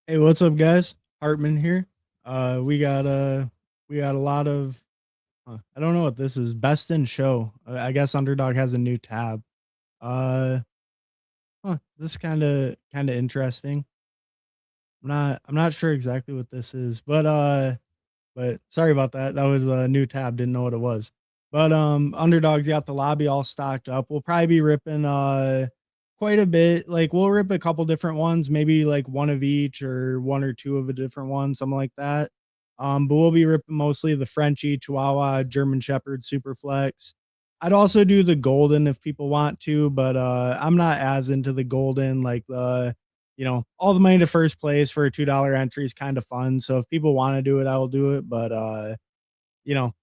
Hey, what's up, guys? Hartman here. We got a lot of I don't know what this is. Best in show. I guess Underdog has a new tab. Uh, this is kind of interesting. I'm not sure exactly what this is, but sorry about that. That was a new tab. Didn't know what it was. But Underdog's got the lobby all stocked up. We'll probably be ripping quite a bit. Like we'll rip a couple different ones, maybe like one of each or one or two of a different one, something like that. But we'll be ripping mostly the Frenchie, Chihuahua, German Shepherd, Superflex. I'd also do the golden if people want to, but I'm not as into the golden like the all the money to first place for a $2 entry is kind of fun. So if people want to do it, I will do it. But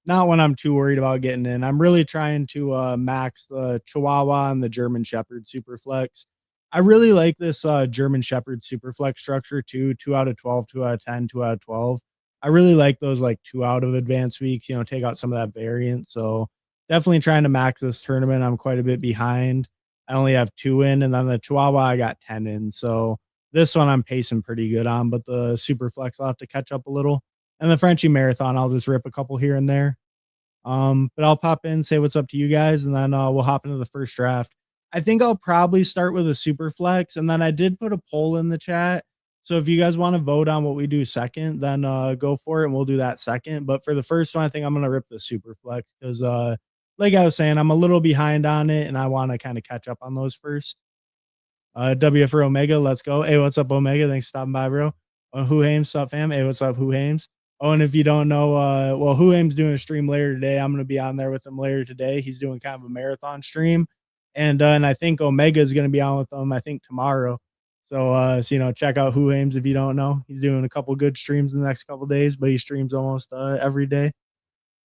not when I'm too worried about getting in. I'm really trying to max the Chihuahua and the German Shepherd Superflex. I really like this German Shepherd Superflex structure too. 2 out of 12, 2 out of 10, 2 out of 12. I really like those like 2 out of advanced weeks, take out some of that variant. So definitely trying to max this tournament. I'm quite a bit behind. I only have 2 in, and then the Chihuahua I got 10 in. So this one I'm pacing pretty good on, but the Superflex I'll have to catch up a little. And the Frenchie Marathon, I'll just rip a couple here and there. But I'll pop in, say what's up to you guys, and then we'll hop into the first draft. I think I'll probably start with a super flex, and then I did put a poll in the chat. So if you guys want to vote on what we do second, then go for it, and we'll do that second. But for the first one, I think I'm gonna rip the super flex because, like I was saying, I'm a little behind on it, and I want to kind of catch up on those first. W for Omega, let's go. Hey, what's up, Omega? Thanks for stopping by, bro. Who Hames, sup, fam? Hey, what's up, Who Hames? Oh, and if you don't know, well, Who Hames doing a stream later today. I'm gonna be on there with him later today. He's doing kind of a marathon stream, and I think Omega is gonna be on with him. I think tomorrow. So check out Who Hames if you don't know. He's doing a couple good streams in the next couple days, but he streams almost every day.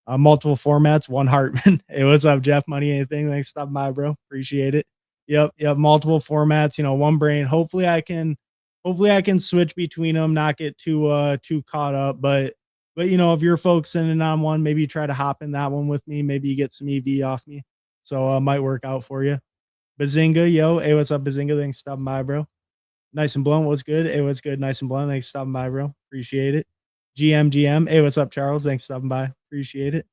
Multiple formats, one Hartman. Hey, what's up, Jeff? Money, anything? Thanks for stopping by, bro. Appreciate it. Yep. Multiple formats, one brain. Hopefully I can switch between them, not get too caught up. But if you're focusing in on one, maybe you try to hop in that one with me. Maybe you get some EV off me. So might work out for you. Bazinga, yo. Hey, what's up, Bazinga? Thanks for stopping by, bro. Nice and blunt. What's good? Hey, what's good? Nice and blunt. Thanks for stopping by, bro. Appreciate it. GM. Hey, what's up, Charles? Thanks for stopping by. Appreciate it.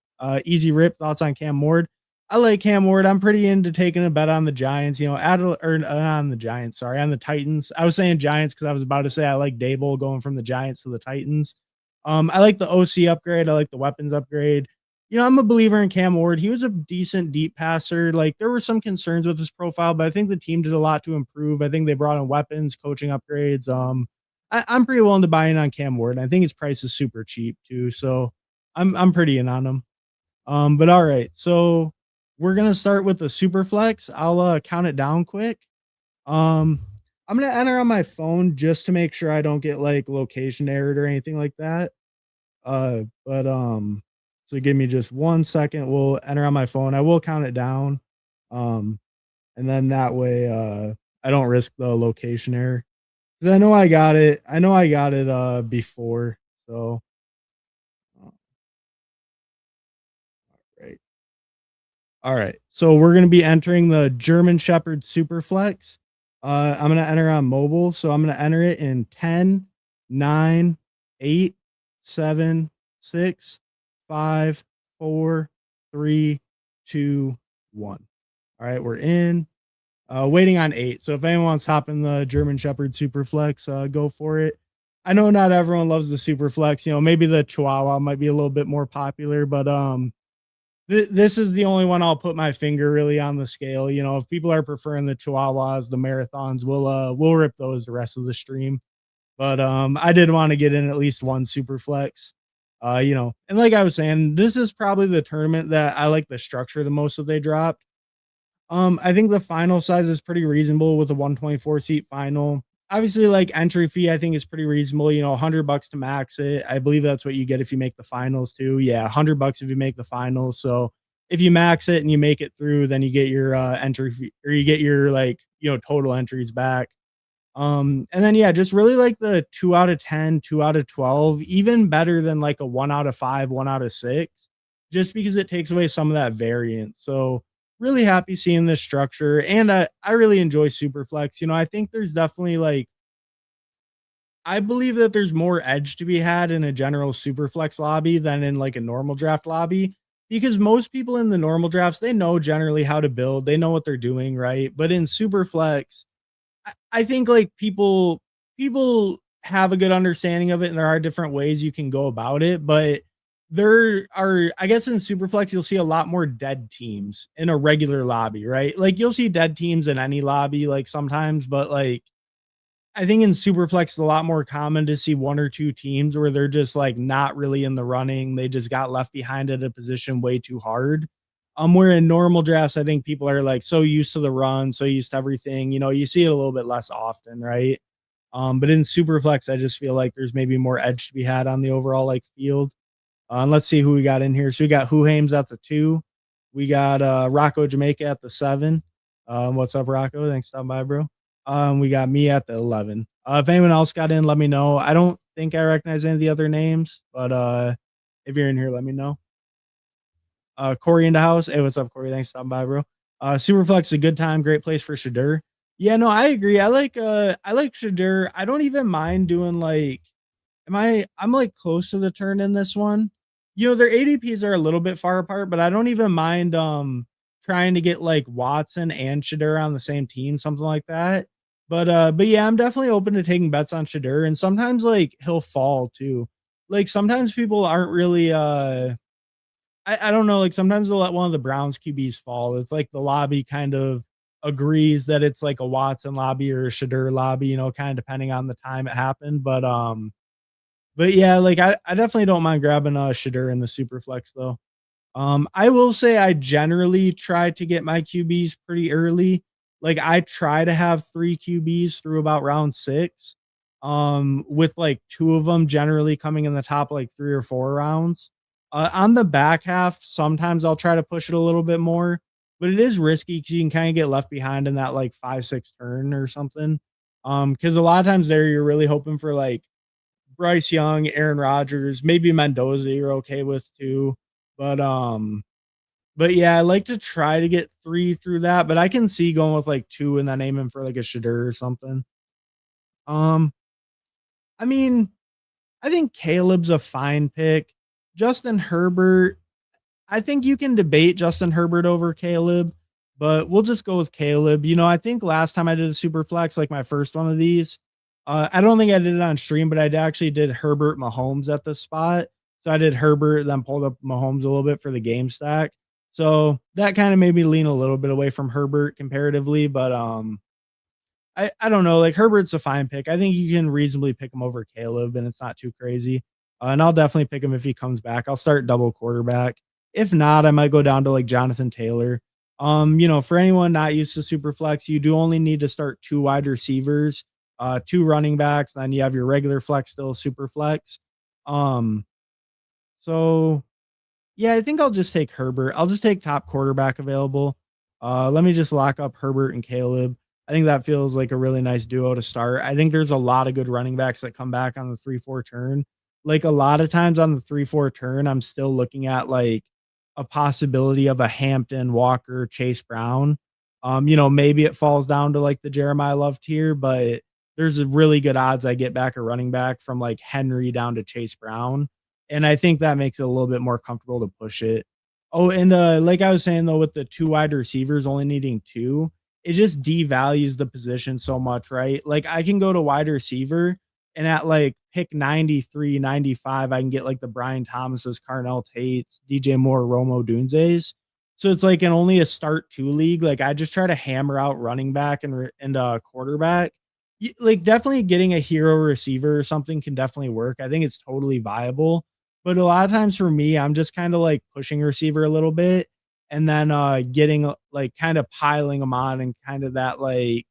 Easy Rip. Thoughts on Cam Ward? I like Cam Ward. I'm pretty into taking a bet on the Giants. On the Giants. Sorry, on the Titans. I was saying Giants because I was about to say I like Dable going from the Giants to the Titans. I like the OC upgrade. I like the weapons upgrade. I'm a believer in Cam Ward. He was a decent deep passer. Like there were some concerns with his profile, but I think the team did a lot to improve. I think they brought in weapons, coaching upgrades. I'm pretty willing to buy in on Cam Ward. I think his price is super cheap too, so I'm pretty in on him. But all right, so we're gonna start with the super flex. I'll count it down quick. Um, I'm gonna enter on my phone just to make sure I don't get like location errored or anything like that. But so give me just 1 second. We'll enter on my phone. I will count it down. Um, and then that way I don't risk the location error. 'Cause I know I got it. I know I got it before. So right. All right. So we're gonna be entering the German Shepherd Superflex. I'm gonna enter on mobile. So I'm gonna enter it in 10, 9, 8, 7, 6, 5, 4, 3, 2, 1. All right, we're in. Waiting on 8. So if anyone wants to hop in the German Shepherd Superflex, go for it. I know not everyone loves the Superflex. Maybe the Chihuahua might be a little bit more popular, but this is the only one I'll put my finger really on the scale. If people are preferring the Chihuahuas, the marathons, we'll rip those the rest of the stream. But I did want to get in at least one Superflex. And like I was saying, this is probably the tournament that I like the structure the most that they dropped. I think the final size is pretty reasonable with a 124 seat final. Obviously, like entry fee, I think is pretty reasonable. $100 to max it. I believe that's what you get if you make the finals too. Yeah, $100 if you make the finals. So if you max it and you make it through, then you get your entry fee, or you get your total entries back. And then yeah, just really like the 2 out of 10, 2 out of 12, even better than like a 1 out of 5, 1 out of 6, just because it takes away some of that variance. So really happy seeing this structure, and I really enjoy Superflex. I think there's definitely like I believe that there's more edge to be had in a general super flex lobby than in like a normal draft lobby because most people in the normal drafts they know generally how to build, they know what they're doing, right? But in super flex, I think like people have a good understanding of it, and there are different ways you can go about it. But there are, I guess, in Superflex, you'll see a lot more dead teams in a regular lobby, right? Like you'll see dead teams in any lobby, like sometimes, but like I think in Superflex, it's a lot more common to see one or two teams where they're just like not really in the running. They just got left behind at a position way too hard. Where in normal drafts, I think people are like so used to the run, so used to everything. You know, you see it a little bit less often, right? But in Superflex, I just feel like there's maybe more edge to be had on the overall like field. And let's see who we got in here. So we got Who Hames at the 2. We got Rocco Jamaica at the 7. What's up, Rocco? Thanks for stopping by, bro. We got me at the 11. If anyone else got in, let me know. I don't think I recognize any of the other names, but if you're in here, let me know. Corey in the house. Hey, what's up, Corey? Thanks for stopping by, bro. Superflex a good time, great place for Shadur. Yeah, no, I agree. I like Shadur. I don't even mind doing like I'm like close to the turn in this one. You know, their ADPs are a little bit far apart, but I don't even mind trying to get like Watson and Shadur on the same team, something like that. But yeah, I'm definitely open to taking bets on Shadur, and sometimes like he'll fall too. Like sometimes people aren't really I don't know, like sometimes they'll let one of the Browns QBs fall. It's like the lobby kind of agrees that it's like a Watson lobby or a Shadur lobby, you know, kind of depending on the time it happened. But yeah, like I definitely don't mind grabbing Shadur in the super flex though. I will say I generally try to get my QBs pretty early. Like I try to have 3 QBs through about round 6. With like 2 of them generally coming in the top like 3 or 4 rounds. On the back half, sometimes I'll try to push it a little bit more, but it is risky because you can kind of get left behind in that like 5-6 turn or something. Because a lot of times there you're really hoping for like Bryce Young, Aaron Rodgers, maybe Mendoza you're okay with too. But but yeah, I like to try to get 3 through that, but I can see going with like 2 and then aiming for like a Shadur or something. Um, I mean, I think Caleb's a fine pick. Justin Herbert, I think you can debate Justin Herbert over Caleb, but we'll just go with Caleb. You know, I think last time I did a super flex, like my first one of these, I don't think I did it on stream, but I actually did Herbert Mahomes at the spot. So I did Herbert, then pulled up Mahomes a little bit for the game stack. So that kind of made me lean a little bit away from Herbert comparatively, but I don't know. Like Herbert's a fine pick. I think you can reasonably pick him over Caleb, and it's not too crazy. And I'll definitely pick him if he comes back. I'll start double quarterback. If not, I might go down to like Jonathan Taylor. You know, for anyone not used to super flex, you do only need to start 2 wide receivers, 2 running backs, then you have your regular flex still super flex. Um, so yeah, I think I'll just take Herbert. I'll just take top quarterback available. Let me just lock up Herbert and Caleb. I think that feels like a really nice duo to start. I think there's a lot of good running backs that come back on the 3-4 turn. Like a lot of times on the 3-4 turn, I'm still looking at like a possibility of a Hampton, Walker, Chase Brown. You know, maybe it falls down to like the Jeremiah Love tier, but there's a really good odds I get back a running back from like Henry down to Chase Brown. And I think that makes it a little bit more comfortable to push it. Oh, and like I was saying though, with the 2 wide receivers only needing 2, it just devalues the position so much, right? Like I can go to wide receiver and at like pick 93, 95, I can get like the Brian Thomases, Carnell Tates, DJ Moore, Romo Dunze's. So it's like in only a start 2 league. Like I just try to hammer out running back and quarterback. Like definitely getting a hero receiver or something can definitely work. I think it's totally viable. But a lot of times for me, I'm just kind of like pushing receiver a little bit and then getting like kind of piling them on and kind of that like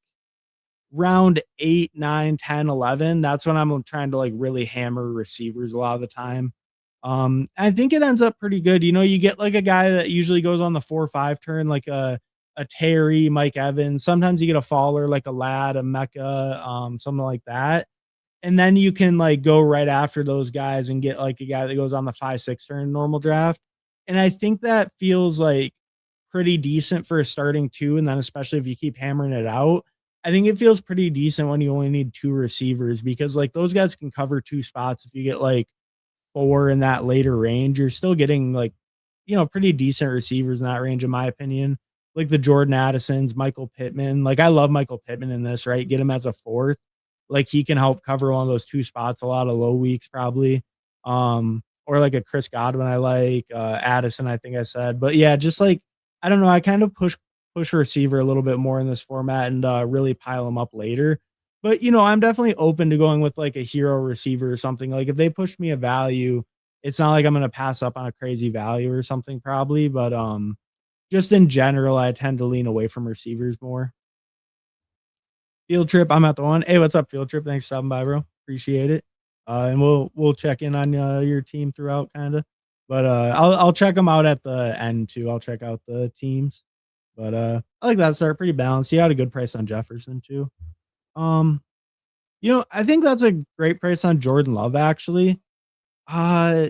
round 8, 9, 10, 11. That's when I'm trying to like really hammer receivers a lot of the time. I think it ends up pretty good. You know, you get like a guy that usually goes on the 4-5 turn, like a Terry, Mike Evans. Sometimes you get a faller like a Lad, a Mecca, something like that. And then you can like go right after those guys and get like a guy that goes on the 5-6 turn normal draft. And I think that feels like pretty decent for a starting 2. And then especially if you keep hammering it out. I think it feels pretty decent when you only need 2 receivers because, like, those guys can cover 2 spots. If you get, like, 4 in that later range, you're still getting, like, pretty decent receivers in that range, in my opinion. Like the Jordan Addisons, Michael Pittman. Like, I love Michael Pittman in this, right? Get him as a 4th. Like, he can help cover one of those 2 spots, a lot of low weeks probably. Or like a Chris Godwin I like, Addison, I think I said. But yeah, just like, I don't know, I kind of push receiver a little bit more in this format and, really pile them up later. But, I'm definitely open to going with, like, a hero receiver or something. Like, if they push me a value, it's not like I'm gonna pass up on a crazy value or something probably, but, just in general, I tend to lean away from receivers more. Field Trip, I'm at the one. Hey, what's up, Field Trip? Thanks for stopping by, bro. Appreciate it. And we'll check in on, your team throughout kinda. But, I'll check them out at the end too. I'll check out the teams. But, I like that start, pretty balanced. You had a good price on Jefferson too. Um, I think that's a great price on Jordan Love, actually. Uh,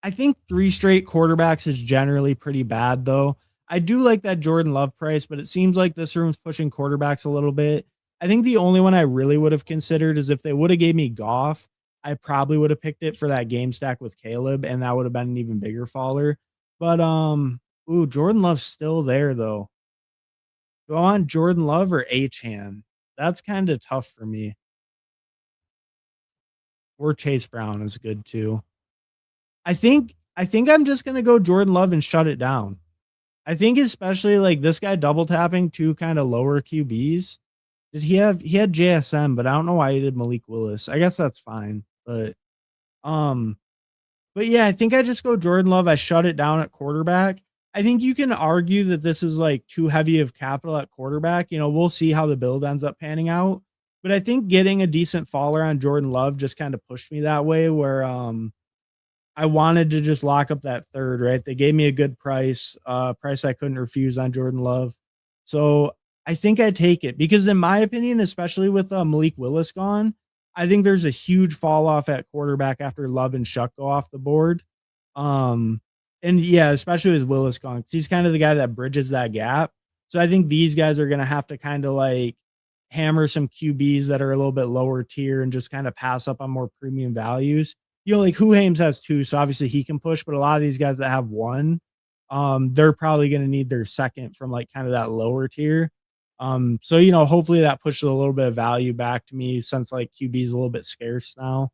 I think 3 straight quarterbacks is generally pretty bad, though. I do like that Jordan Love price, but it seems like this room's pushing quarterbacks a little bit. I think the only one I really would have considered is if they would have gave me Goff, I probably would have picked it for that game stack with Caleb, and that would have been an even bigger faller. But, Jordan Love's still there, though. Do I want Jordan Love or Achane? That's kinda tough for me. Or Chase Brown is good too. I think I'm just gonna go Jordan Love and shut it down. I think especially, like, this guy double tapping 2 kinda lower QBs. He had JSM, but I don't know why he did Malik Willis. I guess that's fine, um but yeah, I think I just go Jordan Love. I shut it down at quarterback. I think you can argue that this is, like, too heavy of capital at quarterback. We'll see how the build ends up panning out. But I think getting a decent faller on Jordan Love just kinda pushed me that way where, I wanted to just lock up that 3rd, right? They gave me a good price I couldn't refuse on Jordan Love. So, I think I take it because in my opinion, especially with, Malik Willis gone, I think there's a huge fall off at quarterback after Love and Shuck go off the board. Um, and yeah, especially with Willis gone, 'cause he's kind of the guy that bridges that gap. So I think these guys are gonna have to kinda, like, hammer some QBs that are a little bit lower tier and just kinda pass up on more premium values. Like, Who Hames has 2, so obviously he can push, but a lot of these guys that have 1, they're probably gonna need their 2nd from, like, kinda that lower tier. So, hopefully that pushes a little bit of value back to me since, like, QB is a little bit scarce now.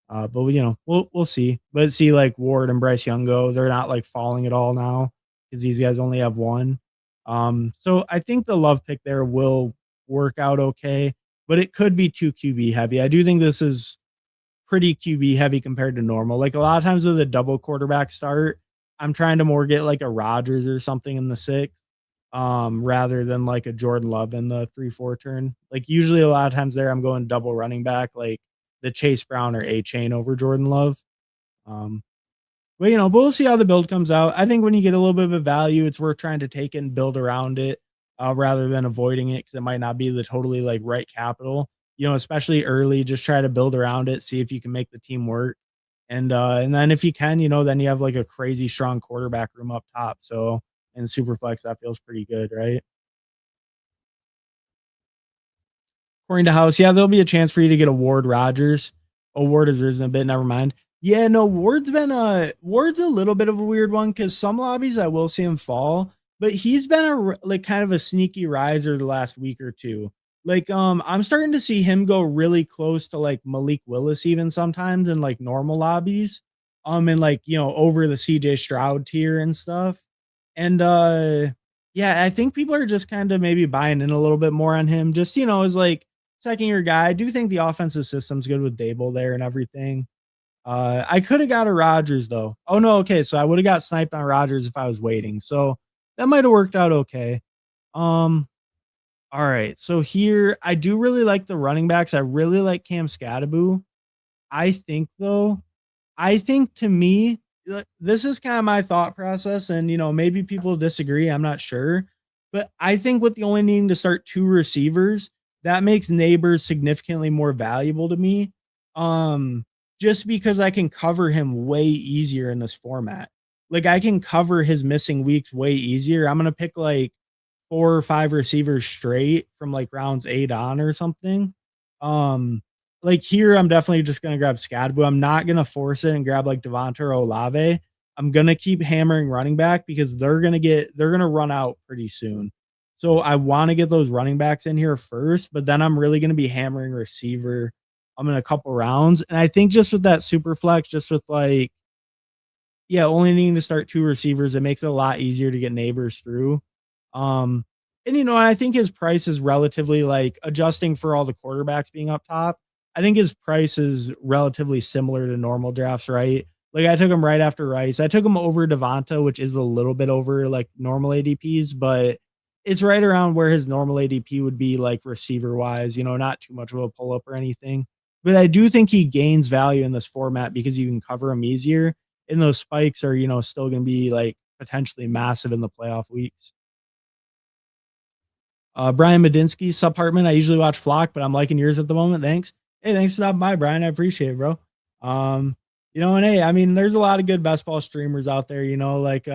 But we'll see. But see, like, Ward and Bryce Young go, they're not, like, falling at all now because these guys only have 1. So I think the Love pick there will work out okay, but it could be too QB heavy. I do think this is pretty QB heavy compared to normal. Like, a lot of times with a double quarterback start, I'm trying to more get like a Rodgers or something in the 6th, rather than like a Jordan Love in the 3-4 turn. Like, usually a lot of times there I'm going double running back, like the Chase Brown or A Chain over Jordan Love. Um, but we'll see how the build comes out. I think when you get a little bit of a value, it's worth trying to take it and build around it, rather than avoiding it because it might not be the totally like right capital. Especially early, just try to build around it, see if you can make the team work, and then if you can, then you have like a crazy strong quarterback room up top. So in Superflex, that feels pretty good, right? According to House, yeah, there'll be a chance for you to get a Ward Rogers. Oh, Ward has risen a bit. Never mind. Yeah, no, Ward's a little bit of a weird one because some lobbies I will see him fall, but he's been like kind of a sneaky riser the last week or two. Like, I'm starting to see him go really close to like Malik Willis even sometimes in like normal lobbies, and like over the CJ Stroud tier and stuff. And yeah, I think people are just kind of maybe buying in a little bit more on him. Just as like second year guy. I do think the offensive system's good with Dable there and everything. I could have got a Rodgers though. Oh no, okay. So I would have got sniped on Rodgers if I was waiting. So that might have worked out okay. Um, all right. So here I do really like the running backs. I really like Cam Scattaboo. I think though, I think to me, this is kind of my thought process, and maybe people disagree. I'm not sure, but I think with the only needing to start 2 receivers, that makes Neighbors significantly more valuable to me. Um, just because I can cover him way easier in this format. Like, I can cover his missing weeks way easier. I'm gonna pick like 4 or 5 receivers straight from like rounds 8 on or something. Um, like here, I'm definitely just gonna grab Scadaboo. I'm not gonna force it and grab like Devonta or Olave. I'm gonna keep hammering running back because they're gonna run out pretty soon. So I want to get those running backs in here first, but then I'm really gonna be hammering receiver. I'm in a couple rounds. And I think just with that super flex, just with like, yeah, only needing to start 2 receivers, it makes it a lot easier to get neighbors through. Um, and I think his price is relatively like adjusting for all the quarterbacks being up top. I think his price is relatively similar to normal drafts, right? Like I took him right after Rice. I took him over Devonta, which is a little bit over like normal ADPs, but it's right around where his normal ADP would be like receiver wise, not too much of a pull up or anything. But I do think he gains value in this format because you can cover him easier and those spikes are, still going to be like potentially massive in the playoff weeks. Brian Madinsky, Apartment. I usually watch Flock, but I'm liking yours at the moment. Thanks. Hey, thanks for stopping by, Brian. I appreciate it, bro. Um, and hey, I mean, there's a lot of good best ball streamers out there, like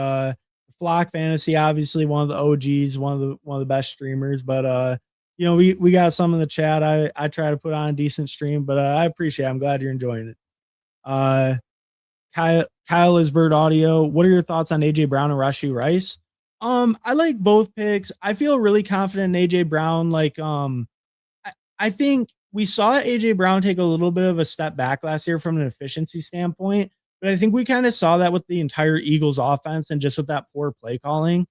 Flock Fantasy, obviously one of the OGs, one of the best streamers, but we got some in the chat. I try to put on a decent stream, but I appreciate it. I'm glad you're enjoying it. Uh Kyle is Bird Audio. What are your thoughts on AJ Brown and Rashee Rice? I like both picks. I feel really confident in AJ Brown. Like, I think we saw AJ Brown take a little bit of a step back last year from an efficiency standpoint, but I think we kind of saw that with the entire Eagles offense and just with that poor play calling.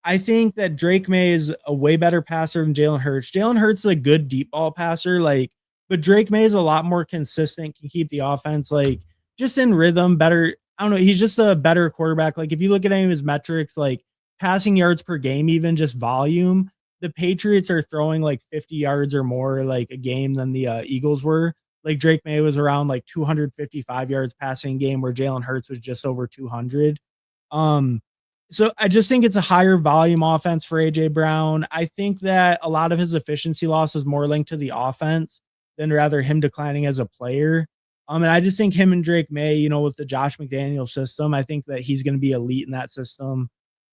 I think that Drake May is a way better passer than Jalen Hurts. Jalen Hurts is a good deep ball passer, but Drake May is a lot more consistent, can keep the offense like just in rhythm, better. I don't know. He's just a better quarterback. Like if you look at any of his metrics, like passing yards per game, even just volume, the Patriots are throwing like 50 yards or more like a game than the Eagles were. Like Drake May was around like 255 yards passing game, where Jalen Hurts was just over 200. Um, so I just think it's a higher volume offense for AJ Brown. I think that a lot of his efficiency loss is more linked to the offense than rather him declining as a player. And I just think him and Drake May, with the Josh McDaniel system, I think that he's going to be elite in that system.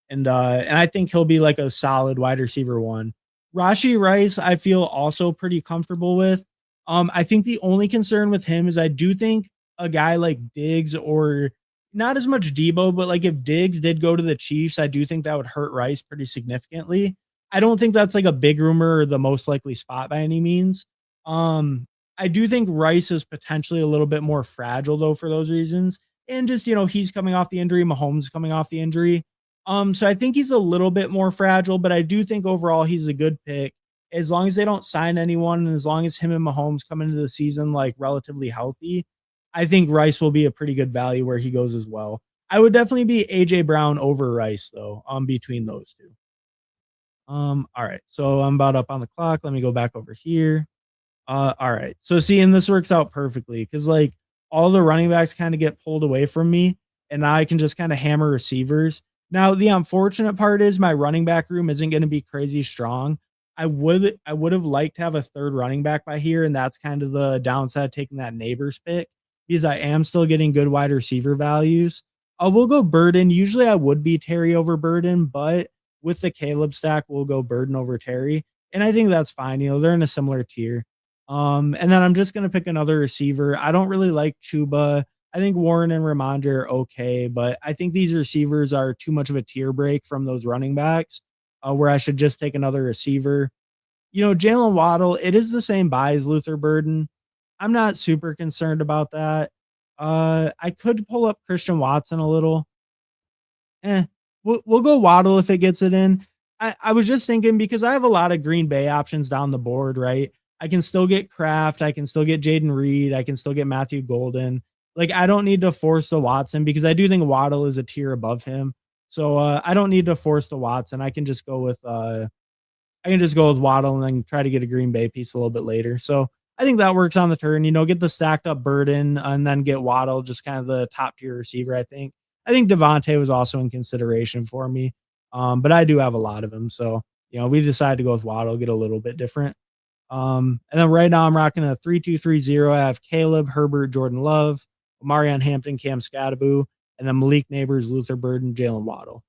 And I think he'll be like a solid wide receiver one. Rashee Rice, I feel also pretty comfortable with. I think the only concern with him is I do think a guy like Diggs or not as much Debo, but like if Diggs did go to the Chiefs, I do think that would hurt Rice pretty significantly. I don't think that's like a big rumor or the most likely spot by any means. Um, I do think Rice is potentially a little bit more fragile though for those reasons. And just, he's coming off the injury, Mahomes coming off the injury. So I think he's a little bit more fragile, but I do think overall he's a good pick. As long as they don't sign anyone and as long as him and Mahomes come into the season like relatively healthy, I think Rice will be a pretty good value where he goes as well. I would definitely be AJ Brown over Rice though, between those two. All right. So I'm about up on the clock. Let me go back over here. All right. So see, and this works out perfectly because like all the running backs kind of get pulled away from me, and now I can just kind of hammer receivers. Now, the unfortunate part is my running back room isn't going to be crazy strong. I would have liked to have a third running back by here, and that's kind of the downside taking that neighbors pick because I am still getting good wide receiver values. We'll go Burden. Usually I would be Terry over Burden, but with the Caleb stack, we'll go Burden over Terry. And I think that's fine. They're in a similar tier. And then I'm just gonna pick another receiver. I don't really like Chuba. I think Warren and Ramondre are okay, but I think these receivers are too much of a tier break from those running backs, where I should just take another receiver. Jalen Waddle, it is the same buy as Luther Burden. I'm not super concerned about that. I could pull up Christian Watson a little. We'll go Waddle if it gets it in. I was just thinking because I have a lot of Green Bay options down the board, right? I can still get Kraft. I can still get Jaden Reed. I can still get Matthew Golden. Like, I don't need to force the Watson because I do think Waddle is a tier above him. So I don't need to force the Watson. I can just go with Waddle and then try to get a Green Bay piece a little bit later. So I think that works on the turn. Get the stacked up Burden and then get Waddle, just kind of the top tier receiver. I think Devontae was also in consideration for me, but I do have a lot of them. So we decided to go with Waddle, get a little bit different. And then right now I'm rocking a 3-2-3-0. I have Caleb, Herbert, Jordan Love, Marion Hampton, Cam Scadaboo, and then Malik Neighbors, Luther Burden, Jalen Waddle.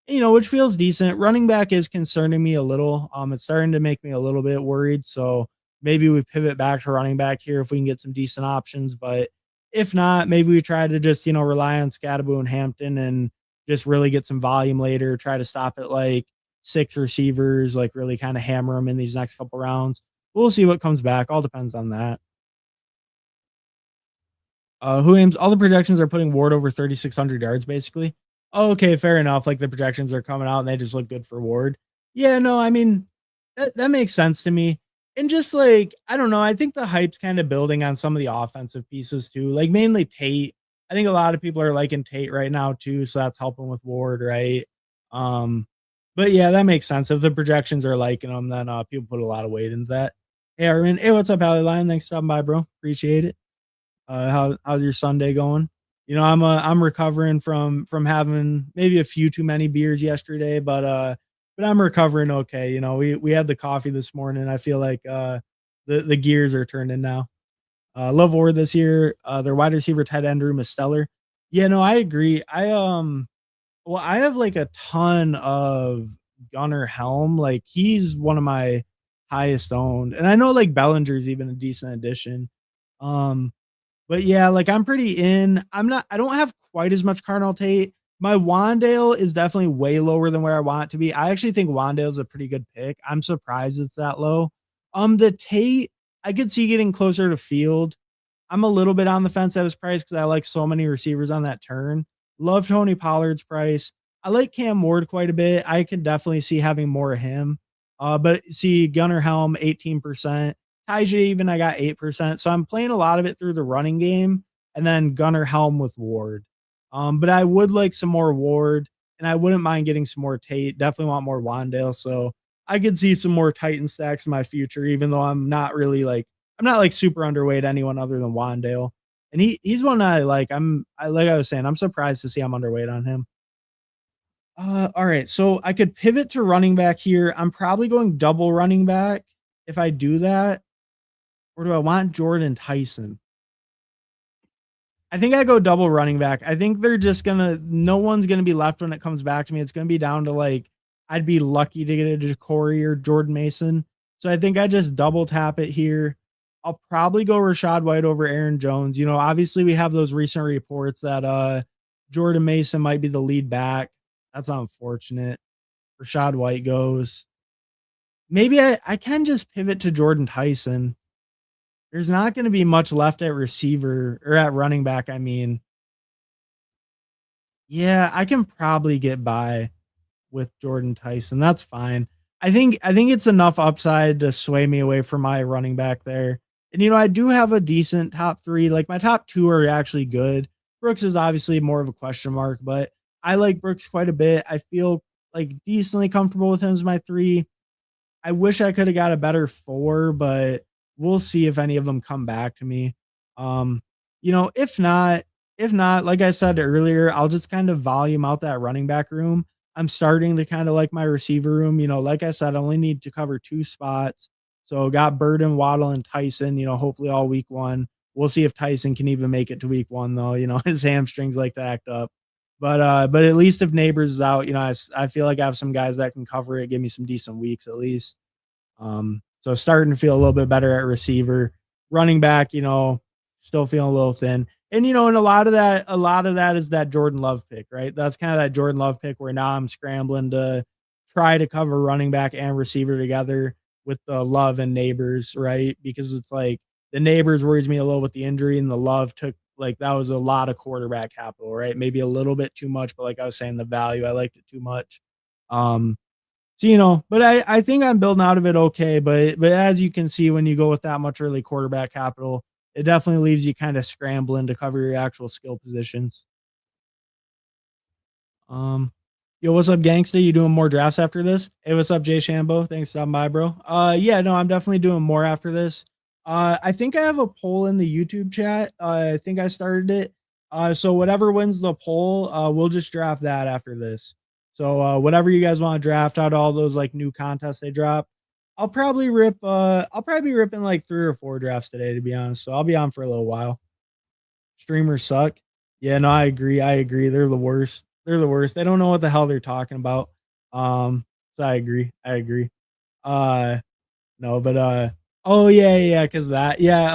which feels decent. Running back is concerning me a little. It's starting to make me a little bit worried. So maybe we pivot back to running back here if we can get some decent options. But if not, maybe we try to just, rely on Scatterbo and Hampton and just really get some volume later. Try to stop at like six receivers, like really kind of hammer them in these next couple rounds. We'll see what comes back. All depends on that. Who aims all the projections are putting Ward over 3,600 yards, basically. Oh, okay, fair enough. Like the projections are coming out and they just look good for Ward. Yeah, no, I mean that makes sense to me. And just like I don't know, I think the hype's kind of building on some of the offensive pieces too. Like mainly Tate. I think a lot of people are liking Tate right now too, so that's helping with Ward, right? Um, but yeah, that makes sense. If the projections are liking them, then people put a lot of weight into that. Hey, Armin. Hey, what's up, Alley Lion? Thanks for stopping by, bro. Appreciate it. How's your Sunday going? I'm recovering from having maybe a few too many beers yesterday, but I'm recovering okay. We had the coffee this morning. I feel like the gears are turning now. Love Ward this year. Their wide receiver tight end room is stellar. Yeah, no, I agree. I have like a ton of Gunnar Helm. Like he's one of my highest owned, and I know like Bellinger's even a decent addition. Um, but yeah, like I'm pretty in. I don't have quite as much Cardinal Tate. My Wandale is definitely way lower than where I want it to be. I actually think Wandale is a pretty good pick. I'm surprised it's that low. The Tate, I could see getting closer to Field. I'm a little bit on the fence at his price because I like so many receivers on that turn. Love Tony Pollard's price. I like Cam Ward quite a bit. I could definitely see having more of him. But see, Gunnar Helm, 18%. Tajay even I got 8%. So I'm playing a lot of it through the running game and then Gunnar Helm with Ward. But I would like some more Ward and I wouldn't mind getting some more Tate. Definitely want more Wandale. So I could see some more Titan stacks in my future, even though I'm not like super underweight anyone other than Wandale. And he's one I like. Like I was saying, I'm surprised to see I'm underweight on him. All right. So I could pivot to running back here. I'm probably going double running back if I do that. Or do I want Jordan Tyson? I think I go double running back. I think they're just no one's gonna be left when it comes back to me. It's gonna be down to like I'd be lucky to get a Jacory or Jordan Mason. So I think I just double tap it here. I'll probably go Rashad White over Aaron Jones. Obviously we have those recent reports that Jordan Mason might be the lead back. That's unfortunate. Rashad White goes. Maybe I can just pivot to Jordan Tyson. There's not going to be much left at receiver or at running back. I mean, yeah, I can probably get by with Jordan Tyson. That's fine. I think it's enough upside to sway me away from my running back there. And I do have a decent top three. Like my top two are actually good. Brooks is obviously more of a question mark, but I like Brooks quite a bit. I feel like decently comfortable with him as my three. I wish I could have got a better four, but we'll see if any of them come back to me. Um, if not, like I said earlier, I'll just kind of volume out that running back room. I'm starting to kind of like my receiver room. Like I said, I only need to cover two spots. So got Burden, Waddle, and Tyson, hopefully all week one. We'll see if Tyson can even make it to week one, though. His hamstrings like to act up. But at least if Neighbors is out, I feel like I have some guys that can cover it, give me some decent weeks at least. So starting to feel a little bit better at receiver. Running back, still feeling a little thin. And a lot of that is that Jordan Love pick, right? That's kind of that Jordan Love pick where now I'm scrambling to try to cover running back and receiver together with the Love and Neighbors, right? Because it's like the Neighbors worries me a little with the injury, and the Love took like that was a lot of quarterback capital, right? Maybe a little bit too much, but like I was saying, the value I liked it too much. Um, so, but I think I'm building out of it okay. But as you can see, when you go with that much early quarterback capital, it definitely leaves you kind of scrambling to cover your actual skill positions. Um, yo, what's up, gangsta? You doing more drafts after this? Hey, what's up, Jay Shambo? Thanks for stopping by, bro. Yeah, no, I'm definitely doing more after this. I think I have a poll in the YouTube chat. I think I started it. So whatever wins the poll, we'll just draft that after this. So whatever you guys want to draft out, all those like new contests they drop, I'll probably be ripping like 3 or 4 drafts today, to be honest. So I'll be on for a little while. Streamers suck. Yeah, no, I agree. They're the worst. They're the worst. They don't know what the hell they're talking about. So I agree. I agree. Uh, no, but oh yeah, yeah, because that, yeah.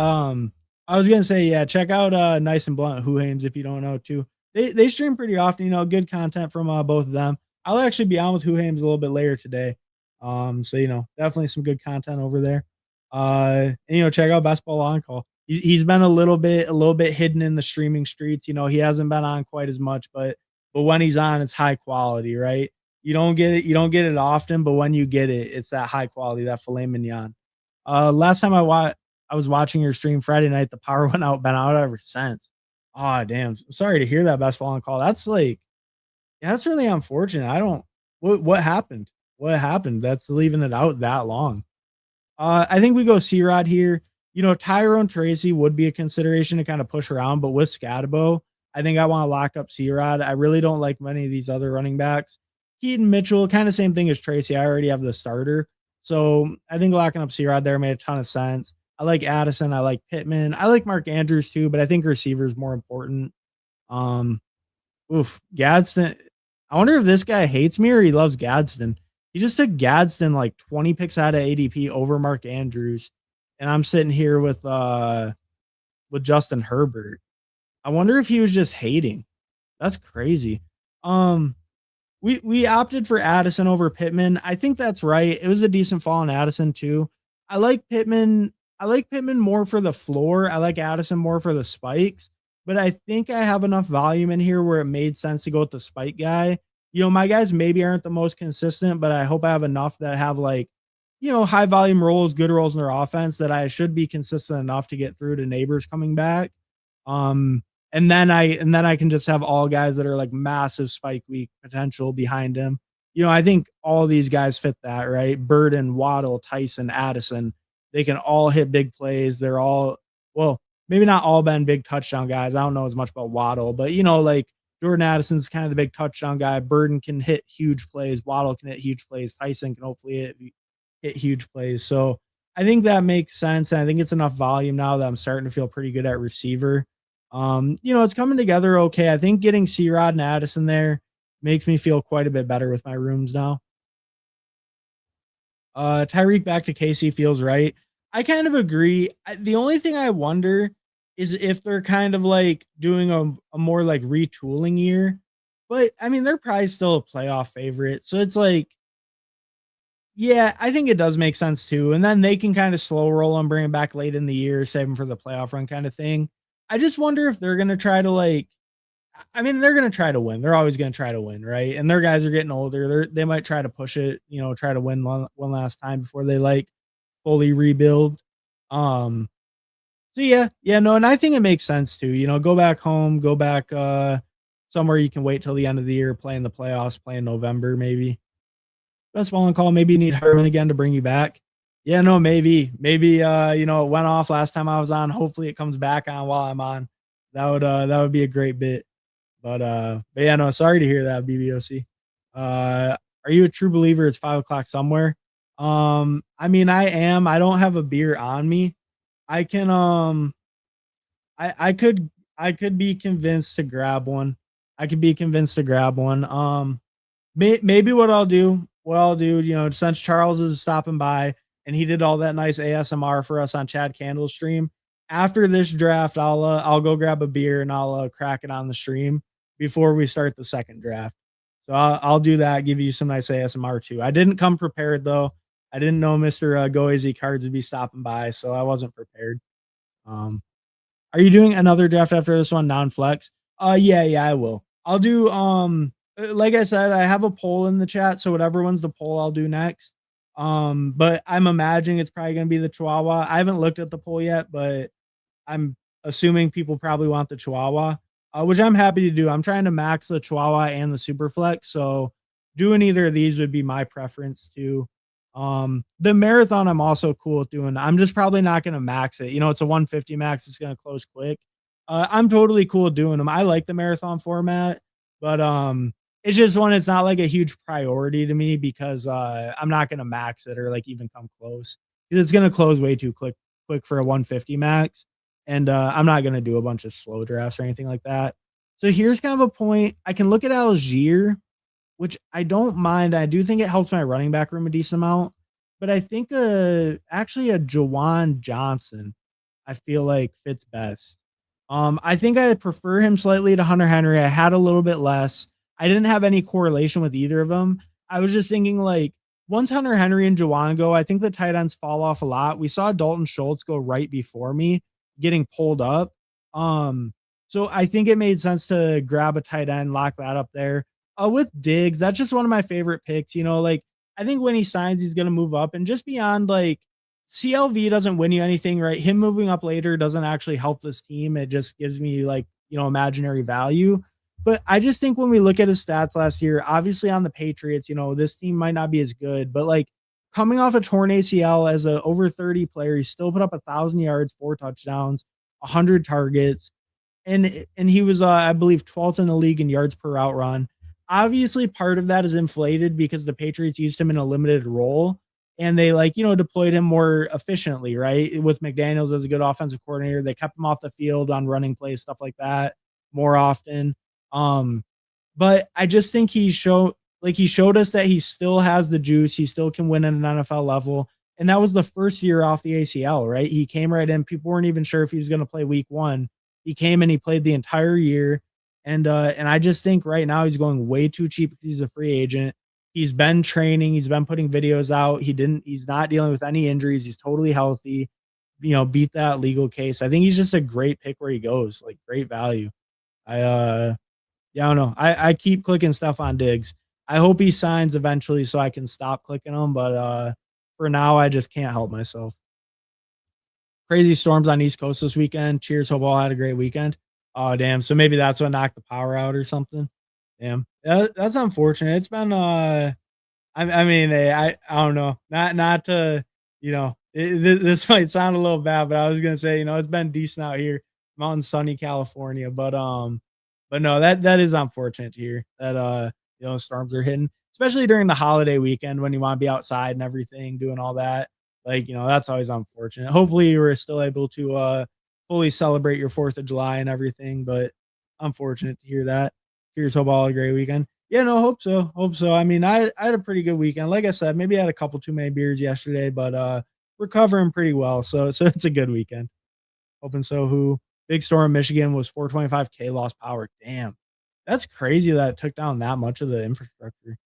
I was gonna say, yeah, check out Nice and Blunt Who Hames if you don't know too. They stream pretty often, good content from both of them. I'll actually be on with Who Hames a little bit later today. So definitely some good content over there. And check out Best Ball On Call. He's been a little bit hidden in the streaming streets. He hasn't been on quite as much, but when he's on, it's high quality, right? You don't get it often, but when you get it, it's that high quality, that filet mignon. Last time I was watching your stream Friday night, the power went out, been out ever since. Oh damn. I'm sorry to hear that, Best Ball On Call. That's like, yeah, that's really unfortunate. I don't what happened? What happened? That's leaving it out that long. I think we go C-Rod here. Tyrone Tracy would be a consideration to kind of push around, but with Scadabo, I think I want to lock up C-Rod. I really don't like many of these other running backs. Keaton Mitchell, kind of same thing as Tracy. I already have the starter. So I think locking up C-Rod there made a ton of sense. I like Addison. I like Pittman. I like Mark Andrews too, but I think receiver is more important. Um, Gadsden. I wonder if this guy hates me or he loves Gadsden. He just took Gadsden like 20 picks out of ADP over Mark Andrews, and I'm sitting here with Justin Herbert. I wonder if he was just hating. That's crazy. Um, we opted for Addison over Pittman. I think that's right. It was a decent fall on Addison too. I like Pittman. I like Pittman more for the floor. I like Addison more for the spikes. But I think I have enough volume in here where it made sense to go with the spike guy. My guys maybe aren't the most consistent, but I hope I have enough that have like, high volume roles, good roles in their offense that I should be consistent enough to get through to neighbors coming back. Um, and then I can just have all guys that are like massive spike week potential behind him. I think all these guys fit that, right? Burden, Waddle, Tyson, Addison, they can all hit big plays. They're all, well, maybe not all been big touchdown guys. I don't know as much about Waddle, but like Jordan Addison's kind of the big touchdown guy. Burden can hit huge plays. Waddle can hit huge plays. Tyson can hopefully hit huge plays. So I think that makes sense. And I think it's enough volume now that I'm starting to feel pretty good at receiver. It's coming together okay. I think getting C-Rod and Addison there makes me feel quite a bit better with my rooms now. Tyreek back to KC feels right. I kind of agree. The only thing I wonder is if they're kind of like doing a more like retooling year. But I mean, they're probably still a playoff favorite. So it's like, yeah, I think it does make sense too. And then they can kind of slow roll and bring him back late in the year, save him for the playoff run kind of thing. I just wonder if they're going to try to like, I mean, they're going to try to win. They're always going to try to win, right? And their guys are getting older. They might try to push it, try to win one last time before they like fully rebuild. So yeah, no, and I think it makes sense too. Go back home, go back somewhere you can wait till the end of the year, play in the playoffs, play in November, maybe. Best ball and call. Maybe you need Herman again to bring you back. Yeah, no, maybe it went off last time I was on. Hopefully it comes back on while I'm on. That would be a great bit. But yeah, no, sorry to hear that, BBOC. Are you a true believer it's 5 o'clock somewhere? I mean, I am. I don't have a beer on me. I can I could be convinced to grab one. I could be convinced to grab one. Maybe what I'll do, since Charles is stopping by and he did all that nice ASMR for us on Chad Candle's stream. After this draft, I'll go grab a beer and I'll crack it on the stream before we start the second draft. So I'll do that. Give you some nice ASMR too. I didn't come prepared though. I didn't know Mr. Go Easy Cards would be stopping by, so I wasn't prepared. Um, are you doing another draft after this one, non-flex? Yeah, I will. I'll do like I said, I have a poll in the chat, so whatever one's the poll, I'll do next. But I'm imagining it's probably gonna be the Chihuahua. I haven't looked at the poll yet, but I'm assuming people probably want the Chihuahua, which I'm happy to do. I'm trying to max the Chihuahua and the Superflex, so doing either of these would be my preference too. The marathon I'm also cool with doing. I'm just probably not going to max it. It's a 150 max. It's going to close quick. I'm totally cool with doing them. I like the marathon format, but it's just one. It's not like a huge priority to me because I'm not going to max it or like even come close because it's going to close way too quick for a 150 max, and I'm not going to do a bunch of slow drafts or anything like that. So here's kind of a point. I can look at Algier, which I don't mind. I do think it helps my running back room a decent amount, but I think actually a Jawan Johnson I feel like fits best. I think I prefer him slightly to Hunter Henry. I had a little bit less. I didn't have any correlation with either of them. I was just thinking like once Hunter Henry and Jawan go, I think the tight ends fall off a lot. We saw Dalton Schultz go right before me, getting pulled up. Um, so I think it made sense to grab a tight end, lock that up there. With Diggs, that's just one of my favorite picks. Like I think when he signs, he's gonna move up, and just beyond like CLV doesn't win you anything, right? Him moving up later doesn't actually help this team. It just gives me like, imaginary value. But I just think when we look at his stats last year, obviously on the Patriots, this team might not be as good, but like coming off a torn ACL as a over 30 player, he still put up 1,000 yards, 4 touchdowns, 100 targets, and he was I believe 12th in the league in yards per route run. Obviously, part of that is inflated because the Patriots used him in a limited role and they deployed him more efficiently, right? With McDaniels as a good offensive coordinator, they kept him off the field on running plays, stuff like that more often. Um, but I just think he showed us that he still has the juice. He still can win at an NFL level. And that was the first year off the ACL, right? He came right in. People weren't even sure if he was going to play week one. He came and he played the entire year. And I just think right now he's going way too cheap because he's a free agent. He's been training, he's been putting videos out. He's not dealing with any injuries. He's totally healthy. Beat that legal case. I think he's just a great pick where he goes, like great value. Yeah, I don't know. I keep clicking stuff on Diggs. I hope he signs eventually so I can stop clicking him, but for now I just can't help myself. Crazy storms on East Coast this weekend. Cheers. Hope all had a great weekend. Oh, damn. So maybe that's what knocked the power out or something. Damn. That's unfortunate. It's been I mean, I don't know. Not to, this might sound a little bad, but I was gonna say, it's been decent out here, mountain sunny California, but no, that is unfortunate to hear that storms are hitting, especially during the holiday weekend when you want to be outside and everything, doing all that. Like, that's always unfortunate. Hopefully you were still able to fully celebrate your 4th of July and everything, but unfortunate to hear that. Here's hope all a great weekend. Yeah, no, hope so. Hope so. I mean, I had a pretty good weekend. Like I said, maybe I had a couple too many beers yesterday, but recovering pretty well. So it's a good weekend. Hoping so. Who big storm in Michigan was 425K lost power. Damn. That's crazy that it took down that much of the infrastructure.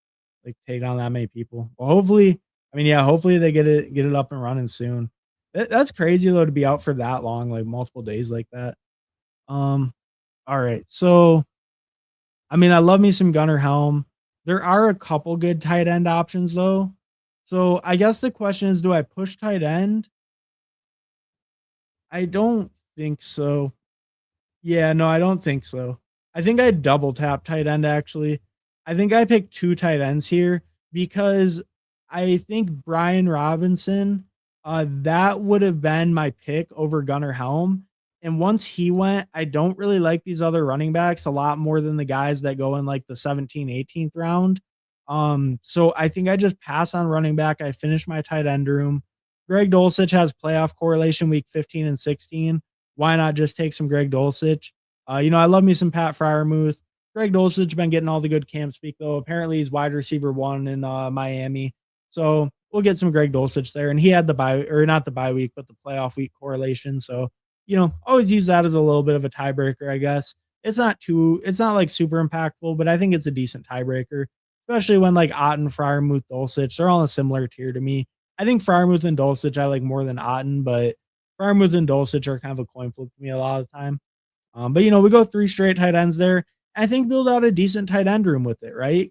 Like take down that many people. Well, hopefully, I mean, yeah, hopefully they get it up and running soon. That's crazy though to be out for that long, like multiple days like that. Um, all right. So I mean, I love me some Gunnar Helm. There are a couple good tight end options though. So I guess the question is, do I push tight end? I don't think so. Yeah, no, I don't think so. I think I double tap tight end actually. I think I picked 2 tight ends here because I think Brian Robinson, that would have been my pick over Gunnar Helm. And once he went, I don't really like these other running backs a lot more than the guys that go in like the 17th, 18th round. So I think I just pass on running back. I finish my tight end room. Greg Dulcich has playoff correlation week 15 and 16. Why not just take some Greg Dulcich? I love me some Pat Fryermuth. Greg Dulcich been getting all the good camp speak though. Apparently he's wide receiver 1 in Miami. So we'll get some Greg Dulcich there. And he had the bye, or not the bye week, but the playoff week correlation. So, always use that as a little bit of a tiebreaker, I guess. It's not like super impactful, but I think it's a decent tiebreaker, especially when like Otten, Fryermuth, Dulcich, they're all in a similar tier to me. I think Fryermuth and Dulcich I like more than Otten, but Fryermuth and Dulcich are kind of a coin flip to me a lot of the time. But we go 3 straight tight ends there. I think build out a decent tight end room with it, right?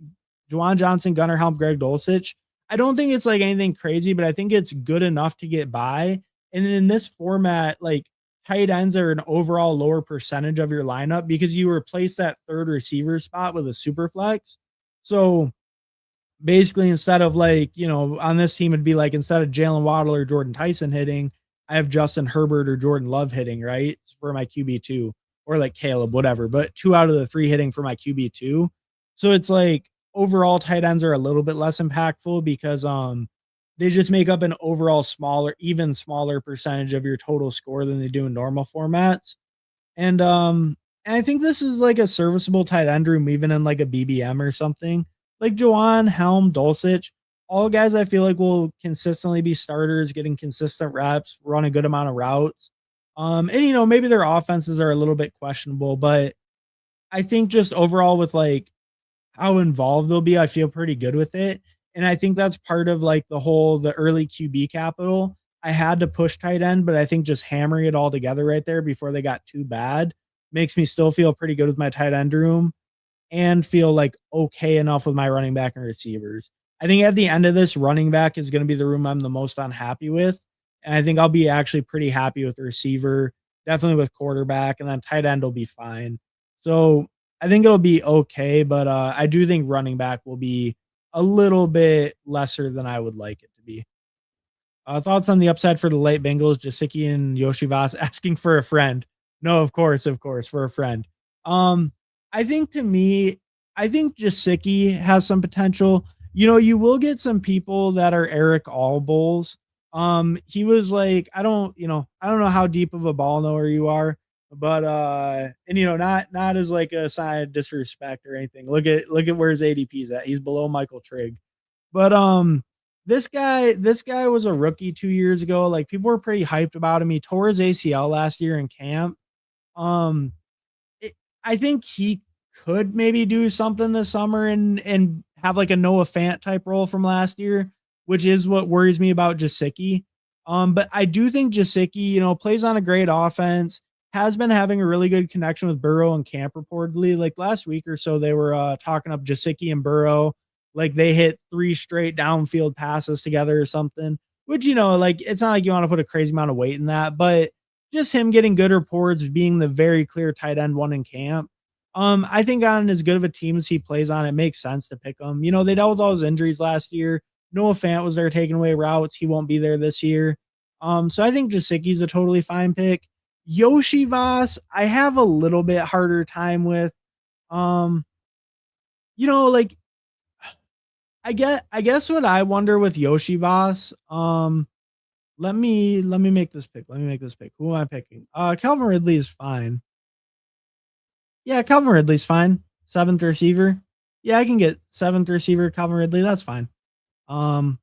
Juwan Johnson, Gunnar Helm, Greg Dulcich. I don't think it's like anything crazy, but I think it's good enough to get by. And in this format, like tight ends are an overall lower percentage of your lineup because you replace that third receiver spot with a super flex. So basically, instead of like, on this team, it'd be like instead of Jalen Waddle or Jordan Tyson hitting, I have Justin Herbert or Jordan Love hitting, right? For my QB2 or like Caleb, whatever, but 2 out of the 3 hitting for my QB2. So it's like overall tight ends are a little bit less impactful because they just make up an overall even smaller percentage of your total score than they do in normal formats. And And I think this is like a serviceable tight end room, even in like a BBM or something. Like Jawan, Helm, Dulcich, all guys I feel like will consistently be starters, getting consistent reps, run a good amount of routes. And maybe their offenses are a little bit questionable, but I think just overall with like how involved they'll be, I feel pretty good with it. And I think that's part of like the early QB capital. I had to push tight end, but I think just hammering it all together right there before they got too bad makes me still feel pretty good with my tight end room and feel like okay enough with my running back and receivers. I think at the end of this, running back is going to be the room I'm the most unhappy with. And I think I'll be actually pretty happy with the receiver, definitely with quarterback, and then tight end will be fine. So I think it'll be okay, but I do think running back will be a little bit lesser than I would like it to be. Thoughts on the upside for the late Bengals, Jasicki and Yoshivas asking for a friend. No, of course, for a friend. Um, I think to me, I think Jasicki has some potential. You will get some people that are Eric Allbowls. He was like, I don't know how deep of a ball knower you are, but and not as like a sign of disrespect or anything. Look at where his ADP is at. He's below Michael Trigg. But this guy was a rookie 2 years ago. Like people were pretty hyped about him. He tore his ACL last year in camp. Um it, I think he could maybe do something this summer and have like a Noah Fant type role from last year, which is what worries me about Jasicki. But I do think Jasicki, plays on a great offense, has been having a really good connection with Burrow and camp reportedly. Like last week or so, they were talking up Jasicki and Burrow, like they hit 3 straight downfield passes together or something. Which like it's not like you want to put a crazy amount of weight in that, but just him getting good reports, being the very clear tight end one in camp. I think on as good of a team as he plays on, it makes sense to pick him. They dealt with all his injuries last year. Noah Fant was there taking away routes. He won't be there this year. So I think Jasicki's a totally fine pick. Yoshi Voss, I have a little bit harder time with. Um, like I guess what I wonder with Yoshi Voss, let me make this pick. Let me make this pick. Who am I picking? Calvin Ridley is fine. Yeah, Calvin Ridley's fine. Seventh receiver. Yeah, I can get seventh receiver Calvin Ridley. That's fine. I'm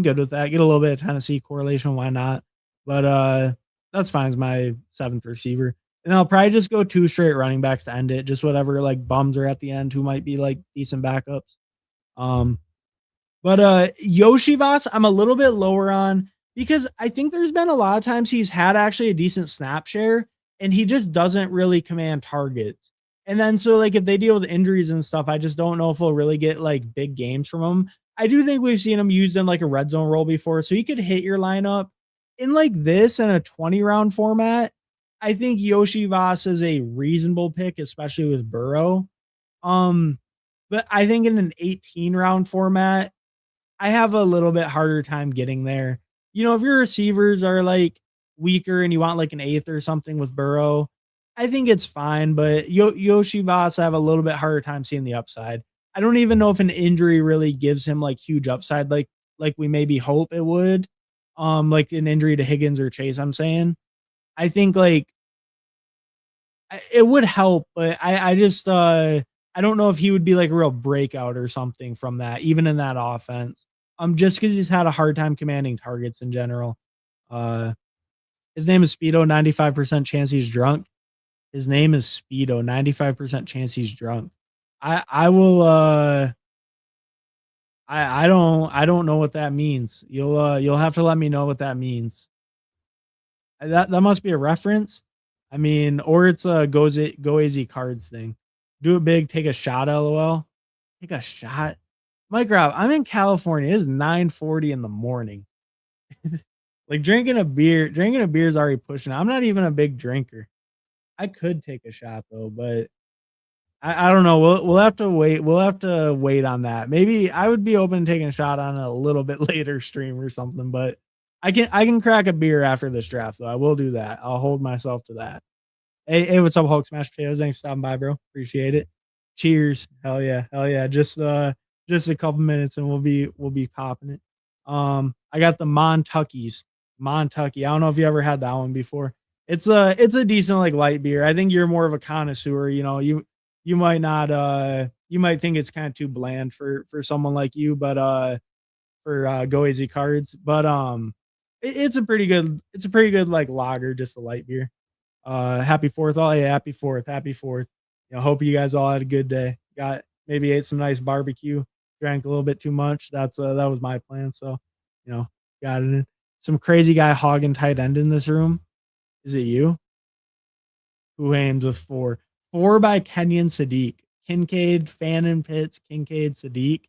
good with that. Get a little bit of Tennessee correlation. Why not? But that's fine as my seventh receiver. And I'll probably just go 2 straight running backs to end it. Just whatever like bums are at the end who might be like decent backups. Um, but Yoshivas, I'm a little bit lower on because I think there's been a lot of times he's had actually a decent snap share and he just doesn't really command targets. And then so like if they deal with injuries and stuff, I just don't know if he'll really get like big games from him. I do think we've seen him used in like a red zone role before, so he could hit your lineup in like this in a 20 round format. I think Yoshi Voss is a reasonable pick, especially with Burrow. Um, but I think in an 18 round format, I have a little bit harder time getting there. If your receivers are like weaker and you want like an eighth or something with Burrow, I think it's fine. But Yoshi Voss, I have a little bit harder time seeing the upside. I don't even know if an injury really gives him like huge upside, like we maybe hope it would. Like an injury to Higgins or Chase. I'm saying, I think like it would help, but I just I don't know if he would be like a real breakout or something from that, even in that offense. Just because he's had a hard time commanding targets in general. Uh, his name is Speedo. 95% chance he's drunk. His name is Speedo. 95% chance he's drunk. I will. I don't know what that means. You'll have to let me know what that means. That must be a reference. I mean, or it's a go easy cards thing. Do it big, take a shot, LOL. Take a shot. Mike Rob, I'm in California. It's 9:40 in the morning. Like drinking a beer is already pushing. I'm not even a big drinker. I could take a shot though, but I don't know. We'll have to wait. We'll have to wait on that. Maybe I would be open to taking a shot on a little bit later stream or something, but I can crack a beer after this draft though. I will do that. I'll hold myself to that. Hey, what's up, Hulk Smash Potatoes? Thanks for stopping by, bro. Appreciate it. Cheers. Hell yeah. Hell yeah. Just a couple minutes and we'll be popping it. I got the Montuckies. Montucky. I don't know if you ever had that one before. It's a decent like light beer. I think you're more of a connoisseur. You might not you might think it's kind of too bland for someone like you, but for Go Easy Cards. But it's a pretty good like lager, just a light beer. Happy fourth. Oh yeah, happy fourth. Happy fourth. Hope you guys all had a good day. Got maybe ate some nice barbecue, drank a little bit too much. That was my plan. So, you know, got it in. Some crazy guy hogging tight end in this room. Is it you? Who aims with four? Four by Kenyon Sadiq. Kincaid, Fannin Pitts, Kincaid, Sadiq.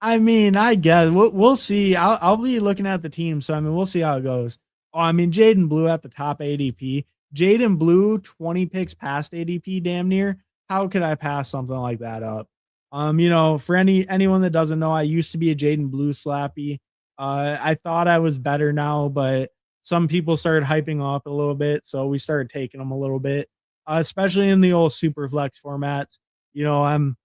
I mean, I guess we'll see. I'll be looking at the team, so I mean, we'll see how it goes. Oh, I mean, Jaden Blue at the top ADP. Jaden Blue 20 picks past ADP, damn near. How could I pass something like that up? For anyone that doesn't know, I used to be a Jaden Blue slappy. I thought I was better now, but some people started hyping up a little bit, so we started taking them a little bit, especially in the old super flex formats. I'm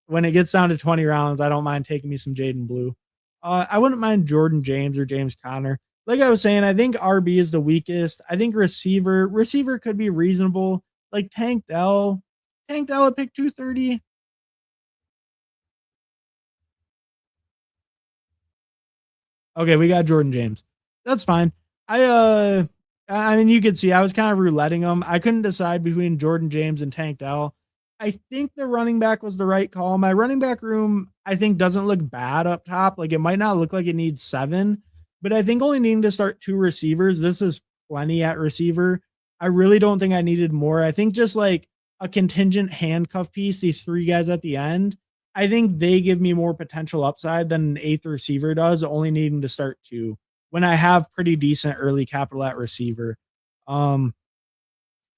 when it gets down to 20 rounds, I don't mind taking me some Jaden Blue. I wouldn't mind Jordan James or James Conner. Like I was saying, I think RB is the weakest. I think receiver could be reasonable. Like Tank Dell at pick 230. Okay, we got Jordan James. That's fine. I mean, you could see I was kind of rouletting them. I couldn't decide between Jordan James and Tank Dell. I think the running back was the right call. My running back room, I think, doesn't look bad up top. Like, it might not look like it needs 7, but I think only needing to start 2 receivers, this is plenty at receiver. I really don't think I needed more. I think just like a contingent handcuff piece, these 3 guys at the end, I think they give me more potential upside than an 8th receiver does, only needing to start 2 when I have pretty decent early capital at receiver. Um,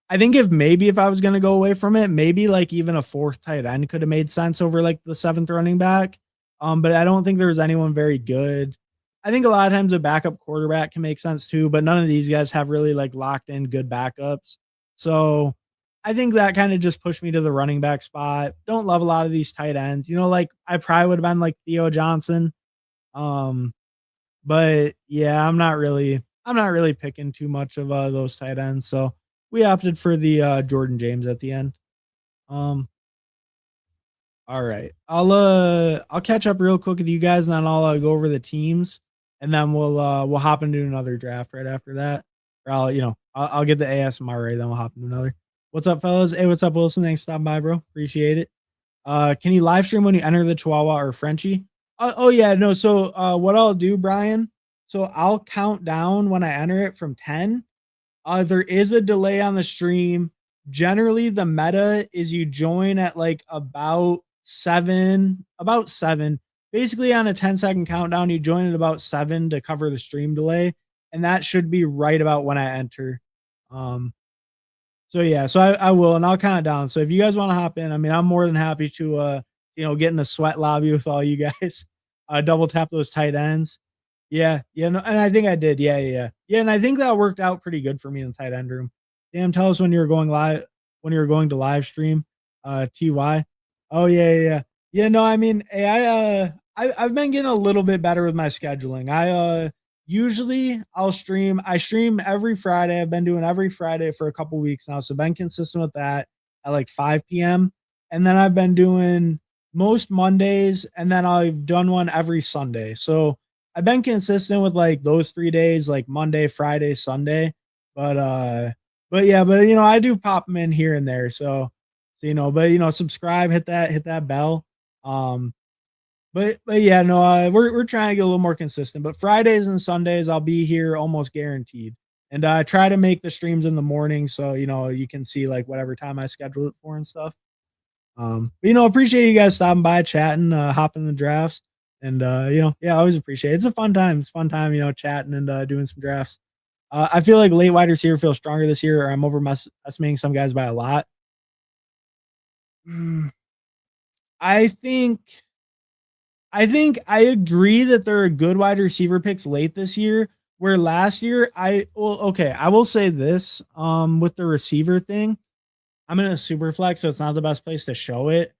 I think if I was going to go away from it, maybe like even a 4th tight end could have made sense over like the 7th running back. But I don't think there was anyone very good. I think a lot of times a backup quarterback can make sense too, but none of these guys have really like locked in good backups. So I think that kind of just pushed me to the running back spot. Don't love a lot of these tight ends. Like I probably would have been like Theo Johnson. Um, but yeah, I'm not really picking too much of those tight ends. So we opted for the Jordan James at the end. Um, all right. I'll catch up real quick with you guys, and then I'll go over the teams, and then we'll hop into another draft right after that. Or I'll get the ASMR right, then we'll hop into another. What's up, fellas? Hey, what's up, Wilson? Thanks for stopping by, bro. Appreciate it. Can you live stream when you enter the Chihuahua or Frenchie? Oh yeah, no. So what I'll do, Brian, so I'll count down when I enter it from 10. There is a delay on the stream. Generally, the meta is you join at like about 7, about 7. Basically, on a 10-second countdown, you join at about 7 to cover the stream delay, and that should be right about when I enter. So yeah, so I will, and I'll count it down. So if you guys want to hop in, I mean, I'm more than happy to get in a sweat lobby with all you guys. Double tap those tight ends. Yeah, no, and I think I did. Yeah, and I think that worked out pretty good for me in the tight end room. Damn, tell us when you were going live, when you were going to live stream. TY. Oh yeah. Yeah, no, I mean, hey, I've been getting a little bit better with my scheduling. Usually I stream every Friday. I've been doing every Friday for a couple weeks now, so been consistent with that at like 5 p.m. And then I've been doing most Mondays, and then I've done one every Sunday. So I've been consistent with like those 3 days, like Monday, Friday, Sunday. But yeah, I do pop them in here and there. But subscribe, hit that bell. But yeah, no, we're trying to get a little more consistent. But Fridays and Sundays, I'll be here almost guaranteed. And I try to make the streams in the morning, so you can see like whatever time I schedule it for and stuff. Appreciate you guys stopping by, chatting, hopping the drafts, and I always appreciate it. It's a fun time. It's a fun time, chatting and doing some drafts. I feel like late wide receiver feels stronger this year, or I'm overestimating some guys by a lot. I think I agree that there are good wide receiver picks late this year. Where last year, I will say this with the receiver thing. I'm in a super flex, so it's not the best place to show it.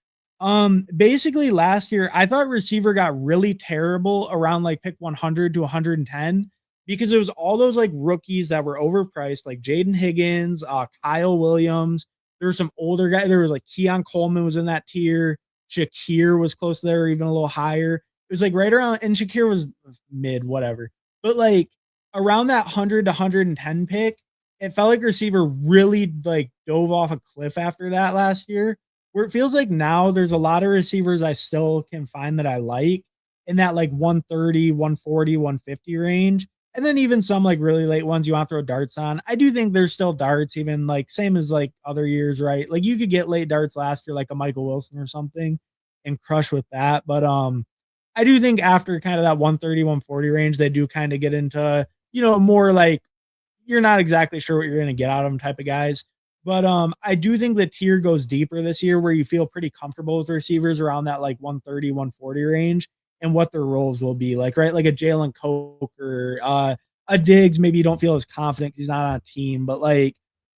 Basically last year, I thought receiver got really terrible around like pick 100 to 110. because it was all those like rookies that were overpriced, like Jaden Higgins, Kyle Williams. There were some older guys. There was like Keon Coleman was in that tier. Shakir was close there, even a little higher. It was like right around, and Shakir was mid, whatever. But like around that 100 to 110 pick, it felt like receiver really like dove off a cliff after that last year. Where it feels like now there's a lot of receivers I still can find that I like in that like 130, 140, 150 range. And then even some like really late ones you want to throw darts on. I do think there's still darts, even like same as like other years, right? Like you could get late darts last year, like a Michael Wilson or something, and crush with that. But I do think after kind of that 130, 140 range, they do kind of get into, more like you're not exactly sure what you're going to get out of them type of guys. But I do think the tier goes deeper this year where you feel pretty comfortable with receivers around that like 130, 140 range and what their roles will be. Like, right, like a Jalen Coker, a Diggs, maybe you don't feel as confident because he's not on a team, but like,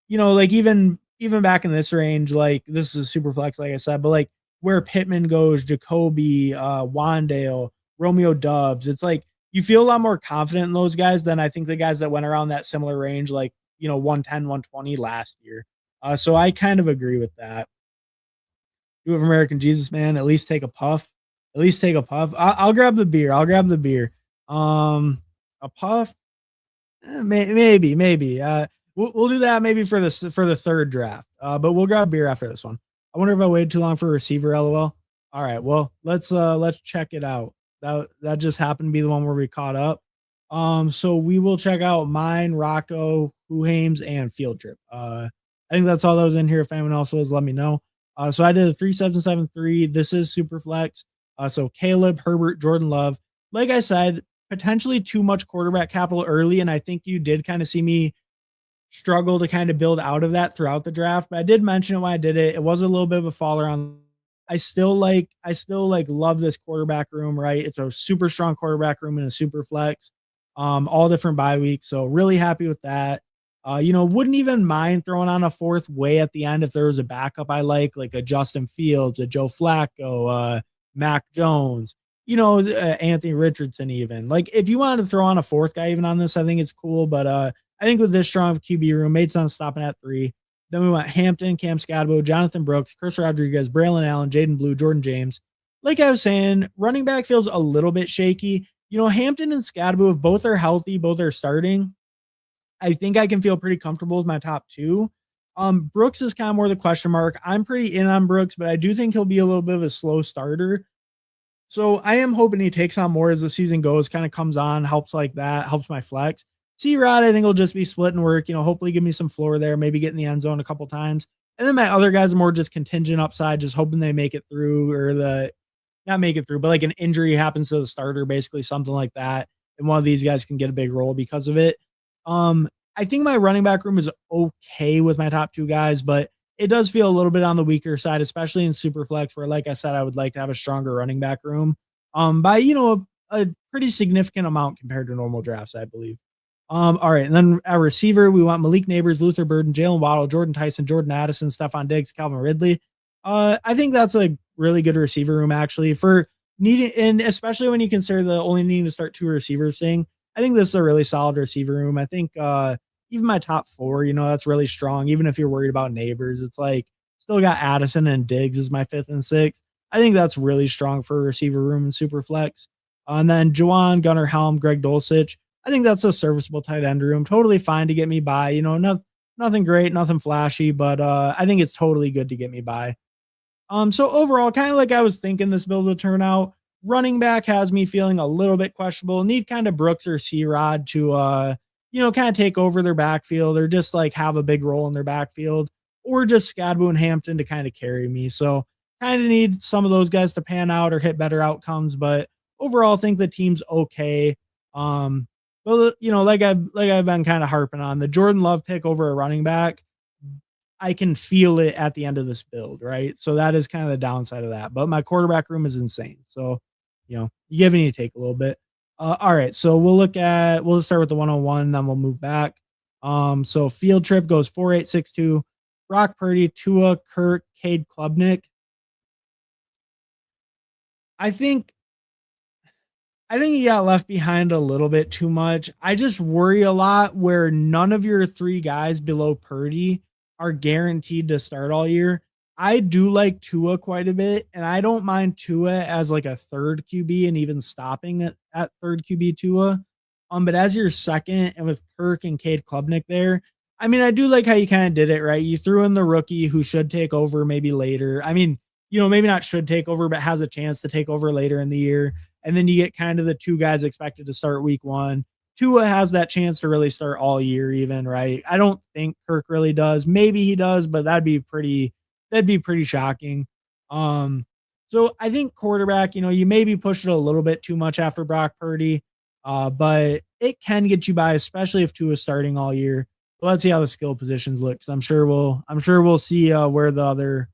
like even back in this range, like this is a super flex, like I said, but like where Pittman goes, Jacoby, Wandale, Romeo Dubs, it's like you feel a lot more confident in those guys than I think the guys that went around that similar range, like, 110, 120 last year. So I kind of agree with that. You have American Jesus, man. At least take a puff. At least take a puff. I'll grab the beer. I'll grab the beer. A puff. Maybe. We'll do that maybe for the third draft. But we'll grab beer after this one. I wonder if I waited too long for a receiver. LOL. All right. Well, let's check it out. That just happened to be the one where we caught up. So we will check out mine, Rocco, Huhames, and Field Trip. I think that's all that was in here. If anyone else was, let me know. So I did a 3773. This is super flex. So Caleb, Herbert, Jordan Love. Like I said, potentially too much quarterback capital early, and I think you did kind of see me struggle to kind of build out of that throughout the draft. But I did mention it when I did it. It was a little bit of a fall around. I still like love this quarterback room, right? It's a super strong quarterback room and a super flex. All different bye weeks. So really happy with that. Wouldn't even mind throwing on a fourth way at the end if there was a backup I like a Justin Fields, a Joe Flacco, Mac Jones, Anthony Richardson, even. Like if you wanted to throw on a fourth guy even on this, I think it's cool. But I think with this strong of QB room, made sense stopping at 3. Then we went Hampton, Cam Scadabo, Jonathan Brooks, Chris Rodriguez, Braylon Allen, Jaden Blue, Jordan James. Like I was saying, running back feels a little bit shaky. Hampton and Scadabo, if both are healthy, both are starting, I think I can feel pretty comfortable with my top 2. Brooks is kind of more the question mark. I'm pretty in on Brooks, but I do think he'll be a little bit of a slow starter. So I am hoping he takes on more as the season goes, kind of comes on, helps like that, helps my flex. C-Rod, I think will just be splitting work, hopefully give me some floor there, maybe get in the end zone a couple times. And then my other guys are more just contingent upside, just hoping they make it through or not make it through, but like an injury happens to the starter, basically something like that. And one of these guys can get a big role because of it. I think my running back room is okay with my top 2 guys, but it does feel a little bit on the weaker side, especially in Superflex, where, like I said, I would like to have a stronger running back room by, a pretty significant amount compared to normal drafts, I believe. All right. And then our receiver, we want Malik Neighbors, Luther Burden, Jalen Waddle, Jordan Tyson, Jordan Addison, Stephon Diggs, Calvin Ridley. I think that's a really good receiver room, actually, for needing, and especially when you consider the only needing to start 2 receivers thing. I think this is a really solid receiver room. I think, even my top 4, that's really strong. Even if you're worried about Neighbors, it's like still got Addison and Diggs as my 5th and 6th. I think that's really strong for a receiver room and super flex. And then Juwan, Gunnar Helm, Greg Dulcich. I think that's a serviceable tight end room. Totally fine to get me by. Nothing great, nothing flashy, but I think it's totally good to get me by. So overall, kind of like I was thinking this build would turn out. Running back has me feeling a little bit questionable. Need kind of Brooks or C-Rod to kind of take over their backfield or just like have a big role in their backfield, or just Scadbo and Hampton to kind of carry me. So kind of need some of those guys to pan out or hit better outcomes, but overall I think the team's okay. Well, like I've been kind of harping on the Jordan Love pick over a running back. I can feel it at the end of this build, right? So that is kind of the downside of that. But my quarterback room is insane. So, you give and you take a little bit. All right, so we'll just start with the 101, then we'll move back. So Field Trip goes 4862, Brock Purdy, Tua, Kirk, Cade Klubnik. I think I think he got left behind a little bit too much. I just worry a lot where none of your three guys below Purdy are guaranteed to start all year. I do like Tua quite a bit, and I don't mind Tua as like a third QB and even stopping at third QB Tua. But as your second, and with Kirk and Cade Klubnik there, I mean, I do like how you kind of did it, right? You threw in the rookie who should take over maybe later. I mean, maybe not should take over, but has a chance to take over later in the year. And then you get kind of the two guys expected to start week one. Tua has that chance to really start all year, even, right? I don't think Kirk really does. Maybe he does, but that'd be pretty shocking. Um, so I think quarterback, you maybe pushed it a little bit too much after Brock Purdy, but it can get you by, especially if Tua is starting all year. But let's see how the skill positions look. I'm sure we'll see where the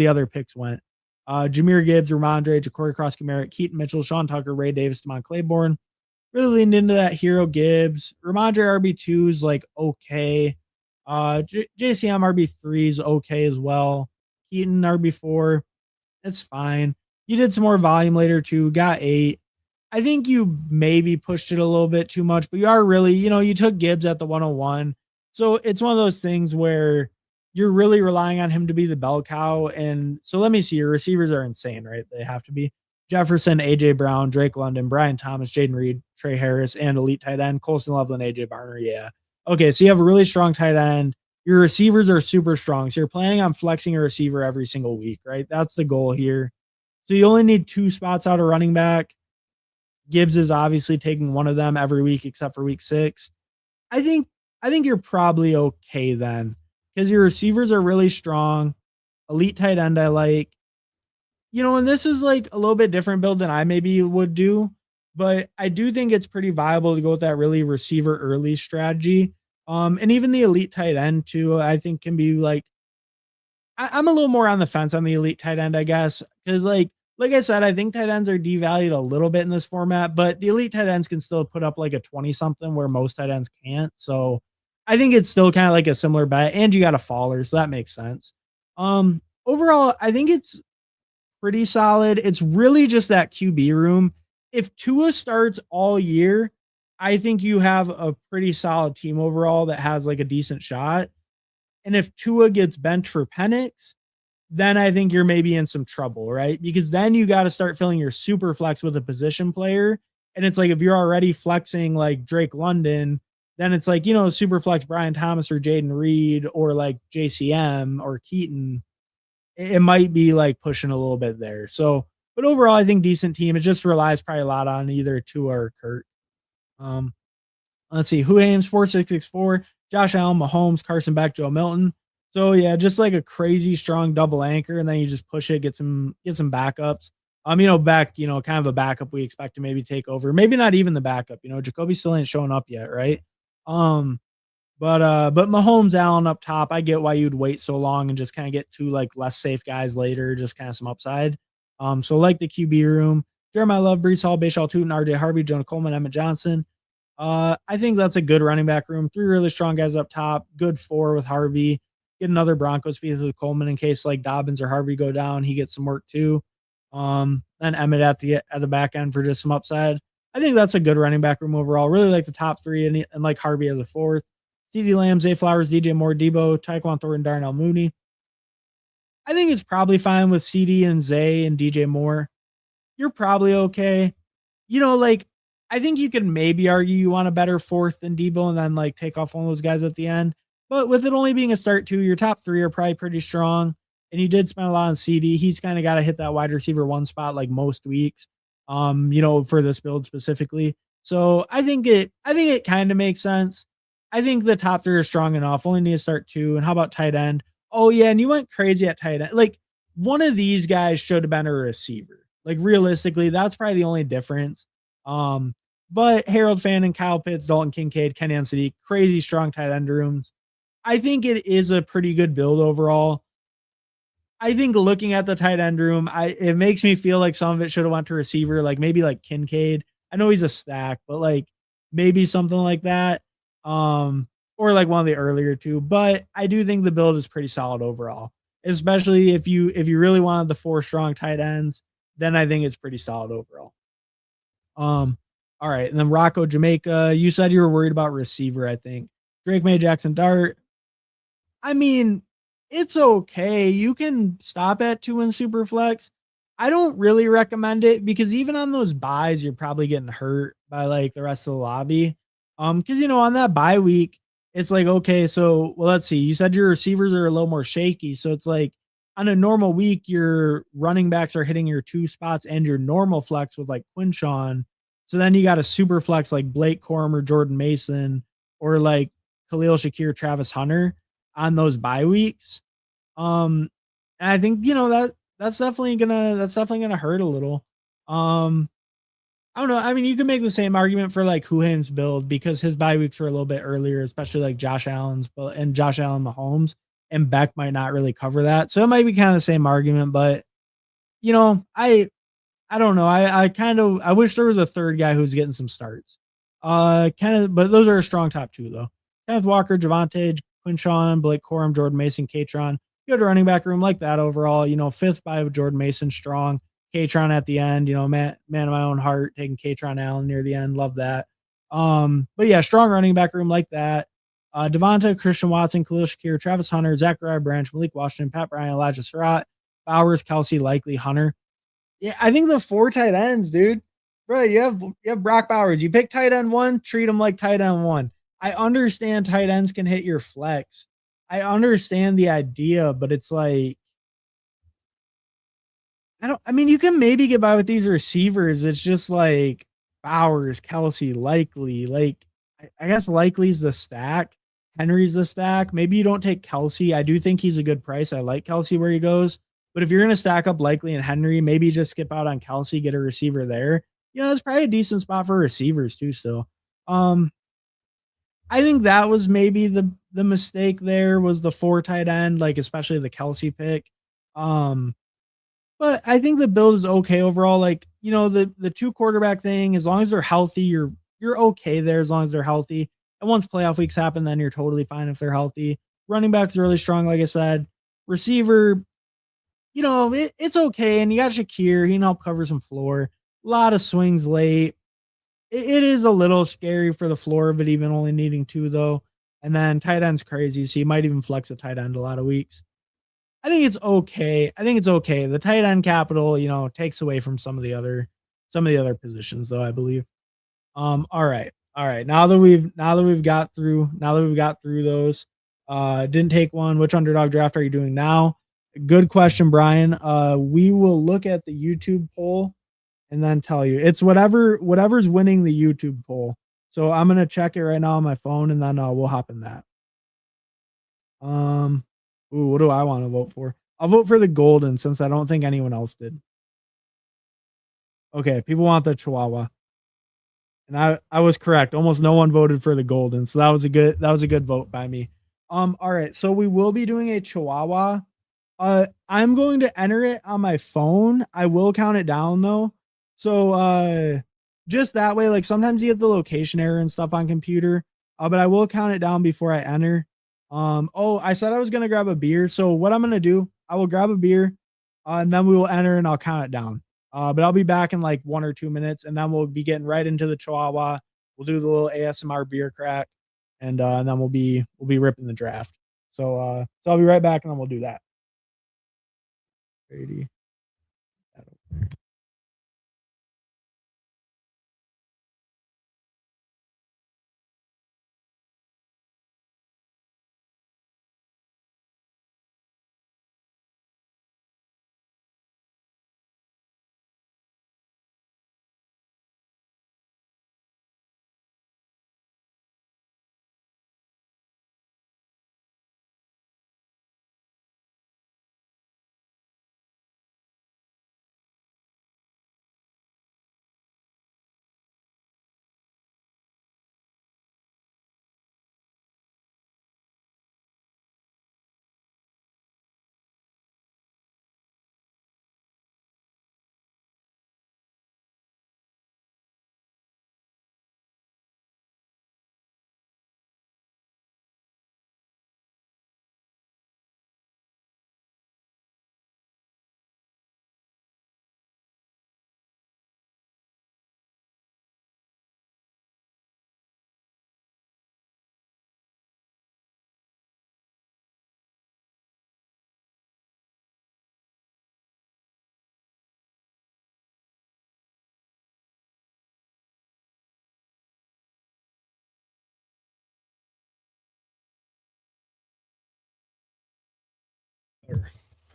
other picks went. Jahmyr Gibbs, Ramondre, Ja'Cory Cross-Merritt, Keaton Mitchell, Sean Tucker, Ray Davis, Demond Claiborne. Really leaned into that hero Gibbs. Ramondre RB2 is like okay. JCM RB3 is okay as well. Keaton RB4, it's fine. You did some more volume later too. Got 8. I think you maybe pushed it a little bit too much, but you are really, you took Gibbs at the 101. So it's one of those things where you're really relying on him to be the bell cow. And so let me see. Your receivers are insane, right? They have to be. Jefferson, AJ Brown, Drake London, Brian Thomas, Jaden Reed, Trey Harris, and elite tight end, Colston Loveland, AJ Barner. Yeah. Okay. So you have a really strong tight end. Your receivers are super strong. So you're planning on flexing a receiver every single week, right? That's the goal here. So you only need 2 spots out of running back. Gibbs is obviously taking one of them every week except for week 6. I think I think you're probably okay then because your receivers are really strong. Elite tight end I like. And this is like a little bit different build than I maybe would do, but I do think it's pretty viable to go with that really receiver early strategy. And even the elite tight end too, I think can be like I'm a little more on the fence on the elite tight end, I guess, because like I said, I think tight ends are devalued a little bit in this format, but the elite tight ends can still put up like a 20 something where most tight ends can't. So I think it's still kind of like a similar bet, and you got a faller, so that makes sense. Overall, I think it's pretty solid. It's really just that QB room. If Tua starts all year, I think you have a pretty solid team overall that has like a decent shot. And if Tua gets benched for Penix, then I think you're maybe in some trouble, right? Because then you got to start filling your super flex with a position player. And it's like if you're already flexing like Drake London, then it's like, super flex Brian Thomas or Jaden Reed or like JCM or Keaton. It might be like pushing a little bit there. So, but overall, I think decent team. It just relies probably a lot on either Tua or Kurt. Um, let's see. Who aims 4664? Josh Allen, Mahomes, Carson Beck, Joe Milton. So yeah, just like a crazy strong double anchor, and then you just push it, get some backups. Beck, kind of a backup we expect to maybe take over. Maybe not even the backup. Jacoby still ain't showing up yet, right? But Mahomes, Allen up top. I get why you'd wait so long and just kind of get two like less safe guys later, just kind of some upside. So like the QB room, Jeremiah Love, Brees Hall, Bashal Tootin, RJ Harvey, Jonah Coleman, Emmett Johnson. I think that's a good running back room. 3 really strong guys up top. Good 4 with Harvey. Get another Broncos piece with Coleman in case like Dobbins or Harvey go down. He gets some work too. Then Emmett at the back end for just some upside. I think that's a good running back room overall. Really like the top 3 and like Harvey as a 4th. CeeDee Lamb, Zay Flowers, DJ Moore, Debo, Tyquan Thornton, Darnell Mooney. I think it's probably fine with CD and Zay and DJ Moore. You're probably okay. Like I think you could maybe argue you want a better 4th than Debo and then like take off one of those guys at the end. But with it only being a start 2, your top 3 are probably pretty strong. And you did spend a lot on CD. He's kind of got to hit that wide receiver 1 spot like most weeks. For this build specifically. So I think it kind of makes sense. I think the top 3 are strong enough. Only need to start 2. And how about tight end? Oh yeah, and you went crazy at tight end. Like one of these guys should have been a receiver. Like realistically, that's probably the only difference. But Harold Fannin, Kyle Pitts, Dalton Kincaid, Kenny Sadiq, crazy strong tight end rooms. I think it is a pretty good build overall. I think looking at the tight end room, it makes me feel like some of it should have went to receiver, like maybe like Kincaid. I know he's a stack, but like maybe something like that. Or like one of the earlier 2. But I do think the build is pretty solid overall. Especially if you really wanted the 4 strong tight ends, then I think it's pretty solid overall. All right, and then Rocco Jamaica. You said you were worried about receiver. I think Drake May Jackson Dart. I mean, it's okay. You can stop at 2 in Superflex. I don't really recommend it because even on those buys, you're probably getting hurt by like the rest of the lobby. Because on that bye week, it's like, okay, so well, let's see. You said your receivers are a little more shaky. So it's like on a normal week, your running backs are hitting your 2 spots and your normal flex with like Quinshawn. So then you got a super flex like Blake Corum or Jordan Mason or like Khalil Shakir, Travis Hunter on those bye weeks. And I think that's definitely gonna hurt a little. Um, I don't know. I mean, you can make the same argument for like Huhaim's build because his bye weeks are a little bit earlier, especially like Josh Allen's, but and Josh Allen Mahomes and Beck might not really cover that, so it might be kind of the same argument. But you know, I I don't know. I kind of I wish there was a third guy who's getting some starts. Kind of, but those are a strong top two though. Kenneth Walker, Javante, Quinshawn, Blake Corum, Jordan Mason, Katron. Good running back room like that overall. Fifth by Jordan Mason, strong. Katron at the end. Man of my own heart, taking Katron Allen near the end. Love that. But yeah, strong running back room like that. Devonta, Christian Watson, Khalil Shakir, Travis Hunter, Zachariah Branch, Malik Washington, Pat Bryant, Elijah Surratt, Bowers, Kelsey, Likely, Hunter. Yeah, I think the 4 tight ends, dude. Bro, you have Brock Bowers. You pick tight end 1, treat him like tight end 1. I understand tight ends can hit your flex. I understand the idea, but it's like I mean, you can maybe get by with these receivers. It's just like Bowers, Kelsey, Likely. Like, I guess Likely's the stack. Henry's the stack. Maybe you don't take Kelsey. I do think he's a good price. I like Kelsey where he goes. But if you're going to stack up Likely and Henry, maybe just skip out on Kelsey, get a receiver there. It's probably a decent spot for receivers too still. Um, I think that was maybe the mistake there was the 4 tight end, like especially the Kelsey pick. Um, but I think the build is okay overall. Like, the 2 quarterback thing, as long as they're healthy, you're okay there as long as they're healthy. And once playoff weeks happen, then you're totally fine if they're healthy. Running back's really strong, like I said. Receiver, it's okay. And you got Shakir, he can help cover some floor. A lot of swings late. It is a little scary for the floor of it, even only needing 2 though. And then tight end's crazy, so you might even flex a tight end a lot of weeks. I think it's okay. I think it's okay. The tight end capital, takes away from some of the other positions, though, I believe. All right. All right. Now that we've got through those, didn't take one. Which underdog draft are you doing now? Good question, Brian. We will look at the YouTube poll and then tell you. It's whatever's winning the YouTube poll. So I'm gonna check it right now on my phone, and then we'll hop in that. Um, Ooh, what do I want to vote for? I'll vote for the golden since I don't think anyone else did. Okay, people want the Chihuahua. And I was correct. Almost no one voted for the golden. So that was a good vote by me. All right. So we will be doing a Chihuahua. I'm going to enter it on my phone. I will count it down though. So just that way, like sometimes you get the location error and stuff on computer. But I will count it down before I enter. Oh, I said I was gonna grab a beer. So what I'm gonna do, I will grab a beer, and then we will enter and I'll count it down. But I'll be back in like 1 or 2 minutes, and then we'll be getting right into the Chihuahua. We'll do the little ASMR beer crack, and then we'll be ripping the draft. So I'll be right back, and then we'll do that. Brady.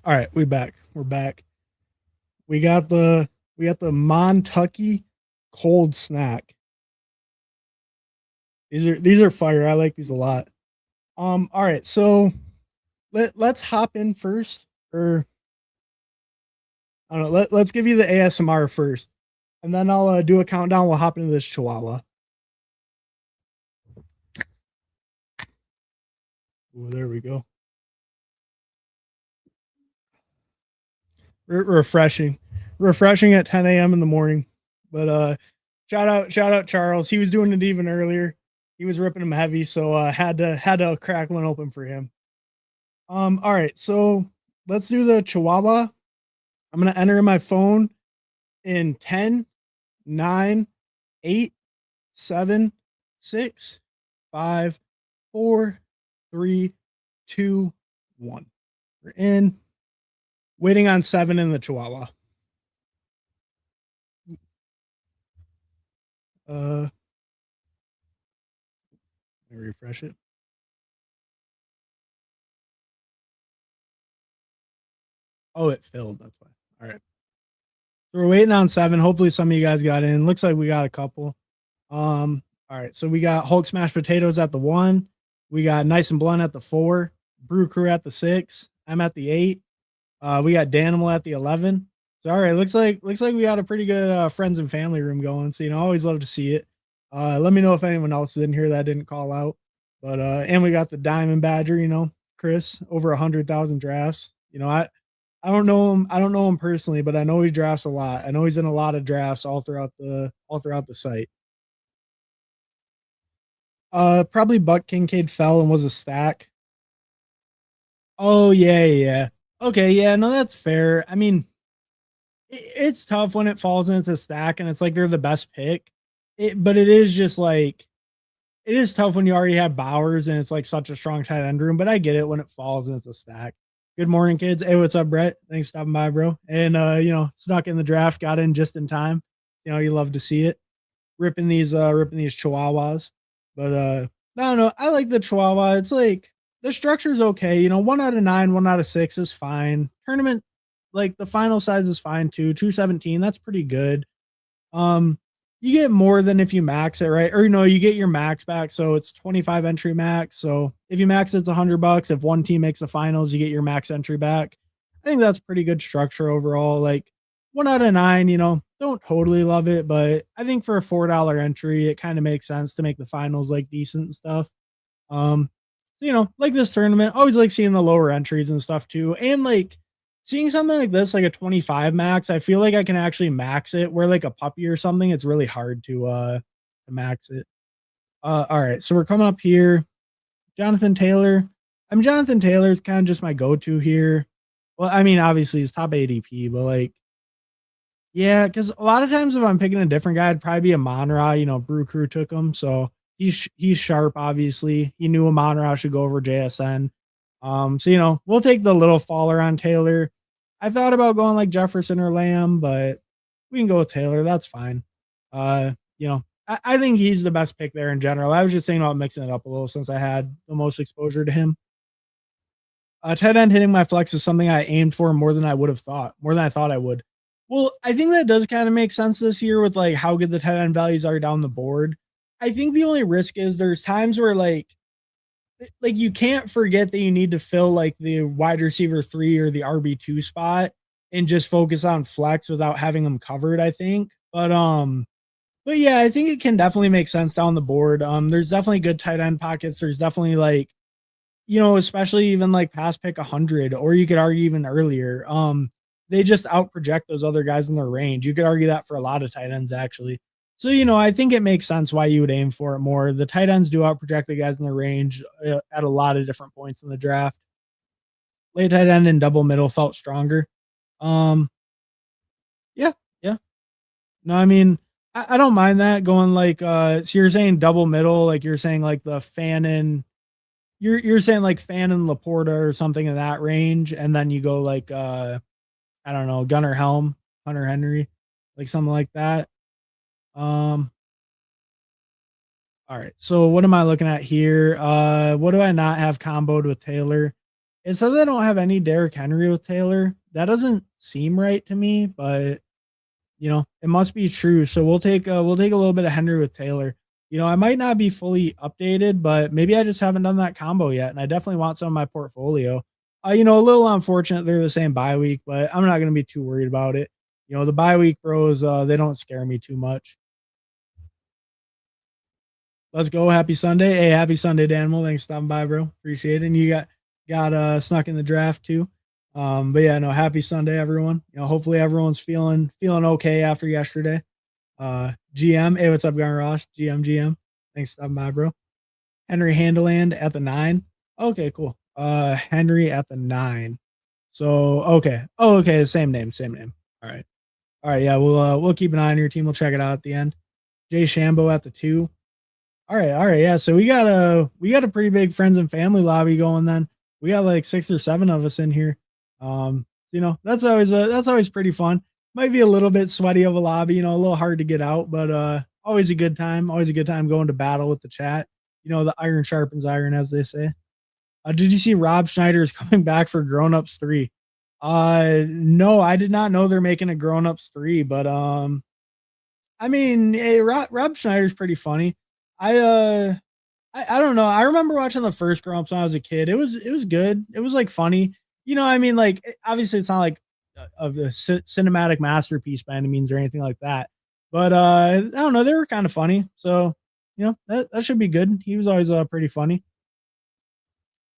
All right, we back. We're back. We got the Montucky cold snack. These are fire. I like these a lot. All right, so let's hop in first, or I don't know. Let's give you the ASMR first, and then I'll do a countdown. We'll hop into this Chihuahua. Oh, there we go. Refreshing, refreshing at 10 a.m. in the morning. But shout out Charles. He was doing it even earlier. He was ripping them heavy, so had to crack one open for him. All right, so let's do the Chihuahua. I'm gonna enter in my phone in 10, 9, 8, 7, 6, 5, 4, 3, 2, 1. We're in. Waiting on 7 in the Chihuahua. Uh, let me refresh it. Oh, it filled. That's why. All right. So we're waiting on 7. Hopefully, some of you guys got in. Looks like we got a couple. All right. So we got Hulk smashed potatoes at the 1. We got nice and blunt at the 4. Brew crew at the 6. I'm at the 8. We got Danimal at the 11. So all right, looks like we got a pretty good friends and family room going. So always love to see it. Let me know if anyone else is in here that didn't call out. But and we got the Diamond Badger, Chris, over 100,000 drafts. I don't know him. I don't know him personally, but I know he drafts a lot. I know he's in a lot of drafts all throughout the site. Probably Buck Kincaid fell and was a stack. Oh yeah, yeah. Okay, yeah, no, that's fair. I mean, it's tough when it falls and it's a stack and it's like they're the best pick. But it is just like it is tough when you already have Bowers and it's like such a strong tight end room. But I get it when it falls and it's a stack. Good morning, kids. Hey, what's up, Brett? Thanks for stopping by, bro. And snuck in the draft, got in just in time. You love to see it. Ripping these Chihuahuas. But I don't know. I like the Chihuahua. It's like the structure's okay. 1 out of 9, 1 out of 6 is fine. Tournament, like the final size is fine too. 217, that's pretty good. Um, you get more than if you max it, right? Or you get your max back. So it's 25 entry max. So if you max it's $100. If one team makes the finals, you get your max entry back. I think that's pretty good structure overall. Like 1 out of 9, don't totally love it, but I think for a $4 entry, it kind of makes sense to make the finals like decent and stuff. Um, like this tournament, always like seeing the lower entries and stuff too. And like seeing something like this, like a 25 max, I feel like I can actually max it. Where like a puppy or something, it's really hard to max it. All right, so we're coming up here. Jonathan Taylor. Jonathan Taylor is kind of just my go-to here. Well, I mean, obviously he's top ADP, but like, yeah, because a lot of times if I'm picking a different guy, it'd probably be a Monra. Brew Crew took him, so he's sharp. Obviously, he knew a Monra should go over JSN. So we'll take the little faller on Taylor. I thought about going like Jefferson or Lamb, but we can go with Taylor. That's fine. I think he's the best pick there in general. I was just thinking about mixing it up a little since I had the most exposure to him. Tight end hitting my flex is something I aimed for more than I would have thought, more than I thought I would. Well, I think that does kind of make sense this year with like how good the tight end values are down the board. I think the only risk is there's times where like you can't forget that you need to fill like the wide receiver 3 or the RB2 spot and just focus on flex without having them covered, I think. But yeah, I think it can definitely make sense down the board. There's definitely good tight end pockets. There's definitely like especially even like past pick 100, or you could argue even earlier. They just out project those other guys in their range. You could argue that for a lot of tight ends, actually. So, I think it makes sense why you would aim for it more. The tight ends do out project the guys in their range at a lot of different points in the draft. Late tight end and double middle felt stronger. Um, yeah, yeah. No, I mean, I don't mind that going like, so you're saying double middle, like you're saying like the Fannin. You're saying like Fannin Laporta or something in that range, and then you go like I don't know, Gunnar Helm, Hunter Henry, like something like that. Um all right. So what am I looking at here? What do I not have comboed with Taylor? It says I don't have any Derrick Henry with Taylor. That doesn't seem right to me, but it must be true. So we'll take a little bit of Henry with Taylor. I might not be fully updated, but maybe I just haven't done that combo yet, and I definitely want some of my portfolio. A little unfortunate they're the same bye week, but I'm not going to be too worried about it. The bye week bros, they don't scare me too much. Let's go. Happy Sunday. Hey, happy Sunday, Daniel. Thanks for stopping by, bro. Appreciate it. And you got snuck in the draft too. But yeah, no, happy Sunday, everyone. Hopefully everyone's feeling okay after yesterday. GM, hey, what's up, Gunnar Ross? GM. Thanks for stopping by, bro. Henry Handeland at the 9. Okay, cool. Henry at the 9. So okay. Oh, okay, same name. All right. All right, yeah, we'll keep an eye on your team. We'll check it out at the end. Jay Shambo at the 2. All right, yeah. So we got a pretty big friends and family lobby going then. We got like 6 or 7 of us in here. That's always pretty fun. Might be a little bit sweaty of a lobby, a little hard to get out, but always a good time. Always a good time going to battle with the chat. The iron sharpens iron, as they say. Did you see Rob Schneider is coming back for Grown Ups 3? No, I did not know they're making a Grown Ups 3, but I mean, hey, Rob Schneider's pretty funny. I don't know. I remember watching the first Grown Ups when I was a kid. It was good. It was like funny. I mean, like obviously it's not like of a cinematic masterpiece by any means or anything like that. But I don't know. They were kind of funny. So that should be good. He was always pretty funny.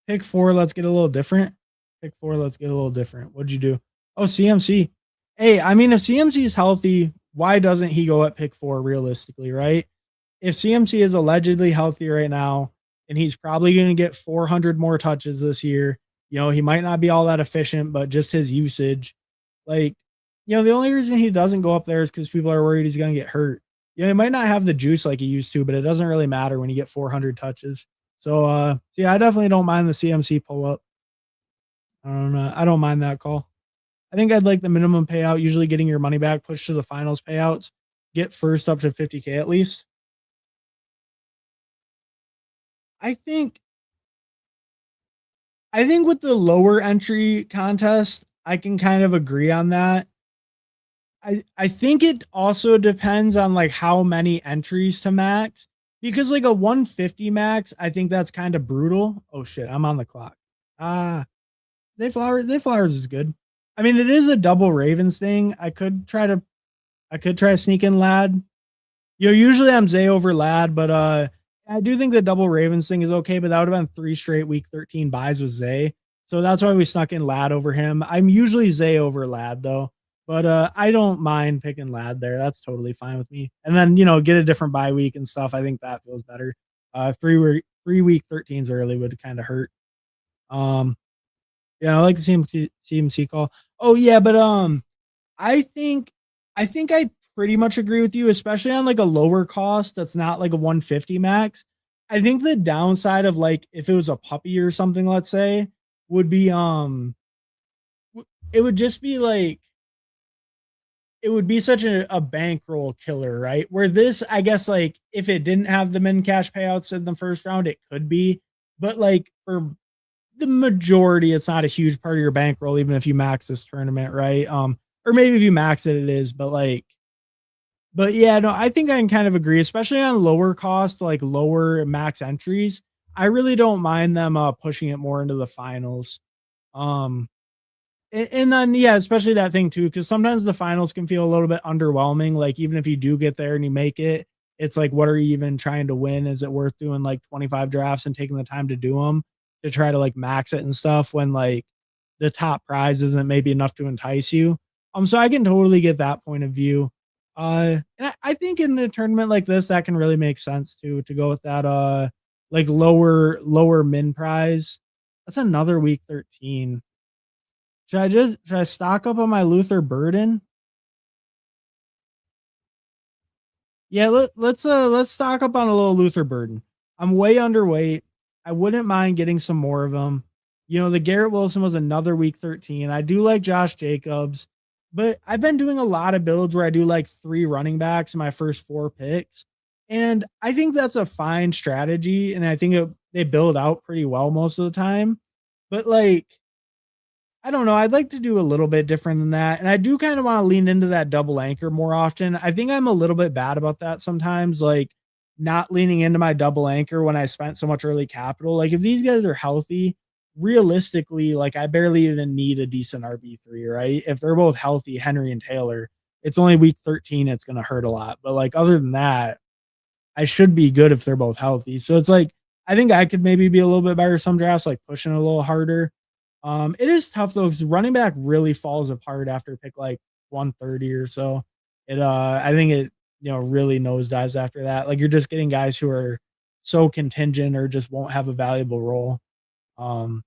Pick 4. Let's get a little different. Pick 4. Let's get a little different. What'd you do? Oh, CMC. Hey, I mean, if CMC is healthy, why doesn't he go at pick 4 realistically, right? If CMC is allegedly healthy right now, and he's probably going to get 400 more touches this year, he might not be all that efficient, but just his usage, like, the only reason he doesn't go up there is because people are worried he's going to get hurt. He might not have the juice like he used to, but it doesn't really matter when you get 400 touches. So, yeah, I definitely don't mind the CMC pull up. I don't know. I don't mind that call. I think I'd like the minimum payout, usually getting your money back, push to the finals payouts, get first up to 50K at least. I think with the lower entry contest, I can kind of agree on that. I think it also depends on like how many entries to max, because like a 150 max, I think that's kind of brutal. Oh shit, I'm on the clock. They flowers is good. I mean, it is a double Ravens thing. I could try to sneak in Lad. Usually I'm Zay over Lad, but I do think the double Ravens thing is okay, but that would have been 3 straight week 13 buys with Zay. So that's why we snuck in Lad over him. I'm usually Zay over Lad though, but I don't mind picking Lad there. That's totally fine with me. And then, get a different bye week and stuff. I think that feels better. 3 week 13s early would kind of hurt. Yeah, I like the CMC call. Oh yeah, but I think I pretty much agree with you, especially on like a lower cost that's not like a 150 max. I think the downside of like if it was a puppy or something, let's say, would be it would just be like it would be such a bankroll killer, right? Where this, I guess, like if it didn't have the min cash payouts in the first round, it could be, but like for the majority, it's not a huge part of your bankroll, even if you max this tournament, right? Or maybe if you max it, it is, but yeah, no, I think I can kind of agree, especially on lower cost, like lower max entries. I really don't mind them pushing it more into the finals. Um, and then yeah, especially that thing too, because sometimes the finals can feel a little bit underwhelming. Like even if you do get there and you make it, it's like, what are you even trying to win? Is it worth doing like 25 drafts and taking the time to do them to try to like max it and stuff when like the top prize isn't maybe enough to entice you? So I can totally get that point of view. And I think in a tournament like this, that can really make sense to go with that like lower min prize. That's another week 13. Should I stock up on my Luther Burden? Yeah, let's stock up on a little Luther Burden. I'm way underweight. I wouldn't mind getting some more of them. The Garrett Wilson was another week 13. I do like Josh Jacobs, but I've been doing a lot of builds where I do like 3 running backs in my first 4 picks. And I think that's a fine strategy. And I think they build out pretty well most of the time. But like I don't know. I'd like to do a little bit different than that. And I do kind of want to lean into that double anchor more often. I think I'm a little bit bad about that sometimes, like not leaning into my double anchor when I spent so much early capital. Like if these guys are healthy, realistically, like I barely even need a decent RB3, right? If they're both healthy, Henry and Taylor, it's only week 13, it's going to hurt a lot. But like other than that, I should be good if they're both healthy. So it's like I think I could maybe be a little bit better some drafts, like pushing a little harder. It is tough though because running back really falls apart after pick like 130 or so. I think it really nosedives after that. Like you're just getting guys who are so contingent or just won't have a valuable role. Um,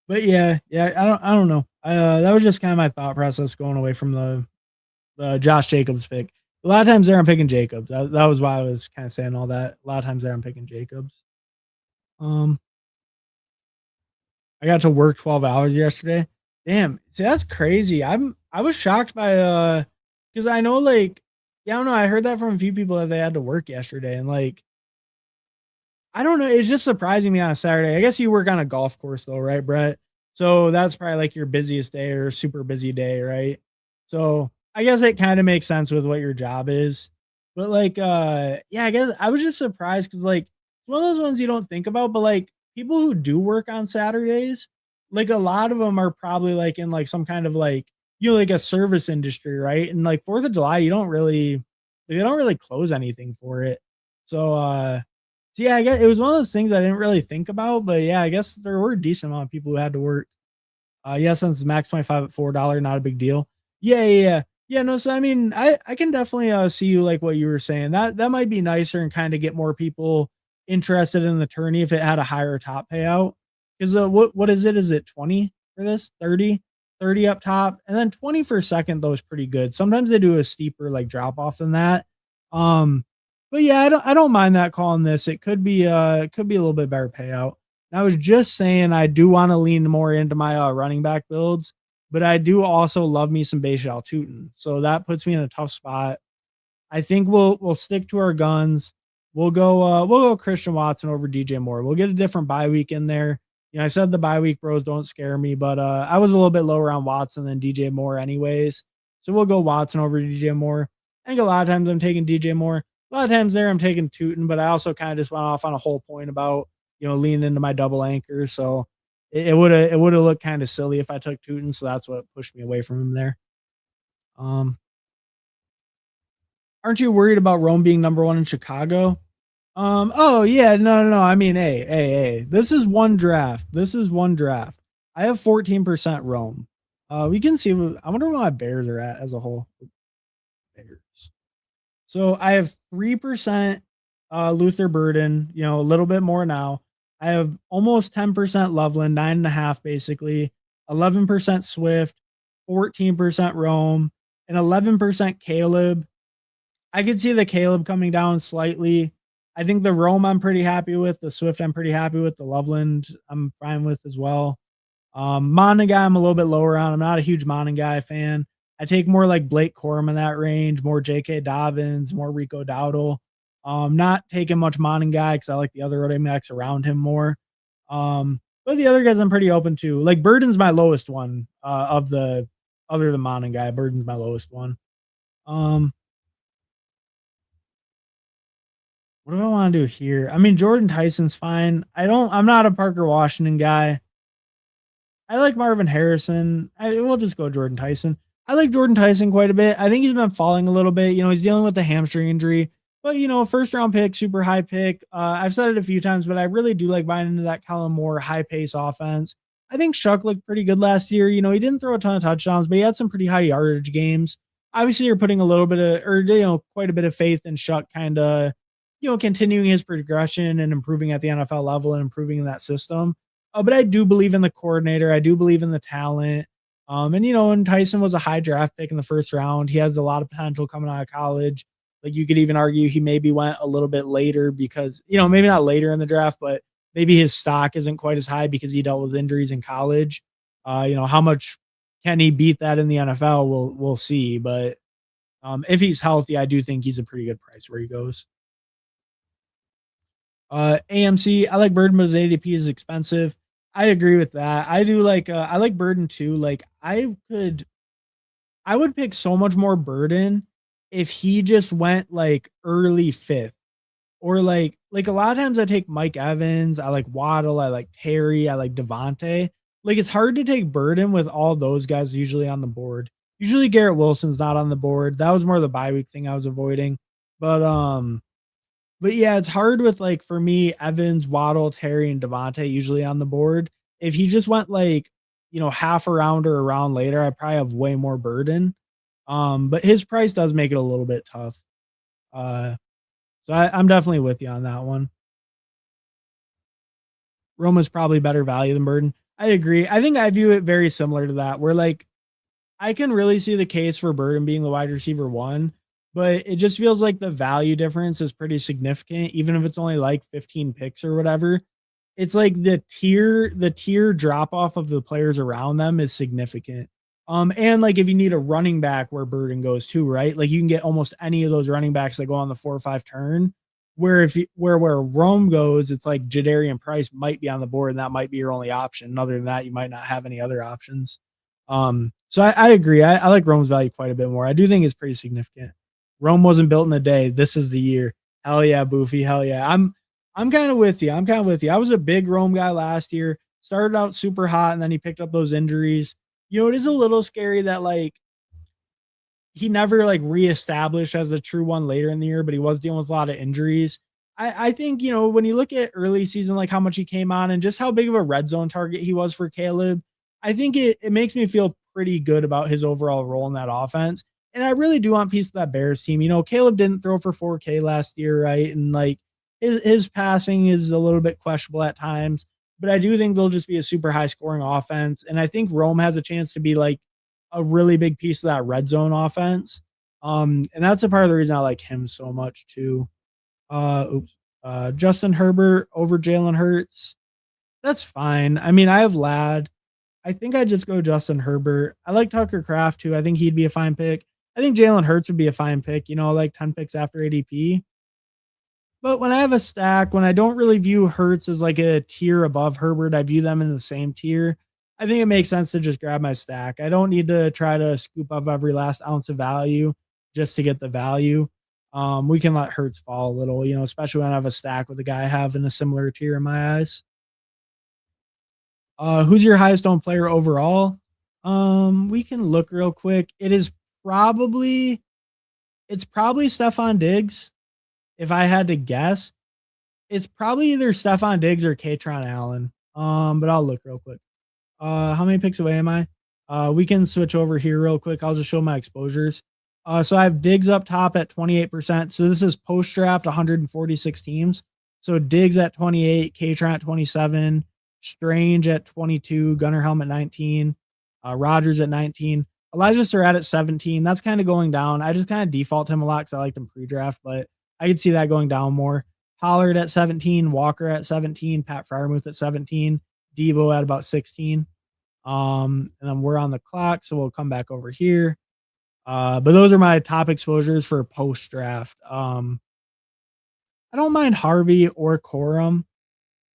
but yeah, I don't know. That was just kind of my thought process going away from the Josh Jacobs pick. A lot of times there I'm picking Jacobs. That was why I was kind of saying all that. A lot of times there I'm picking Jacobs. Um, I got to work 12 hours yesterday. Damn, see that's crazy. I was shocked by because I know like yeah, I don't know. I heard that from a few people that they had to work yesterday, and like I don't know. It's just surprising me on a Saturday. I guess you work on a golf course though, right, Brett? So that's probably like your busiest day or super busy day, right? So I guess it kind of makes sense with what your job is. But like yeah, I guess I was just surprised because like it's one of those ones you don't think about, but like people who do work on Saturdays, like a lot of them are probably like in like some kind of like like a service industry, right? And like 4th of July, you don't really they don't really close anything for it. So so yeah, I guess it was one of those things I didn't really think about, but yeah, I guess there were a decent amount of people who had to work. Yeah, since max 25 at $4, not a big deal. Yeah. Yeah, no, so I mean, I can definitely see you like what you were saying. That might be nicer and kind of get more people interested in the tourney if it had a higher top payout. Because what is it? Is it 20 for this? 30? 30 up top, and then 20 for second though is pretty good. Sometimes they do a steeper like drop off than that. Um, but yeah, I don't mind that calling this. It could be a little bit better payout. I was just saying I do want to lean more into my running back builds, but I do also love me some Bashal Tootin. So that puts me in a tough spot. I think we'll stick to our guns. We'll go Christian Watson over DJ Moore. We'll get a different bye week in there. I said the bye week bros don't scare me, but I was a little bit lower on Watson than DJ Moore anyways. So we'll go Watson over DJ Moore. I think a lot of times I'm taking DJ Moore. A lot of times there I'm taking Tootin, but I also kind of just went off on a whole point about leaning into my double anchor. So it would have looked kind of silly if I took Tootin. So that's what pushed me away from him there. Um, aren't you worried about Rome being number one in Chicago? Oh yeah, no. I mean, hey. This is one draft. I have 14% Rome. We can see. I wonder where my Bears are at as a whole. Bears. So I have 3% Luther Burden, a little bit more now. I have almost 10% Loveland, 9.5 basically, 11% Swift, 14% Rome, and 11% Caleb. I could see the Caleb coming down slightly. I think the Rome I'm pretty happy with. The Swift I'm pretty happy with. The Loveland I'm fine with as well. Monaghan I'm a little bit lower on. I'm not a huge Monaghan fan. I take more like Blake Corum in that range, more J.K. Dobbins, more Rico Dowdle. Not taking much Monaghan because I like the other running backs around him more. But the other guys I'm pretty open to. Like Burden's my lowest one of the other than Monaghan. Burden's my lowest one. Um, what do I want to do here? I mean, Jordan Tyson's fine. I'm not a Parker Washington guy. I like Marvin Harrison. We'll just go Jordan Tyson. I like Jordan Tyson quite a bit. I think he's been falling a little bit. He's dealing with the hamstring injury, but first round pick, super high pick. I've said it a few times, but I really do like buying into that Kellen Moore high pace offense. I think Shuck looked pretty good last year. He didn't throw a ton of touchdowns, but he had some pretty high yardage games. Obviously, you're putting a little bit of, or quite a bit of faith in Shuck, kind of, continuing his progression and improving at the NFL level and improving in that system. But I do believe in the coordinator. I do believe in the talent. And Tyson was a high draft pick in the first round. He has a lot of potential coming out of college. Like you could even argue he maybe went a little bit later because, maybe not later in the draft, but maybe his stock isn't quite as high because he dealt with injuries in college. How much can he beat that in the NFL? We'll see. But if he's healthy, I do think he's a pretty good price where he goes. AMC, I like Birdman, but his ADP is expensive. I agree with that. I do like, I like Burden too. Like, I would pick so much more Burden if he just went, like, early 5th. Or like a lot of times I take Mike Evans, I like Waddle, I like Terry, I like Devontae. Like, it's hard to take Burden with all those guys usually on the board. Usually Garrett Wilson's not on the board. That was more the bye week thing I was avoiding. But but yeah, it's hard with, like, for me, Evans, Waddle, Terry, and Devontae usually on the board. If he just went like, half a round or a round later, I probably have way more Burden. But his price does make it a little bit tough. Uh so I'm definitely with you on that one. Roma's probably better value than Burden. I agree. I think I view it very similar to that, where like I can really see the case for Burden being the wide receiver one, but it just feels like the value difference is pretty significant, even if it's only like 15 picks or whatever. It's like the tier drop off of the players around them is significant. And like if you need a running back where Burden goes too, right? Like you can get almost any of those running backs that go on the 4 or 5 turn. Where if you, where Rome goes, it's like Jadarian Price might be on the board, and that might be your only option. And other than that, you might not have any other options. So I agree. I like Rome's value quite a bit more. I do think it's pretty significant. Rome wasn't built in a day. This is the year. Hell yeah, Boofy. Hell yeah. I'm kind of with you. I'm kind of with you. I was a big Rome guy last year. Started out super hot, and then he picked up those injuries. It is a little scary that like he never like reestablished as a true one later in the year, but he was dealing with a lot of injuries. I think, when you look at early season, like how much he came on and just how big of a red zone target he was for Caleb, I think it makes me feel pretty good about his overall role in that offense. And I really do want piece of that Bears team. Caleb didn't throw for 4K last year, right? And like his passing is a little bit questionable at times, but I do think they'll just be a super high scoring offense. And I think Rome has a chance to be like a really big piece of that red zone offense. And that's a part of the reason I like him so much too. Oops. Justin Herbert over Jalen Hurts. That's fine. I mean, I have Lad. I think I'd just go Justin Herbert. I like Tucker Kraft too. I think he'd be a fine pick. I think Jalen Hurts would be a fine pick, like 10 picks after ADP. But when I have a stack, when I don't really view Hurts as like a tier above Herbert, I view them in the same tier. I think it makes sense to just grab my stack. I don't need to try to scoop up every last ounce of value just to get the value. We can let Hurts fall a little, especially when I have a stack with a guy I have in a similar tier in my eyes. Who's your highest owned player overall? We can look real quick. Probably it's probably Stephon Diggs. If I had to guess, it's probably either Stephon Diggs or Katron Allen. But I'll look real quick. How many picks away am I? We can switch over here real quick. I'll just show my exposures. So I have Diggs up top at 28%. So this is post draft 146 teams. So Diggs at 28, Katron at 27, Strange at 22, Gunnar Helm at 19, Rogers at 19, Elijah Surratt at 17. That's kind of going down. I just kind of default him a lot because I liked him pre-draft, but I could see that going down more. Pollard at 17, Walker at 17, Pat Fryermuth at 17, Debo at about 16. And then we're on the clock, so we'll come back over here. But those are my top exposures for post draft. I don't mind Harvey or Corum.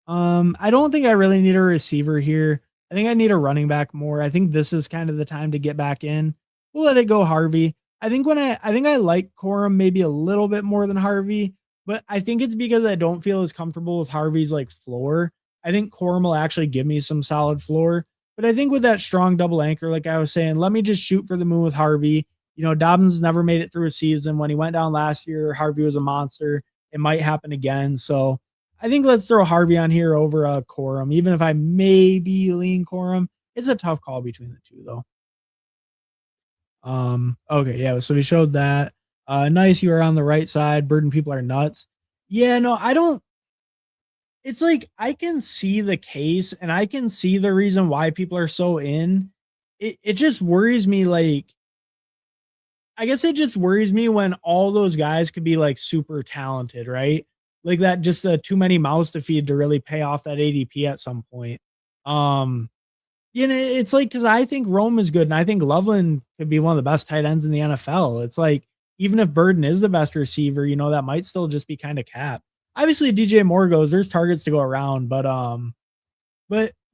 I don't think I really need a receiver here. I think I need a running back more. I think this is kind of the time to get back in. We'll let it go Harvey. I think I like Corum maybe a little bit more than Harvey, but I think it's because I don't feel as comfortable with Harvey's like floor. I think Corum will actually give me some solid floor. But I think with that strong double anchor, like I was saying, let me just shoot for the moon with Harvey. Dobbins never made it through a season. When he went down last year, Harvey was a monster. It might happen again. So I think let's throw Harvey on here over Corum, even if I maybe lean Corum. It's a tough call between the two, though. Okay, yeah. So we showed that. Nice, you are on the right side. Burden people are nuts. Yeah, no, I don't. It's like I can see the case and I can see the reason why people are so in. It just worries me. Like, I guess it just worries me when all those guys could be like super talented, right? Like that, just too many mouths to feed to really pay off that ADP at some point. Um, it's like because I think Rome is good, and I think Loveland could be one of the best tight ends in the NFL. It's like even if Burden is the best receiver, that might still just be kind of cap. Obviously, DJ Moore goes. There's targets to go around, but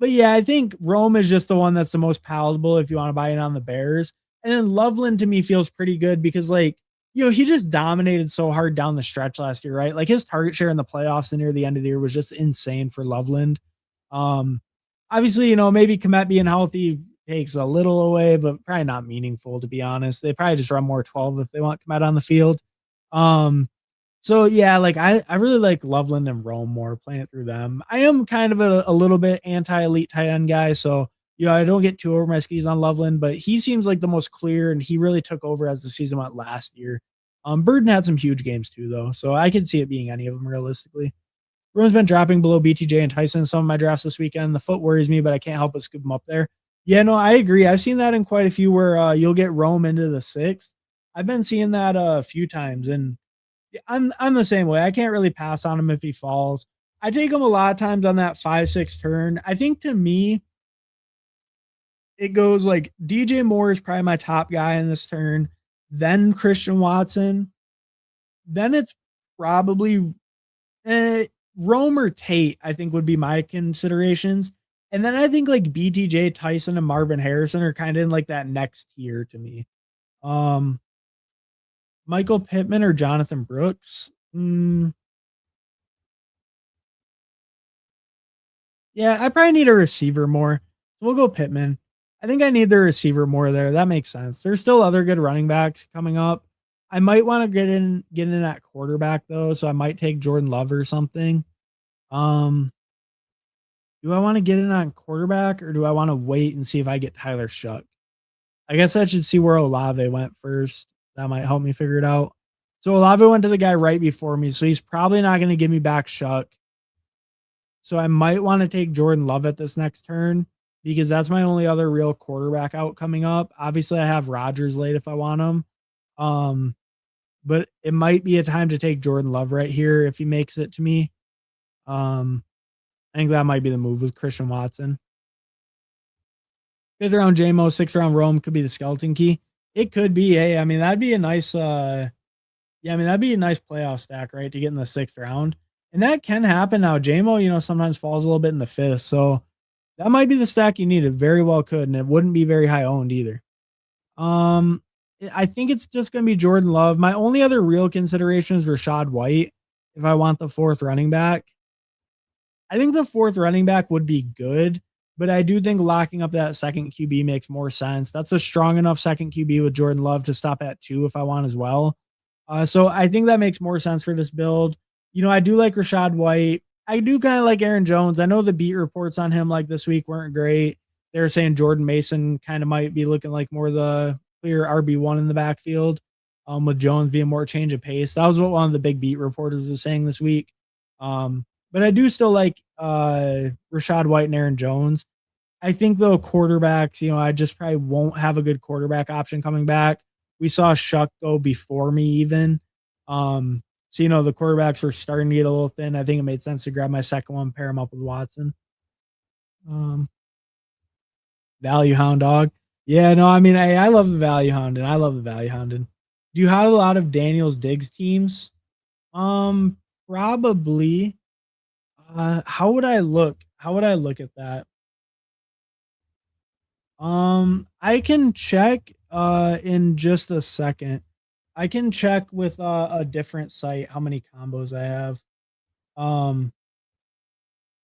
But yeah, I think Rome is just the one that's the most palatable if you want to buy in on the Bears. And then Loveland to me feels pretty good because like, he just dominated so hard down the stretch last year, right? Like his target share in the playoffs and near the end of the year was just insane for Loveland. Um, Obviously, maybe Komet being healthy takes a little away, but probably not meaningful to be honest. They probably just run more 12 if they want Komet on the field. Um, so yeah, like I really like Loveland and Rome more playing it through them. I am kind of a little bit anti-elite tight end guy, so I don't get too over my skis on Loveland, but he seems like the most clear and he really took over as the season went last year. Burden had some huge games too though, so I could see it being any of them realistically. Rome's been dropping below BTJ and Tyson in some of my drafts this weekend. The foot worries me, but I can't help but scoop him up there. Yeah, no, I agree. I've seen that in quite a few where you'll get Rome into the sixth. I've been seeing that a few times, and I'm the same way. I can't really pass on him if he falls. I take him a lot of times on that 5-6 turn. I think to me, it goes like DJ Moore is probably my top guy in this turn, then Christian Watson, then it's probably eh, Rome or Tate, I think would be my considerations. And then I think like BTJ, Tyson, and Marvin Harrison are kind of in like that next tier to me. Um, Michael Pittman or Jonathan Brooks. Yeah, I probably need a receiver more. So we'll go Pittman. I think I need the receiver more there. That makes sense. There's still other good running backs coming up. I might want to get in at quarterback though, so I might take Jordan Love or something. Um, do I want to get in on quarterback or do I want to wait and see if I get Tyler Shuck? I guess I should see where Olave went first. That might help me figure it out. So Olave went to the guy right before me, so he's probably not going to give me back Shuck. So I might want to take Jordan Love at this next turn because that's my only other real quarterback out coming up. Obviously, I have Rodgers late if I want him. Um, but it might be a time to take Jordan Love right here if he makes it to me. I think that might be the move with Christian Watson. Fifth round JMO, sixth round Rome could be the skeleton key. It could be. Hey, I mean, that'd be a nice yeah, I mean, that'd be a nice playoff stack, right? To get in the sixth round. And that can happen now. JMO, sometimes falls a little bit in the fifth. So that might be the stack you need. It very well could, and it wouldn't be very high owned either. Um, I think it's just gonna be Jordan Love. My only other real consideration is Rashad White if I want the fourth running back. I think the fourth running back would be good, but I do think locking up that second QB makes more sense. That's a strong enough second QB with Jordan Love to stop at 2 if I want as well. So I think that makes more sense for this build. I do like Rashad White. I do kind of like Aaron Jones. I know the beat reports on him like this week weren't great. They were saying Jordan Mason kind of might be looking like more the clear RB1 in the backfield, with Jones being more change of pace. That was what one of the big beat reporters was saying this week. But I do still like Rashad White and Aaron Jones. I think though quarterbacks, I just probably won't have a good quarterback option coming back. We saw Shuck go before me even. So the quarterbacks were starting to get a little thin. I think it made sense to grab my second one, pair him up with Watson. Um, Value Hound dog. Yeah, no, I mean I love the Value Hound and I love the Value Hounded. Do you have a lot of Daniels Diggs teams? Probably. How would I look? How would I look at that? I can check in just a second. I can check with a different site how many combos I have. Um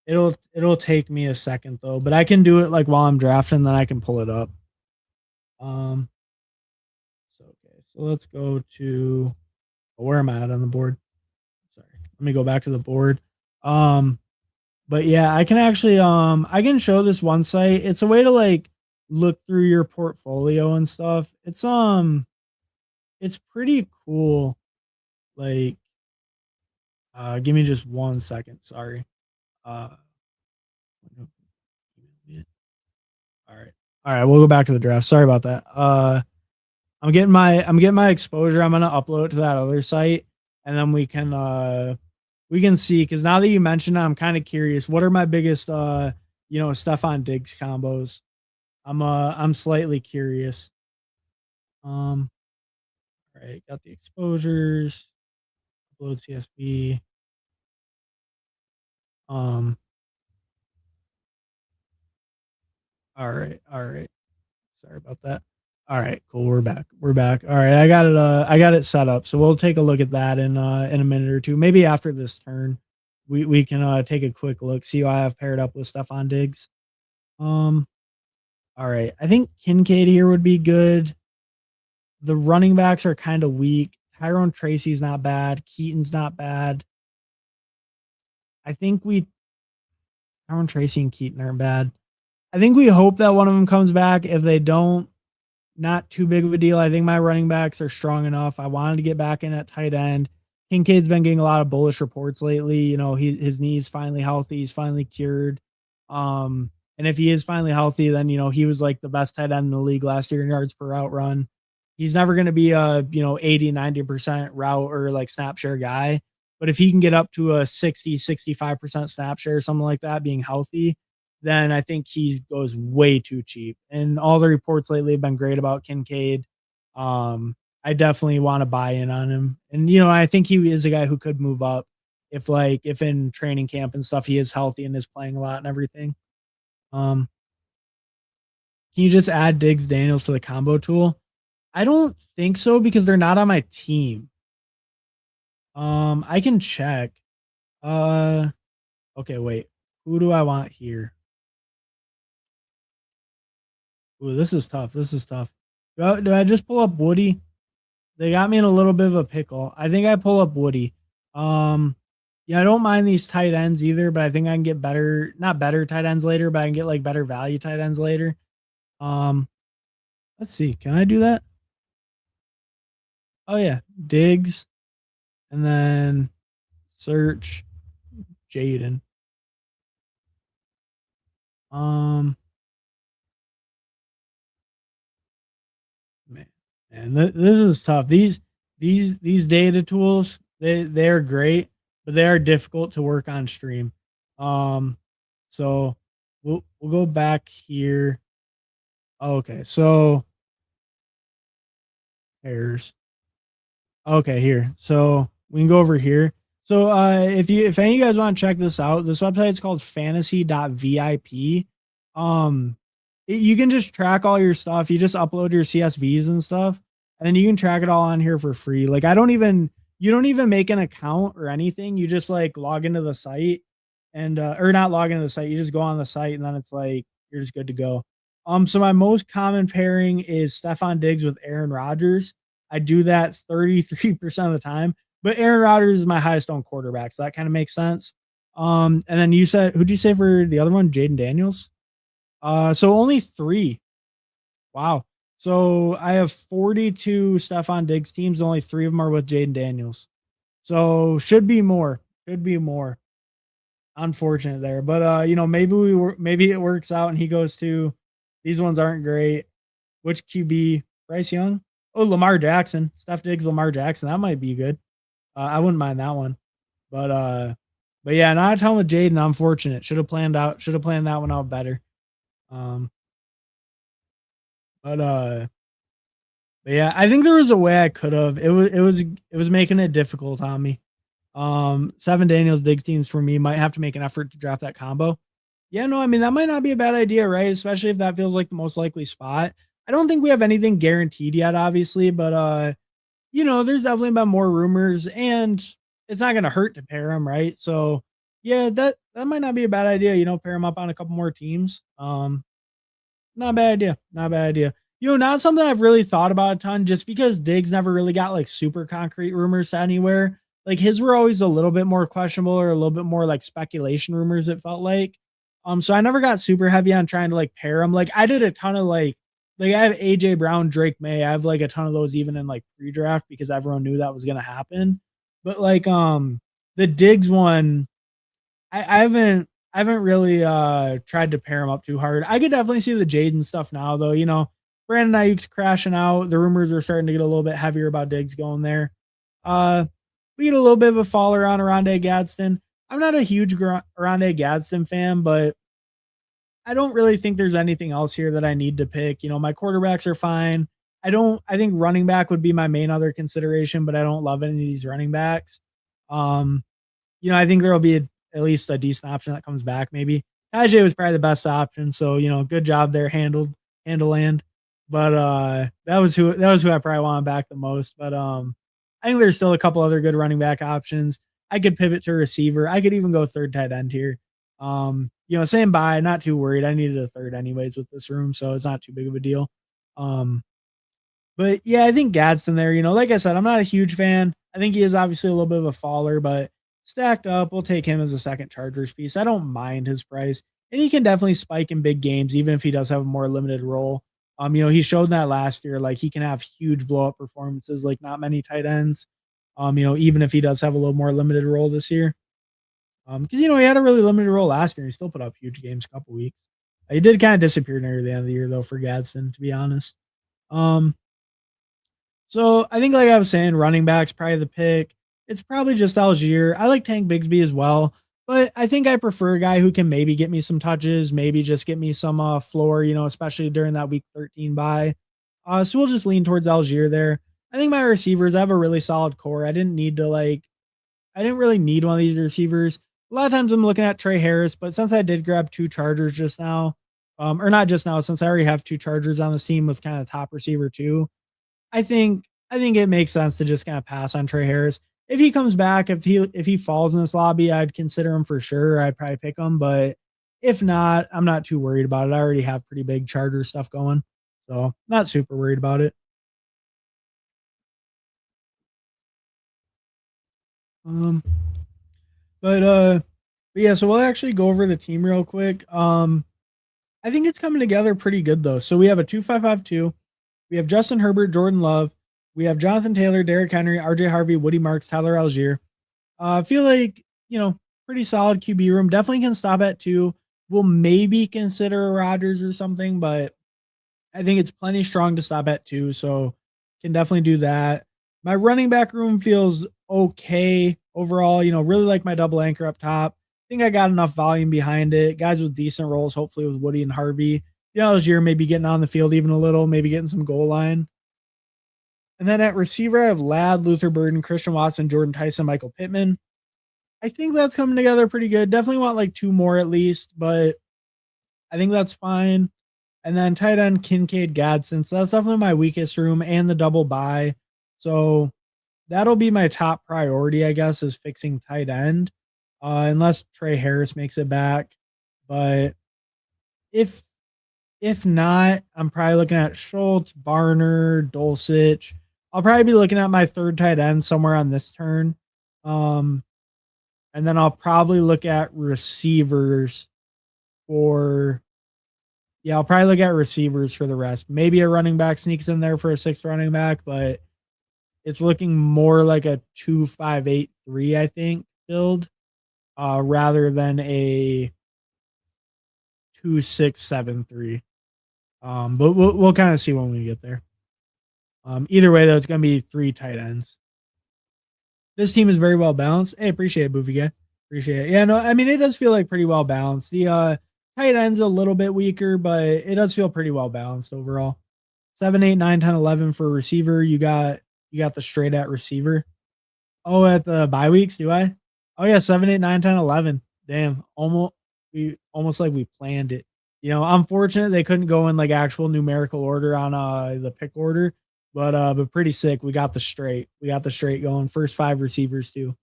it'll take me a second though, but I can do it like while I'm drafting, then I can pull it up. Um so okay, so let's go to where am I at on the board? Sorry. Let me go back to the board. Um But yeah, I can actually I can show this one site. It's a way to like look through your portfolio and stuff. It's pretty cool. Like give me just 1 second. Sorry. Uh all right. All right, we'll go back to the draft. Sorry about that. I'm getting my exposure. I'm gonna upload it to that other site and then we can see because now that you mentioned it, I'm kind of curious. What are my biggest Stephon Diggs combos? I'm slightly curious. All right, got the exposures, upload CSV. Um, All right. All right. Sorry about that. All right, cool. We're back. We're back. All right, I got it set up. So we'll take a look at that in a minute or two. Maybe after this turn, we can take a quick look, see who I have paired up with Stefan Diggs. Um, all right. I think Kincaid here would be good. The running backs are kind of weak. Tyrone Tracy's not bad. Keaton's not bad. I think Tyrone Tracy and Keaton aren't bad. I think we hope that one of them comes back. If they don't, not too big of a deal. I think my running backs are strong enough. I wanted to get back in at tight end. Kincaid's been getting a lot of bullish reports lately. You know, his knee's finally healthy. He's finally cured. And if he is finally healthy, then he was like the best tight end in the league last year in yards per route run. He's never going to be a 80, 90% route or like snap share guy. But if he can get up to a 60, 65% snap share, something like that, being healthy, then I think he goes way too cheap. And all the reports lately have been great about Kincaid. I definitely want to buy in on him. And I think he is a guy who could move up if in training camp and stuff he is healthy and is playing a lot and everything. Can you just add Diggs Daniels to the combo tool? I don't think so because they're not on my team. I can check. Okay, wait. Who do I want here? Ooh, this is tough. This is tough. Do I just pull up Woody? They got me in a little bit of a pickle. I think I pull up Woody. Yeah, I don't mind these tight ends either, but I think I can get better, not better tight ends later, but I can get like better value tight ends later. Let's see. Can I do that? Oh yeah, Diggs, and then search Jaden. Man, and this is tough. These data tools, they're great, but they are difficult to work on stream. So we'll go back here. Okay, so pairs. Okay, here. So we can go over here. So if any of you guys want to check this out, this website is called fantasy.vip. You can just track all your stuff. You just upload your CSVs and stuff, and then you can track it all on here for free. Like you don't even make an account or anything. You just like log into the site and or not log into the site. You just go on the site and then it's like you're just good to go. So my most common pairing is Stefan Diggs with Aaron Rodgers. I do that 33% of the time, but Aaron Rodgers is my highest owned quarterback, so that kind of makes sense. And then you said, who'd you say for the other one? Jaden Daniels. So only 3. Wow. So I have 42 Stefan Diggs teams. Only 3 of them are with Jaden Daniels. So should be more. Should be more. Unfortunate there, but maybe it works out and he goes to. These ones aren't great. Which QB? Bryce Young. Oh, Lamar Jackson. Steph Diggs, Lamar Jackson. That might be good. I wouldn't mind that one. But yeah, not a ton with Jaden. Unfortunate. Should have planned that one out better. But yeah, I think there was a way I could have. It was making it difficult on me. 7 Daniels Diggs teams for me might have to make an effort to draft that combo. Yeah, no, I mean that might not be a bad idea, right? Especially if that feels like the most likely spot. I don't think we have anything guaranteed yet, obviously, but there's definitely been more rumors, and it's not gonna hurt to pair them, right? So yeah, that might not be a bad idea, pair them up on a couple more teams. Not a bad idea. Not a bad idea. Not something I've really thought about a ton just because Diggs never really got like super concrete rumors to anywhere. Like his were always a little bit more questionable or a little bit more like speculation rumors, it felt like. So I never got super heavy on trying to like pair them. Like I did a ton of like I have AJ Brown, Drake May. I have like a ton of those even in like pre-draft because everyone knew that was gonna happen. But like the Diggs one, I haven't really tried to pair them up too hard. I could definitely see the Jaden stuff now though. Brandon Ayuk's crashing out. The rumors are starting to get a little bit heavier about Diggs going there. We get a little bit of a faller on Oronde Gadsden. I'm not a huge Oronde Gadsden fan, but I don't really think there's anything else here that I need to pick. My quarterbacks are fine. I think running back would be my main other consideration, but I don't love any of these running backs. I think there'll be at least a decent option that comes back maybe. Tajay was probably the best option. So, good job there, handle land. But that was who I probably wanted back the most. But I think there's still a couple other good running back options. I could pivot to receiver. I could even go third tight end here. Same buy, not too worried. I needed a third anyways with this room, so it's not too big of a deal. But yeah, I think Gadsden there, like I said, I'm not a huge fan. I think he is obviously a little bit of a faller, but stacked up, we'll take him as a second Chargers piece. I don't mind his price. And he can definitely spike in big games, even if he does have a more limited role. He showed that last year, like he can have huge blow up performances, like not many tight ends. Even if he does have a little more limited role this year. Because he had a really limited role last year. He still put up huge games a couple weeks. He did kind of disappear near the end of the year though for Gadsden, to be honest. Um, so I think, like I was saying, running back's probably the pick. It's probably just Algier. I like Tank Bigsby as well, but I think I prefer a guy who can maybe get me some touches, maybe just get me some floor, especially during that week 13 bye. So we'll just lean towards Algier there. I think my receivers, I have a really solid core. I didn't really need one of these receivers. A lot of times I'm looking at Trey Harris, but since I did grab two Chargers just now, or not just now, since I already have two Chargers on this team with kind of top receiver too, I think it makes sense to just kind of pass on Trey Harris. If he comes back, if he falls in this lobby, I'd consider him for sure. I'd probably pick him, but if not, I'm not too worried about it. I already have pretty big Charger stuff going, so not super worried about it. Um, but yeah, so we'll actually go over the team real quick. I think it's coming together pretty good though. So we have a 2-5-5-2. We have Justin Herbert, Jordan Love. We have Jonathan Taylor, Derrick Henry, RJ Harvey, Woody Marks, Tyler Algier. I feel like, pretty solid QB room. Definitely can stop at two. We'll maybe consider a Rodgers or something, but I think it's plenty strong to stop at two. So can definitely do that. My running back room feels okay overall. Really like my double anchor up top. I think I got enough volume behind it. Guys with decent roles, hopefully with Woody and Harvey. Algier maybe getting on the field even a little, maybe getting some goal line. And then at receiver, I have Ladd, Luther Burden, Christian Watson, Jordan Tyson, Michael Pittman. I think that's coming together pretty good. Definitely want like two more at least, but I think that's fine. And then tight end, Kincaid, Gadsden. So that's definitely my weakest room and the double buy. So that'll be my top priority, I guess, is fixing tight end. Unless Trey Harris makes it back. But if not, I'm probably looking at Schultz, Barner, Dulcich. I'll probably be looking at my third tight end somewhere on this turn. And then I'll probably look at receivers I'll probably look at receivers for the rest. Maybe a running back sneaks in there for a sixth running back, but it's looking more like a 2-5-8-3, I think, build, rather than a 2-6-7-3. But we'll kind of see when we get there. Either way, though, it's going to be three tight ends. This team is very well balanced. Hey, appreciate it, Boofy guy. Appreciate it. Yeah, no, I mean, it does feel like pretty well balanced. The tight end's a little bit weaker, but it does feel pretty well balanced overall. 7, 8, 9, 10, 11 for receiver. You got the straight at receiver. Oh, at the bye weeks, do I? Oh yeah, 7, 8, 9, 10, 11. Damn, almost like we planned it. I'm fortunate they couldn't go in like actual numerical order on the pick order, but pretty sick. We got the straight. Going. First five receivers too.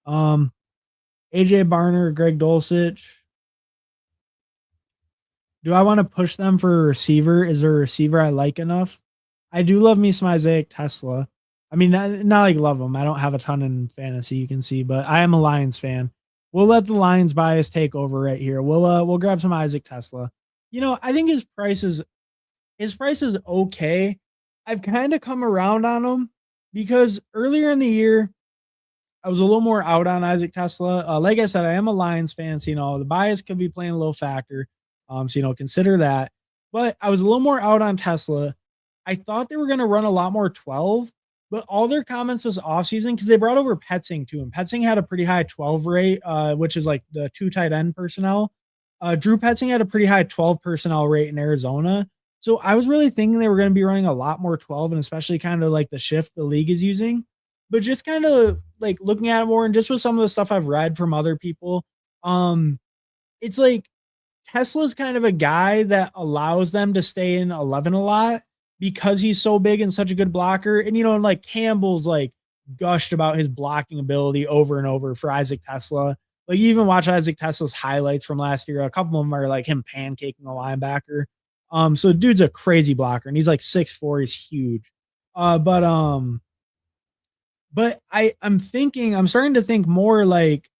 AJ Barner, Greg Dulcich. Do I want to push them for a receiver? Is there a receiver I like enough? I do love me some Isaiah Tesla. I mean, not like love him. I don't have a ton in fantasy, you can see, but I am a Lions fan. We'll let the Lions bias take over right here. We'll grab some Isaac Tesla. I think his price is okay. I've kind of come around on him because earlier in the year, I was a little more out on Isaac Tesla. Like I said, I am a Lions fan, so the bias could be playing a little factor. So consider that. But I was a little more out on Tesla. I thought they were going to run a lot more 12, but all their comments this offseason, because they brought over Petzing to him. Petzing had a pretty high 12 rate, which is like the two tight end personnel. Drew Petzing had a pretty high 12 personnel rate in Arizona. So I was really thinking they were going to be running a lot more 12, and especially kind of like the shift the league is using. But just kind of like looking at it more and just with some of the stuff I've read from other people, it's like Tesla's kind of a guy that allows them to stay in 11 a lot because he's so big and such a good blocker. And, like Campbell's like gushed about his blocking ability over and over for Isaac Tesla. Like, you even watch Isaac Tesla's highlights from last year. A couple of them are like him pancaking a linebacker. So dude's a crazy blocker and he's like 6'4". He's huge. But I'm starting to think more like,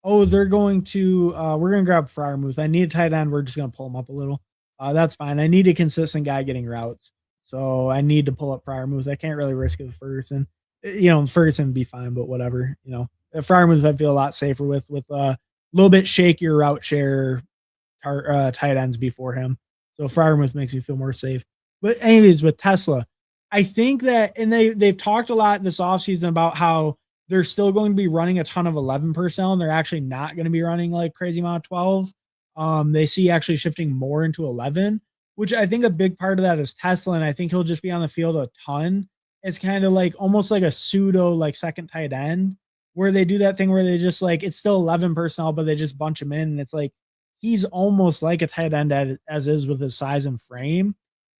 oh, they're going to we're gonna grab Fryermuth. I need a tight end. We're just gonna pull him up a little. That's fine. I need a consistent guy getting routes. So I need to pull up Fryermuth. I can't really risk it with Ferguson. Ferguson would be fine, but whatever. Fryermuth I feel a lot safer with a little bit shakier route share tight ends before him. So Fryermuth makes me feel more safe. But anyways, with Tesla, I think that, and they've talked a lot this offseason about how they're still going to be running a ton of 11 personnel, and they're actually not going to be running like crazy amount of 12. They see actually shifting more into 11, which I think a big part of that is Tesla, and I think he'll just be on the field a ton. It's kind of like almost like a pseudo like second tight end, where they do that thing where they just like, it's still 11 personnel, but they just bunch him in, and it's like he's almost like a tight end as is with his size and frame.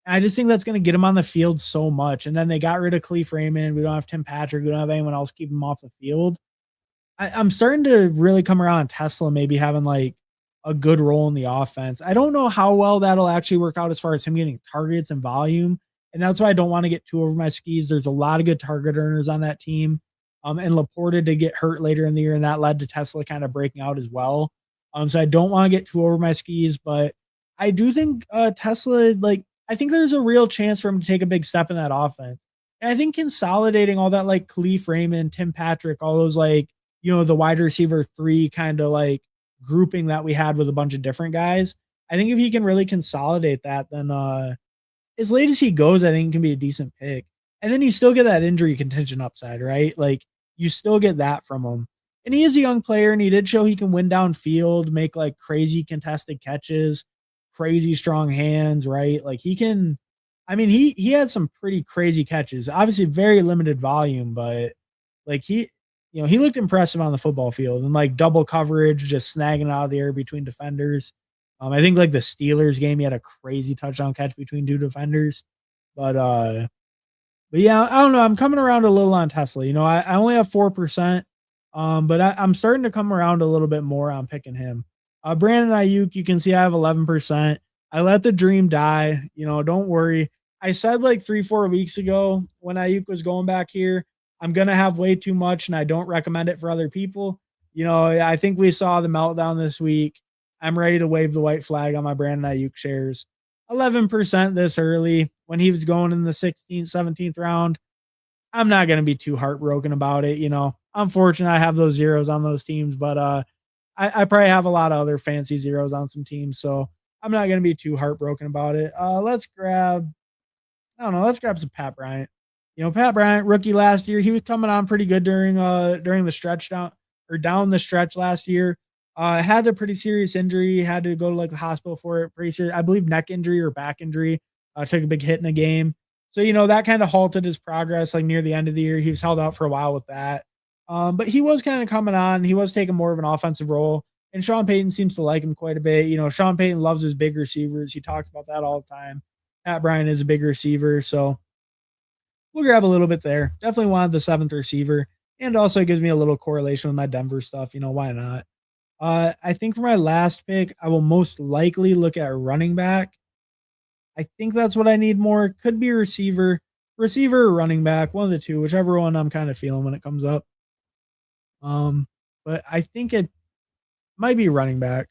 I just think that's going to get him on the field so much. And then they got rid of Khalif Raymond. We don't have Tim Patrick. We don't have anyone else keep him off the field. I'm starting to really come around on Tesla maybe having like a good role in the offense. I don't know how well that'll actually work out as far as him getting targets and volume. And that's why I don't want to get too over my skis. There's a lot of good target earners on that team. And Laporta did get hurt later in the year, and that led to Tesla kind of breaking out as well. So I don't want to get too over my skis, but I do think Tesla, like, I think there's a real chance for him to take a big step in that offense. And I think consolidating all that, like Khalif Raymond, Tim Patrick, all those like, the wide receiver 3 kind of like grouping that we had with a bunch of different guys. I think if he can really consolidate that, then as late as he goes, I think it can be a decent pick. And then you still get that injury contingent upside, right? Like, you still get that from him. And he is a young player, and he did show he can win downfield, make like crazy contested catches, crazy strong hands, right? Like, he can, I mean, he had some pretty crazy catches. Obviously very limited volume, but like he looked impressive on the football field, and like double coverage, just snagging out of the air between defenders. I think like the Steelers game, he had a crazy touchdown catch between 2 defenders. But yeah, I don't know. I'm coming around a little on Tesla. I only have 4%. But I'm starting to come around a little bit more on picking him. Brandon Ayuk, you can see I have 11%. I let the dream die. Don't worry. I said like 3-4 weeks ago when Ayuk was going back here, I'm going to have way too much and I don't recommend it for other people. I think we saw the meltdown this week. I'm ready to wave the white flag on my Brandon Ayuk shares. 11% this early when he was going in the 16th, 17th round. I'm not going to be too heartbroken about it. I'm fortunate I have those zeros on those teams, but I probably have a lot of other fancy zeros on some teams, so I'm not going to be too heartbroken about it. Let's grab some Pat Bryant. Pat Bryant, rookie last year, he was coming on pretty good during the stretch down the stretch last year. Had a pretty serious injury, had to go to like the hospital for it. Pretty serious, I believe neck injury or back injury. Took a big hit in a game. So, that kind of halted his progress like near the end of the year. He was held out for a while with that. But he was kind of coming on. He was taking more of an offensive role. And Sean Payton seems to like him quite a bit. Sean Payton loves his big receivers. He talks about that all the time. Pat Bryant is a big receiver. So we'll grab a little bit there. Definitely wanted the 7th receiver. And also gives me a little correlation with my Denver stuff. Why not? I think for my last pick, I will most likely look at running back. I think that's what I need more. Could be receiver or running back, one of the two, whichever one I'm kind of feeling when it comes up. But I think it might be running back.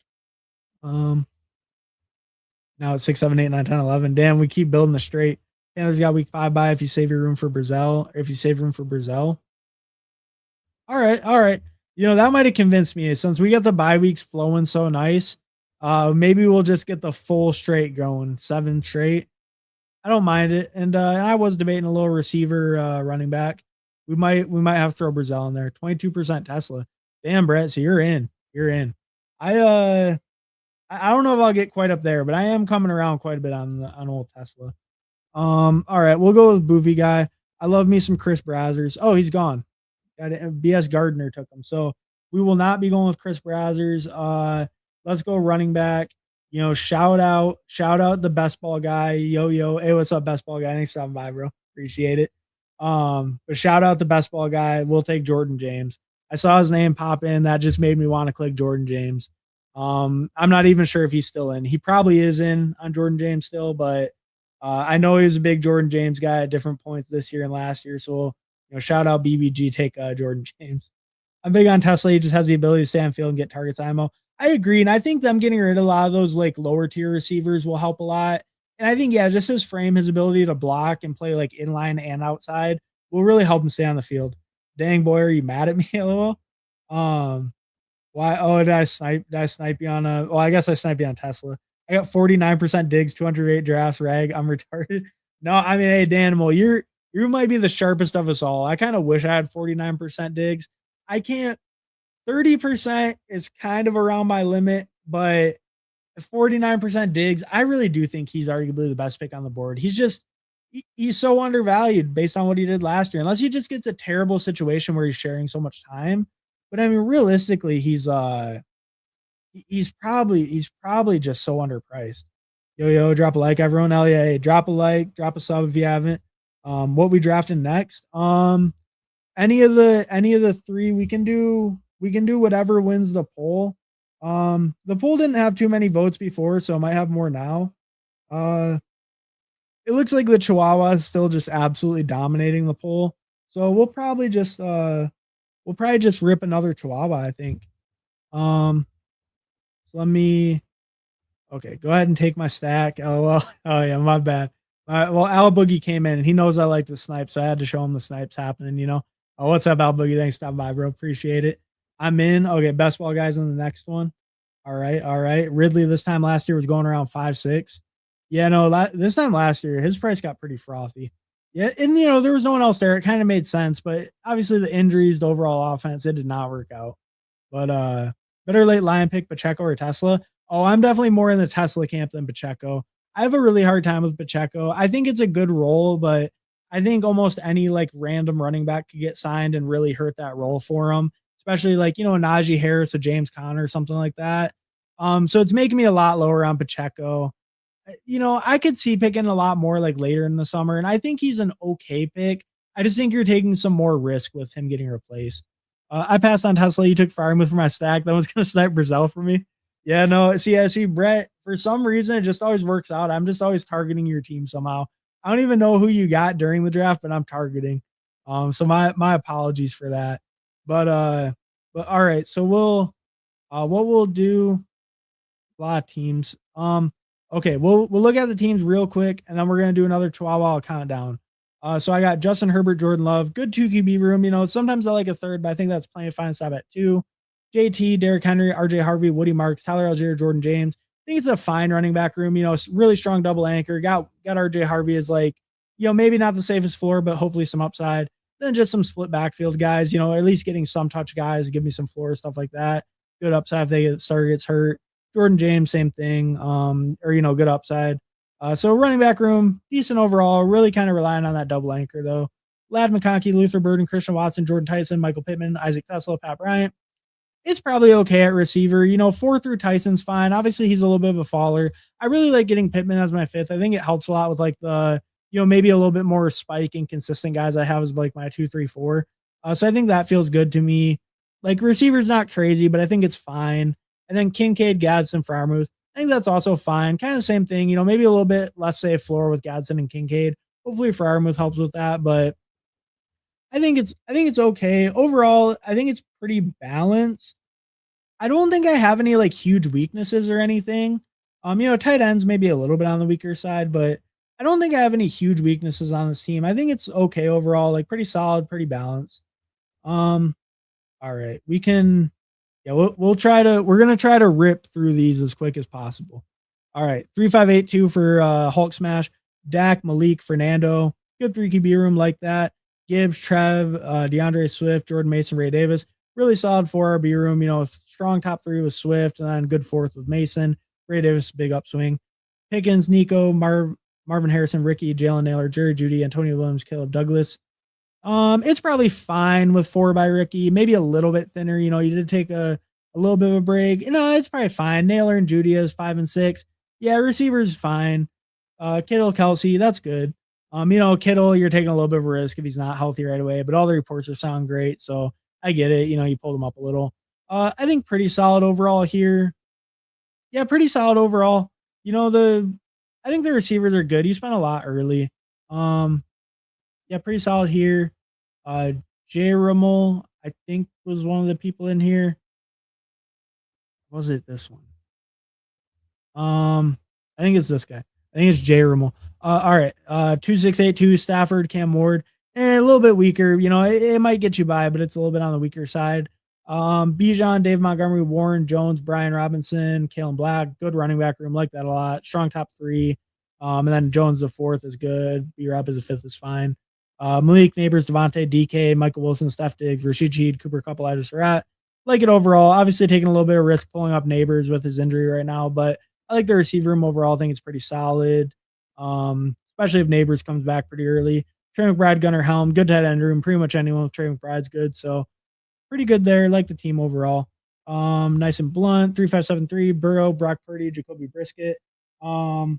Now it's 6, 7, 8, 9, 10, 11. Damn, we keep building the straight. Canada's got week 5 bye if you save your room for Brazil. All right. That might have convinced me since we got the bye weeks flowing so nice. Maybe we'll just get the full straight going, 7 straight. I don't mind it. And I was debating a little receiver running back. We might have to throw Brazil in there. 22% Tesla. Damn, Brett. So you're in. I don't know if I'll get quite up there, but I am coming around quite a bit on old Tesla. All right, we'll go with Boofy guy. I love me some Chris Brazzers. Oh, he's gone. BS Gardner took him. So we will not be going with Chris Brazzers. Let's go running back. shout out the best ball guy. Yo. Hey, what's up, best ball guy? Thanks for stopping by, bro. Appreciate it. But shout out the best ball guy. We'll take Jordan James. I saw his name pop in. That just made me want to click Jordan James. I'm not even sure if he's still in. He probably is in on Jordan James still, but I know he was a big Jordan James guy at different points this year and last year. So, shout out BBG, take Jordan James. I'm big on Tesla. He just has the ability to stay on field and get targets IMO. I agree. And I think them getting rid of a lot of those like lower tier receivers will help a lot. And I think, yeah, just his frame, his ability to block and play like inline and outside will really help him stay on the field. Dang boy, are you mad at me? LOL. Why? Oh, did I snipe you on well, I guess I sniped you on Tesla. I got 49% digs, 208 drafts, rag. I'm retarded. No, I mean, hey, Danimal, you might be the sharpest of us all. I kind of wish I had 49% digs. I can't. 30% is kind of around my limit, but 49% digs, I really do think he's arguably the best pick on the board. He's so undervalued based on what he did last year, unless he just gets a terrible situation where he's sharing so much time. But I mean, realistically, he's probably just so underpriced. Yo, drop a like, everyone. Hell yeah, hey, drop a like, drop a sub if you haven't. What we drafting next? Any of the three we can do whatever wins the poll. The poll didn't have too many votes before, so it might have more now. It looks like the Chihuahua is still just absolutely dominating the poll. So we'll probably just rip another Chihuahua, I think. So let me okay, go ahead and take my stack. LOL. Oh yeah, my bad. Well, Al Boogie came in and he knows I like to snipe, so I had to show him the snipes happening. Oh, what's up, Al Boogie? Thanks for stopping by, bro. Appreciate it. I'm in. Okay, best ball guys in the next one. All right. Ridley this time last year was going around 5.6. Yeah, no, this time last year his price got pretty frothy. Yeah, and there was no one else there. It kind of made sense, but obviously the injuries, the overall offense, it did not work out. But better late lion pick Pacheco or Tesla. Oh, I'm definitely more in the Tesla camp than Pacheco. I have a really hard time with Pacheco. I think it's a good role, but I think almost any like random running back could get signed and really hurt that role for him, especially like, Najee Harris or James Conner or something like that. So it's making me a lot lower on Pacheco. I could see picking a lot more like later in the summer, and I think he's an okay pick. I just think you're taking some more risk with him getting replaced. I passed on Tesla. You took Firemouth for my stack. That was going to snipe Brazil for me. Yeah, no. See, Brett, for some reason, it just always works out. I'm just always targeting your team somehow. I don't even know who you got during the draft, but I'm targeting. So my apologies for that. But all right. So what we'll do, a lot of teams. Okay, we'll look at the teams real quick, and then we're gonna do another Chihuahua countdown. So I got Justin Herbert, Jordan Love, good 2 QB room. Sometimes I like a third, but I think that's playing fine. Stop at 2. JT, Derrick Henry, RJ Harvey, Woody Marks, Tyler Algier, Jordan James. I think it's a fine running back room. Really strong double anchor. Got RJ Harvey as like, maybe not the safest floor, but hopefully some upside. Then just some split backfield guys. At least getting some touch guys, give me some floor stuff like that. Good upside if the starter gets hurt. Jordan James, same thing. Or good upside. So running back room, decent overall. Really kind of relying on that double anchor though. Lad McConkey, Luther Burden, Christian Watson, Jordan Tyson, Michael Pittman, Isaac Tesla, Pat Bryant. It's probably okay at receiver. 4 through Tyson's fine. Obviously, he's a little bit of a faller. I really like getting Pittman as my 5th. I think it helps a lot with like the, maybe a little bit more spike and consistent guys I have as like my 2, 3, 4. So I think that feels good to me. Like receiver's not crazy, but I think it's fine. And then Kincaid, Gadsden, Freiermuth. I think that's also fine. Kind of same thing, maybe a little bit less safe floor with Gadsden and Kincaid. Hopefully Freiermuth helps with that, but I think it's okay. Overall, I think it's pretty balanced. I don't think I have any like huge weaknesses or anything. Tight ends maybe a little bit on the weaker side, but I don't think I have any huge weaknesses on this team. I think it's okay overall, like pretty solid, pretty balanced. All right, we're gonna try to rip through these as quick as possible. All right, 3582 for Hulk Smash, Dak, Malik, Fernando, good 3 QB room like that. Gibbs, Trev, DeAndre Swift, Jordan Mason, Ray Davis. Really solid 4 RB room. Strong top 3 with Swift, and then good 4th with Mason. Ray Davis, big upswing. Pickens, Nico, Marvin Harrison, Ricky, Jalen Naylor, Jerry Judy, Antonio Williams, Caleb Douglas. It's probably fine with 4 by Ricky, maybe a little bit thinner. You did take a a little bit of a break. It's probably fine. Naylor and Judy is 5 and 6. Yeah, receivers fine. Kittle, Kelsey, that's good. Kittle, you're taking a little bit of a risk if he's not healthy right away, but all the reports are sound great, so I get it. You pulled him up a little. I think pretty solid overall here. Yeah, pretty solid overall. I think the receivers are good. You spent a lot early. Um, yeah, pretty solid here. Uh, J. Rummel, I think was one of the people in here. Was it this one? I think it's this guy. I think it's Jay Rimmel. All right. 2682 Stafford, Cam Ward, and a little bit weaker. It might get you by, but it's a little bit on the weaker side. Bijan, Dave Montgomery, Warren Jones, Brian Robinson, Kalen Black, good running back room, like that a lot. Strong top three. And then Jones the fourth is good. B Rob as a fifth is fine. Malik Neighbors, Devontae, DK, Michael Wilson, Steph Diggs, Rashid Shaheed, Cooper Kupp, Elijah Surratt. Like it overall. Obviously taking a little bit of risk pulling up Neighbors with his injury right now, but I like the receiver room overall. I think it's pretty solid. Especially if Neighbors comes back pretty early. Trey McBride, Gunnar Helm, good tight end room. Pretty much anyone with Trey McBride's good. So pretty good there. Like the team overall. Nice and blunt. 3573, Burrow, Brock Purdy, Jacoby Brisket. I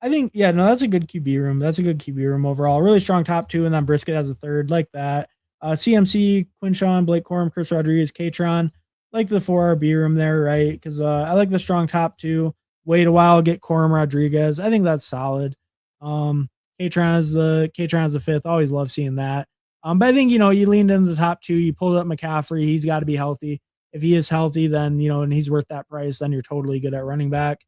think, yeah, no, that's a good QB room. That's a good QB room overall. Really strong top two, and then Brisket has a third, like that. CMC, Quinshawn, Blake Corum, Chris Rodriguez, Katron, like the 4RB room there, right? Because I like the strong top two. Wait a while, get Corum Rodriguez. I think that's solid. Katron is the fifth. Always love seeing that. But I think, you leaned into the top two. You pulled up McCaffrey. He's got to be healthy. If he is healthy, then, and he's worth that price, then you're totally good at running back.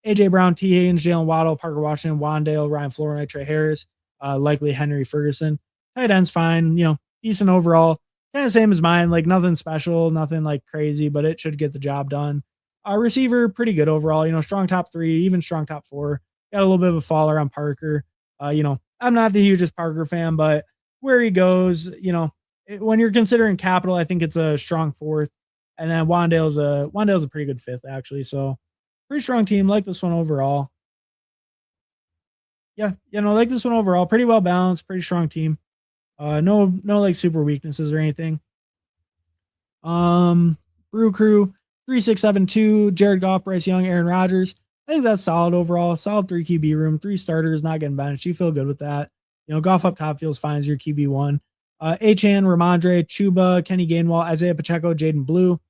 AJ Brown, T. Higgins, Jalen Waddle, Parker Washington, Wandale, Ryan Flournoy, Trey Harris, likely Henry Ferguson. Tight end's fine, decent overall. Kind of same as mine, like nothing special, nothing like crazy, but it should get the job done. Receiver, pretty good overall, strong top three, even strong top four. Got a little bit of a faller on Parker. I'm not the hugest Parker fan, but where he goes, when you're considering capital, I think it's a strong fourth. And then Wandale's a pretty good fifth, actually. So pretty strong team. Like this one overall. Yeah, like this one overall. Pretty well balanced. Pretty strong team. No, like super weaknesses or anything. Brew Crew 3672. Jared Goff, Bryce Young, Aaron Rodgers. I think that's solid overall. Solid 3 QB room. 3 starters, not getting benched. You feel good with that. Goff up top feels fine as your QB one. Achan, Ramondre, Chuba, Kenny Gainwell, Isaiah Pacheco, Jaden Blue.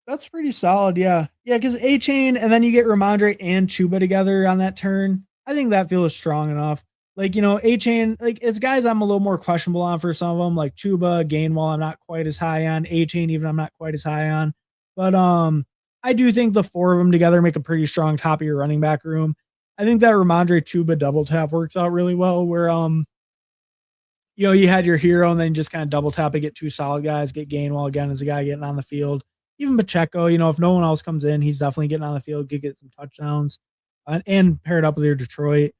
That's pretty solid, yeah. Yeah, because A-Chain, and then you get Ramondre and Chuba together on that turn. I think that feels strong enough. Like, A-Chain, like, it's guys I'm a little more questionable on for some of them, like Chuba, Gainwell, I'm not quite as high on. A-Chain, even I'm not quite as high on. But I do think the 4 of them together make a pretty strong top of your running back room. I think that Ramondre Chuba double tap works out really well, where you had your hero and then just kind of double tap and get 2 solid guys, get Gainwell again as a guy getting on the field. Even Pacheco, if no one else comes in, he's definitely getting on the field, could get some touchdowns. And paired up with your Detroit.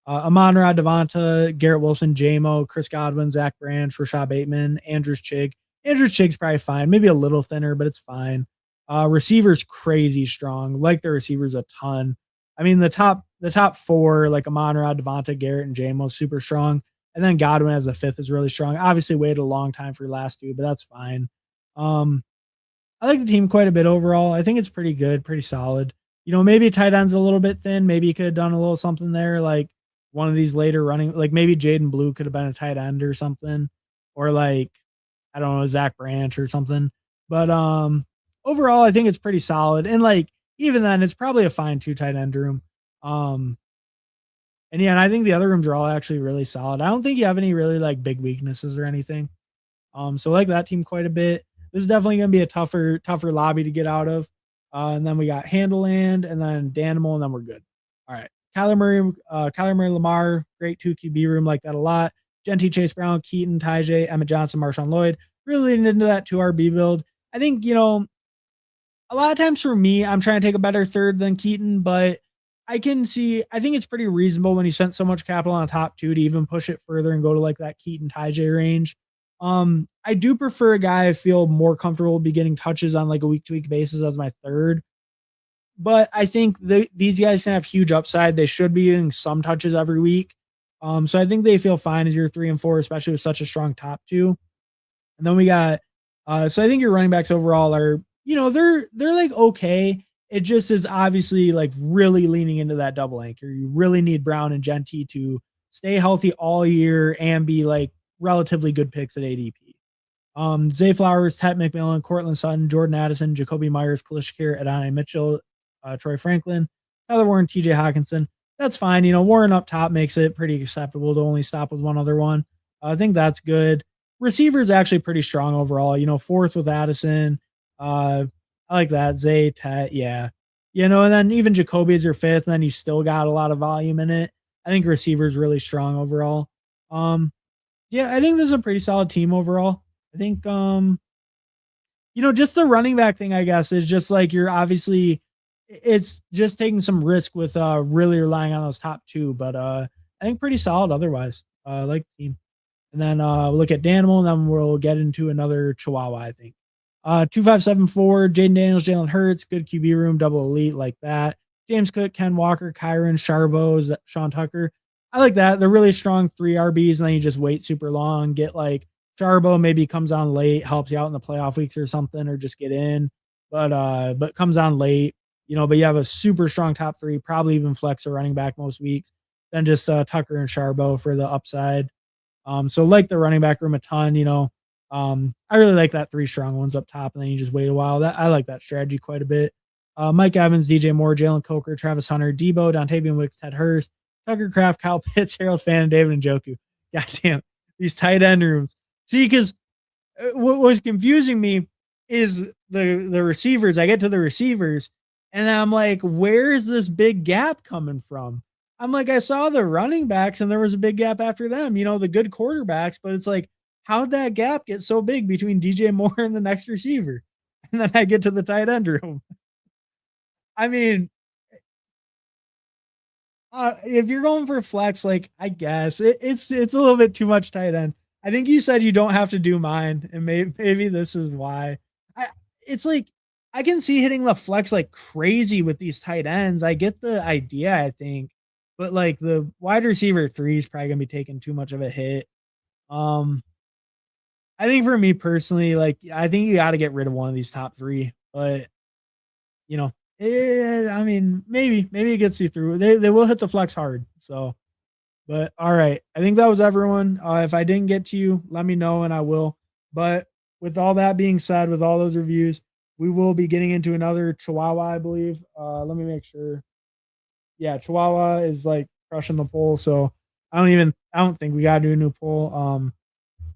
Amon-Ra, Devonta, Garrett Wilson, J-Mo, Chris Godwin, Zach Branch, Rashad Bateman, Andrews Chig. Andrews Chig's probably fine. Maybe a little thinner, but it's fine. Receivers crazy strong. Like the receivers a ton. I mean, the top 4, like Amon-Ra, Devonta, Garrett, and J-Mo, super strong. And then Godwin as a fifth is really strong. Obviously waited a long time for your last 2, but that's fine. I like the team quite a bit overall. I think it's pretty good, pretty solid. Maybe tight end's a little bit thin. Maybe you could have done a little something there, like one of these later running, like maybe Jaden Blue could have been a tight end or something, or like, I don't know, Zach Branch or something. But overall, I think it's pretty solid. And like, even then, it's probably a fine 2 tight end room. And yeah, and I think the other rooms are all actually really solid. I don't think you have any really like big weaknesses or anything. So like that team quite a bit. This is definitely going to be a tougher lobby to get out of. And then we got Handleland and then Danimal, and then we're good. All right. Kyler Murray, Lamar, great 2 QB room, like that a lot. Genty, Chase Brown, Keaton, Tyjae, Emmett Johnson, Marshawn Lloyd. Really leaning into that 2RB build. I think, a lot of times for me, I'm trying to take a better third than Keaton, but I think it's pretty reasonable when you spent so much capital on a top 2 to even push it further and go to like that Keaton Tyjae range. I do prefer a guy I feel more comfortable be getting touches on like a week-to-week basis as my third. But I think these guys can have huge upside. They should be getting some touches every week. So I think they feel fine as your 3 and 4, especially with such a strong top 2. And then we got so I think your running backs overall are, they're like okay. It just is obviously like really leaning into that double anchor. You really need Brown and Genty to stay healthy all year and be like relatively good picks at ADP. Zay Flowers, Ted McMillan, Cortland Sutton, Jordan Addison, Jacoby Myers, Kalish Kier, Adonai Mitchell, Troy Franklin, Tyler Warren, TJ Hawkinson. That's fine. Warren up top makes it pretty acceptable to only stop with one other one. I think that's good. Receivers actually pretty strong overall. Fourth with Addison. I like that. Zay, Tet, yeah. And then even Jacoby is your fifth, and then you still got a lot of volume in it. I think receivers really strong overall. Yeah, I think this is a pretty solid team overall. I think just the running back thing, I guess, is just like you're obviously it's just taking some risk with really relying on those top two, but I think pretty solid otherwise. I like the team. And then look at Danimal, and then we'll get into another Chihuahua, I think. 2574, Jaden Daniels, Jalen Hurts, good QB room, double elite, like that. James Cook, Ken Walker, Kyron, Charbot, Sean Tucker. I like that. They're really strong 3 RBs, and then you just wait super long, get like Charbot maybe comes on late, helps you out in the playoff weeks or something, or just get in. But comes on late, but you have a super strong top three, probably even flex a running back most weeks. Then just Tucker and Charbot for the upside. So like the running back room a ton. I really like that 3 strong ones up top, and then you just wait a while. I like that strategy quite a bit. Mike Evans, DJ Moore, Jalen Coker, Travis Hunter, Debo, Dontavian Wicks, Ted Hurst, Tucker Kraft, Kyle Pitts, Harold Fannin, David Njoku. Goddamn, these tight end rooms. See, because what was confusing me is the receivers. I get to the receivers, and I'm like, where's this big gap coming from? I'm like, I saw the running backs, and there was a big gap after them, the good quarterbacks, but it's like, how'd that gap get so big between DJ Moore and the next receiver? And then I get to the tight end room. I mean, if you're going for flex, like I guess it's a little bit too much tight end. I think you said you don't have to do mine, and maybe this is why. It's like I can see hitting the flex like crazy with these tight ends. I get the idea, I think, but like the wide receiver 3 is probably gonna be taking too much of a hit. I think for me personally, like I think you got to get rid of one of these top 3, but I mean, maybe it gets you through. They will hit the flex hard. So, but all right, I think that was everyone. If I didn't get to you, let me know and I will. But with all that being said, with all those reviews, we will be getting into another Chihuahua, I believe. Let me make sure. Yeah, Chihuahua is like crushing the poll. So I don't think we gotta do a new poll.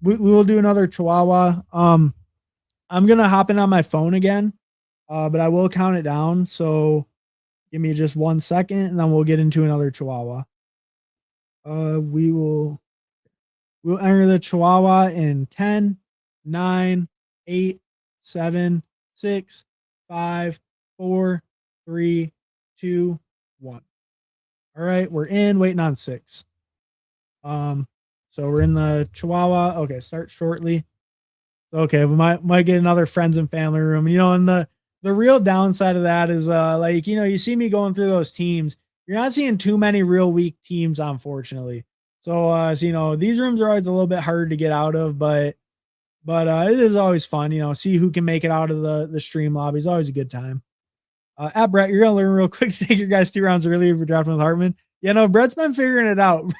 We will do another Chihuahua. I'm gonna hop in on my phone again, but I will count it down. So give me just 1 second, and then we'll get into another Chihuahua. We'll enter the Chihuahua in 10, 9, 8, 7, 6, 5, 4, 3, 2, 1. All right, we're in, waiting on 6. So we're in the Chihuahua. Okay, start shortly. Okay, we might get another friends and family room. And the real downside of that is like, you see me going through those teams. You're not seeing too many real weak teams, unfortunately. So these rooms are always a little bit harder to get out of, but it is always fun, see who can make it out of the stream lobby is always a good time. At Brett, you're gonna learn real quick to take your guys 2 rounds earlier for drafting with Hartman. Brett's been figuring it out.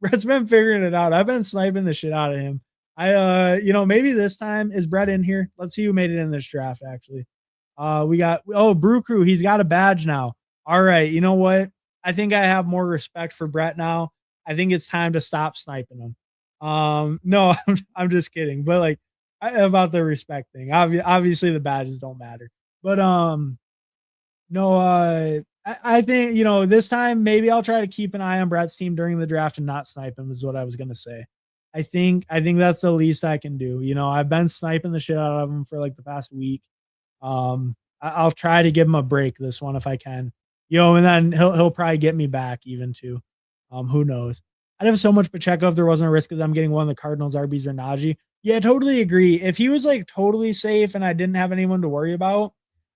Brett's been figuring it out. I've been sniping the shit out of him. Maybe this time is Brett in here. Let's see who made it in this draft. Actually, we got Brew Crew. He's got a badge now. All right, you know what? I think I have more respect for Brett now. I think it's time to stop sniping him. No, I'm just kidding. But like about the respect thing, obviously the badges don't matter. But no, I think this time maybe I'll try to keep an eye on Brett's team during the draft and not snipe him is what I was gonna say. I think that's the least I can do. I've been sniping the shit out of him for like the past week. I'll try to give him a break this one if I can. And then he'll probably get me back even too. Who knows? I'd have so much Pacheco if there wasn't a risk of them getting one of the Cardinals, RBs, or Najee. Yeah, totally agree. If he was like totally safe and I didn't have anyone to worry about,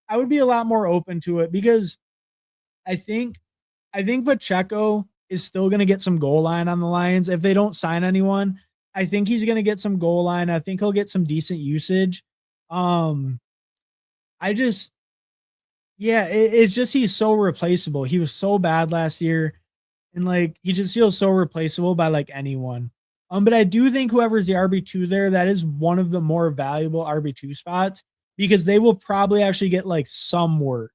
I would be a lot more open to it because I think Pacheco is still going to get some goal line on the Lions if they don't sign anyone. I think he's gonna get some goal line. I think he'll get some decent usage. Um, I just yeah, it's just he's so replaceable. He was so bad last year, and like he just feels so replaceable by like anyone. But I do think whoever's the RB2 there, that is one of the more valuable RB2 spots because they will probably actually get like some work.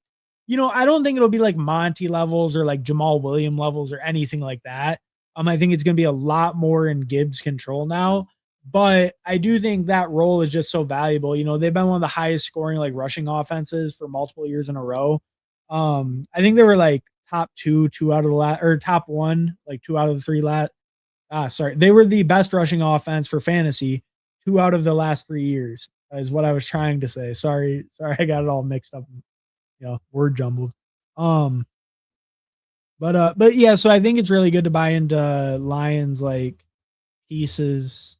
I don't think it'll be like Monty levels or like Jamal Williams levels or anything like that. I think it's gonna be a lot more in Gibbs' control now. But I do think that role is just so valuable. They've been one of the highest scoring like rushing offenses for multiple years in a row. I think they were like top two out of the last, or top one, like two out of the three last. Sorry, they were the best rushing offense for fantasy 2 out of the last 3 years. Is what I was trying to say. Sorry, I got it all mixed up. Word jumbled. Um, but yeah, so I think it's really good to buy into Lions like pieces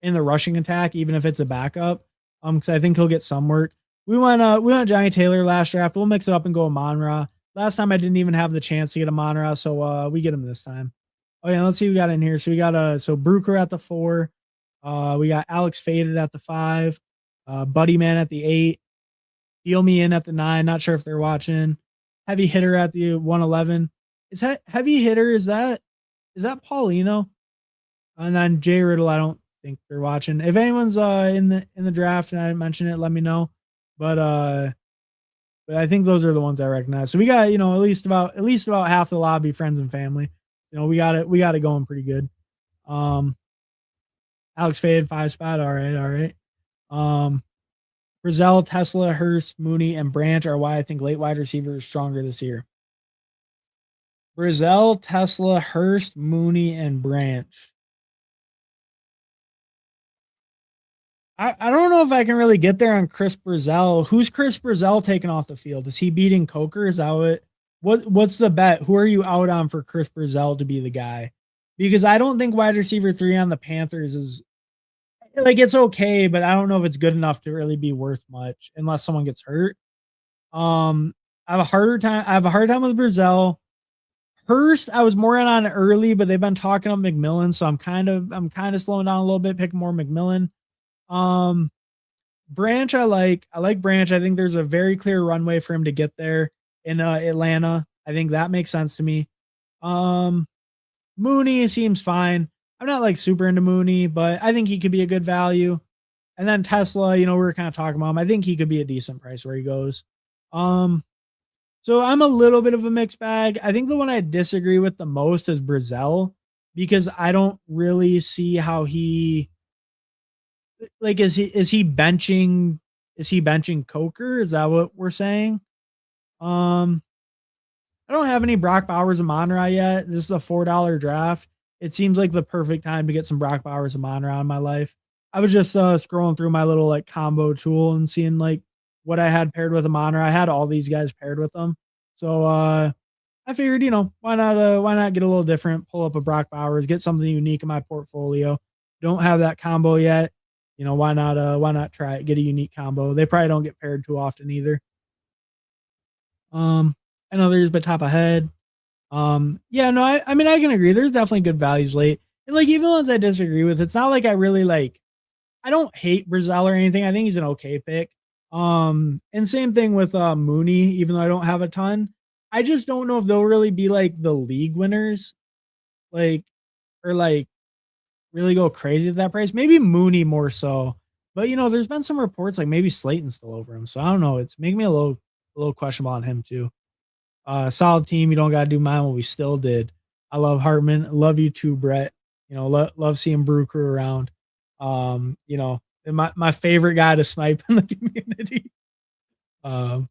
in the rushing attack, even if it's a backup. Because I think he'll get some work. We went Johnny Taylor last draft. We'll mix it up and go Amon-Ra. Last time I didn't even have the chance to get Amon-Ra, so we get him this time. Oh yeah, let's see what we got in here. So we got Bruker at the 4. We got Alex Faded at the 5. Buddy Man at the 8. Deal Me In at the 9. Not sure if they're watching. Heavy Hitter at the 111. Is that Heavy Hitter? Is that Paulino? And then Jay Riddle, I don't think they're watching. If anyone's in the draft and I didn't mention it, let me know. But I think those are the ones I recognize. So we got, at least about half the lobby, friends and family. We got it going pretty good. Um Alex Fade, 5 spot. All right, all right. Brazell, Tesla, Hurst, Mooney, and Branch are why I think late wide receiver is stronger this year. Brazell, Tesla, Hurst, Mooney, and Branch. I don't know if I can really get there on Chris Brazell. Who's Chris Brazell taking off the field? Is he beating Coker? Is that what's the bet? Who are you out on for Chris Brazell to be the guy? Because I don't think wide receiver 3 on the Panthers is like it's okay, but I don't know if it's good enough to really be worth much unless someone gets hurt. Um, I have a hard time with Brazell. Hurst, I was more in on early, but they've been talking up McMillan, so I'm kind of slowing down a little bit, picking more McMillan. Um, Branch, I like. I like Branch. I think there's a very clear runway for him to get there in Atlanta. I think that makes sense to me. Um, Mooney seems fine. I'm not like super into Mooney, but I think he could be a good value. And then Tesla, we were kind of talking about him. I think he could be a decent price where he goes. Um, so I'm a little bit of a mixed bag. I think the one I disagree with the most is Brazell because I don't really see how he like is he benching Coker? Is that what we're saying? Um, I don't have any Brock Bowers and Monra yet. This is a $4 draft. It seems like the perfect time to get some Brock Bowers and Monra in my life. I was just scrolling through my little like combo tool and seeing like what I had paired with a Monra. I had all these guys paired with them. So I figured, why not get a little different, pull up a Brock Bowers, get something unique in my portfolio. Don't have that combo yet. Why not try it, get a unique combo. They probably don't get paired too often either. Um, I know there's but top of head. Yeah, no, I mean I can agree. There's definitely good values late. And like even ones I disagree with, it's not like I really like I don't hate Brazil or anything. I think he's an okay pick. And same thing with Mooney, even though I don't have a ton. I just don't know if they'll really be like the league winners, like or like really go crazy at that price. Maybe Mooney more so. But there's been some reports like maybe Slayton's still over him. So I don't know. It's making me a little questionable on him too. Solid team. You don't gotta do mine what we still did. I love Hartman. Love you too, Brett. Love seeing Bruker around. My favorite guy to snipe in the community. Um,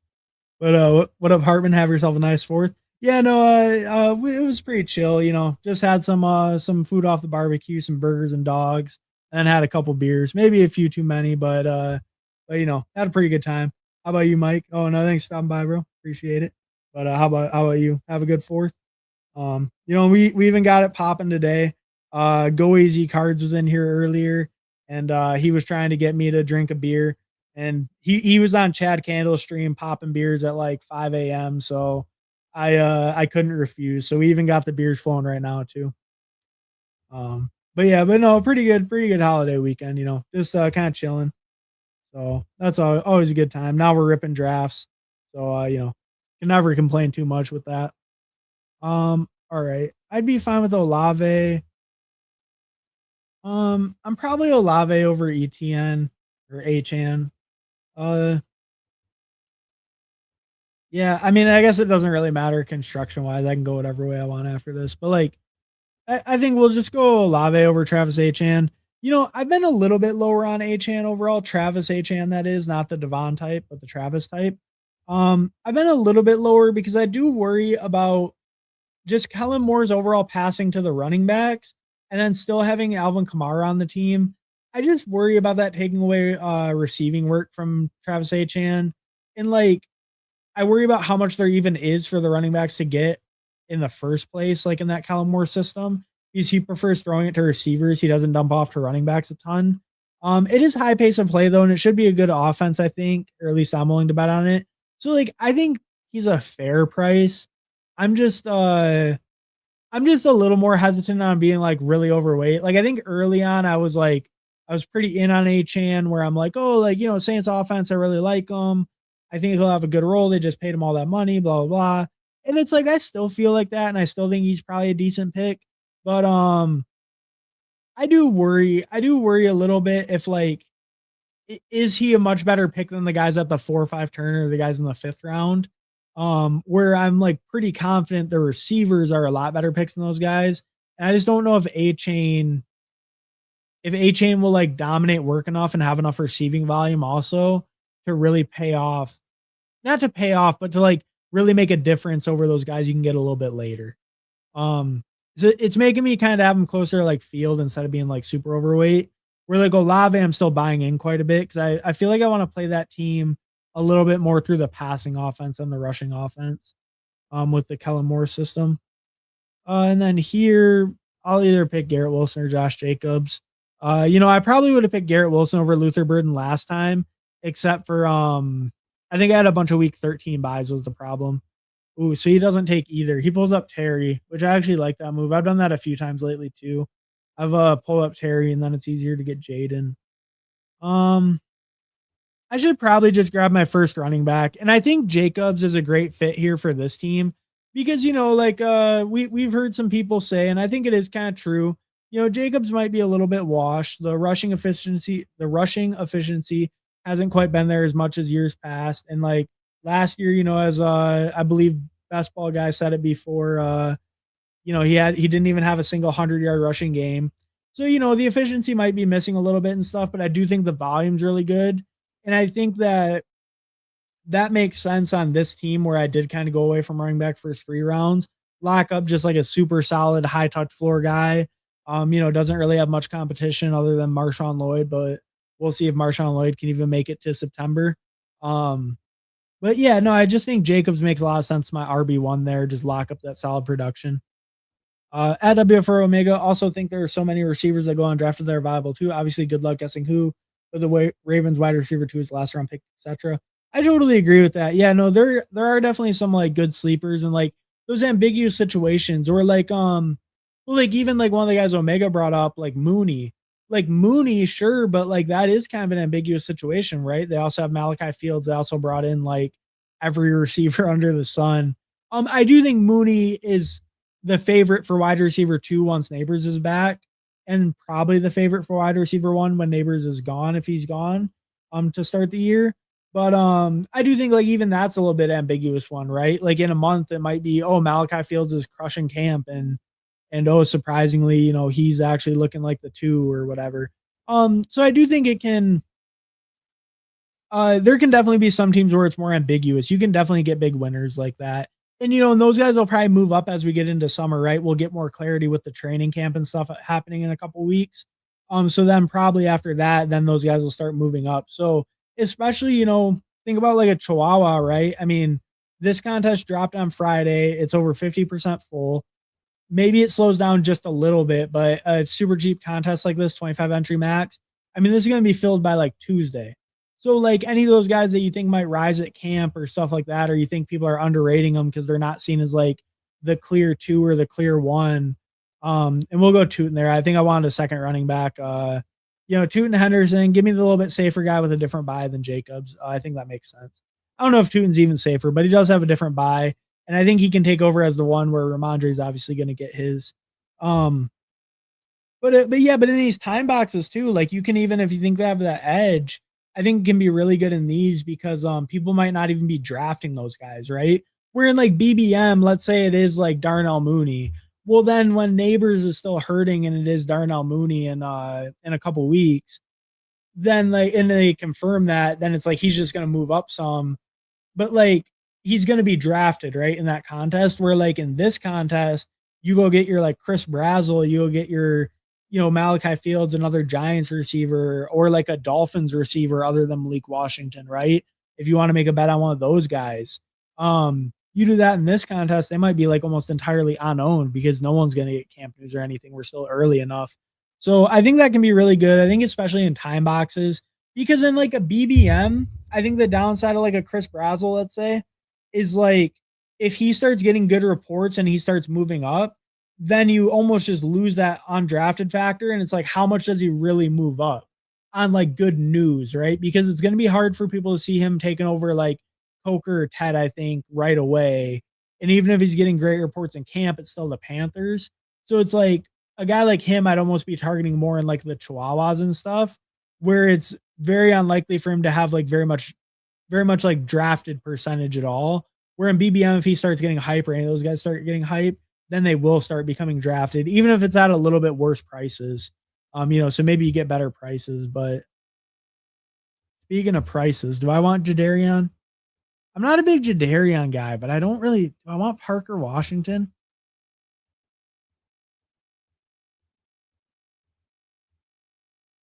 but what up, Hartman? Have yourself a nice fourth. Yeah, no, it was pretty chill. Just had some food off the barbecue, some burgers and dogs, and had a couple beers, maybe a few too many, but had a pretty good time. How about you, Mike? Oh no, thanks for stopping by, bro. Appreciate it. But how about you? Have a good fourth. We even got it popping today. Go Easy Cards was in here earlier, and he was trying to get me to drink a beer, and he was on Chad Candle's stream popping beers at like 5 a.m. So I couldn't refuse. So we even got the beers flowing right now too. But yeah, but no, pretty good holiday weekend, just kind of chilling. So that's always a good time. Now we're ripping drafts. So can never complain too much with that. All right. I'd be fine with Olave. I'm probably Olave over ETN or HN. Uh yeah, I mean, I guess it doesn't really matter construction wise. I can go whatever way I want after this. But like I think we'll just go Olave over Travis Achan. I've been a little bit lower on Achan overall. Travis Achan, that is, not the Devon type, but the Travis type. I've been a little bit lower because I do worry about just Kellen Moore's overall passing to the running backs and then still having Alvin Kamara on the team. I just worry about that taking away receiving work from Travis Achan. And like I worry about how much there even is for the running backs to get in the first place, like in that Kellen Moore system, because he prefers throwing it to receivers. He doesn't dump off to running backs a ton. It is high pace of play though, and it should be a good offense, I think, or at least I'm willing to bet on it. So like I think he's a fair price. I'm just I'm just a little more hesitant on being like really overweight. Like I think early on I was pretty in on Achan where I'm like, oh, like Saints offense, I really like him. I think he'll have a good role. They just paid him all that money, blah blah blah. And it's like I still feel like that, and I still think he's probably a decent pick. But I do worry a little bit if like is he a much better pick than the guys at the 4 or 5 turn or the guys in the 5th round? Where I'm like pretty confident the receivers are a lot better picks than those guys. And I just don't know if A Chain will like dominate work enough and have enough receiving volume also to really pay off, not to pay off, but to like really make a difference over those guys you can get a little bit later. Um, so it's making me kind of have him closer to like field instead of being like super overweight. Where like Olave, I'm still buying in quite a bit because I feel like I want to play that team a little bit more through the passing offense and the rushing offense with the Kellen Moore system. And then here, I'll either pick Garrett Wilson or Josh Jacobs. I probably would have picked Garrett Wilson over Luther Burden last time, except for I think I had a bunch of week 13 buys was the problem. Ooh, so he doesn't take either. He pulls up Terry, which I actually like that move. I've done that a few times lately too. I've pulled up Terry and then it's easier to get Jaden. Um, I should probably just grab my first running back. And I think Jacobs is a great fit here for this team because like we've heard some people say, and I think it is kind of true. Jacobs might be a little bit washed. The rushing efficiency hasn't quite been there as much as years past. And like last year, as I believe Best Ball Guy said it before, he didn't even have a single 100-yard rushing game. So, the efficiency might be missing a little bit and stuff, but I do think the volume's really good. And I think that makes sense on this team where I did kind of go away from running back first 3 rounds. Lock up just like a super solid high touch floor guy. Doesn't really have much competition other than Marshawn Lloyd, but we'll see if Marshawn Lloyd can even make it to September. But yeah, no, I just think Jacobs makes a lot of sense. My RB1 there, just lock up that solid production. At WFR Omega, also think there are so many receivers that go undrafted that are viable too. Obviously, good luck guessing who, but the way Ravens wide receiver 2 is last round pick, etc. I totally agree with that. Yeah, no, there are definitely some like good sleepers and like those ambiguous situations, or like well, like even like one of the guys Omega brought up, like Mooney. Like Mooney, sure, but like that is kind of an ambiguous situation, right? They also have Malachi Fields. They also brought in like every receiver under the sun. I do think Mooney is the favorite for wide receiver 2 once Neighbors is back, and probably the favorite for wide receiver 1 when Neighbors is gone, if he's gone, to start the year. But I do think like even that's a little bit ambiguous one, right? Like in a month it might be, oh, Malachi Fields is crushing camp and oh, surprisingly, he's actually looking like the 2 or whatever. So I do think it can there can definitely be some teams where it's more ambiguous. You can definitely get big winners like that. And those guys will probably move up as we get into summer, right? We'll get more clarity with the training camp and stuff happening in a couple weeks. So then probably after that, then those guys will start moving up. So especially, think about like a Chihuahua, right? I mean, this contest dropped on Friday. It's over 50% full. Maybe it slows down just a little bit, but a super cheap contest like this, 25 entry max, I mean, this is going to be filled by like Tuesday. So like any of those guys that you think might rise at camp or stuff like that, or you think people are underrating them because they're not seen as like the clear 2 or the clear 1, And we'll go Tootin there. I think I wanted a second running back. Tootin Henderson, give me the little bit safer guy with a different buy than Jacobs. I think that makes sense. I don't know if Tootin's even safer, but he does have a different buy. And I think he can take over as the one where Ramondre is obviously going to get his. Um, but in these time boxes too, like you can even if you think they have that edge, I think it can be really good in these because people might not even be drafting those guys, right? Where in like BBM, let's say it is like Darnell Mooney. Well, then when Neighbors is still hurting and it is Darnell Mooney in a couple weeks, then and they confirm that, then it's like he's just gonna move up some, but like he's going to be drafted right in that contest where like in this contest you go get your like Chris Brazzell, you go get your Malachi Fields, another Giants receiver, or like a Dolphins receiver other than Malik Washington, right? If you want to make a bet on one of those guys, you do that in this contest, they might be like almost entirely unowned because no one's going to get camp news or anything, we're still early enough. So I think that can be really good. I think especially in time boxes, because in like a BBM, I think the downside of like a Chris Brazzell, let's say, is like if he starts getting good reports and he starts moving up, then you almost just lose that undrafted factor. And it's like, how much does he really move up on like good news, right? Because it's going to be hard for people to see him taking over like Coker or Ted, I think, right away. And even if he's getting great reports in camp, it's still the Panthers. So it's like a guy like him, I'd almost be targeting more in like the Chihuahuas and stuff, where it's very unlikely for him to have like very much like drafted percentage at all. Where in BBM, if he starts getting hype or any of those guys start getting hype, then they will start becoming drafted, even if it's at a little bit worse prices. So maybe you get better prices. But speaking of prices, do I want Jadarian? I'm not a big Jadarian guy, but I don't really. Do I want Parker Washington?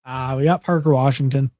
We got Parker Washington.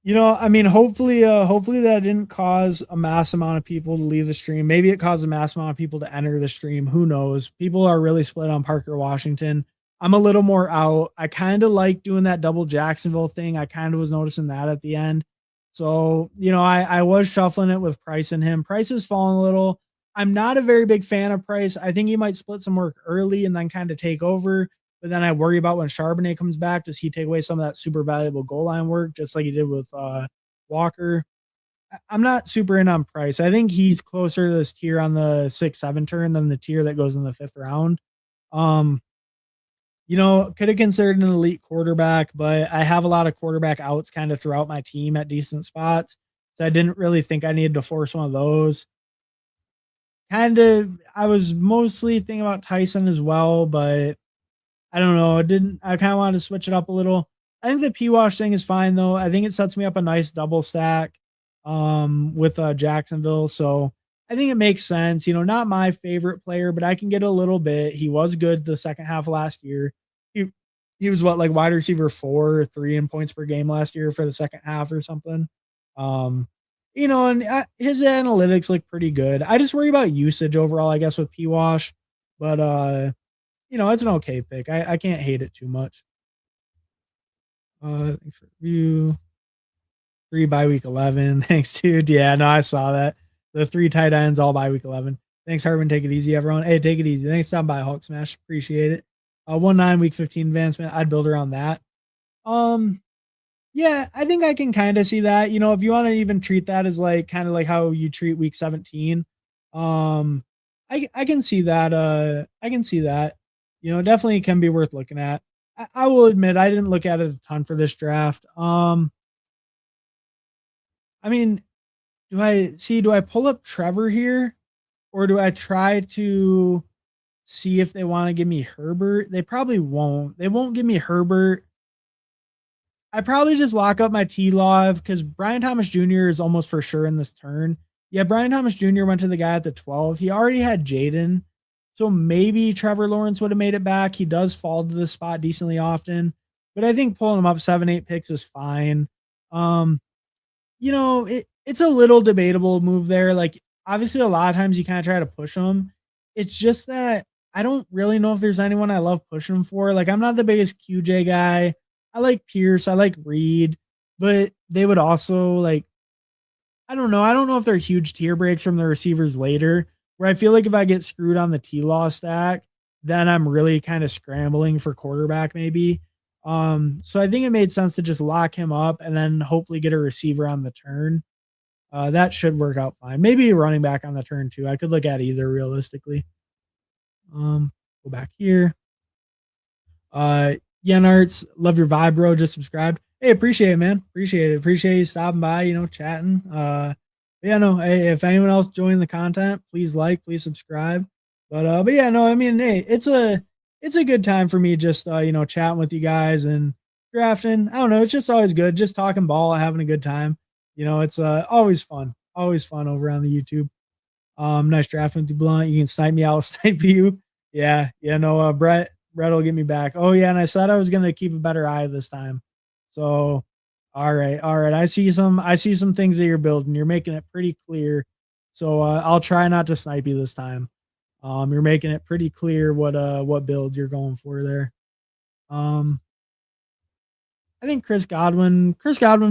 I mean, hopefully that didn't cause a mass amount of people to leave the stream. Maybe it caused a mass amount of people to enter the stream. Who knows? People are really split on Parker Washington. I'm a little more out. I kind of like doing that double Jacksonville thing. I kind of was noticing that at the end. So, I was shuffling it with Price and him. Price has fallen a little. I'm not a very big fan of Price. I think he might split some work early and then kind of take over. But then I worry about when Charbonnet comes back, does he take away some of that super valuable goal line work, just like he did with Walker? I'm not super in on Price. I think he's closer to this tier on the 6-7 turn than the tier that goes in the 5th round. Could have considered an elite quarterback, but I have a lot of quarterback outs kind of throughout my team at decent spots. So I didn't really think I needed to force one of those. I was mostly thinking about Tyson as well, but I don't know. I kind of wanted to switch it up a little. I think the P-Wash thing is fine though. I think it sets me up a nice double stack with Jacksonville. So I think it makes sense. Not my favorite player, but I can get a little bit. He was good the second half of last year. He was what, like wide receiver 4 or 3 in points per game last year for the second half or something. And his analytics look pretty good. I just worry about usage overall, I guess, with P-Wash. But it's an okay pick. I can't hate it too much. Thanks for review. 3 by week 11. Thanks, dude. Yeah, no, I saw that. The 3 tight ends all by week 11. Thanks, Harbin. Take it easy, everyone. Hey, take it easy. Thanks for stopping by, Hulk Smash. Appreciate it. 1-9 week 15 advancement. I'd build around that. Yeah, I think I can kind of see that. If you want to even treat that as like kind of like how you treat week 17, I can see that. I can see that. Definitely can be worth looking at. I will admit I didn't look at it a ton for this draft. I mean, do I pull up Trevor here, or do I try to see if they want to give me Herbert? They probably won't. They won't give me Herbert. I probably just lock up my T-Law because Brian Thomas Jr. is almost for sure in this turn. Yeah, Brian Thomas Jr. went to the guy at the 12. He already had Jaden. So maybe Trevor Lawrence would have made it back. He does fall to the spot decently often. But I think pulling him up 7-8 picks is fine. It's a little debatable move there. Like, obviously, a lot of times you kind of try to push him. It's just that I don't really know if there's anyone I love pushing him for. Like, I'm not the biggest QJ guy. I like Pierce. I like Reed. But they would also, like, I don't know. I don't know if they're huge tier breaks from the receivers later, where I feel like if I get screwed on the T-Law stack, then I'm really kind of scrambling for quarterback maybe. So I think it made sense to just lock him up and then hopefully get a receiver on the turn. That should work out fine. Maybe a running back on the turn too. I could look at either realistically. Go back here. Yenarts, love your vibe, bro. Just subscribed. Hey, appreciate it, man. Appreciate it. Appreciate you stopping by, chatting. Yeah, no, hey, if anyone else joined the content, please like, please subscribe. But yeah, no, I mean, hey, it's a good time for me just chatting with you guys and drafting. I don't know, it's just always good, just talking ball, having a good time. It's always fun over on the YouTube. Nice drafting with you, Blunt. You can snipe me, I'll snipe you. Yeah, no, Brett will get me back. Oh yeah, and I said I was gonna keep a better eye this time. So, all right. I see some things that you're building. You're making it pretty clear. So I'll try not to snipe you this time. You're making it pretty clear what builds you're going for there. Um, I think Chris Godwin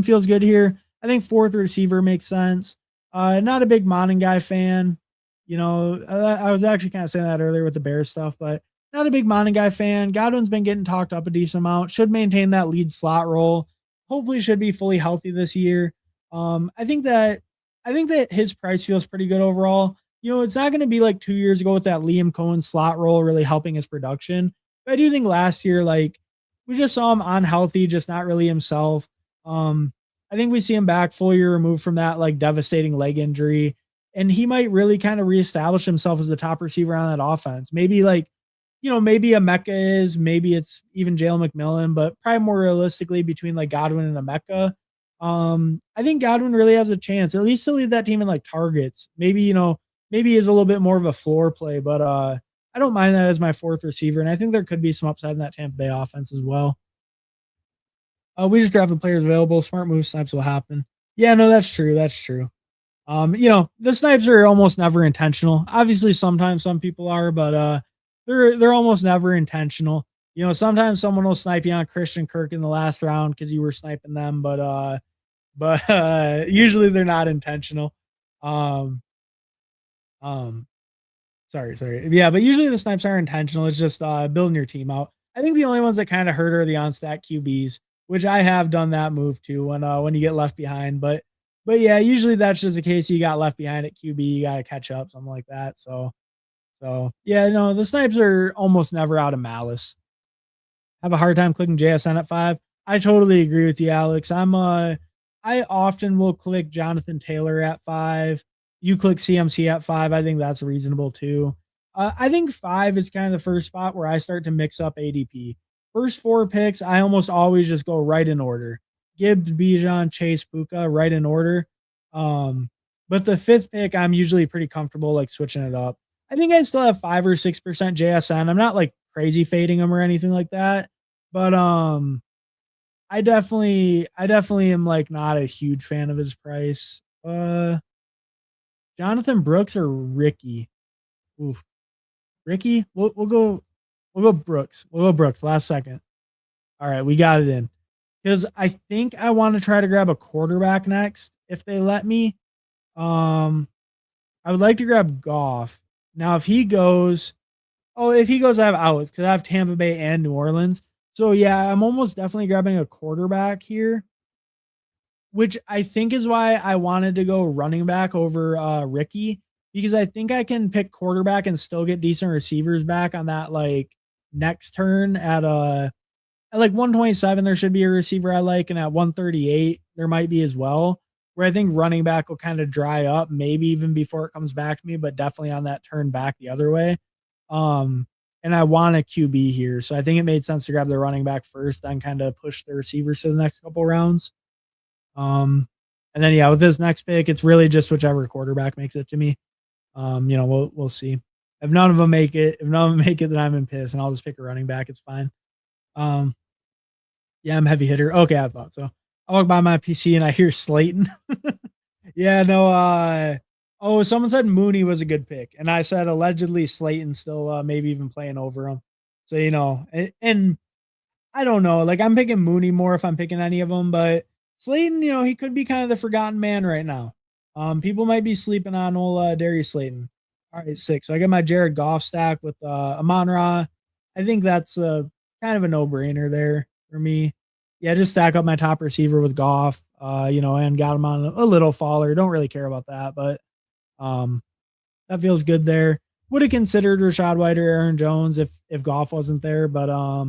feels good here. I think fourth receiver makes sense. Not a big Monin guy fan. I was actually kind of saying that earlier with the Bears stuff, but not a big Monin guy fan. Godwin's been getting talked up a decent amount. Should maintain that lead slot role. Hopefully, should be fully healthy this year. I think that his price feels pretty good overall. It's not going to be like 2 years ago with that Liam Cohen slot role really helping his production. But I do think last year, like we just saw him unhealthy, just not really himself. I think we see him back full year removed from that like devastating leg injury, and he might really kind of reestablish himself as the top receiver on that offense. Maybe like, maybe a Mecca is, maybe it's even Jalen McMillan, but probably more realistically between like Godwin and a Mecca. I think Godwin really has a chance, at least to lead that team in like targets. Maybe is a little bit more of a floor play, but I don't mind that as my fourth receiver, and I think there could be some upside in that Tampa Bay offense as well. We just drafted players available. Smart move snipes will happen. Yeah, no, that's true. That's true. The snipes are almost never intentional. Obviously, sometimes some people are, but they're almost never intentional. Sometimes someone will snipe you on Christian Kirk in the last round because you were sniping them, but usually they're not intentional. Um, um, sorry. Yeah, but usually the snipes are intentional. It's just building your team out. I think the only ones that kind of hurt are the on stat QBs, which I have done that move too when you get left behind. But yeah, usually that's just the case. You got left behind at QB, you got to catch up, something like that. So yeah, no, the snipes are almost never out of malice. Have a hard time clicking JSN at 5. I totally agree with you, Alex. I often will click Jonathan Taylor at 5. You click CMC at 5. I think that's reasonable too. I think 5 is kind of the first spot where I start to mix up ADP. First 4 picks, I almost always just go right in order. Gibbs, Bijan, Chase, Puka, right in order. But the 5th pick, I'm usually pretty comfortable like switching it up. I think I still have 5 or 6% JSN. I'm not like crazy fading them or anything like that. But I definitely am like not a huge fan of his price. Jonathan Brooks or Ricky? Oof. Ricky? We'll go Brooks. We'll go Brooks last second. All right, we got it in. Because I think I want to try to grab a quarterback next if they let me. I would like to grab Goff. Now, if he goes, I have outs because I have Tampa Bay and New Orleans. So yeah, I'm almost definitely grabbing a quarterback here, which I think is why I wanted to go running back over Ricky, because I think I can pick quarterback and still get decent receivers back on that like next turn at like 127. There should be a receiver I like, and at 138 there might be as well. Where I think running back will kind of dry up, maybe even before it comes back to me, but definitely on that turn back the other way. And I want a QB here. So I think it made sense to grab the running back first, then kind of push the receivers to the next couple rounds. And then yeah, with this next pick, it's really just whichever quarterback makes it to me. We'll see. If none of them make it, then I'm in piss and I'll just pick a running back. It's fine. Yeah, I'm a heavy hitter. Okay, I thought so. I walk by my PC and I hear Slayton. Yeah, no, someone said Mooney was a good pick, and I said allegedly Slayton still maybe even playing over him. So and I don't know, like I'm picking Mooney more if I'm picking any of them, but Slayton, he could be kind of the forgotten man right now. People might be sleeping on old Darius Slayton. All right, 6. So I get my Jared Goff stack with Amon-Ra. I think that's kind of a no-brainer there for me. Yeah, just stack up my top receiver with Goff, and got him on a little faller. Don't really care about that, but um, that feels good there. Would have considered Rashad White or Aaron Jones if Goff wasn't there, but I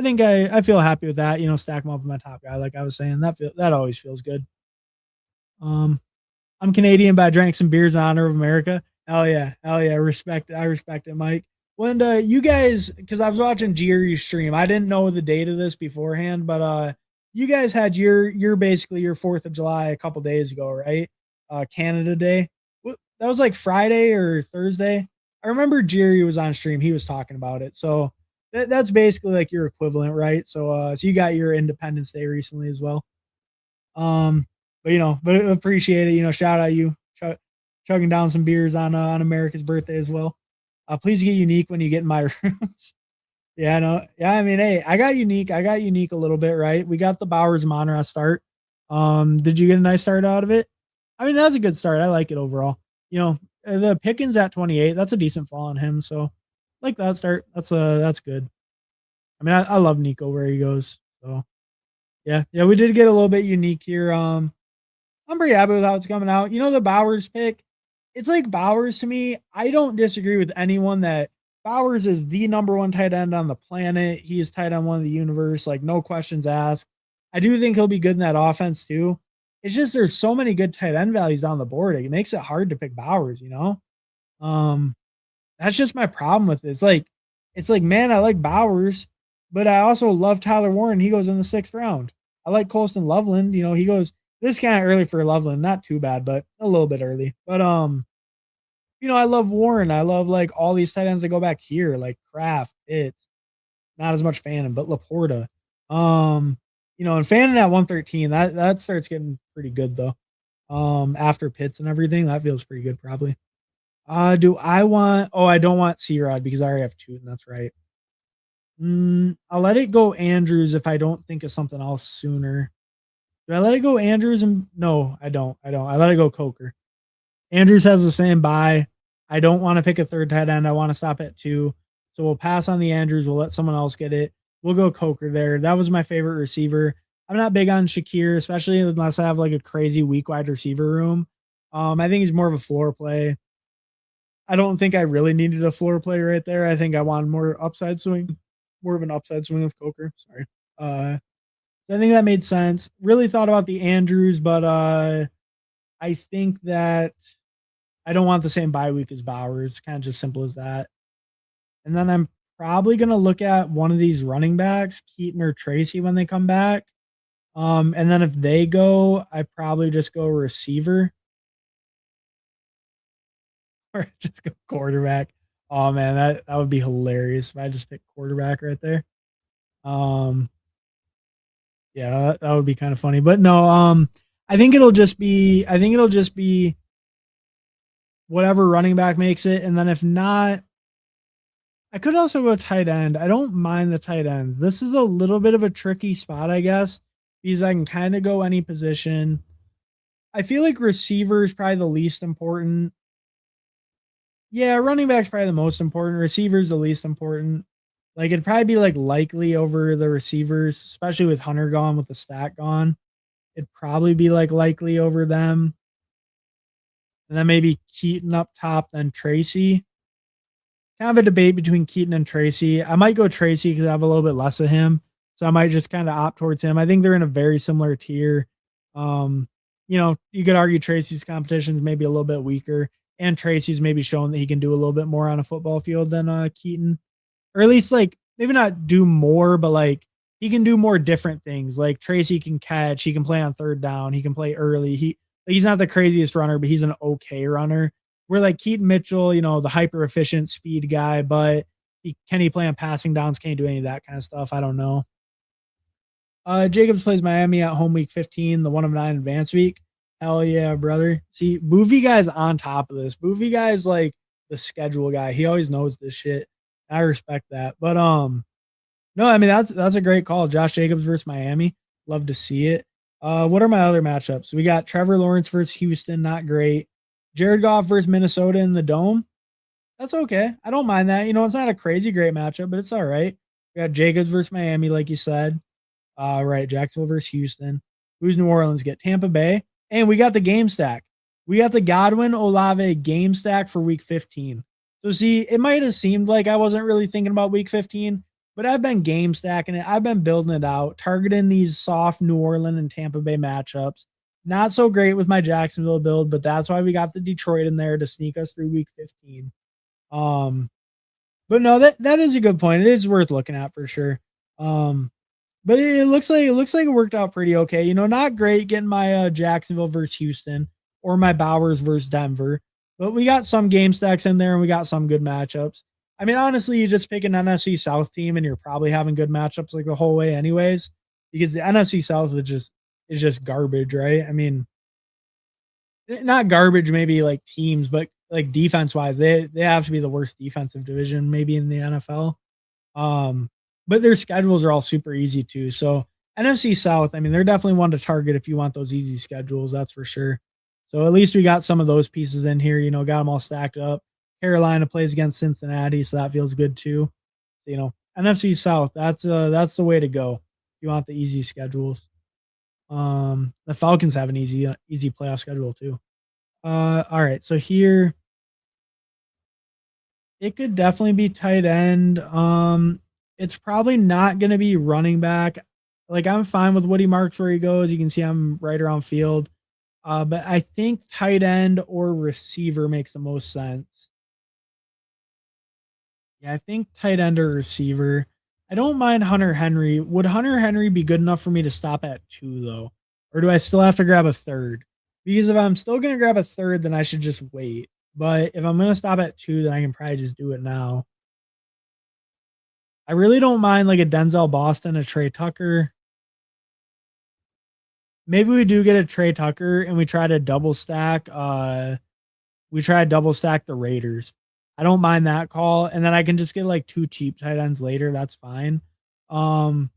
think I feel happy with that. Stack them up with my top guy, like I was saying. That always feels good. Um, I'm Canadian, but I drank some beers in honor of America. Hell yeah, hell yeah. I respect it, Mike. Linda, you guys, because I was watching Jerry's stream. I didn't know the date of this beforehand, but you guys had your basically your 4th of July a couple days ago, right? Canada Day. That was like Friday or Thursday. I remember Jerry was on stream. He was talking about it. So that's basically like your equivalent, right? So you got your Independence Day recently as well. But appreciate it. Shout out you chugging down some beers on America's birthday as well. Please get unique when you get in my rooms. Yeah, no, yeah. I mean, hey, I got unique. A little bit, right? We got the Bowers Monra start. Did you get a nice start out of it? I mean, that's a good start. I like it overall. The Pickens at 28. That's a decent fall on him. So, like that start. That's good. I mean, I love Nico where he goes. So, yeah, we did get a little bit unique here. I'm pretty happy with how it's coming out. The Bowers pick, it's like Bowers to me. I don't disagree with anyone that Bowers is the number one tight end on the planet. He is tight end one of the universe, like no questions asked. I do think he'll be good in that offense too. It's just there's so many good tight end values down the board. It makes it hard to pick Bowers. That's just my problem with it. It's like, man, I like Bowers, but I also love Tyler Warren. He goes in the 6th round. I like Colston Loveland. He goes this kind of early for Loveland, not too bad, but a little bit early. But I love Warren. I love like all these tight ends that go back here, like Kraft, Pitts. Not as much Fannin, but Laporta. And Fannin at 113, that starts getting pretty good though. After Pitts and everything, that feels pretty good probably. Do I want? Oh, I don't want C-Rod because I already have 2, and that's right. I'll let it go Andrews if I don't think of something else sooner. Do I let it go Andrews? No, I don't. I let it go Coker. Andrews has the same buy. I don't want to pick a third tight end. I want to stop at 2. So we'll pass on the Andrews. We'll let someone else get it. We'll go Coker there. That was my favorite receiver. I'm not big on Shakir, especially unless I have like a crazy weak wide receiver room. I think he's more of a floor play. I don't think I really needed a floor play right there. I think I wanted more upside swing, more of an upside swing with Coker. Sorry. I think that made sense. Really thought about the Andrews, but I think that I don't want the same bye week as Bowers. Kind of just simple as that. And then I'm probably going to look at one of these running backs, Keaton or Tracy, when they come back. And then if they go, I probably just go receiver or just go quarterback. Oh man, that would be hilarious if I just pick quarterback right there. Yeah, that would be kind of funny. But no, I think it'll just be whatever running back makes it. And then if not, I could also go tight end. I don't mind the tight ends. This is a little bit of a tricky spot, I guess, because I can kind of go any position. I feel like receiver is probably the least important. Yeah, running back's probably the most important. Receiver's the least important. Like it'd probably be like likely over the receivers, especially with Hunter gone, with the stack gone. It'd probably be like likely over them. And then maybe Keaton up top, then Tracy. Kind of a debate between Keaton and Tracy. I might go Tracy because I have a little bit less of him. So I might just kind of opt towards him. I think they're in a very similar tier. You could argue Tracy's competition is maybe a little bit weaker. And Tracy's maybe shown that he can do a little bit more on a football field than Keaton. Or at least like maybe not do more, but like he can do more different things. Like Tracy can catch, he can play on third down, he can play early. He's not the craziest runner, but he's an okay runner. Where like Keaton Mitchell, the hyper efficient speed guy, but can he play on passing downs? Can't do any of that kind of stuff. I don't know. Jacobs plays Miami at home week 15, the 1 of 9 advance week. Hell yeah, brother. See, Boovy guy's on top of this. Boovy guy's like the schedule guy. He always knows this shit. I respect that. But no, I mean that's a great call. Josh Jacobs versus Miami. Love to see it. What are my other matchups? We got Trevor Lawrence versus Houston, not great. Jared Goff versus Minnesota in the Dome. That's okay. I don't mind that. It's not a crazy great matchup, but it's all right. We got Jacobs versus Miami, like you said. Right, Jacksonville versus Houston. Who's New Orleans get? Tampa Bay. And we got the game stack. We got the Godwin Olave game stack for week 15. So see, it might have seemed like I wasn't really thinking about week 15, but I've been game stacking it. I've been building it out, targeting these soft New Orleans and Tampa Bay matchups. Not so great with my Jacksonville build, but that's why we got the Detroit in there to sneak us through week 15. Um, but no, that is a good point. It is worth looking at for sure. Um, but it looks like it worked out pretty okay. Not great getting my Jacksonville versus Houston or my Bowers versus Denver, but we got some game stacks in there and we got some good matchups. I mean, honestly, you just pick an NFC South team and you're probably having good matchups like the whole way, anyways, because the NFC South is just garbage, right? I mean, not garbage, maybe like teams, but like defense wise, they have to be the worst defensive division maybe in the NFL. Um, but their schedules are all super easy too. So NFC South, I mean, they're definitely one to target if you want those easy schedules. That's for sure. So at least we got some of those pieces in here. Got them all stacked up. Carolina plays against Cincinnati, so that feels good too. NFC South, that's the way to go. You want the easy schedules. The Falcons have an easy playoff schedule too. All right, so here it could definitely be tight end. It's probably not going to be running back. Like I'm fine with Woody Marks where he goes. You can see I'm right around field. But I think tight end or receiver makes the most sense. Yeah, I think tight end or receiver. I don't mind Hunter Henry. Would Hunter Henry be good enough for me to stop at 2 though? Or do I still have to grab a third? Because if I'm still going to grab a third, then I should just wait. But if I'm going to stop at 2, then I can probably just do it now. I really don't mind like a Denzel Boston, a Trey Tucker. Maybe we do get a Trey Tucker and we try to double stack. We try to double stack the Raiders. I don't mind that call, and then I can just get like 2 cheap tight ends later. That's fine. Um,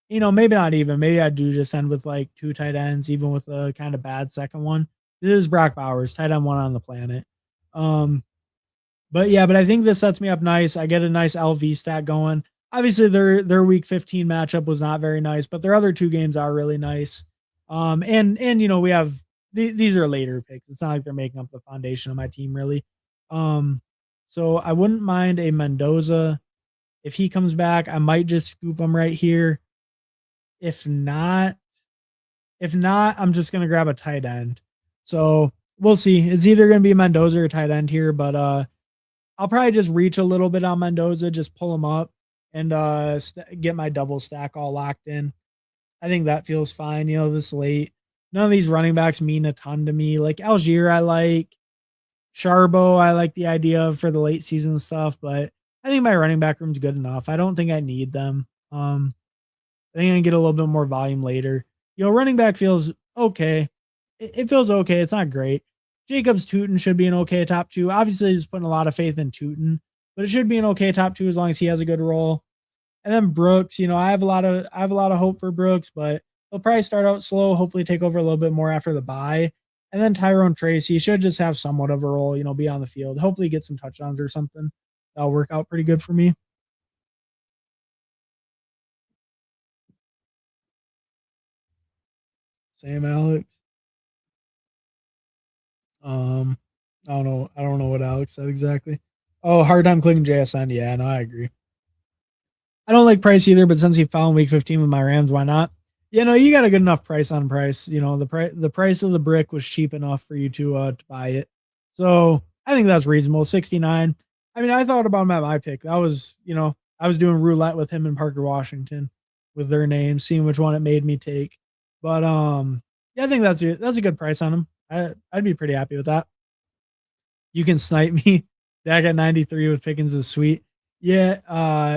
maybe not even. Maybe I do just end with like 2 tight ends, even with a kind of bad second one. This is Brock Bowers, tight end 1 on the planet. Um, but yeah, but I think this sets me up nice. I get a nice LV stat going. Obviously, their week 15 matchup was not very nice, but their other 2 games are really nice. And we have these are later picks. It's not like they're making up the foundation of my team really. Um, so I wouldn't mind a Mendoza if he comes back. I might just scoop him right here. If not, I'm just gonna grab a tight end. So we'll see. It's either gonna be Mendoza or tight end here, but I'll probably just reach a little bit on Mendoza, just pull him up and get my double stack all locked in. I think that feels fine, this late. None of these running backs mean a ton to me. Like Algier, I like. Sharbo, I like the idea of for the late season stuff, but I think my running back room's good enough. I don't think I need them. I think I can get a little bit more volume later. Running back feels okay. It feels okay. It's not great. Jacobs Tootin should be an okay top 2. Obviously, he's putting a lot of faith in Tootin, but it should be an okay top 2 as long as he has a good role. And then Brooks, I have a lot of hope for Brooks, but he'll probably start out slow, hopefully take over a little bit more after the bye. And then Tyrone Tracy should just have somewhat of a role, be on the field. Hopefully get some touchdowns or something. That'll work out pretty good for me. Same Alex. Um, I don't know what Alex said exactly. Oh, hard time clicking JSN. Yeah, no, I agree. I don't like Price either, but since he fell in week 15 with my Rams, why not? You got a good enough price on Price. The price of the brick was cheap enough for you to buy it. So I think that's reasonable. 69. I mean, I thought about him at my pick. That was, I was doing roulette with him and Parker Washington with their names, seeing which one it made me take. But yeah, I think that's a good price on him. I'd be pretty happy with that. You can snipe me. Dak at 93 with Pickens is sweet. Yeah.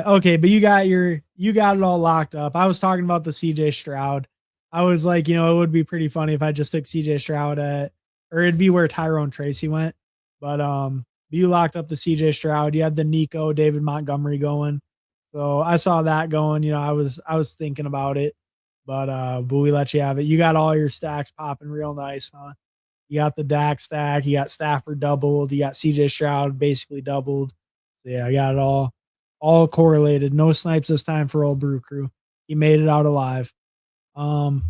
Okay, but you got it all locked up. I was talking about the CJ Stroud. I was like, it would be pretty funny if I just took CJ Stroud or it'd be where Tyrone Tracy went. But you locked up the CJ Stroud. You had the Nico David Montgomery going. So I saw that going. I was thinking about it. But we let you have it. You got all your stacks popping real nice, huh? You got the Dak stack. You got Stafford doubled. You got CJ Stroud basically doubled. So yeah, I got it all correlated. No snipes this time for old Brew Crew. He made it out alive. Um,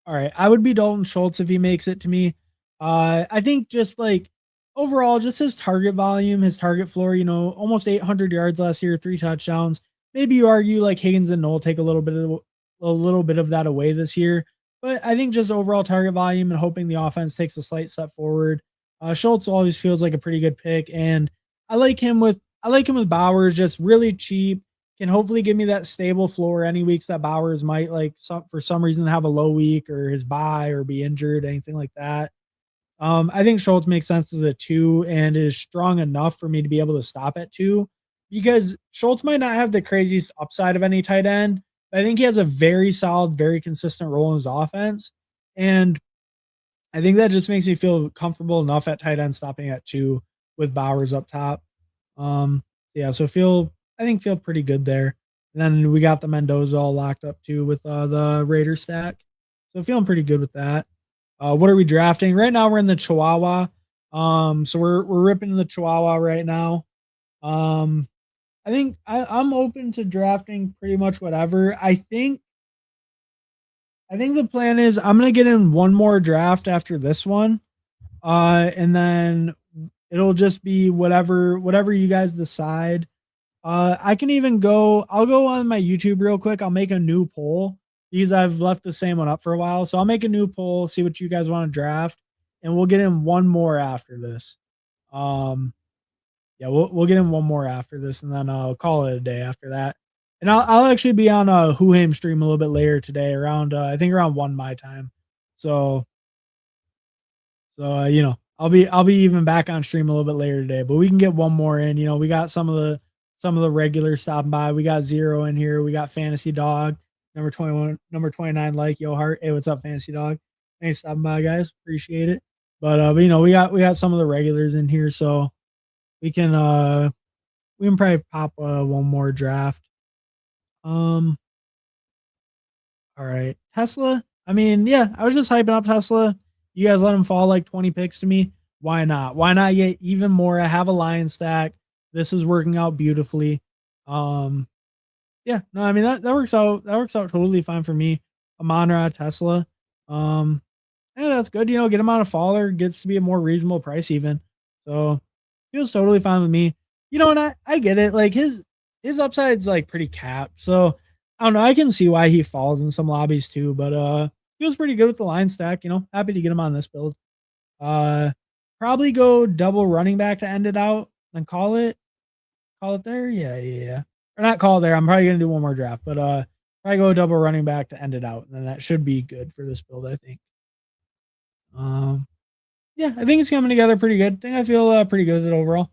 all right, I would be Dalton Schultz if he makes it to me. I think just like overall, just his target volume, his target floor, almost 800 yards last year, 3 touchdowns. Maybe you argue like Higgins and Noel take a little bit of that away this year, but I think just overall target volume and hoping the offense takes a slight step forward. Schultz always feels like a pretty good pick, and I like him with Bowers, just really cheap, can hopefully give me that stable floor any weeks that Bowers might for some reason have a low week or his bye or be injured, anything like that. I think Schultz makes sense as a 2 and is strong enough for me to be able to stop at 2 because Schultz might not have the craziest upside of any tight end, but I think he has a very solid, very consistent role in his offense. And I think that just makes me feel comfortable enough at tight end stopping at 2 with Bowers up top. Yeah, so feel pretty good there. And then we got the Mendoza all locked up too with the Raider stack. So feeling pretty good with that. What are we drafting? Right now we're in the Chihuahua. So we're ripping the Chihuahua right now. I think I'm open to drafting pretty much whatever. I think the plan is I'm gonna get in one more draft after this one. And then it'll just be whatever you guys decide. I can even I'll go on my YouTube real quick. I'll make a new poll because I've left the same one up for a while. So I'll make a new poll, see what you guys want to draft, and we'll get in one more after this. Yeah, we'll get in one more after this, and then I'll call it a day after that. And I'll actually be on a Whoham stream a little bit later today, around I think around 1 my time. So I'll be even back on stream a little bit later today, but we can get one more in. We got some of the regulars stopping by. We got Zero in here. We got Fantasy Dog, number 21, number 29, like Yo Heart. Hey, what's up, Fantasy Dog? Thanks for stopping by, guys. Appreciate it. But we got some of the regulars in here, so we can probably pop one more draft. All right. Tesla. I mean, yeah, I was just hyping up Tesla. You guys let him fall like 20 picks to me. Why not? Why not get even more? I have a Lion stack. This is working out beautifully. Yeah, no, I mean that works out. That works out totally fine for me. Amon-Ra Tesla. Yeah, that's good. Get him on a faller, gets to be a more reasonable price even. So feels totally fine with me. And I get it. Like his upside's like pretty capped. So I don't know. I can see why he falls in some lobbies too, but feels pretty good with the line stack. Happy to get him on this build. Probably go double running back to end it out and call it there. Yeah. Or not call it there. I'm probably gonna do one more draft, but probably go double running back to end it out, and then that should be good for this build, I think. Yeah, I think it's coming together pretty good. I think I feel pretty good with it overall.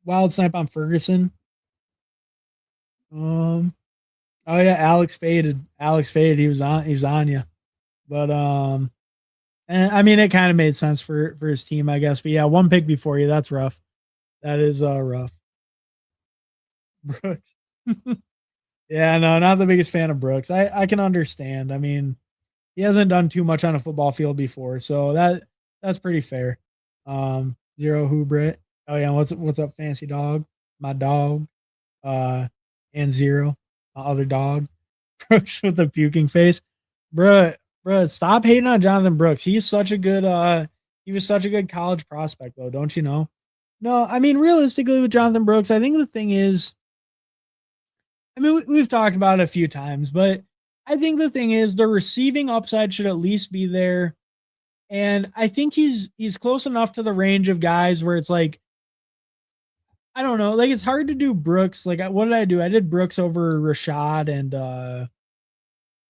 Wild snipe on Ferguson. Oh yeah, Alex faded. He was on you. But and I mean it kind of made sense for his team, I guess. But yeah, one pick before you, that's rough. That is rough. Brooks. Yeah, no, not the biggest fan of Brooks. I can understand. I mean, he hasn't done too much on a football field before, so that's pretty fair. Zero Hubrit. Oh yeah, what's up, Fancy Dog? My dog. And Zero, my other dog. Brooks with the puking face. Bruh, stop hating on Jonathan Brooks. He was such a good college prospect, though, don't you know? No, I mean, realistically, with Jonathan Brooks, I think the thing is, I mean, we've talked about it a few times, but I think the thing is the receiving upside should at least be there. And I think he's close enough to the range of guys where it's like, I don't know, like it's hard to do Brooks. Like, what did I do? I did Brooks over Rashad and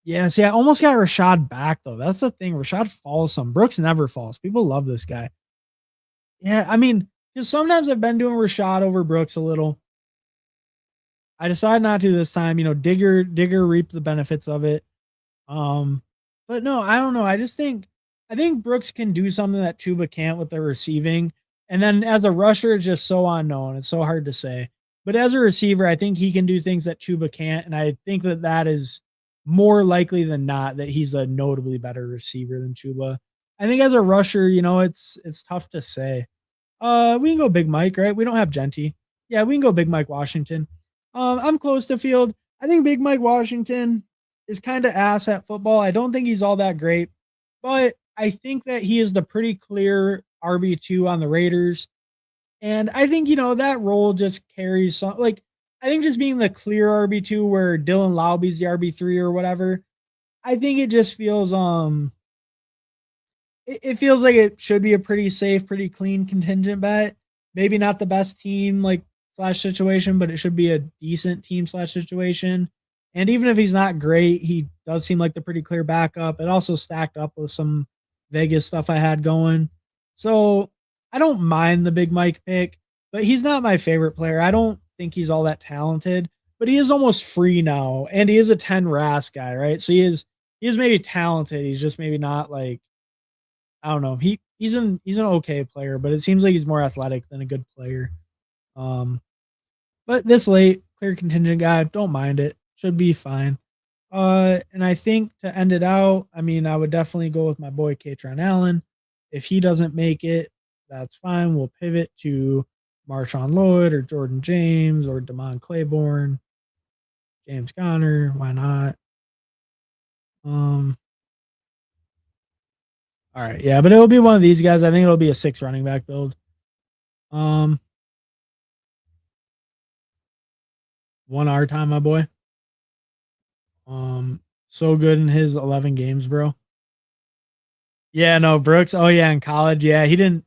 yeah, see, I almost got Rashad back though. That's the thing. Rashad falls some. Brooks never falls. People love this guy. Yeah, I mean, because sometimes I've been doing Rashad over Brooks a little. I decided not to this time. Digger reaped the benefits of it. But no, I don't know. I think Brooks can do something that Chuba can't with the receiving. And then as a rusher, it's just so unknown. It's so hard to say. But as a receiver, I think he can do things that Chuba can't. And I think that is more likely than not that he's a notably better receiver than Chuba. I think as a rusher, it's tough to say. We can go Big Mike, right? We don't have Genty. Yeah, we can go Big Mike Washington. I'm close to field. I think Big Mike Washington is kind of ass at football. I don't think he's all that great, but I think that he is the pretty clear RB2 on the Raiders. And I think, that role just carries some like I think just being the clear RB2 where Dylan Lowby's the RB3 or whatever, I think it just feels it feels like it should be a pretty safe, pretty clean contingent bet. Maybe not the best team like slash situation, but it should be a decent team slash situation. And even if he's not great, he does seem like the pretty clear backup. It also stacked up with some Vegas stuff I had going. So I don't mind the Big Mike pick, but he's not my favorite player. I don't think he's all that talented, but he is almost free now. And he is a 10 RAS guy, right? So he is maybe talented. He's just maybe not like I don't know. He's an okay player, but it seems like he's more athletic than a good player. Um, but this late, clear contingent guy, don't mind it. Should be fine. And I think to end it out, I mean, I would definitely go with my boy Katron Allen. If he doesn't make it, that's fine. We'll pivot to Marshawn Lloyd or Jordan James or Damon Claiborne, James Conner. Why not? Um, all right, yeah, but it'll be one of these guys. I think it'll be a 6 running back build. Um, 1 hour time, my boy. So good in his 11 games, bro. Yeah, no, Brooks. Oh yeah, in college, yeah, he didn't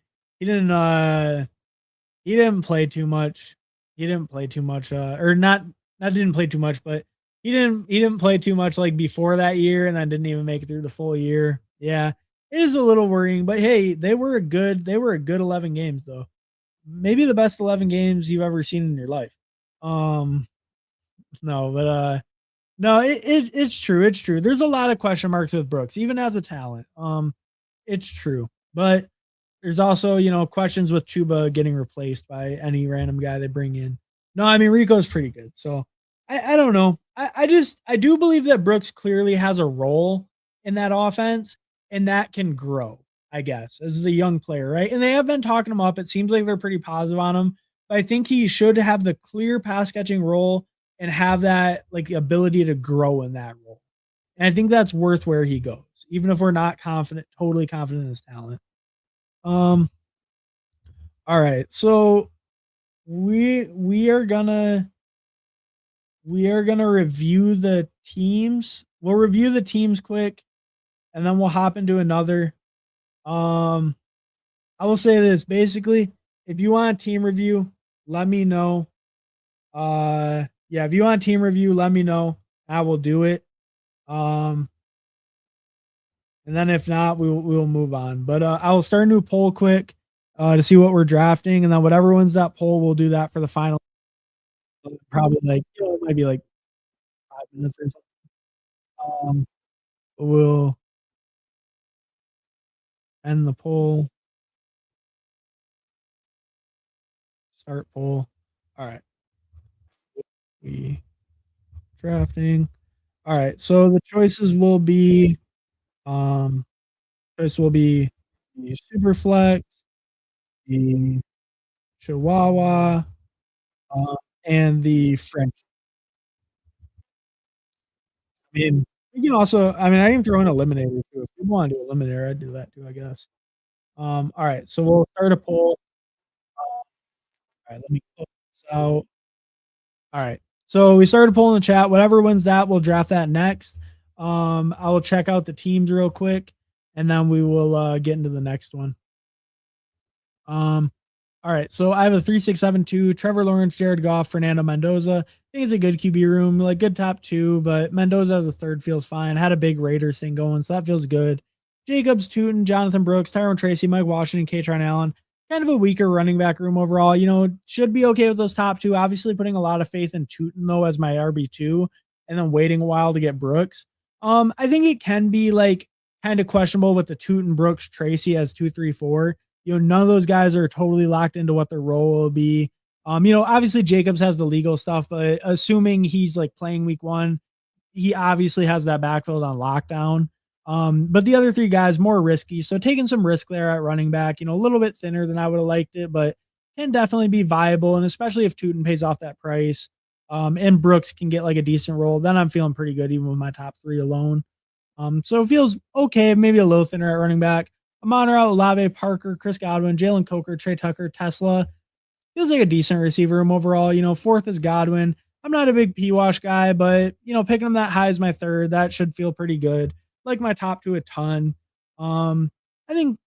play too much. He didn't play too much, or not didn't play too much, but he didn't play too much like before that year, and then didn't even make it through the full year. Yeah, it is a little worrying, but hey, they were a good 11 games though. Maybe the best 11 games you've ever seen in your life. Um, no, but no, it's true. It's true. There's a lot of question marks with Brooks, even as a talent. It's true, but there's also questions with Chuba getting replaced by any random guy they bring in. No, I mean Rico's pretty good, so I don't know. I do believe that Brooks clearly has a role in that offense, and that can grow. I guess as a young player, right? And they have been talking him up. It seems like they're pretty positive on him. But I think he should have the clear pass catching role and have that like ability to grow in that role. And I think that's worth where he goes, even if we're not totally confident in his talent. Um, all right. So we are gonna review the teams. We'll review the teams quick, and then we'll hop into another. Um, I will say this basically, if you want a team review, let me know. Yeah, if you want a team review, let me know. I will do it. Um, and then if not, we will move on. But I will start a new poll quick to see what we're drafting, and then whatever wins that poll, we'll do that for the final. Probably like it might be like 5 minutes or something. We'll end the poll. Start poll. All right. We drafting. All right. So the choices will be choice will be the superflex, the Chihuahua, uh, and the French. I mean, we can also. I mean, I can throw in eliminator too. If you want to do eliminator, I'd do that too. I guess. All right. So we'll start a poll. All right. Let me close this out. All right. So we started polling the chat. Whatever wins that, we'll draft that next. I will check out the teams real quick, and then we will get into the next one. All right. So I have a 3-6-7-2, Trevor Lawrence, Jared Goff, Fernando Mendoza. I think it's a good QB room, like good top 2, but Mendoza as a third feels fine. Had a big Raiders thing going, so that feels good. Jacobs, Tootin, Jonathan Brooks, Tyrone Tracy, Mike Washington, Katron Allen. Kind of a weaker running back room overall. Should be okay with those top 2. Obviously, putting a lot of faith in Tootin though as my RB2, and then waiting a while to get Brooks. I think it can be like kind of questionable with the Tootin, Brooks, Tracy as 2, 3, 4. None of those guys are totally locked into what their role will be. Obviously Jacobs has the legal stuff, but assuming he's like playing week 1, he obviously has that backfield on lockdown. But the other three guys more risky. So taking some risk there at running back, a little bit thinner than I would have liked it, but can definitely be viable. And especially if Tootin pays off that price, and Brooks can get like a decent role, then I'm feeling pretty good even with my top three alone. So it feels okay, maybe a little thinner at running back. Amon-Ra, Olave, Parker, Chris Godwin, Jalen Coker, Trey Tucker, Tesla. Feels like a decent receiver room overall. Fourth is Godwin. I'm not a big P-Wash guy, but picking him that high as my third, that should feel pretty good. Like my top two a ton. Um, I think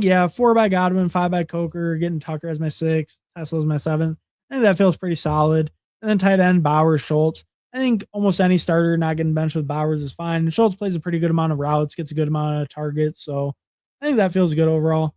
yeah, 4 by Godwin, 5 by Coker, getting Tucker as my sixth, Tesla as my seventh. I think that feels pretty solid. And then tight end, Bowers, Schultz. I think almost any starter not getting benched with Bowers is fine. Schultz plays a pretty good amount of routes, gets a good amount of targets. So I think that feels good overall.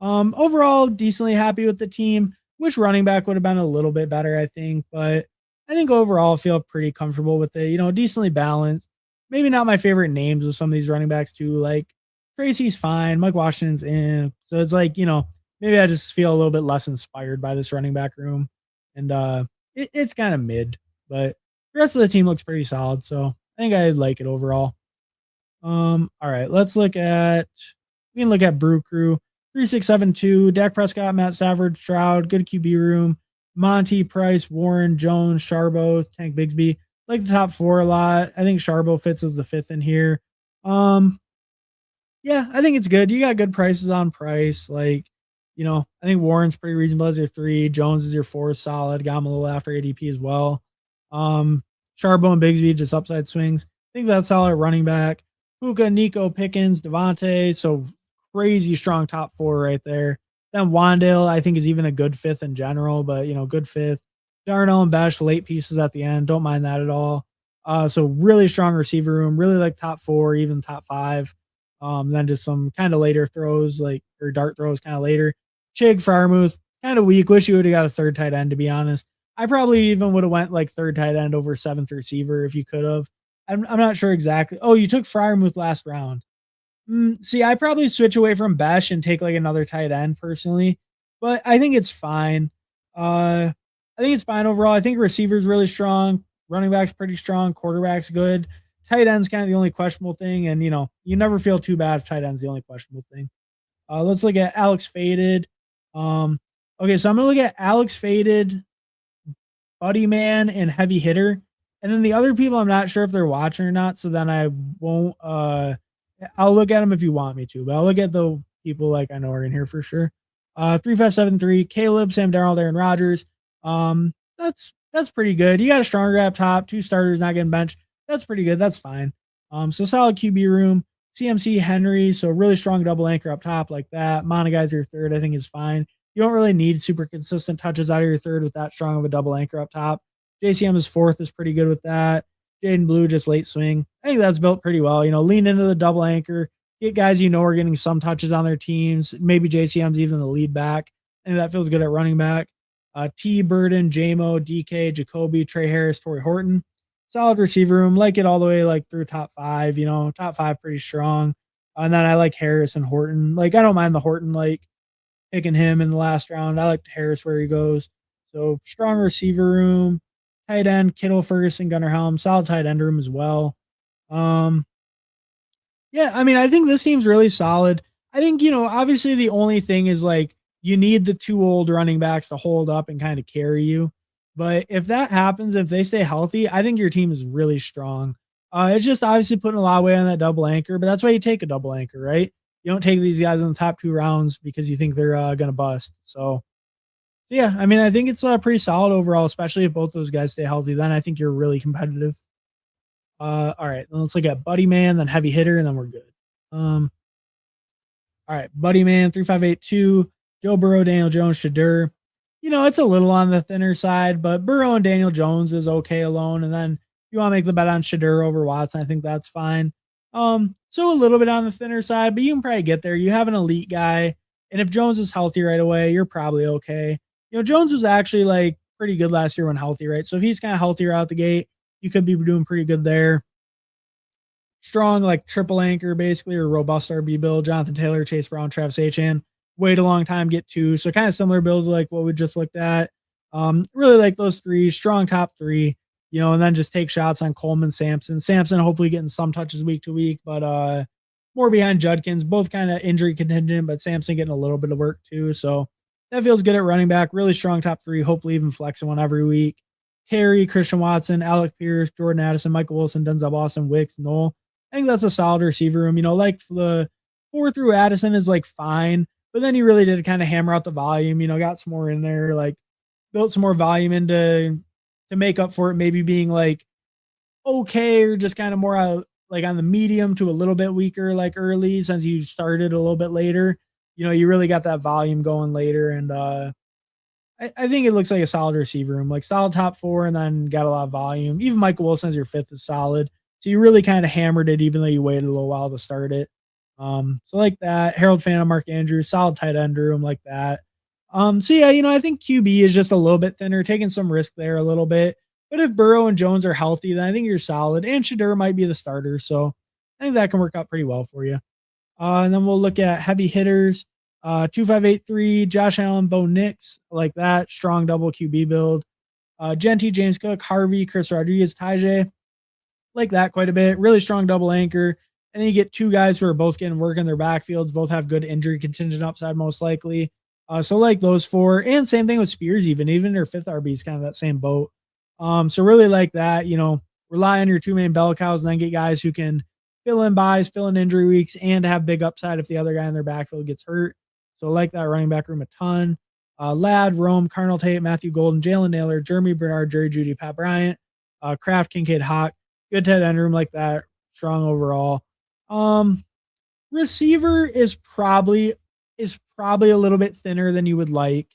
Overall, decently happy with the team. Wish running back would have been a little bit better, I think, but I think overall I feel pretty comfortable with it. Decently balanced. Maybe not my favorite names with some of these running backs too. Like Tracy's fine, Mike Washington's in. So it's like, maybe I just feel a little bit less inspired by this running back room. And it's kind of mid, but the rest of the team looks pretty solid. So I think I like it overall. All right, we can look at Brew Crew. 3672, Dak Prescott, Matt Stafford, Stroud, good QB room. Monty, Price, Warren, Jones, Sharbo, Tank Bigsby. Like the top four a lot. I think Sharbo fits as the fifth in here. Yeah, I think it's good. You got good prices on Price. Like, I think Warren's pretty reasonable as your three. Jones is your four, solid. Got him a little after ADP as well. Sharbo and Bigsby just upside swings. I think that's solid running back. Puka, Nico, Pickens, Devontae. So crazy strong top four right there. Then Wandale, I think, is even a good fifth in general, but good fifth. Darnell and Besh, late pieces at the end. Don't mind that at all. So really strong receiver room, really like top four, even top five. Then just some kind of later throws, or dart throws kind of later. Chig, Farmouth, kind of weak. Wish you would have got a third tight end, to be honest. I probably even would have went like third tight end over seventh receiver if you could have. I'm not sure exactly. Oh, you took Fryermuth last round. See, I probably switch away from Besh and take like another tight end personally, but I think it's fine. I think it's fine overall. I think receiver's really strong, running back's pretty strong, quarterback's good. Tight end's kind of the only questionable thing, and you never feel too bad if tight end's the only questionable thing. Let's look at Alex Faded. Okay, so I'm gonna look at Alex Faded, Buddy Man, and Heavy Hitter. And then the other people, I'm not sure if they're watching or not. So then I won't, I'll look at them if you want me to, but I'll look at the people like I know are in here for sure. 3573, Caleb, Sam Darnold, Aaron Rodgers. That's pretty good. You got a stronger up top, two starters not getting benched. That's pretty good. That's fine. So solid QB room, CMC, Henry. So really strong double anchor up top like that. Monaguy's your third, I think is fine. You don't really need super consistent touches out of your third with that strong of a double anchor up top. JCM is fourth, is pretty good with that. Jaden Blue, just late swing. I think that's built pretty well. Lean into the double anchor, get guys are getting some touches on their teams. Maybe JCM's even the lead back. I think that feels good at running back. T. Burden, JMO, DK, Jacoby, Trey Harris, Torrey Horton. Solid receiver room. Like it all the way like through top five. Top five pretty strong. And then I like Harris and Horton. Like I don't mind the Horton picking him in the last round. I like Harris where he goes. So strong receiver room. Tight end, Kittle, Ferguson, Gunnar Helm, solid tight end room as well. Yeah, I mean, I think this team's really solid. I think, obviously the only thing is like you need the two old running backs to hold up and kind of carry you. But if that happens, if they stay healthy, I think your team is really strong. It's just obviously putting a lot of weight on that double anchor, but that's why you take a double anchor, right? You don't take these guys in the top two rounds because you think they're going to bust. So, yeah, I mean, I think it's pretty solid overall, especially if both those guys stay healthy. Then I think you're really competitive. All right, then let's look at Buddy Man, then Heavy Hitter, and then we're good. All right, Buddy Man, 3582, Joe Burrow, Daniel Jones, Shadur. It's a little on the thinner side, but Burrow and Daniel Jones is okay alone. And then you want to make the bet on Shadur over Watson, I think that's fine. So a little bit on the thinner side, but you can probably get there. You have an elite guy, and if Jones is healthy right away, you're probably okay. Jones was actually like pretty good last year when healthy, right? So if he's kind of healthier out the gate, you could be doing pretty good there. Strong, like triple anchor, basically, or robust RB build. Jonathan Taylor, Chase Brown, Travis Etienne. Wait a long time, get two. So kind of similar build like what we just looked at. Really like those three. Strong top three. and then just take shots on Coleman, Sampson. Sampson hopefully getting some touches week to week, but more behind Judkins, both kind of injury contingent, but Sampson getting a little bit of work too. So that feels good at running back. Really strong top three, hopefully even flexing one every week. Terry, Christian Watson, Alec Pierce, Jordan Addison, Michael Wilson, Denzel Boston, Wicks, Noel. I think that's a solid receiver room. Like the 4 through Addison is like fine, but then he really did kind of hammer out the volume, got some more in there, like built some more volume into to make up for it maybe being like okay or just kind of more like on the medium to a little bit weaker like early since you started a little bit later. You really got that volume going later, and I think it looks like a solid receiver room, like solid top 4, and then got a lot of volume. Even Michael Wilson as your 5th is solid. So you really kind of hammered it, even though you waited a little while to start it. So like that. Harold Phantom, Mark Andrews, solid tight end room like that. So yeah, I think QB is just a little bit thinner, taking some risk there a little bit. But if Burrow and Jones are healthy, then I think you're solid. And Shadur might be the starter. So I think that can work out pretty well for you. And then we'll look at heavy hitters. 2583, Josh Allen, Bo Nix, like that. Strong double QB build. Genty, James Cook, Harvey, Chris Rodriguez, Tajay, like that quite a bit. Really strong double anchor. And then you get 2 guys who are both getting work in their backfields, both have good injury contingent upside, most likely. So like those 4. And same thing with Spears, even their 5th RB is kind of that same boat. So really like that, rely on your 2 main bell cows and then get guys who can fill in buys, fill in injury weeks, and have big upside if the other guy in their backfield gets hurt. So like that running back room a ton. Ladd, Rome, Carnell Tate, Matthew Golden, Jalen Naylor, Jeremy Bernard, Jerry Judy, Pat Bryant, Kraft, Kincaid, Hawk. Good tight end room like that. Strong overall. Receiver is probably a little bit thinner than you would like.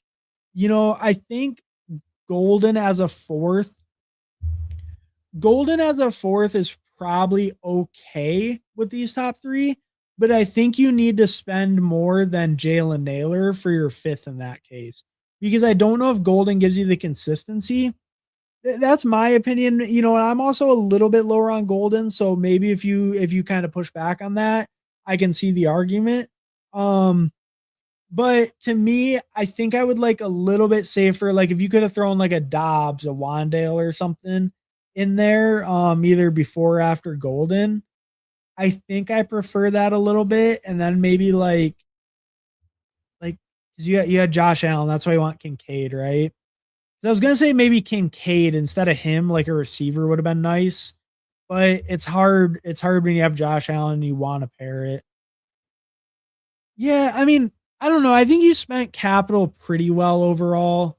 I think Golden as a 4th is probably okay with these top 3, but I think you need to spend more than Jalen Naylor for your 5th in that case, because I don't know if Golden gives you the consistency. That's my opinion, and I'm also a little bit lower on Golden, so maybe if you kind of push back on that, I can see the argument. But to me, I think I would like a little bit safer. Like if you could have thrown like a Dobbs, a Wandale or something in there, either before or after Golden. I think I prefer that a little bit. And then maybe like because you had Josh Allen, that's why you want Kincaid, right? So I was gonna say maybe Kincaid instead of him, like a receiver would have been nice. But it's hard. It's hard when you have Josh Allen and you want to pair it. Yeah, I mean, I don't know. I think you spent capital pretty well overall.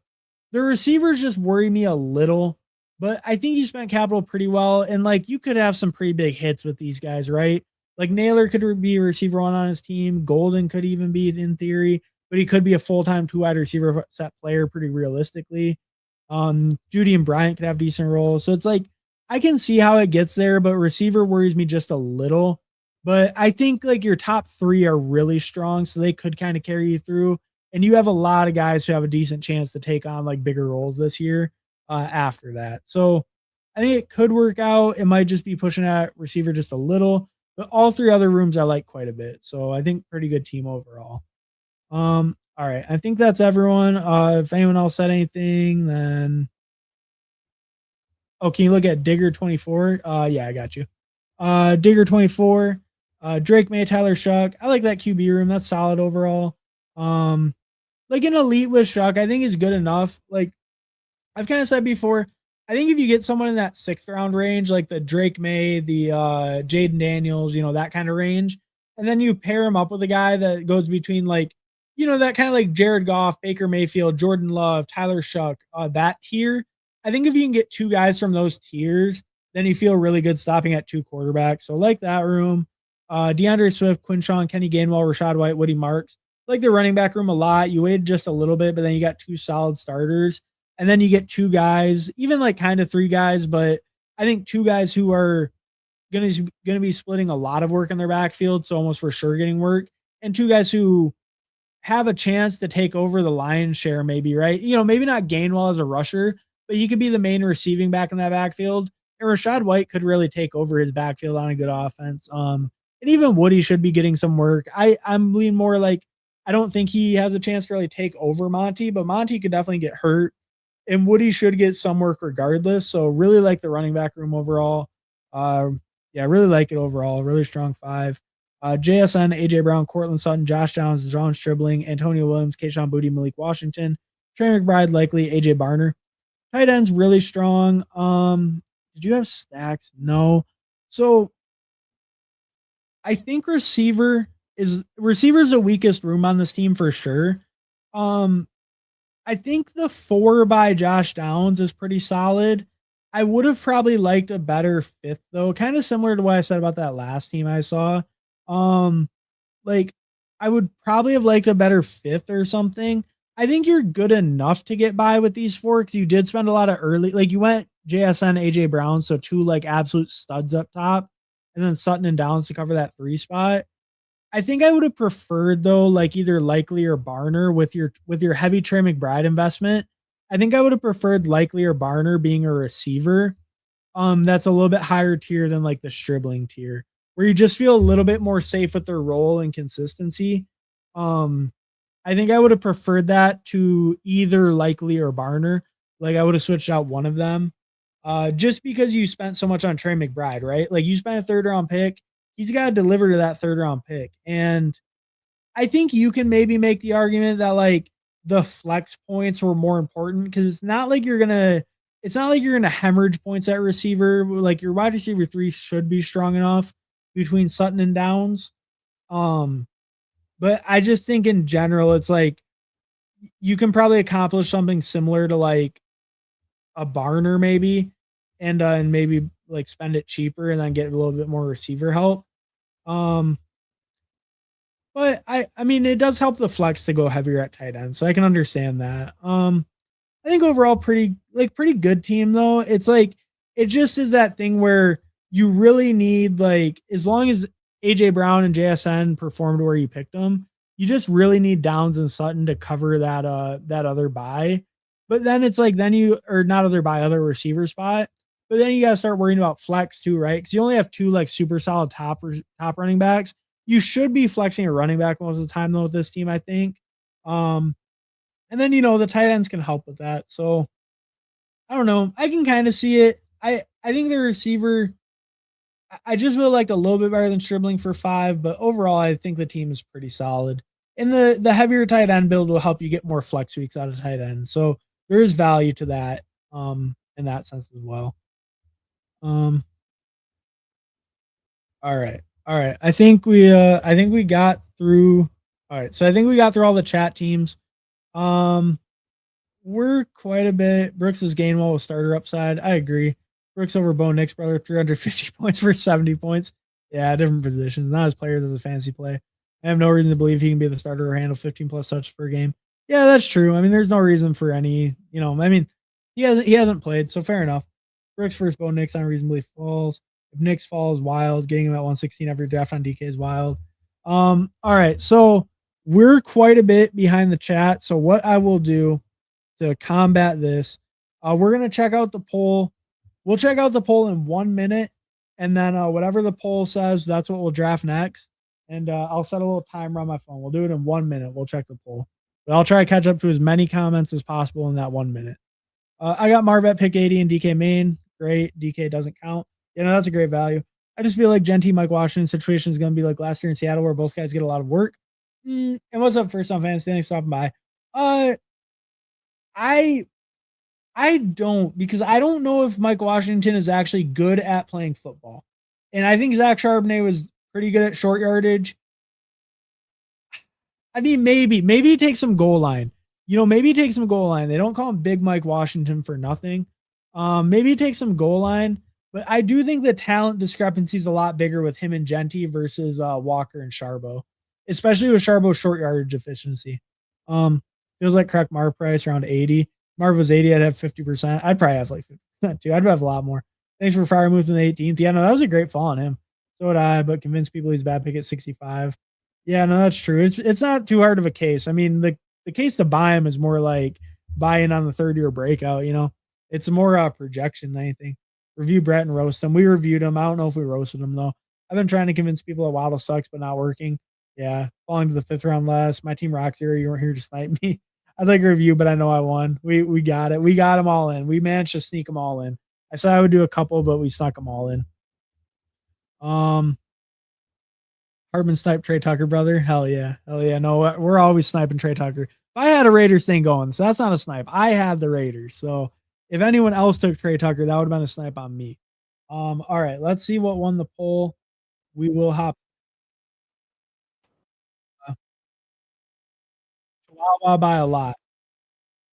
The receivers just worry me a little, but I think you spent capital pretty well. And like you could have some pretty big hits with these guys, right? Like Naylor could be a receiver 1 on his team. Golden could even be in theory, but he could be a full-time 2 wide receiver set player pretty realistically. Judy and Bryant could have decent roles. So it's like I can see how it gets there, but receiver worries me just a little. But I think like your top 3 are really strong, so they could kind of carry you through. And you have a lot of guys who have a decent chance to take on like bigger roles this year after that. So I think it could work out. It might just be pushing at receiver just a little, but all 3 other rooms I like quite a bit. So I think pretty good team overall. All right. I think that's everyone. If anyone else said anything, then can you look at Digger 24? Yeah, I got you. Digger 24. Drake May, Tyler Shuck. I like that QB room. That's solid overall. Like an elite with Shuck, I think is good enough. Like I've kind of said before, I think if you get someone in that 6th round range, like the Drake May, the Jaden Daniels, that kind of range, and then you pair him up with a guy that goes between like, that kind of like Jared Goff, Baker Mayfield, Jordan Love, Tyler Shuck, that tier. I think if you can get 2 guys from those tiers, then you feel really good stopping at 2 quarterbacks. So like that room. DeAndre Swift, Quinshawn, Kenny Gainwell, Rashad White, Woody Marks. Like the running back room a lot. You waited just a little bit, but then you got 2 solid starters. And then you get 2 guys, even like kind of 3 guys, but I think 2 guys who are going to be splitting a lot of work in their backfield, so almost for sure getting work, and 2 guys who have a chance to take over the lion's share, maybe, right? Maybe not Gainwell as a rusher, but he could be the main receiving back in that backfield. And Rashad White could really take over his backfield on a good offense. And even Woody should be getting some work. I'm leaning more like I don't think he has a chance to really take over Monty, but Monty could definitely get hurt. and Woody should get some work regardless. So really like the running back room overall. Yeah, really like it overall. Really strong five. JSN, AJ Brown, Cortland Sutton, Josh Downs, John Stribling, Antonio Williams, Kayshawn Booty, Malik Washington, Trey McBride, likely AJ Barner. Tight ends really strong. Did you have stacks? No. So I think receiver is the weakest room on this team for sure. Um, I think the 4 by Josh Downs is pretty solid. I would have probably liked a better fifth though, kind of similar to what I said about that last team I saw. Um, like I would probably have liked a better fifth or something. I think you're good enough to get by with these four because you did spend a lot of early, like you went JSN, AJ Brown, so 2 like absolute studs up top, and then Sutton and Downs to cover that 3 spot. I think I would have preferred though, like either Likely or Barner with your heavy Trey McBride investment. I think I would have preferred Likely or Barner being a receiver. That's a little bit higher tier than like the Stribling tier, where you just feel a little bit more safe with their role and consistency. Um, I think I would have preferred that to either Likely or Barner. Like I would have switched out one of them. Just because you spent so much on Trey McBride, right? Like you spent a third round pick, he's got to deliver to that third round pick. And I think you can maybe make the argument that like the flex points were more important because it's not like you're gonna hemorrhage points at receiver. Like your wide receiver 3 should be strong enough between Sutton and Downs. Um, but I just think in general, it's like you can probably accomplish something similar to like a Barner maybe, and maybe like spend it cheaper and then get a little bit more receiver help. Um, but I mean it does help the flex to go heavier at tight end, so I can understand that. I think overall pretty good team though. It's like it just is that thing where you really need like as long as AJ Brown and JSN performed where you picked them, you just really need Downs and Sutton to cover that other buy. But then it's like then you or not other buy other receiver spot. But then you gotta start worrying about flex too, right? Because you only have 2 like super solid top running backs. You should be flexing a running back most of the time though with this team, I think. Um, and then the tight ends can help with that. So I don't know. I can kind of see it. I think the receiver I just really liked a little bit better than Stribling for 5, but overall I think the team is pretty solid. And the heavier tight end build will help you get more flex weeks out of tight end. So there is value to that in that sense as well. Um all right. All right. I think we got through all right. So I think we got through all the chat teams. Um We're quite a bit. Brooks is Gainwell with starter upside. I agree. Brooks over Bo Nick's brother, 350 points for 70 points. Yeah, different positions. Not as players as a fantasy play. I have no reason to believe he can be the starter or handle 15 plus touches per game. Yeah, that's true. I mean, there's no reason for any, I mean, he hasn't played, so fair enough. Brooks versus Bo Nick's unreasonably falls. If Nick's falls, wild. Getting him at 116 every draft on DK is wild. All right. So we're quite a bit behind the chat. So what I will do to combat this. We're going to check out the poll. We'll check out the poll in 1 minute. And then whatever the poll says, that's what we'll draft next. And I'll set a little timer on my phone. We'll do it in 1 minute. We'll check the poll. But I'll try to catch up to as many comments as possible in that 1 minute. I got Marvet pick 80 and DK main. Great. DK doesn't count. That's a great value. I just feel like Genty, Mike Washington situation is going to be like last year in Seattle where both guys get a lot of work. And what's up, First on Fantasy? Thanks for stopping by. I don't because I don't know if Mike Washington is actually good at playing football. And I think Zach Charbonnet was pretty good at short yardage. I mean, maybe he takes some goal line. Maybe he takes some goal line. They don't call him Big Mike Washington for nothing. Maybe he takes some goal line, but I do think the talent discrepancy is a lot bigger with him and Genty versus Walker and Charbo, especially with Charbo's short yardage efficiency. Feels like correct Marv price around 80. Marv was 80, I'd have 50%. I'd probably have like 50% too. I'd have a lot more. Thanks for Firemouth in the 18th. Yeah, no, that was a great fall on him. So would I, but convince people he's a bad pick at 65. Yeah, no, that's true. It's not too hard of a case. I mean, the case to buy him is more like buying on the third year breakout, It's more projection than anything. Review Brett and roast him. We reviewed him. I don't know if we roasted him though. I've been trying to convince people that Waddle sucks, but not working. Yeah, falling to the 5th round last. My team rocks here. You weren't here to snipe me. I'd like a review, but I know I won. We got it. We got them all in. We managed to sneak them all in. I said I would do a couple, but we snuck them all in. Hardman snipe Trey Tucker, brother. Hell yeah. Hell yeah. No, we're always sniping Trey Tucker. If I had a Raiders thing going, so that's not a snipe. I had the Raiders. So if anyone else took Trey Tucker, that would have been a snipe on me. All right, let's see what won the poll. We will hop Chihuahua by a lot.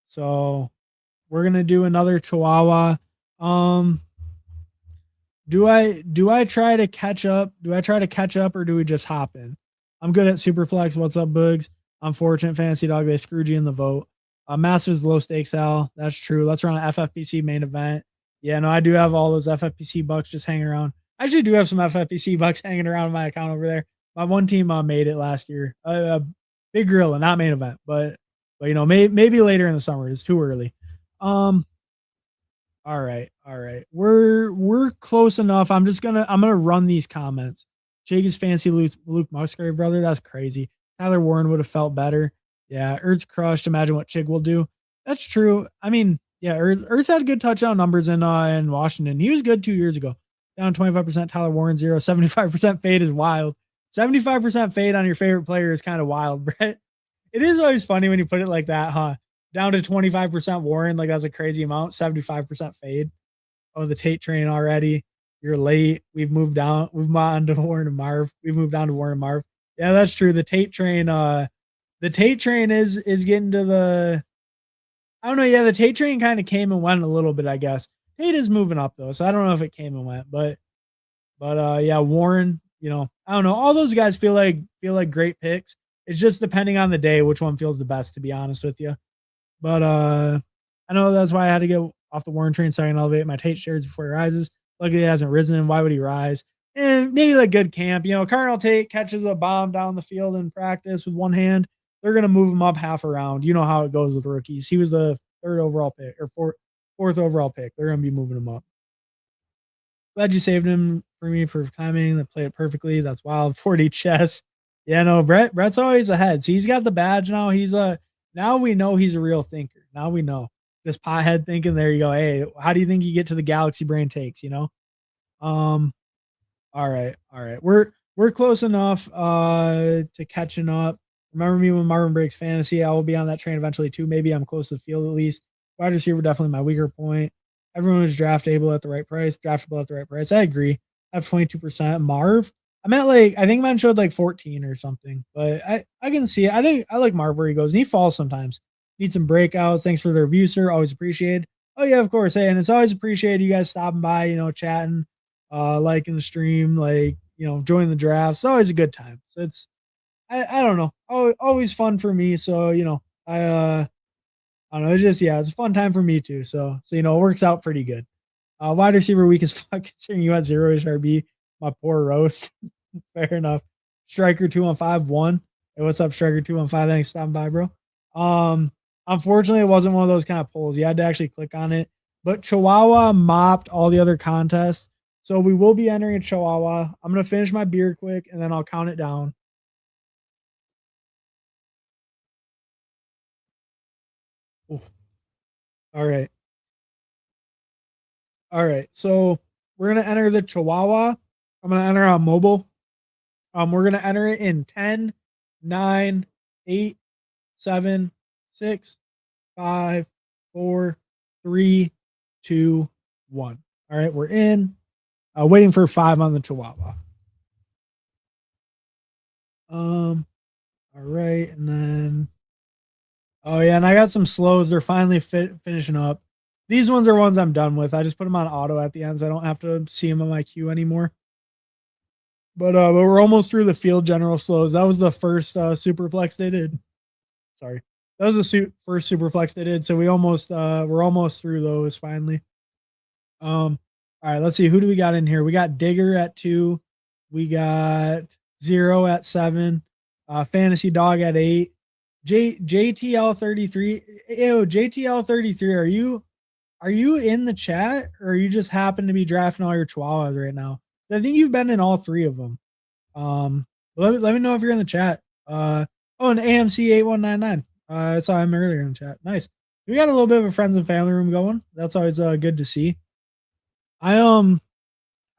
So we're gonna do another Chihuahua. Um, do I try to catch up? Do I try to catch up or do we just hop in? I'm good at Superflex. What's up, Boogs? Unfortunate fantasy dog. They screwed you in the vote. Massive is low stakes, Al. That's true. Let's run an FFPC main event. Yeah, no, I do have all those FFPC bucks just hanging around. I actually do have some FFPC bucks hanging around in my account over there. My one team made it last year. Big gorilla, not main event, but you know, maybe later in the summer. It's too early. All right, all right. We're close enough. I'm gonna run these comments. Jake is fancy Luke Musgrave, brother. That's crazy. Tyler Warren would have felt better. Yeah, Ertz crushed. Imagine what Chig will do. That's true. I mean, yeah, Ertz had good touchdown numbers in Washington. He was good 2 years ago. Down 25%. Tyler Warren 0. 75% fade is wild. 75% fade on your favorite player is kind of wild, Brett. It is always funny when you put it like that, huh? Down to 25% Warren, like that's a crazy amount. 75% fade. Oh, the Tate train already. You're late. We've moved on. We've moved on to Warren and Marv. We've moved on to Warren and Marv. Yeah, that's true. The Tate train, is getting to the I don't know. Yeah, the Tate train kind of came and went a little bit, I guess. Tate is moving up though, so I don't know if it came and went, but yeah, Warren, you know, I don't know. All those guys feel like great picks. It's just depending on the day which one feels the best, to be honest with you. But I know that's why I had to get off the Warren train so I can elevate my Tate shares before he rises. Luckily, he hasn't risen. Why would he rise? And maybe like good camp. You know, Cardinal Tate catches a bomb down the field in practice with one hand. They're gonna move him up half a round. You know how it goes with rookies. He was the third overall pick or fourth overall pick. They're gonna be moving him up. Glad you saved him for me for timing. That played it perfectly. That's wild. 40 chess. Yeah, no, Brett's always ahead. See, he's got the badge now. Now we know he's a real thinker. Now we know. This pothead thinking, there you go. Hey, how do you think you get to the galaxy brain takes, you know? Um, all right, all right. We're close enough to catching up. Remember me when Marvin breaks fantasy. I will be on that train eventually too. Maybe I'm close to the field at least. Wide receiver definitely my weaker point. Everyone is draftable at the right price, draftable at the right price. I agree. I have 22%. Marv, I'm at like I think mine showed like 14 or something, but I can see it. I think I like Marv where he goes and he falls sometimes. Need some breakouts. Thanks for the review, sir. Always appreciated. Oh yeah, of course. Hey, and it's always appreciated you guys stopping by, you know, chatting, liking the stream, like, you know, joining the draft. It's always a good time. So I don't know. Always fun for me. So, you know, I don't know. It's just it's a fun time for me too. So you know, it works out pretty good. Wide receiver week is fuck considering you had 0 HRB. My poor roast. Fair enough. Striker 215 1. Hey, what's up, Striker 215? Thanks for stopping by, bro. Unfortunately, it wasn't one of those kind of polls. You had to actually click on it. But Chihuahua mopped all the other contests. So we will be entering a Chihuahua. I'm gonna finish my beer quick and then I'll count it down. Ooh. All right. All right. So we're gonna enter the Chihuahua. I'm gonna enter on mobile. We're gonna enter it in 10, 9, 8, 7, 6, 5, 4, 3, 2, 1. All right, we're in. Waiting for 5 on the Chihuahua. All right, and then oh yeah, and I got some slows. They're finally finishing up. These ones are ones I'm done with. I just put them on auto at the end, so I don't have to see them on my queue anymore. But we're almost through the field general slows. That was the first super flex they did. Sorry, that was the first super flex they did. So we're almost through those finally. All right, let's see who do we got in here. We got Digger at 2. We got 0 at 7. Fantasy Dog at 8. JTL 33. Ew, JTL 33. Are you in the chat or you just happen to be drafting all your Chihuahuas right now? I think you've been in all 3 of them. Let me know if you're in the chat. Oh, and AMC 8199. I saw him earlier in chat. Nice. We got a little bit of a friends and family room going. That's always good to see. I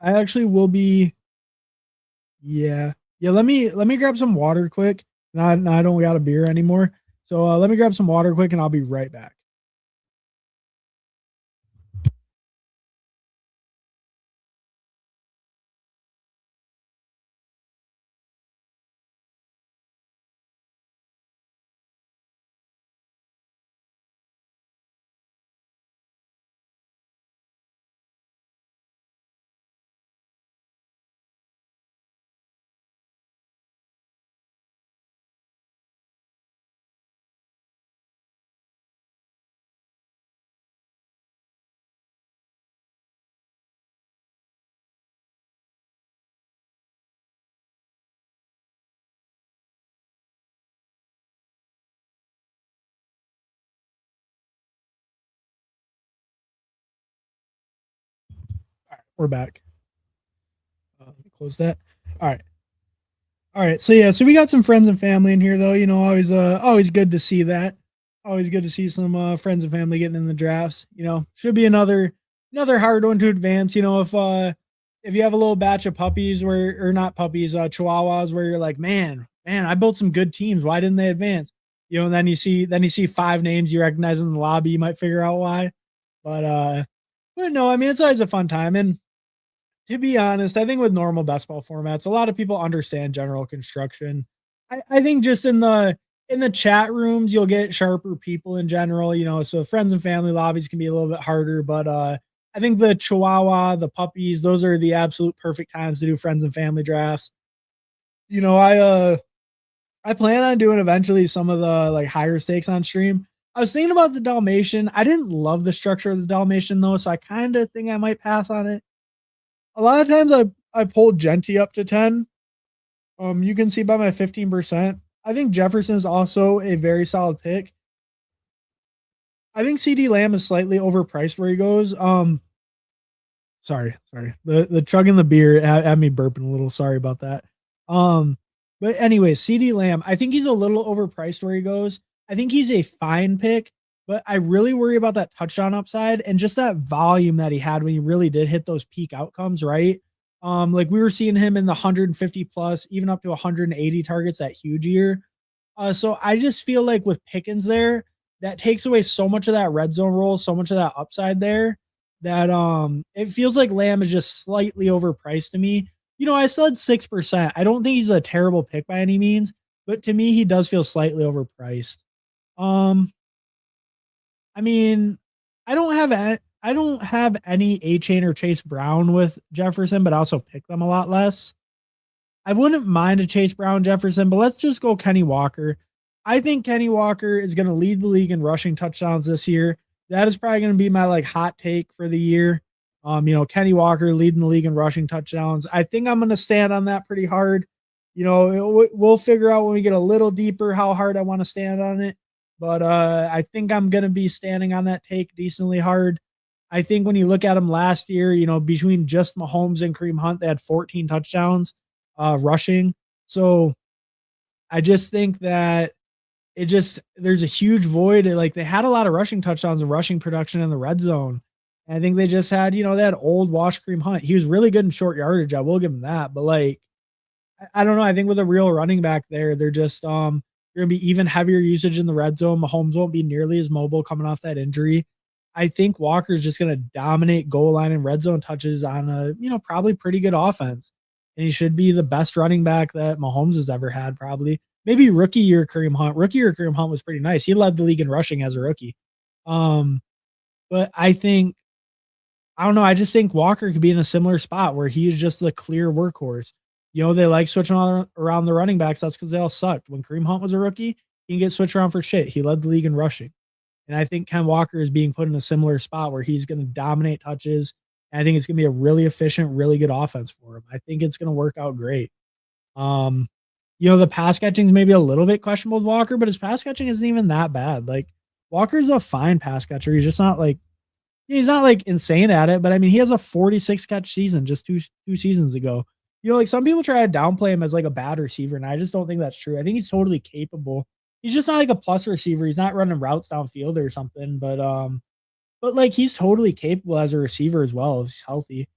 I actually will be. Yeah, yeah. Let me grab some water quick. No, I don't got a beer anymore. So let me grab some water quick, and I'll be right back. All right, we're back. Let me close that. All right. All right. So yeah, so we got some friends and family in here though. Always good to see that. Always good to see some friends and family getting in the drafts. Should be another hard one to advance. If you have a little batch of puppies where or not puppies, chihuahuas where you're like, man, I built some good teams. Why didn't they advance? And then you see five names you recognize in the lobby, you might figure out why. But no, I mean it's always a fun time. And to be honest, I think with normal best ball formats, a lot of people understand general construction. I think just in the chat rooms, you'll get sharper people in general, so friends and family lobbies can be a little bit harder, but I think the Chihuahua, the puppies, those are the absolute perfect times to do friends and family drafts. I plan on doing eventually some of the like higher stakes on stream. I was thinking about the Dalmatian. I didn't love the structure of the Dalmatian though, so I kind of think I might pass on it. A lot of times I pulled Genty up to 10. You can see by my 15%. I think Jefferson is also a very solid pick. I think CD Lamb is slightly overpriced where he goes. Sorry. The chugging the beer had me burping a little. Sorry about that. But anyway, CD Lamb, I think he's a little overpriced where he goes. I think he's a fine pick, but I really worry about that touchdown upside and just that volume that he had when he really did hit those peak outcomes, right? Like we were seeing him in the 150 plus, even up to 180 targets that huge year. So I just feel like with Pickens there, that takes away so much of that red zone role, so much of that upside there that it feels like Lamb is just slightly overpriced to me. I still had 6%. I don't think he's a terrible pick by any means, but to me, he does feel slightly overpriced. Um, I mean, I don't have any A Chain or Chase Brown with Jefferson, but I also pick them a lot less. I wouldn't mind a Chase Brown Jefferson, but let's just go Kenny Walker. I think Kenny Walker is going to lead the league in rushing touchdowns this year. That is probably going to be my like hot take for the year. Kenny Walker leading the league in rushing touchdowns. I think I'm going to stand on that pretty hard. We'll figure out when we get a little deeper how hard I want to stand on it. But I think I'm going to be standing on that take decently hard. I think when you look at him last year, between just Mahomes and Kareem Hunt, they had 14 touchdowns rushing. So I just think that there's a huge void. Like they had a lot of rushing touchdowns and rushing production in the red zone. And I think they just had, they had old Wash Kareem Hunt. He was really good in short yardage. I will give him that. But like, I don't know. I think with a real running back there, they're just going to be even heavier usage in the red zone. Mahomes won't be nearly as mobile coming off that injury. I think Walker's just going to dominate goal line and red zone touches on a, probably pretty good offense. And he should be the best running back that Mahomes has ever had, probably. Maybe rookie year Kareem Hunt. Rookie year Kareem Hunt was pretty nice. He led the league in rushing as a rookie. But I don't know. I just think Walker could be in a similar spot where he is just the clear workhorse. They like switching around the running backs. That's because they all sucked. When Kareem Hunt was a rookie, he can get switched around for shit. He led the league in rushing. And I think Ken Walker is being put in a similar spot where he's going to dominate touches. And I think it's going to be a really efficient, really good offense for him. I think it's going to work out great. The pass catching is maybe a little bit questionable with Walker, but his pass catching isn't even that bad. Like Walker's a fine pass catcher. He's not like insane at it, but I mean, he has a 46 catch season just two seasons ago. Like some people try to downplay him as like a bad receiver, and I just don't think that's true. I think he's totally capable. he's just not like a plus receiver. He's not running routes downfield or something, but like he's totally capable as a receiver as well if he's healthy.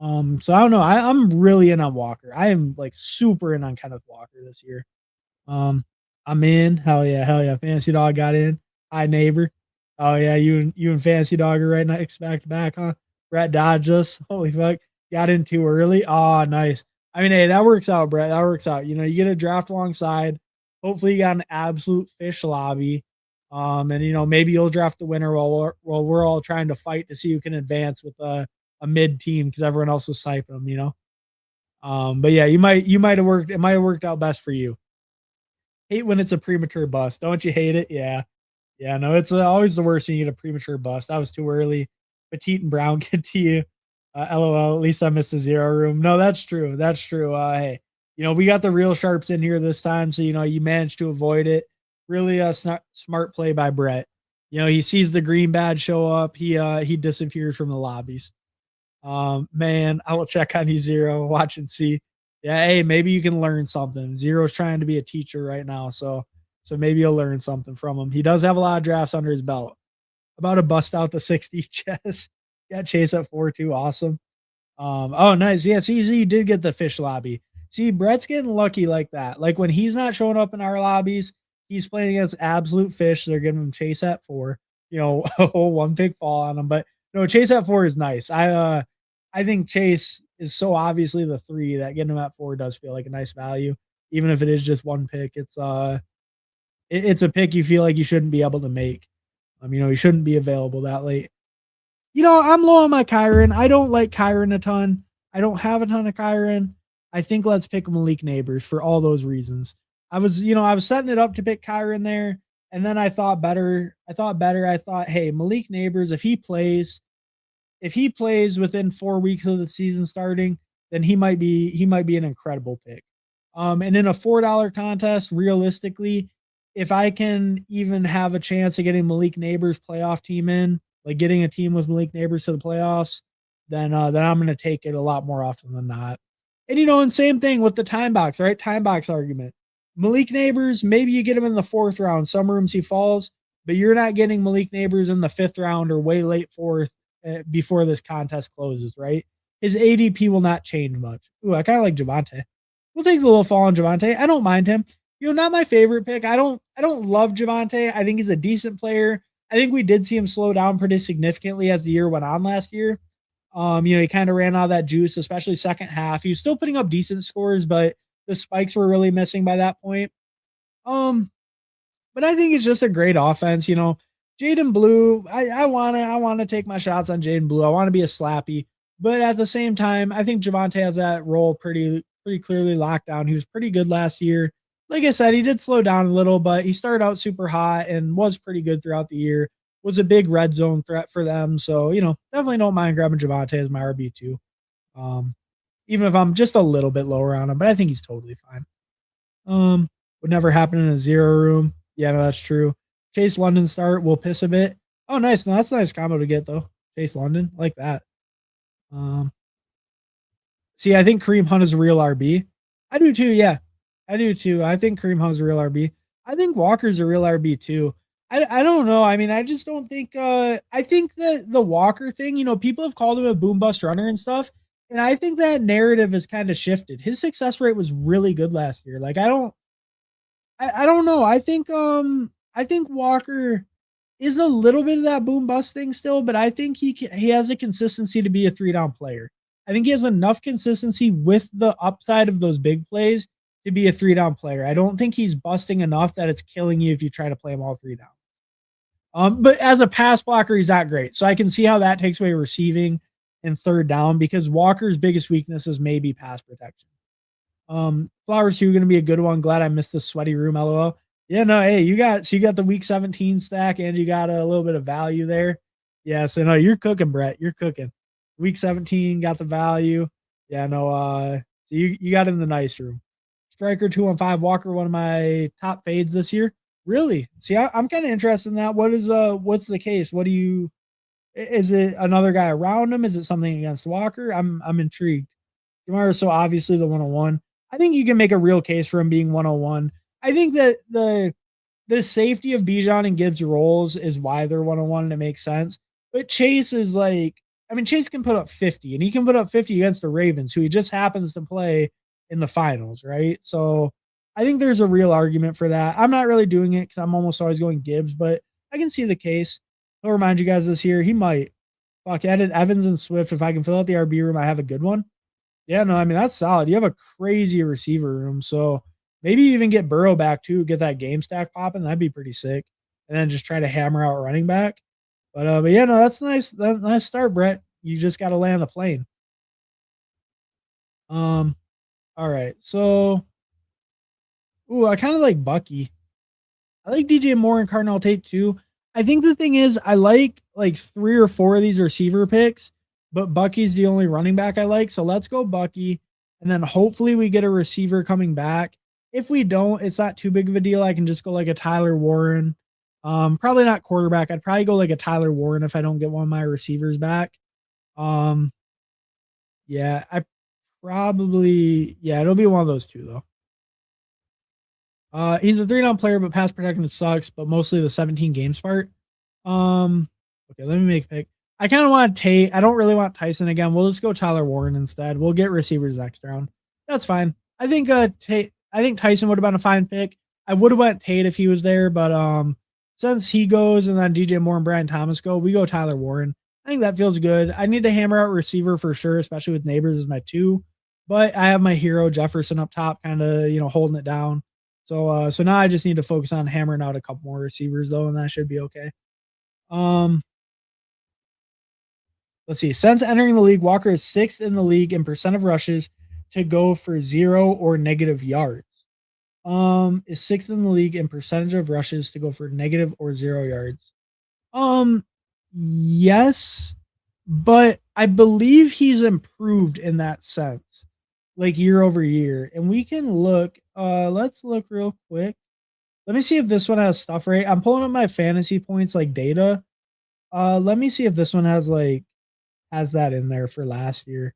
So I don't know. I'm really in on Walker. I am like super in on Kenneth Walker this year. Um, I'm in. Hell yeah, hell yeah. Fantasy Dog got in. Hi neighbor. Oh yeah, you and Fantasy Dog are right next back to back, huh? Brett dodged us. Holy fuck. Got in too early. Oh, nice. I mean, hey, that works out, Brett. That works out. You know, you get a draft alongside. Hopefully you got an absolute fish lobby. And you know, maybe you'll draft the winner while we're all trying to fight to see who can advance with a mid team because everyone else was sniping them, you know. But yeah, you might have worked. It might have worked out best for you. Hate when it's a premature bust. Don't you hate it? Yeah. Yeah, no, it's always the worst when you get a premature bust. I was too early. Petite and Brown get to you. LOL. At least I missed the zero room. No, that's true. That's true. Hey, you know we got the real sharps in here this time, so you know you managed to avoid it. Really, a smart play by Brett. You know he sees the green badge show up. He disappears from the lobbies. Man, I will check on you, Zero. Watch and see. Yeah, hey, maybe you can learn something. Zero's trying to be a teacher right now, so maybe you'll learn something from him. He does have a lot of drafts under his belt. About to bust out the 60 chess. Yeah, Chase at 4-2. Awesome. Oh, nice. Yeah, see, you did get the fish lobby. See, Brett's getting lucky like that. Like when he's not showing up in our lobbies, he's playing against absolute fish. They're giving him Chase at 4. You know, a whole one pick fall on him. But no, Chase at 4 is nice. I think Chase is so obviously the 3 that getting him at 4 does feel like a nice value. Even if it is just one pick, it's a pick you feel like you shouldn't be able to make. You know, he shouldn't be available that late. You know, I'm low on my Kyron. I don't like Kyron a ton. I don't have a ton of Kyron. I think let's pick Malik Neighbors for all those reasons. I was setting it up to pick Kyron there, and then I thought better. I thought, hey, Malik Neighbors, if he plays within 4 weeks of the season starting, then he might be an incredible pick. And in a $4 contest, realistically, if I can even have a chance of getting Malik Neighbors playoff team in, like getting a team with Malik Neighbors to the playoffs, then I'm going to take it a lot more often than not. And you know, and same thing with the time box, right? Time box argument. Malik Neighbors, maybe you get him in the 4th round. Some rooms he falls, but you're not getting Malik Neighbors in the 5th round or way late 4th before this contest closes, right? His ADP will not change much. Ooh, I kind of like Javante. We'll take the little fall on Javante. I don't mind him. You know, not my favorite pick. I don't love Javante. I think he's a decent player. I think we did see him slow down pretty significantly as the year went on last year. You know, he kind of ran out of that juice, especially second half. He was still putting up decent scores, but the spikes were really missing by that point. Um, but I think it's just a great offense. You know, Jaden Blue, I wanna take my shots on Jaden Blue. I want to be a slappy, but at the same time, I think Javante has that role pretty clearly locked down. He was pretty good last year. Like I said, he did slow down a little, but he started out super hot and was pretty good throughout the year. Was a big red zone threat for them. So, you know, definitely don't mind grabbing Javante as my RB2. Um, Even if I'm just a little bit lower on him, but I think he's totally fine. Would never happen in a zero room. Yeah, no, that's true. Chase London start will piss a bit. Oh, nice. No, that's a nice combo to get though. Chase London, like that. Um, See, I think Kareem Hunt is a real RB. I do too. Yeah, I do too. I think Kareem Hunt is a real RB. I think Walker's a real RB too. I don't know. I mean, I just don't think. I think that the Walker thing, you know, people have called him a boom bust runner and stuff, and I think that narrative has kind of shifted. His success rate was really good last year. Like, I don't know. I think Walker is a little bit of that boom bust thing still, but I think he has a consistency to be a 3 down player. I think he has enough consistency with the upside of those big plays to be a 3 down player. I don't think he's busting enough that it's killing you if you try to play him all 3 down. But as a pass blocker, he's not great. So I can see how that takes away receiving and 3rd down because Walker's biggest weakness is maybe pass protection. Flowers 2 going to be a good one. Glad I missed the sweaty room. LOL. Yeah, no, hey, you got the week 17 stack and you got a little bit of value there. Yeah, so no, you're cooking, Brett. You're cooking. Week 17 got the value. Yeah, no, you got in the nice room. Striker 215 Walker, one of my top fades this year. Really? See, I'm kind of interested in that. What's the case? Is it another guy around him? Is it something against Walker? I'm intrigued. Jamar is so obviously the 101. I think you can make a real case for him being 101. I think that the safety of Bijan and Gibbs roles is why they're 101 and it makes sense. But Chase is like, I mean, Chase can put up 50 and he can put up 50 against the Ravens, who he just happens to play in the finals, right? So I think there's a real argument for that. I'm not really doing it because I'm almost always going Gibbs, but I can see the case. I'll remind you guys this year, he might. Fuck, added Evans and Swift. If I can fill out the RB room, I have a good one. Yeah, no, I mean, that's solid. You have a crazy receiver room. So maybe even get Burrow back too, get that game stack popping. That'd be pretty sick. And then just try to hammer out running back. But yeah, no, that's nice. That's nice start, Brett. You just got to land the plane. All right. So, ooh, I kind of like Bucky. I like DJ Moore and Cardinal Tate too. I think the thing is, I like 3 or 4 of these receiver picks, but Bucky's the only running back I like. So let's go Bucky. And then hopefully we get a receiver coming back. If we don't, it's not too big of a deal. I can just go like a Tyler Warren. Probably not quarterback. I'd probably go like a Tyler Warren if I don't get one of my receivers back. Um, yeah, it'll be one of those two though. He's a 3-down player, but pass protection sucks, but mostly the 17 games part. Okay, let me make a pick. I kind of want Tate. I don't really want Tyson again. We'll just go Tyler Warren instead. We'll get receivers next round. That's fine. I think Tyson would have been a fine pick. I would have went Tate if he was there, but since he goes and then DJ Moore and Brian Thomas go, we go Tyler Warren. I think that feels good. I need to hammer out receiver for sure, especially with Neighbors as my 2. But I have my hero Jefferson up top, kind of holding it down. So now I just need to focus on hammering out a couple more receivers though, and that should be okay. Let's see. Since entering the league, Walker is 6th in the league in percent of rushes to go for 0 or negative yards. Is 6th in the league in percentage of rushes to go for negative or 0 yards. Yes, but I believe he's improved in that sense, like year over year. And we can look. Let's look real quick. Let me see if this one has stuff right. I'm pulling up my fantasy points like data. Let me see if this one has that in there for last year.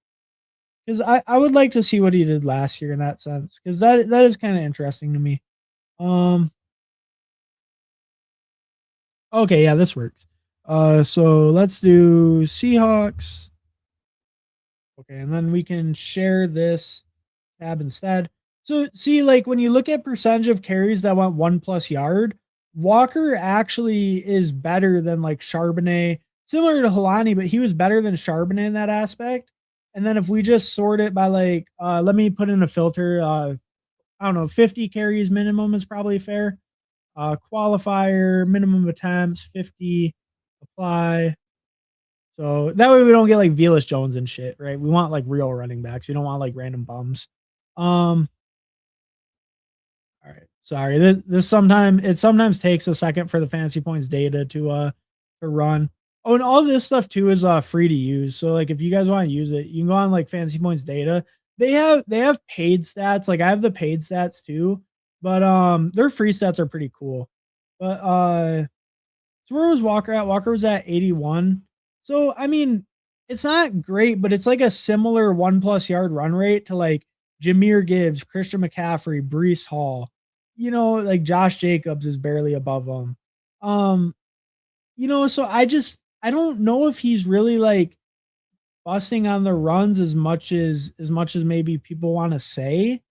Because I would like to see what he did last year in that sense. Because that is kind of interesting to me. Okay, yeah, this works. So let's do Seahawks. Okay, and then we can share this tab instead. So see, like when you look at percentage of carries that went 1+ yard, Walker actually is better than like Charbonnet, similar to Helani, but he was better than Charbonnet in that aspect. And then if we just sort it by like, let me put in a filter. I don't know, 50 carries minimum is probably fair. Qualifier, minimum attempts, 50, apply. So that way we don't get like Velus Jones and shit, right? We want like real running backs. We don't want like random bums. All right. Sorry. This sometimes takes a second for the fantasy points data to run. Oh, and all this stuff too is free to use. So like if you guys want to use it, you can go on like fantasy points data. They have paid stats. Like I have the paid stats too, but their free stats are pretty cool. But so where was Walker at? Walker was at 81. So I mean, it's not great, but it's like a similar 1+ yard run rate to like Jahmyr Gibbs, Christian McCaffrey, Breece Hall. Like Josh Jacobs is barely above them. So I don't know if he's really like busting on the runs as much as maybe people want to say.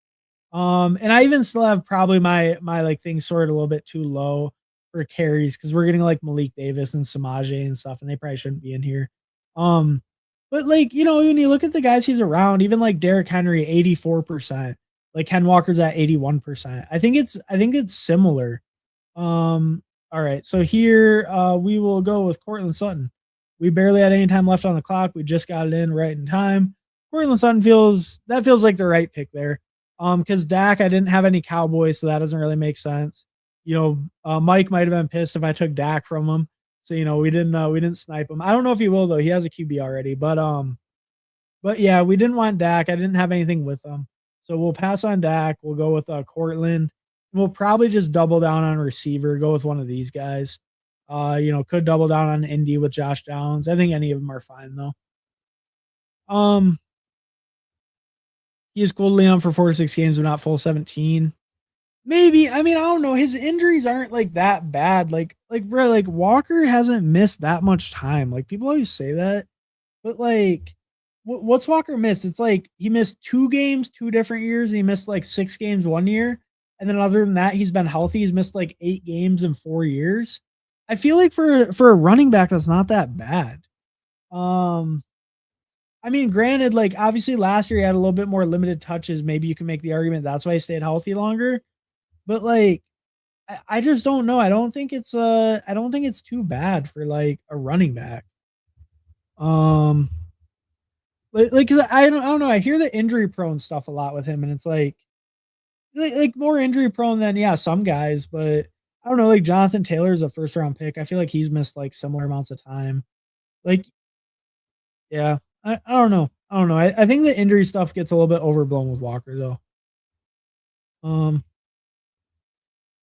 And I even still have probably my like things sorted a little bit too low for carries because we're getting like Malik Davis and Samaje and stuff, and they probably shouldn't be in here. But like when you look at the guys he's around, even like Derrick Henry, 84%, like Ken Walker's at 81%. I think it's similar. All right, so here we will go with Cortland Sutton. We barely had any time left on the clock. We just got it in right in time. Cortland Sutton feels like the right pick there. Because Dak, I didn't have any Cowboys, so that doesn't really make sense. Mike might have been pissed if I took Dak from him. So we didn't snipe him. I don't know if he will though. He has a QB already, but yeah, we didn't want Dak. I didn't have anything with him, so we'll pass on Dak. We'll go with Cortland. We'll probably just double down on receiver. Go with one of these guys. Could double down on Indy with Josh Downs. I think any of them are fine though. He is cool to Leon for 4 to 6 games, but not full 17. maybe. I mean, I don't know. His injuries aren't like that bad. Bro, like Walker hasn't missed that much time. Like people always say that, but like, what's Walker missed? It's like he missed 2 games, 2 different years. And he missed like 6 games 1 year, and then other than that, he's been healthy. He's missed like 8 games in 4 years. I feel like for a running back, that's not that bad. Um, I mean, granted, like obviously last year he had a little bit more limited touches. Maybe you can make the argument that's why he stayed healthy longer. But like, I just don't know. I don't think it's too bad for like a running back. Um, cause I don't know. I hear the injury prone stuff a lot with him, and it's like more injury prone than yeah some guys. But I don't know. Like Jonathan Taylor is a first round pick. I feel like he's missed like similar amounts of time. Like yeah, I don't know. I don't know. I think the injury stuff gets a little bit overblown with Walker though. Um,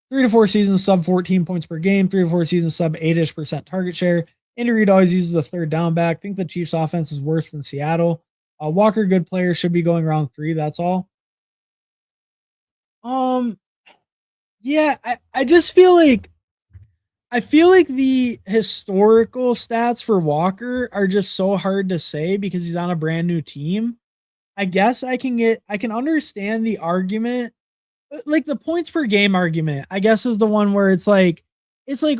3 to 4 seasons, sub 14 points per game. 3 to 4 seasons, sub 8ish% target share. Andy Reid always uses a third down back. Think the Chiefs' offense is worse than Seattle. Walker, good player, should be going round 3. That's all. Um, yeah, I just feel like the historical stats for Walker are just so hard to say because he's on a brand new team. I guess I can understand the argument, like the points per game argument, I guess is the one where it's like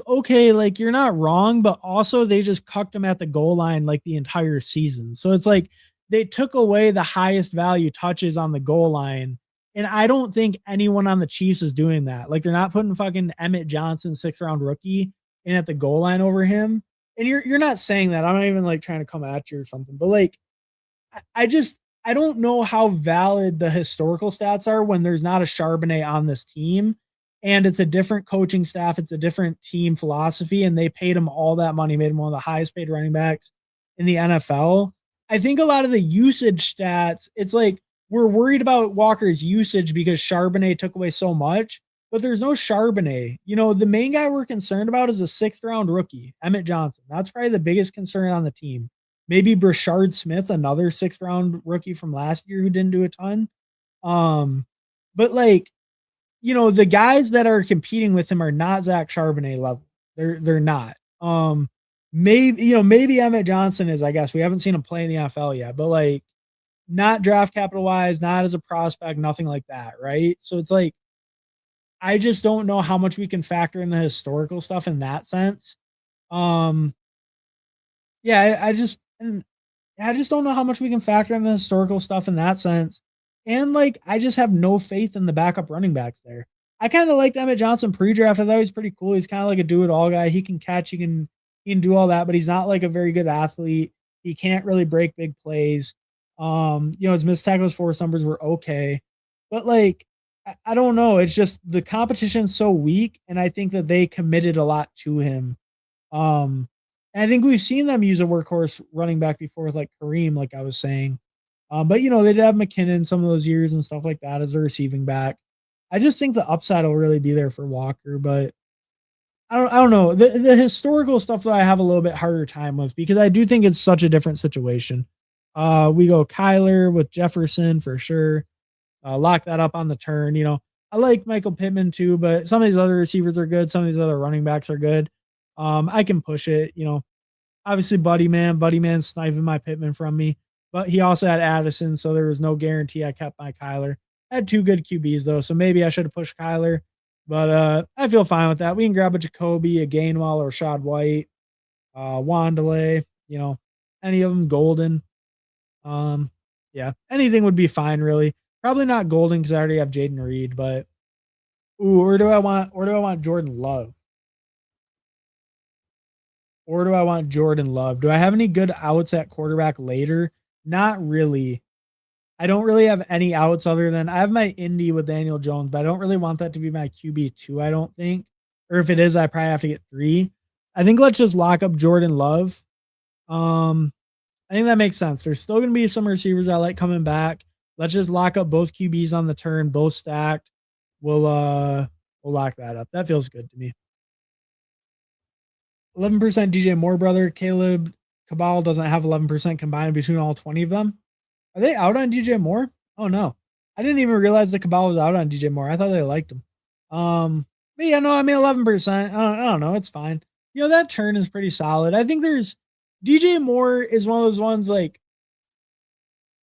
okay, like you're not wrong, but also they just cucked him at the goal line like the entire season. So it's like they took away the highest value touches on the goal line. And I don't think anyone on the Chiefs is doing that. Like they're not putting fucking Emmett Johnson, 6th round rookie, in at the goal line over him. And you're not saying that. I'm not even like trying to come at you or something, but like I just I don't know how valid the historical stats are when there's not a Charbonnet on this team, and it's a different coaching staff, it's a different team philosophy, and they paid him all that money, made him one of the highest paid running backs in the NFL. I think a lot of the usage stats, it's like we're worried about Walker's usage because Charbonnet took away so much, but there's no Charbonnet. You know, the main guy we're concerned about is a 6th round rookie, Emmett Johnson. That's probably the biggest concern on the team. Maybe Brashard Smith, another 6th round rookie from last year who didn't do a ton. Um, but like, you know, the guys that are competing with him are not Zach Charbonnet level. They're not. Maybe maybe Emmett Johnson is. I guess we haven't seen him play in the NFL yet, but like, not draft capital wise, not as a prospect, nothing like that, right? So it's like I just don't know how much we can factor in the historical stuff in that sense. Um, yeah, I just don't know how much we can factor in the historical stuff in that sense. And like, I just have no faith in the backup running backs there. I kind of liked Emmett Johnson pre-draft. I thought he was pretty cool. He's kind of like a do-it-all guy. He can catch, he can do all that, but he's not like a very good athlete. He can't really break big plays. His missed tackles, force numbers were okay, but like, I don't know. It's just the competition's so weak, and I think that they committed a lot to him. Um, and I think we've seen them use a workhorse running back before with like Kareem, like I was saying. But they did have McKinnon some of those years and stuff like that as a receiving back. I just think the upside will really be there for Walker, but I don't know. The historical stuff that I have a little bit harder time with because I do think it's such a different situation. We go Kyler with Jefferson for sure. Lock that up on the turn. I like Michael Pittman too, but some of these other receivers are good. Some of these other running backs are good. I can push it. Obviously Buddy Man sniping my Pittman from me, but he also had Addison, so there was no guarantee I kept my Kyler. I had 2 good QBs though, so maybe I should have pushed Kyler, but I feel fine with that. We can grab a Jacoby, a Gainwell, or Rashad White, Wandelay, any of them, Golden. Yeah, anything would be fine really. Probably not Golden because I already have Jaden Reed, but or do I want Jordan Love? Or do I want Jordan Love? Do I have any good outs at quarterback later? Not really. I don't really have any outs other than I have my Indy with Daniel Jones, but I don't really want that to be my QB2, I don't think. Or if it is, I probably have to get 3. I think let's just lock up Jordan Love. I think that makes sense. There's still going to be some receivers I like coming back. Let's just lock up both QBs on the turn, both stacked. We'll lock that up. That feels good to me. 11% DJ Moore brother. Caleb Cabal doesn't have 11% combined between all 20 of them. Are they out on DJ Moore? Oh no. I didn't even realize the Cabal was out on DJ Moore. I thought they liked him. But yeah, no, I mean 11%. I don't know, it's fine. You know, that turn is pretty solid. I think there's DJ Moore is one of those ones like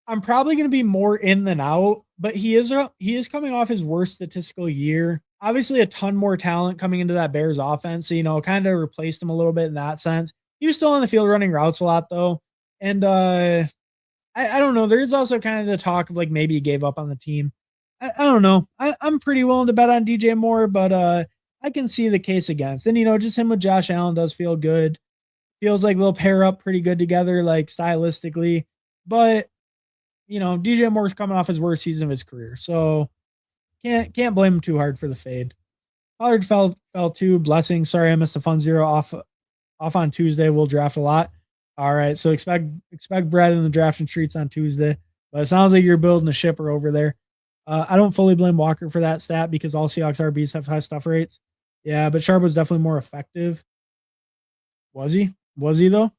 I'm probably going to be more in than out, but he is coming off his worst statistical year. Obviously, a ton more talent coming into that Bears offense. So, you know, kind of replaced him a little bit in that sense. He was still on the field running routes a lot though, and I don't know. There is also kind of the talk of like maybe he gave up on the team. I don't know. I'm pretty willing to bet on DJ Moore, but I can see the case against. And you know, just him with Josh Allen does feel good. Feels like they'll pair up pretty good together, like stylistically. But you know, DJ Moore's coming off his worst season of his career, so can't blame him too hard for the fade. Pollard fell too. Blessing. Sorry, I missed a fun zero off on Tuesday. We'll draft a lot. All right, so expect bread in the draft and treats on Tuesday. But it sounds like you're building a shipper over there. I don't fully blame Walker for that stat because all Seahawks RBs have high stuff rates. Yeah, but Sharp was definitely more effective. Was he? Was he though?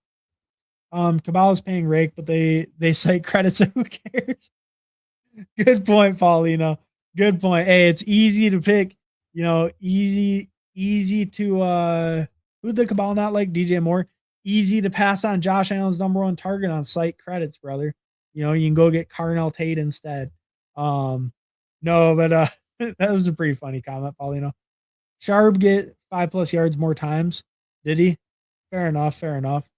Cabala's paying rake, but they cite credits, so who cares? Good point, Paulino. Good point. Hey, it's easy to pick, you know, easy to who'd the Cabal not like? DJ Moore. Easy to pass on Josh Allen's number one target on site credits, brother. You know, you can go get Carnell Tate instead. No, but that was a pretty funny comment, Paulino. Sharp get 5+ yards more times. Did he? Fair enough, fair enough.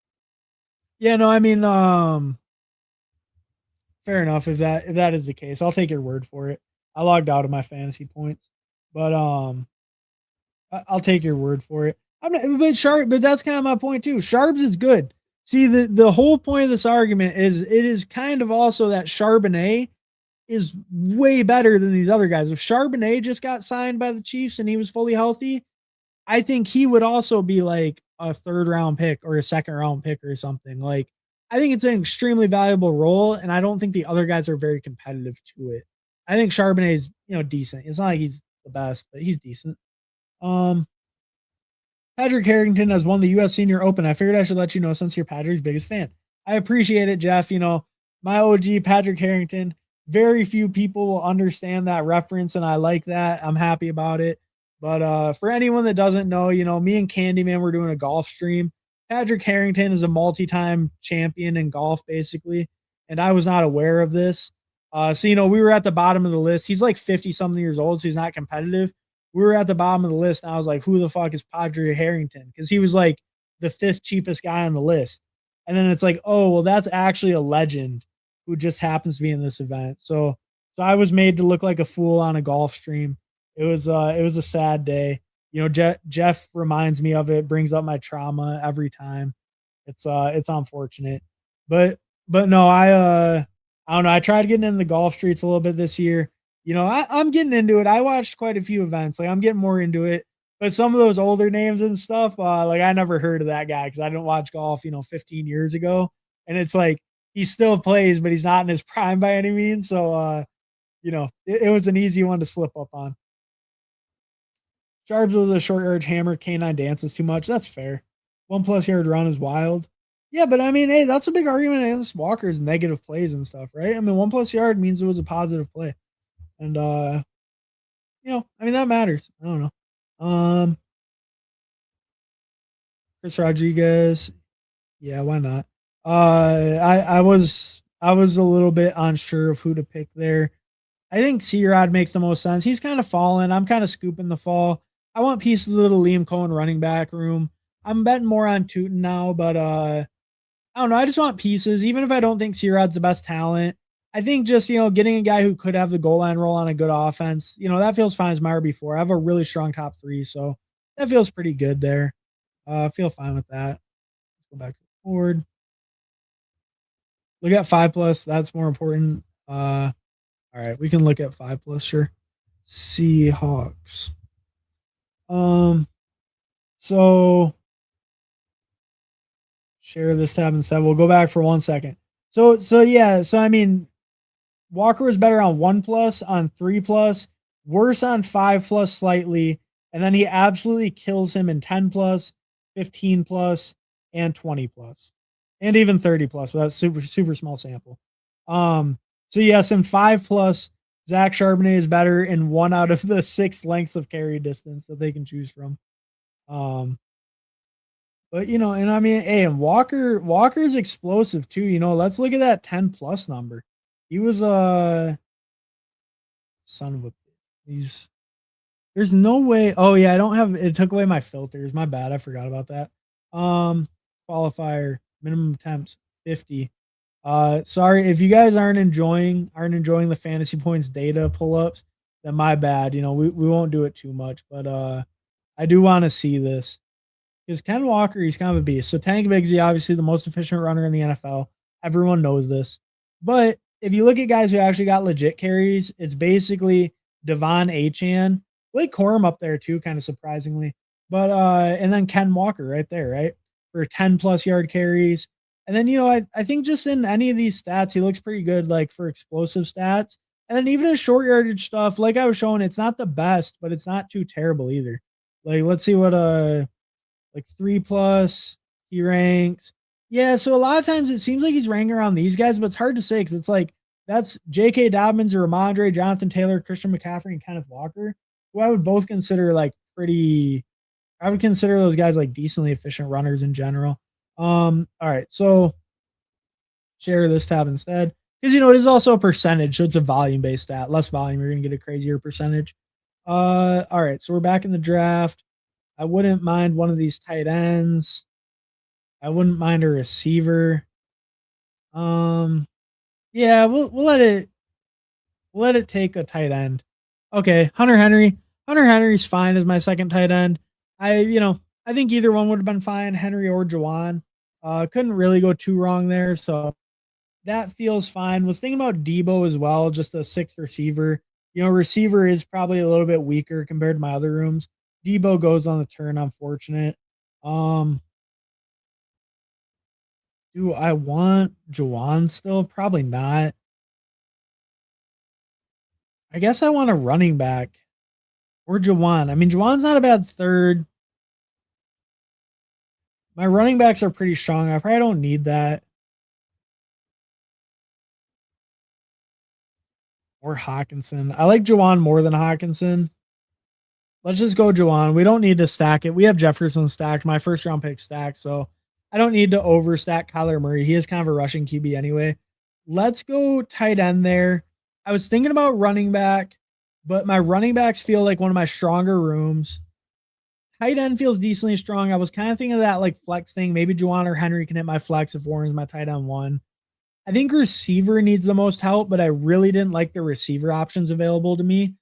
Yeah, no, I mean, fair enough. If that is the case, I'll take your word for it. I logged out of my fantasy points, but I'll take your word for it. But Sharp, but that's kind of my point too. Sharps is good. See, the whole point of this argument is it is kind of also that Charbonnet is way better than these other guys. If Charbonnet just got signed by the Chiefs and he was fully healthy, I think he would also be like a third round pick or a second round pick or something. Like, I think it's an extremely valuable role, and I don't think the other guys are very competitive to it. I think Charbonnet is, you know, decent. It's not like he's the best, but he's decent. Um, Patrick Harrington has won the U.S. Senior Open. I figured I should let you know since you're Patrick's biggest fan. I appreciate it, Jeff. You know, my OG Patrick Harrington. Very few people will understand that reference, and I like that. I'm happy about it. But for anyone that doesn't know, you know, me and Candyman were doing a golf stream. Patrick Harrington is a multi-time champion in golf, basically, and I was not aware of this. So you know, we were at the bottom of the list. He's like 50 something years old, so he's not competitive. We were at the bottom of the list, and I was like, "Who the fuck is Patrick Harrington?" Because he was like the fifth cheapest guy on the list. And then it's like, oh well, that's actually a legend who just happens to be in this event. So I was made to look like a fool on a golf stream. It was a sad day. You know, Jeff reminds me of it, brings up my trauma every time. It's unfortunate. But no, I don't know. I tried getting in the golf streets a little bit this year. You know, I'm getting into it. I watched quite a few events. Like I'm getting more into it. But some of those older names and stuff, like I never heard of that guy because I didn't watch golf, you know, 15 years ago. And it's like he still plays, but he's not in his prime by any means. So you know, it was an easy one to slip up on. Sharps with a short yardage hammer, canine dances too much. That's fair. 1+ yard run is wild. Yeah, but I mean, hey, that's a big argument against Walker's negative plays and stuff, right? I mean, 1+ yard means it was a positive play. And you know, I mean that matters. I don't know. Chris Rodriguez. Yeah, why not? I was a little bit unsure of who to pick there. I think C-Rod makes the most sense. He's kind of fallen. I'm kind of scooping the fall. I want pieces of the Liam Cohen running back room. I'm betting more on Tootin now, but I don't know. I just want pieces, even if I don't think C-Rod's the best talent. I think just, you know, getting a guy who could have the goal line role on a good offense, you know, that feels fine as my RB4. I have a really strong top three, so that feels pretty good there. I feel fine with that. Let's go back to the board. Look at 5+. That's more important. All right, we can look at 5+, sure. Seahawks. So share this tab instead. We'll go back for 1 second. So yeah, so I mean, Walker was better on 1+, on 3+, worse on 5+ slightly, and then he absolutely kills him in 10+, 15+, and 20+, and even 30+. So that's super small sample. So yes, in 5+, Zach Charbonnet is better in 1 out of the 6 lengths of carry distance that they can choose from. Um, but and I mean, hey, and Walker's explosive too. Let's look at that 10 plus number. He was son of a he's there's no way. Oh yeah, I don't have it took away my filters. My bad. I forgot about that. Qualifier, minimum attempts 50. Sorry if you guys aren't enjoying the fantasy points data pull-ups, then my bad. We won't do it too much, but I do want to see this. Because Ken Walker, he's kind of a beast. So Tank Bigsby, obviously the most efficient runner in the NFL. Everyone knows this. But if you look at guys who actually got legit carries, it's basically Devon Achan, Blake Corum up there too, kind of surprisingly. But and then Ken Walker right there, right? For 10 plus yard carries. And then, I think just in any of these stats, he looks pretty good, like for explosive stats. And then even his short yardage stuff, like I was showing, it's not the best, but it's not too terrible either. Like, let's see what like 3 plus he ranks. Yeah, so a lot of times it seems like he's ranking around these guys, but it's hard to say because it's like that's J.K. Dobbins or Ramondre, Jonathan Taylor, Christian McCaffrey, and Kenneth Walker, who I would both consider like pretty. I would consider those guys like decently efficient runners in general. All right, so share this tab instead because it is also a percentage, so it's a volume based stat. Less volume, you're gonna get a crazier percentage. All right, so we're back in the draft. I wouldn't mind one of these tight ends. I wouldn't mind a receiver. Yeah, we'll let it take a tight end. Okay, Hunter Henry. Hunter Henry's fine as my second tight end. I think either one would have been fine, Henry or Jawan. Couldn't really go too wrong there, so that feels fine. Was thinking about Debo as well, just a sixth receiver. Receiver is probably a little bit weaker compared to my other rooms. Debo goes on the turn, unfortunate. Um, do I want Jawan still? Probably not. I guess I want a running back or Jawan. I mean, Jawan's not a bad third. My running backs are pretty strong. I probably don't need that. Or Hawkinson. I like Jawan more than Hawkinson. Let's just go Jawan. We don't need to stack it. We have Jefferson stacked. My first round pick stacked. So I don't need to overstack Kyler Murray. He is kind of a rushing QB anyway. Let's go tight end there. I was thinking about running back, but my running backs feel like one of my stronger rooms. Tight end feels decently strong. I was kind of thinking of that like flex thing. Maybe Juwan or Henry can hit my flex if Warren's my tight end one. I think receiver needs the most help, but I really didn't like the receiver options available to me.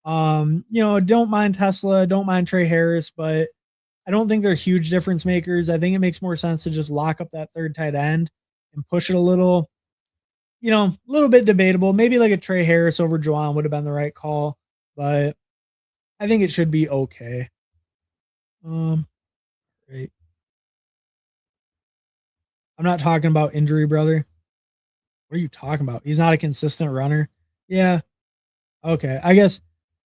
Don't mind Tesla, don't mind Trey Harris, but I don't think they're huge difference makers. I think it makes more sense to just lock up that third tight end and push it a little, a little bit debatable. Maybe like a Trey Harris over Juwan would have been the right call, but I think it should be okay. Right. I'm not talking about injury, brother. What are you talking about? He's not a consistent runner. Yeah. Okay. I guess.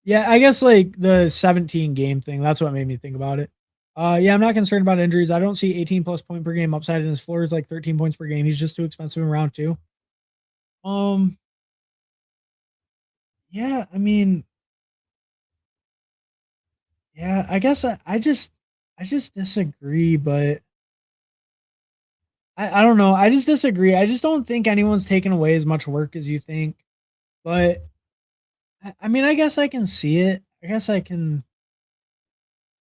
Yeah. I guess like the 17 game thing. That's what made me think about it. Yeah. I'm not concerned about injuries. I don't see 18 plus point per game upside, and his floor is like 13 points per game. He's just too expensive in round two. Um. Yeah. I mean. Yeah. I guess I just disagree, but I don't know. I just disagree. I just don't think anyone's taken away as much work as you think. But I mean, I guess I can see it. I guess I can.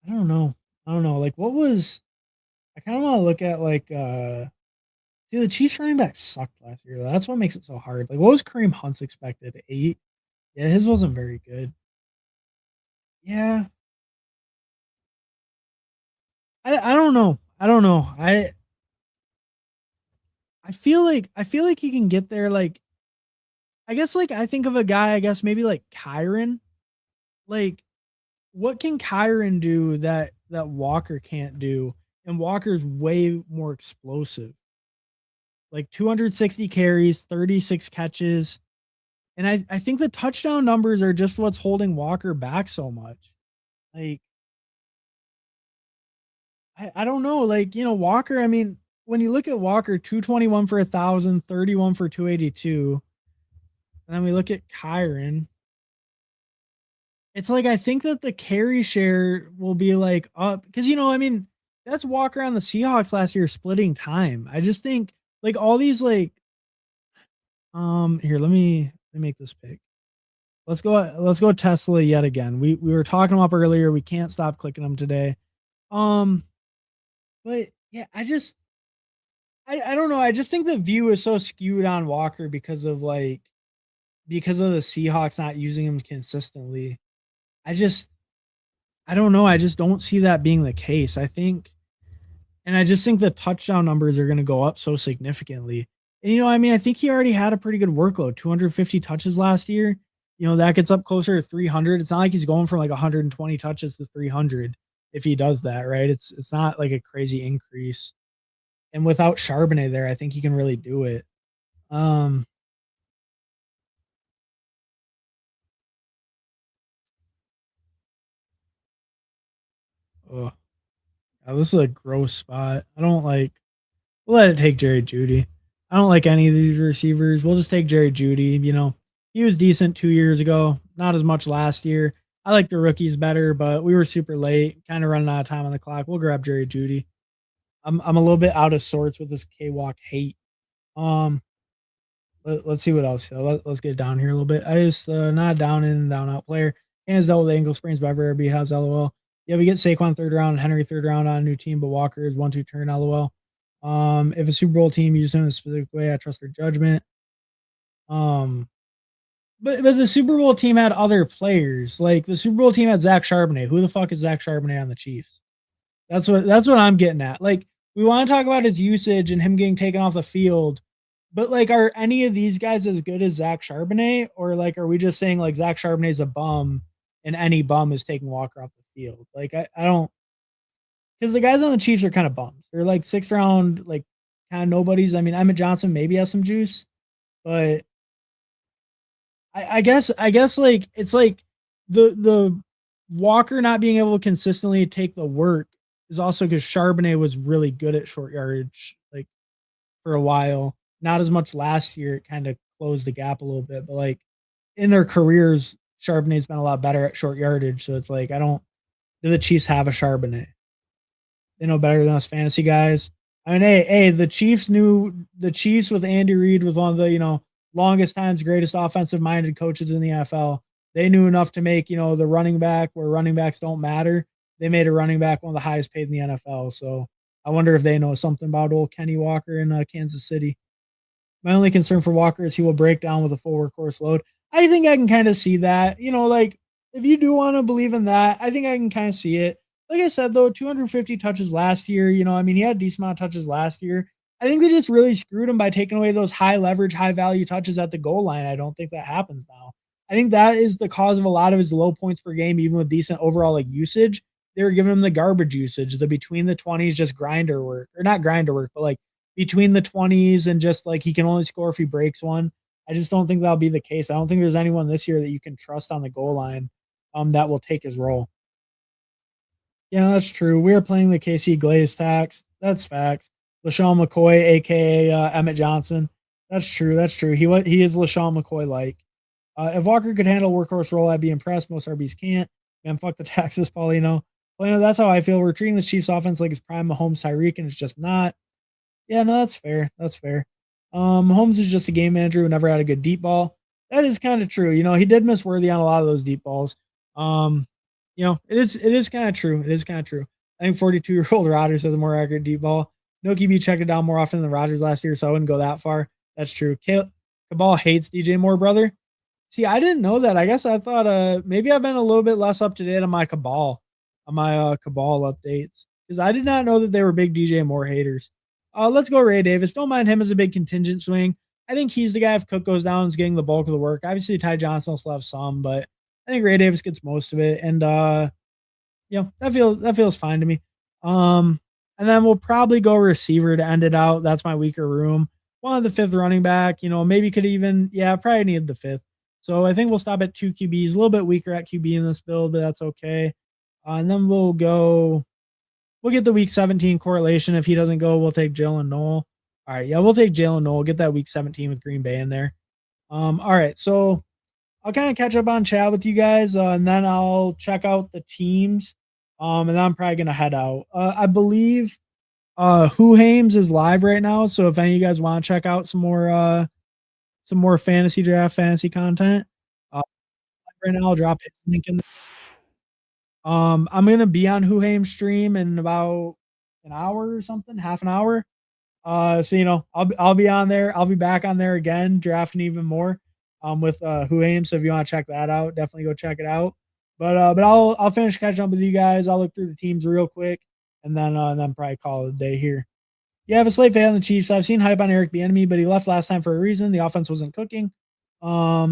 I don't know. I don't know. Like, what was? I kind of want to look at like. See, the Chiefs running back sucked last year. That's what makes it so hard. Like, what was Kareem Hunt's expected? 8. Yeah, his wasn't very good. Yeah, I don't know. I don't know. I feel like he can get there. Like, I guess like I think of a guy. I guess maybe like Kyron. Like, what can Kyron do that Walker can't do? And Walker's way more explosive. Like 260 carries, 36 catches. And I think the touchdown numbers are just what's holding Walker back so much. Like, I don't know. Like, Walker, I mean, when you look at Walker, 221 for 1,000, 31 for 282. And then we look at Kyron. it's like I think that the carry share will be like up because I mean, that's Walker on the Seahawks last year splitting time. I just think like all these like here let me make this pick. Let's go Tesla yet again. We were talking them up earlier. We can't stop clicking them today. Um, but yeah, I don't know. I just think the view is so skewed on Walker because of the Seahawks not using him consistently. I just I don't know. I just don't see that being the case. I just think the touchdown numbers are going to go up so significantly. And I mean, I think he already had a pretty good workload, 250 touches last year. That gets up closer to 300. It's not like he's going from like 120 touches to 300 if he does that, right? It's not like a crazy increase. And without Charbonnet there, I think he can really do it. Um, oh, this is a gross spot. I don't like. We'll let it take Jerry Judy. I don't like any of these receivers. We'll just take Jerry Judy. He was decent 2 years ago, not as much last year. I like the rookies better, but we were super late, kind of running out of time on the clock. We'll grab Jerry Judy. I'm a little bit out of sorts with this K Walk hate. Um, let's see what else. Let's get down here a little bit. I just not down in down out player. Hands dealt with ankle sprains by Verby. How's LOL? Yeah, we get Saquon third round, Henry third round on a new team, but Walker is 1-2 turn LOL. If a Super Bowl team used him in a specific way, I trust their judgment. Um, but the Super Bowl team had other players. Like the Super Bowl team had Zach Charbonnet. Who the fuck is Zach Charbonnet on the Chiefs? That's what I'm getting at. Like we want to talk about his usage and him getting taken off the field, but like, are any of these guys as good as Zach Charbonnet, or like, are we just saying like Zach Charbonnet is a bum and any bum is taking Walker off the field? Like I don't because the guys on the Chiefs are kind of bums. They're like 6th round, like kind of nobodies. I mean, Emmett Johnson maybe has some juice, but I guess like it's like the Walker not being able to consistently take the work is also because Charbonnet was really good at short yardage, like for a while. Not as much last year. It kind of closed the gap a little bit, but like in their careers, Charbonnet's been a lot better at short yardage. So it's like I don't. Do the Chiefs have a Charbonnet? They know better than us fantasy guys. I mean, hey, the Chiefs with Andy Reid was one of the longest times greatest offensive minded coaches in the NFL. They knew enough to make the running back where running backs don't matter. They made a running back one of the highest paid in the NFL. So I wonder if they know something about old Kenny Walker in Kansas City. My only concern for Walker is he will break down with a full workhorse load. I think I can kind of see that. Like if you do want to believe in that, I think I can kind of see it. Like I said, though, 250 touches last year. I mean, he had a decent amount of touches last year. I think they just really screwed him by taking away those high leverage, high value touches at the goal line. I don't think that happens now. I think that is the cause of a lot of his low points per game, even with decent overall like usage. They were giving him the garbage usage, the between the 20s, just grinder work, or not grinder work, but like between the 20s and just like he can only score if he breaks one. I just don't think that'll be the case. I don't think there's anyone this year that you can trust on the goal line that will take his role. Yeah, that's true. We are playing the KC Glaze tax. That's facts. LaShawn McCoy, aka Emmett Johnson. That's true. That's true. He is LaShawn McCoy like. If Walker could handle a workhorse role, I'd be impressed. Most RBs can't. Man, fuck the taxes, Paulino. Well, that's how I feel. We're treating the Chiefs offense like it's prime Mahomes Tyreek, and it's just not. Yeah, no, that's fair. That's fair. Mahomes is just a game manager who never had a good deep ball. That is kind of true. He did miss Worthy on a lot of those deep balls. Um, it is kind of true. It is kind of true. I think 42-year-old Rodgers has a more accurate deep ball. No QB checked it down more often than Rodgers last year, so I wouldn't go that far. That's true. Cabal hates DJ Moore, brother. See, I didn't know that. I guess I thought maybe I've been a little bit less up to date on my Cabal updates because I did not know that they were big DJ Moore haters. Let's go Ray Davis. Don't mind him as a big contingent swing. I think he's the guy if Cook goes down is getting the bulk of the work. Obviously, Ty Johnson will still have some, but I think Ray Davis gets most of it, and that feels fine to me. And then we'll probably go receiver to end it out. That's my weaker room. One of the fifth running back, maybe could even probably need the fifth. So I think we'll stop at 2 QBs. A little bit weaker at QB in this build, but that's okay. And then we'll get the week 17 correlation. If he doesn't go, we'll take Jalen Noel. All right, yeah, we'll take Jalen Noel. Get that week 17 with Green Bay in there. All right, so I'll kind of catch up on chat with you guys, and then I'll check out the teams. And then I'm probably gonna head out. I believe Who Hames is live right now, so if any of you guys want to check out some more fantasy draft fantasy content, uh, right now I'll drop his link in. I'm gonna be on Who Hames stream in about an hour or something, half an hour. So I'll be on there. I'll be back on there again, drafting even more. With Who Aim. So if you want to check that out, definitely go check it out. But I'll finish catching up with you guys. I'll look through the teams real quick, and then probably call it a day here. You have a slate fan on the Chiefs. I've seen hype on Eric Bieniemy, but he left last time for a reason. The offense wasn't cooking. Yeah,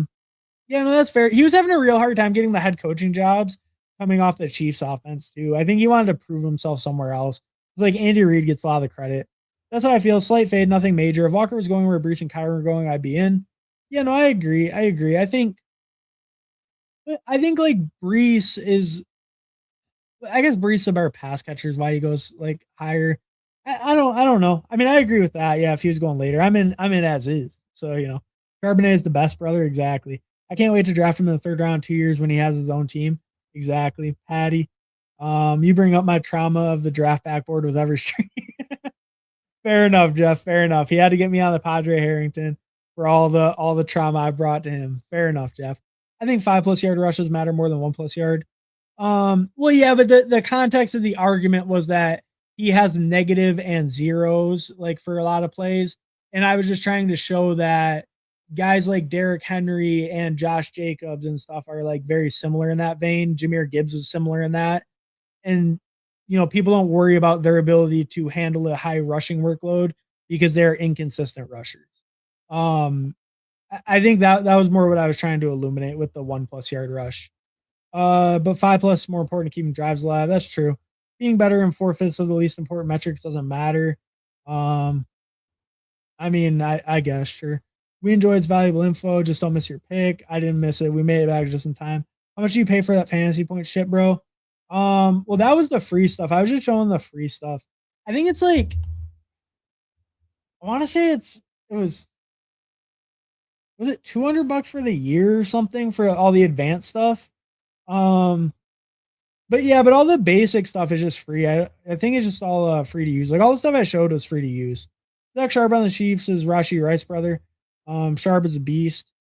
no, that's fair. He was having a real hard time getting the head coaching jobs coming off the Chiefs offense too. I think he wanted to prove himself somewhere else. It's like Andy Reid gets a lot of the credit. That's how I feel. Slight fade, nothing major. If Walker was going where Bruce and Kyron were going, I'd be in. Yeah, no, I agree. I think like Brees is. I guess Brees is a better pass catcher is why he goes like higher. I don't know. I mean, I agree with that. Yeah, if he was going later, I'm in as is. So Charbonnet is the best brother. Exactly. I can't wait to draft him in the third round 2 years when he has his own team. Exactly, Patty. You bring up my trauma of the draft backboard with every stream. Fair enough, Jeff. Fair enough. He had to get me on the Padre Harrington for all the trauma I brought to him. Fair enough, Jeff. I think 5+ yard rushes matter more than 1+ yard. Well, yeah, but the context of the argument was that he has negative and zeros like for a lot of plays, and I was just trying to show that guys like Derrick Henry and Josh Jacobs and stuff are like very similar in that vein. Jahmyr Gibbs was similar in that, and people don't worry about their ability to handle a high rushing workload because they're inconsistent rushers. I think that was more what I was trying to illuminate with the 1+ yard rush. But 5+ is more important to keeping drives alive. That's true. Being better in 4/5 of the least important metrics doesn't matter. I mean, I guess sure. We enjoyed its valuable info. Just don't miss your pick. I didn't miss it. We made it back just in time. How much do you pay for that fantasy point shit, bro? Well, that was the free stuff. I was just showing the free stuff. I think it's like I want to say it was it $200 for the year or something for all the advanced stuff. But yeah, but all the basic stuff is just free. I think it's just all free to use. Like all the stuff I showed was free to use. Zach Sharp on the Chiefs is Rashi Rice brother. Sharp is a beast.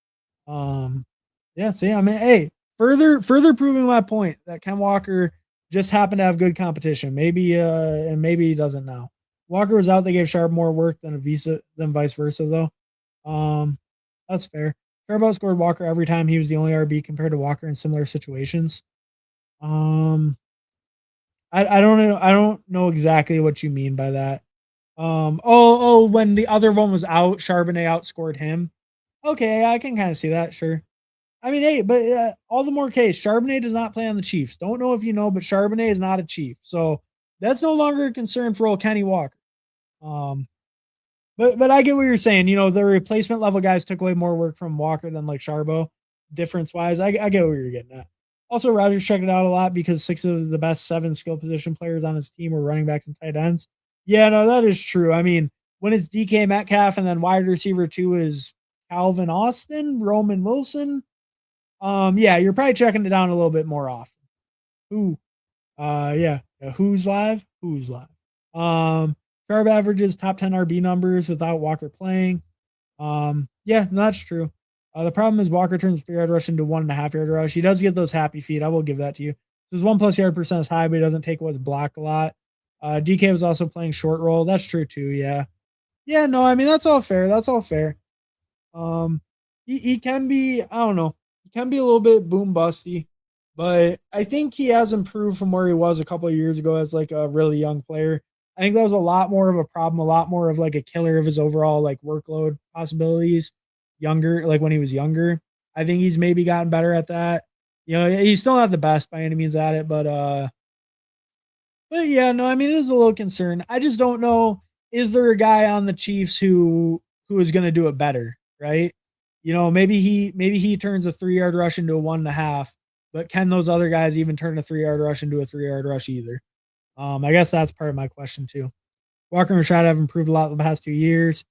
Yeah, see, I mean, hey, further proving my point that Ken Walker just happened to have good competition. Maybe and maybe he doesn't now. Walker was out, they gave Sharp more work than vice versa though. That's fair. Sharp outscored Walker every time he was the only RB compared to Walker in similar situations. I don't know. I don't know exactly what you mean by that. When the other one was out, Charbonnet outscored him. Okay, I can kind of see that. Sure. I mean, hey, but all the more case, Charbonnet does not play on the Chiefs. Don't know if you know, but Charbonnet is not a Chief, so that's no longer a concern for old Kenny Walker. But I get what you're saying. The replacement level guys took away more work from Walker than like Charbo, difference wise. I get what you're getting at. Also, Rodgers checked it out a lot because 6 of the best 7 skill position players on his team were running backs and tight ends. Yeah, no, that is true. I mean, when it's DK Metcalf and then wide receiver 2 is Calvin Austin, Roman Wilson. Yeah, you're probably checking it down a little bit more often. Who? Yeah. Who's live? Who's live? Sharp averages top 10 RB numbers without Walker playing. Yeah, no, that's true. The problem is Walker turns 3 yard rush into 1.5 yard rush. He does get those happy feet. I will give that to you. His 1+ yard percent is high, but he doesn't take what's blocked a lot. DK was also playing short roll. That's true too. Yeah. Yeah, no, I mean that's all fair. That's all fair. He can be, I don't know, he can be a little bit boom busty, but I think he has improved from where he was a couple of years ago as like a really young player. I think that was a lot more of a problem, a lot more of like a killer of his overall like workload possibilities. Younger, like when he was younger, I think he's maybe gotten better at that. He's still not the best by any means at it, but yeah, no, I mean it is a little concern. I just don't know. Is there a guy on the Chiefs who is going to do it better, right? Maybe he turns a 3 yard rush into a 1.5, but can those other guys even turn a 3 yard rush into a 3 yard rush either? I guess that's part of my question too. Walker and Rashad have improved a lot in the past 2 years.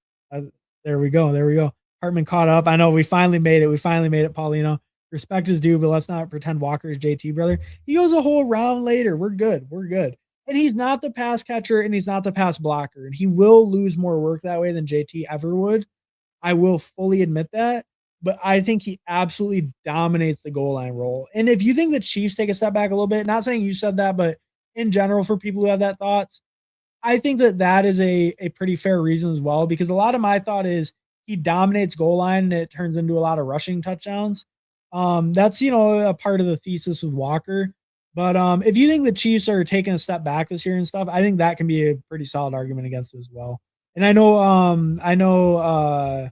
There we go. Hartman caught up. I know we finally made it. We finally made it, Paulino. Respect is due, but let's not pretend Walker is JT, brother. He goes a whole round later. We're good. We're good. And he's not the pass catcher and he's not the pass blocker. And he will lose more work that way than JT ever would. I will fully admit that. But I think he absolutely dominates the goal line role. And if you think the Chiefs take a step back a little bit, not saying you said that, but in general, for people who have that thoughts, I think that that is a pretty fair reason as well, because a lot of my thought is he dominates goal line and it turns into a lot of rushing touchdowns. That's, a part of the thesis with Walker. But if you think the Chiefs are taking a step back this year and stuff, I think that can be a pretty solid argument against it as well. And I know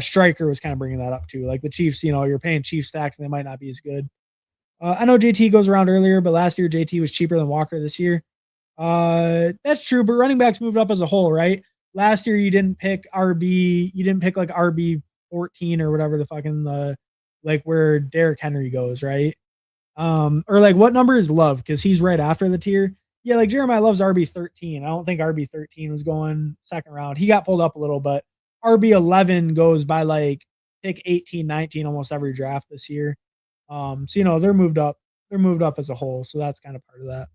Striker was kind of bringing that up too. Like the Chiefs, you're paying Chiefs stacks and they might not be as good. I know JT goes around earlier, but last year JT was cheaper than Walker this year. That's true, but running backs moved up as a whole, right? Last year you didn't pick RB, you didn't pick like RB 14 or whatever the fucking like where Derrick Henry goes, right? Or like what number is Love? Because he's right after the tier. Yeah, like Jeremiah Love's RB 13. I don't think RB 13 was going second round. He got pulled up a little, but RB 11 goes by like pick 18, 19 almost every draft this year. So they're moved up. They're moved up as a whole. So that's kind of part of that.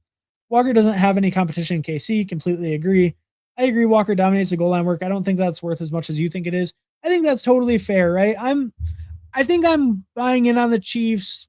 Walker doesn't have any competition in KC. Completely agree. I agree. Walker dominates the goal line work. I don't think that's worth as much as you think it is. I think that's totally fair, right? I think I'm buying in on the Chiefs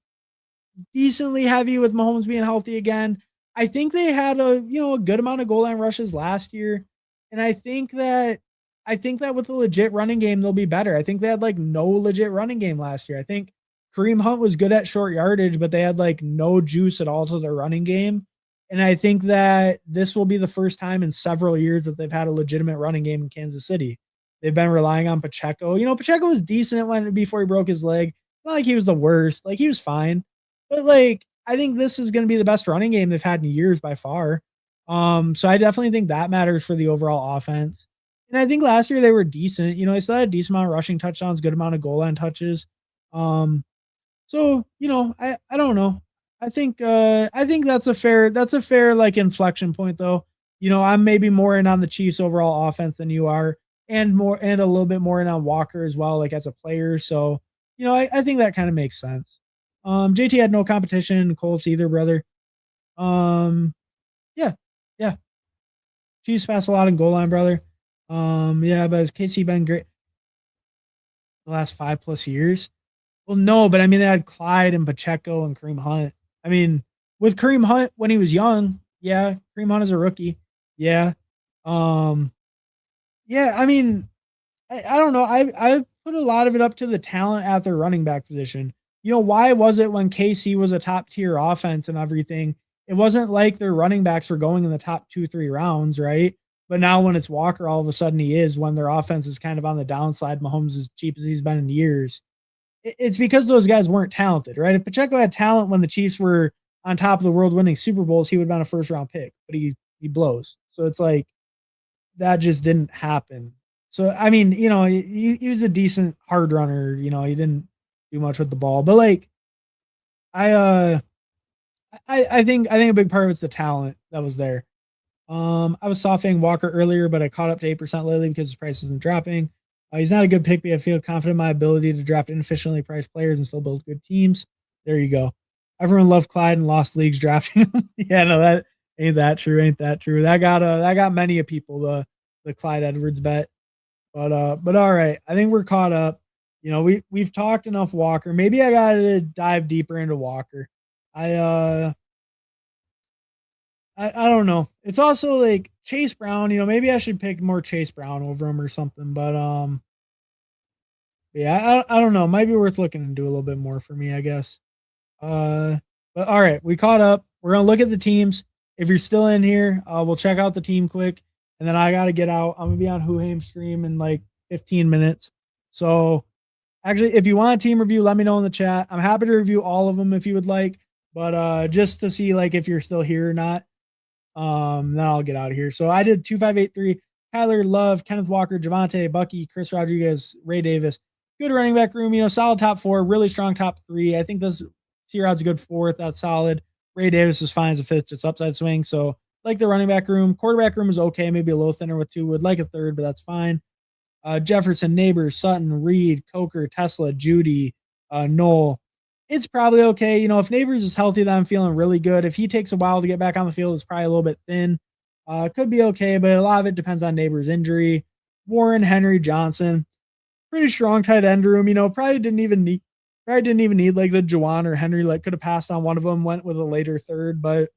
decently heavy with Mahomes being healthy again. I think they had a good amount of goal line rushes last year, and I think that with a legit running game they'll be better. I think they had like no legit running game last year. I think Kareem Hunt was good at short yardage, but they had like no juice at all to their running game. And I think that this will be the first time in several years that they've had a legitimate running game in Kansas City. They've been relying on Pacheco. Pacheco was decent before he broke his leg. Not like he was the worst. Like he was fine. But like I think this is going to be the best running game they've had in years by far. So I definitely think that matters for the overall offense. And I think last year they were decent. They still had a decent amount of rushing touchdowns, good amount of goal line touches. I don't know. I think that's a fair like inflection point though. I'm maybe more in on the Chiefs overall offense than you are, and a little bit more in on Walker as well, like as a player. So, I think that kind of makes sense. JT had no competition, Colts either, brother. Yeah, yeah. Chiefs pass a lot in goal line, brother. Yeah, but has KC been great the last 5+ years? Well, no, but I mean they had Clyde and Pacheco and Kareem Hunt. I mean, with Kareem Hunt when he was young, yeah, Kareem Hunt is a rookie. Yeah. Um, yeah, I mean, I don't know. I put a lot of it up to the talent at their running back position. Why was it when KC was a top tier offense and everything? It wasn't like their running backs were going in the top 2-3 rounds, right? But now when it's Walker, all of a sudden he is, when their offense is kind of on the downside. Mahomes is cheap as he's been in years. It's because those guys weren't talented, right? If Pacheco had talent when the Chiefs were on top of the world winning Super Bowls, he would have been a first round pick, but he blows. So it's like that just didn't happen. So I mean, he was a decent hard runner. He didn't do much with the ball, but like I uh I think a big part of it's the talent that was there. I was softening Walker earlier, but I caught up to 8% lately because his price isn't dropping. He's not a good pick, but I feel confident in my ability to draft inefficiently priced players and still build good teams. There you go. Everyone loved Clyde and lost leagues drafting him. Yeah, no, that ain't that true. Ain't that true? That got many of people the Clyde Edwards bet. But all right. I think we're caught up. We've talked enough Walker. Maybe I gotta dive deeper into Walker. I I don't know. It's also like Chase Brown, maybe I should pick more Chase Brown over him or something. But yeah, I don't know. Might be worth looking into a little bit more for me, I guess. Uh but all right, we caught up. We're gonna look at the teams. If you're still in here, we'll check out the team quick, and then I gotta get out. I'm gonna be on Whohame's stream in like 15 minutes. So actually, if you want a team review, let me know in the chat. I'm happy to review all of them if you would like, but just to see like if you're still here or not. Then I'll get out of here. So I did 2583, Kyler Love, Kenneth Walker, Javante, Bucky, Chris Rodriguez, Ray Davis. Good running back room, solid top four, really strong top three. I think this T-Rod's a good fourth. That's solid. Ray Davis is fine as a fifth, just upside swing. So like the running back room. Quarterback room is okay, maybe a little thinner with two. Would like a third, but that's fine. Jefferson, Neighbors, Sutton, Reed, Coker, Tesla, Judy, Knoll, it's probably okay. If Neighbors is healthy, then I'm feeling really good. If he takes a while to get back on the field, it's probably a little bit thin. Could be okay, but a lot of it depends on Neighbors' injury. Warren, Henry, Johnson, pretty strong tight end room. Probably didn't even need like the Juwan or Henry. Like could have passed on one of them, went with a later third, but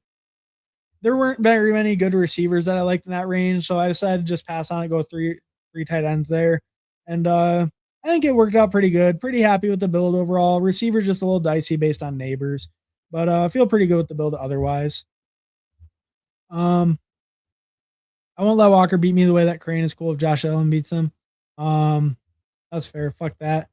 there weren't very many good receivers that I liked in that range, so I decided to just pass on and go three tight ends there. And I think it worked out pretty good. Pretty happy with the build overall. Receivers just a little dicey based on Neighbors, but I feel pretty good with the build otherwise. Um, I won't let Walker beat me the way that Crane is cool if Josh Allen beats him. Um, that's fair. Fuck that.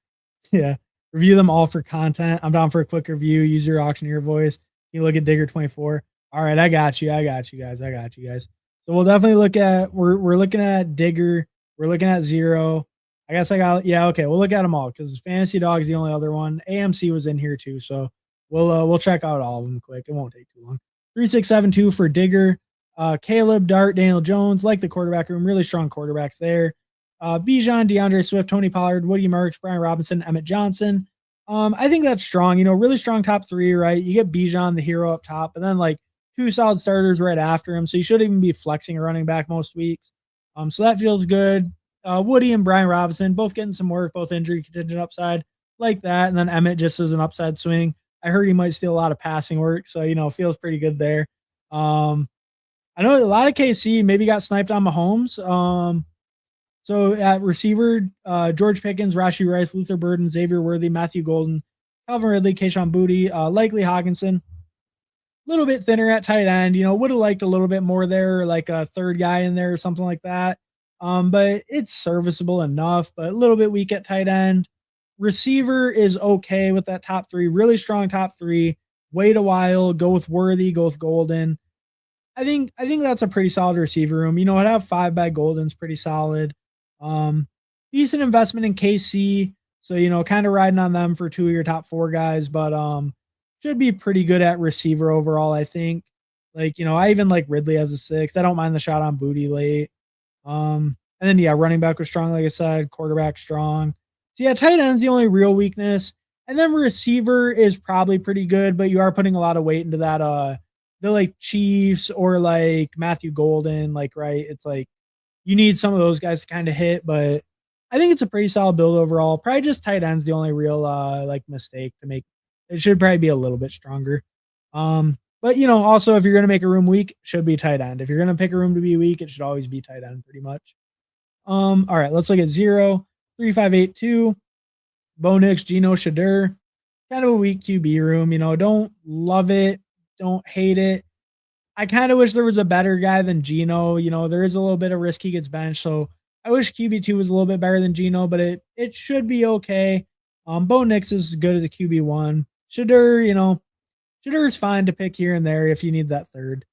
Yeah. Review them all for content. I'm down for a quick review. Use your auctioneer voice. You look at Digger 24. All right, I got you. I got you guys. I got you guys. So we'll definitely look at we're looking at Digger. We're looking at Zero. I guess I got okay. We'll look at them all because Fantasy Dog is the only other one. AMC was in here too, so we'll check out all of them quick. It won't take too long. 3672 for Digger. Caleb, Dart, Daniel Jones, like the quarterback room, really strong quarterbacks there. Bijan, DeAndre Swift, Tony Pollard, Woody Marks, Brian Robinson, Emmett Johnson. I think that's strong. Really strong top three, right? You get Bijan, the hero, up top, and then like two solid starters right after him. So you should even be flexing a running back most weeks. So that feels good. Woody and Brian Robinson both getting some work, both injury contingent upside, like that. And then Emmett just as an upside swing. I heard he might steal a lot of passing work, so feels pretty good there. I know a lot of KC maybe got sniped on Mahomes. So at receiver, George Pickens, Rashi Rice, Luther Burden, Xavier Worthy, Matthew Golden, Calvin Ridley, Kayshawn Booty, likely Hawkinson. A little bit thinner at tight end. Would have liked a little bit more there, like a third guy in there or something like that. But it's serviceable enough, but a little bit weak at tight end. Receiver is okay with that top three, really strong top three. Wait a while, go with Worthy, go with Golden. I think that's a pretty solid receiver room. I'd have 5 by Golden's pretty solid. Decent investment in KC. So, kind of riding on them for 2 of your top 4 guys, but should be pretty good at receiver overall, I think. Like, I even like Ridley as a 6. I don't mind the shot on Booty late. And then running back was strong, like I said, quarterback strong. So tight end's the only real weakness. And then receiver is probably pretty good, but you are putting a lot of weight into that the like Chiefs or like Matthew Golden, like right. It's like you need some of those guys to kind of hit, but I think it's a pretty solid build overall. Probably just tight ends the only real like mistake to make. It should probably be a little bit stronger. But also if you're gonna make a room weak, it should be tight end. If you're gonna pick a room to be weak, it should always be tight end pretty much. All right, let's look at 0, 3582, Bo Nix, Geno Shadur. Kind of a weak QB room, don't love it, don't hate it. I kind of wish there was a better guy than Geno. There is a little bit of risk he gets benched, so I wish QB2 was a little bit better than Geno, but it should be okay. Bo Nix is good at the QB1. Shadur, Shadur is fine to pick here and there if you need that third.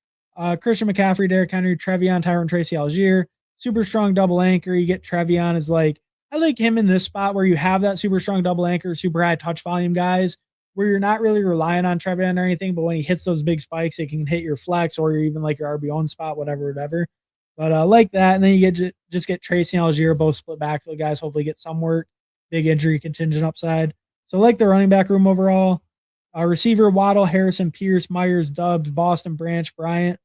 Christian McCaffrey, Derrick Henry, Trevion, Tyron Tracy, Algier. Super strong double anchor. You get Trevion as like, I like him in this spot where you have that super strong double anchor, super high touch volume guys where you're not really relying on Trevion or anything, but when he hits those big spikes, it can hit your flex or even like your RB1 spot, whatever. But like that, and then you get Tracy and Algier, both split backfield guys, hopefully get some work, big injury contingent upside. So like the running back room overall. Receiver, Waddle, Harrison, Pierce, Myers, Dubs, Boston, Branch, Bryant.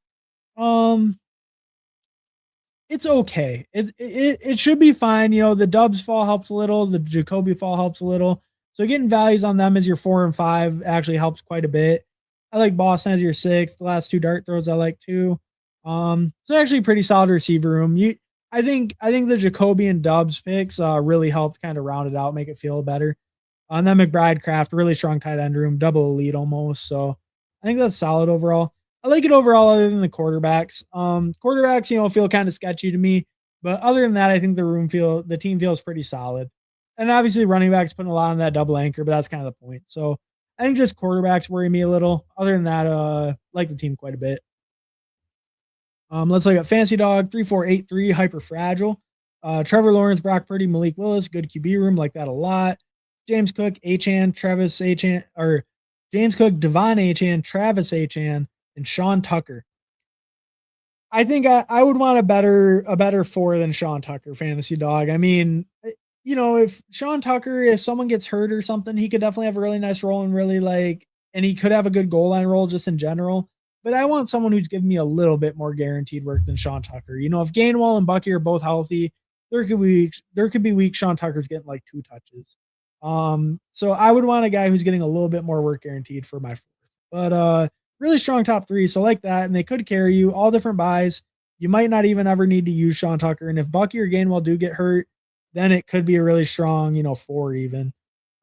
It's okay. It should be fine. The Dubs fall helps a little. The Jacoby fall helps a little. So getting values on them as your 4 and 5 actually helps quite a bit. I like Boston as your 6. The last 2 dart throws I like too. So actually pretty solid receiver room. I think the Jacoby and Dubs picks really helped kind of round it out, make it feel better. And then McBride Craft, really strong tight end room, double elite almost. So I think that's solid overall. I like it overall other than the quarterbacks. Quarterbacks, feel kind of sketchy to me. But other than that, I think the team feels pretty solid. And obviously running backs putting a lot on that double anchor, but that's kind of the point. So I think just quarterbacks worry me a little. Other than that, like the team quite a bit. Let's look at Fancy Dog, 3483, hyper fragile. Trevor Lawrence, Brock Purdy, Malik Willis, good QB room, like that a lot. James Cook, Achan, Travis Achan, or James Cook, Devon Achan, Travis Achan, and Sean Tucker. I think I would want a better 4 than Sean Tucker, Fantasy Dog. I mean, if Sean Tucker, if someone gets hurt or something, he could definitely have a really nice role and really and he could have a good goal line role just in general. But I want someone who's giving me a little bit more guaranteed work than Sean Tucker. If Gainwell and Bucky are both healthy, there could be weeks Sean Tucker's getting like 2 touches. So I would want a guy who's getting a little bit more work guaranteed for my fourth. But really strong top three. So like that, and they could carry you all different buys. You might not even ever need to use Sean Tucker. And if Bucky or Gainwell do get hurt, then it could be a really strong, four even.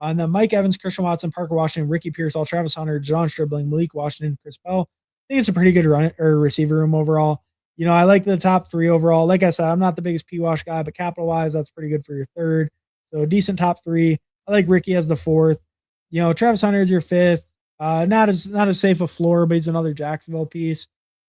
And then Mike Evans, Christian Watson, Parker Washington, Ricky Pearsall, Travis Hunter, John Stribling, Malik Washington, Chris Bell. I think it's a pretty good run or receiver room overall. I like the top three overall. Like I said, I'm not the biggest P-Wash guy, but capital wise, that's pretty good for your third. So a decent top three. I like Ricky as the fourth. Travis Hunter is your fifth. Not as safe a floor, but he's another Jacksonville piece.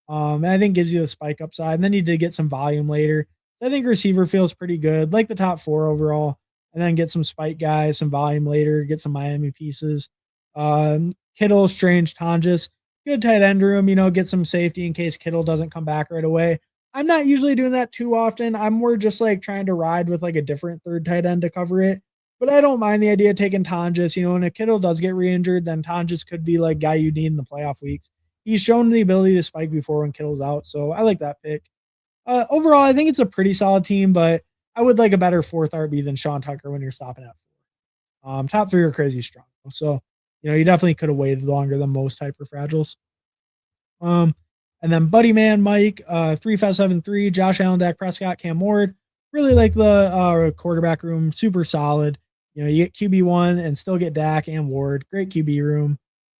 And I think gives you the spike upside. And then you did get some volume later. I think receiver feels pretty good, like the top four overall, and then get some spike guys, some volume later, get some Miami pieces. Kittle, Strange, Tonjes, good tight end room, get some safety in case Kittle doesn't come back right away. I'm not usually doing that too often. I'm more just like trying to ride with like a different third tight end to cover it. But I don't mind the idea of taking Tonjes, and if Kittle does get re-injured, then Tonjes could be like guy you need in the playoff weeks. He's shown the ability to spike before when Kittle's out, so I like that pick. Overall, I think it's a pretty solid team, but I would like a better fourth RB than Sean Tucker when you're stopping at four. Top three are crazy strong. So, you definitely could have waited longer than most hyper fragiles. And then Buddy Man, Mike, 3573, Josh Allen, Dak Prescott, Cam Ward. Really like the quarterback room, super solid. You get QB1 and still get Dak and Ward. Great QB room.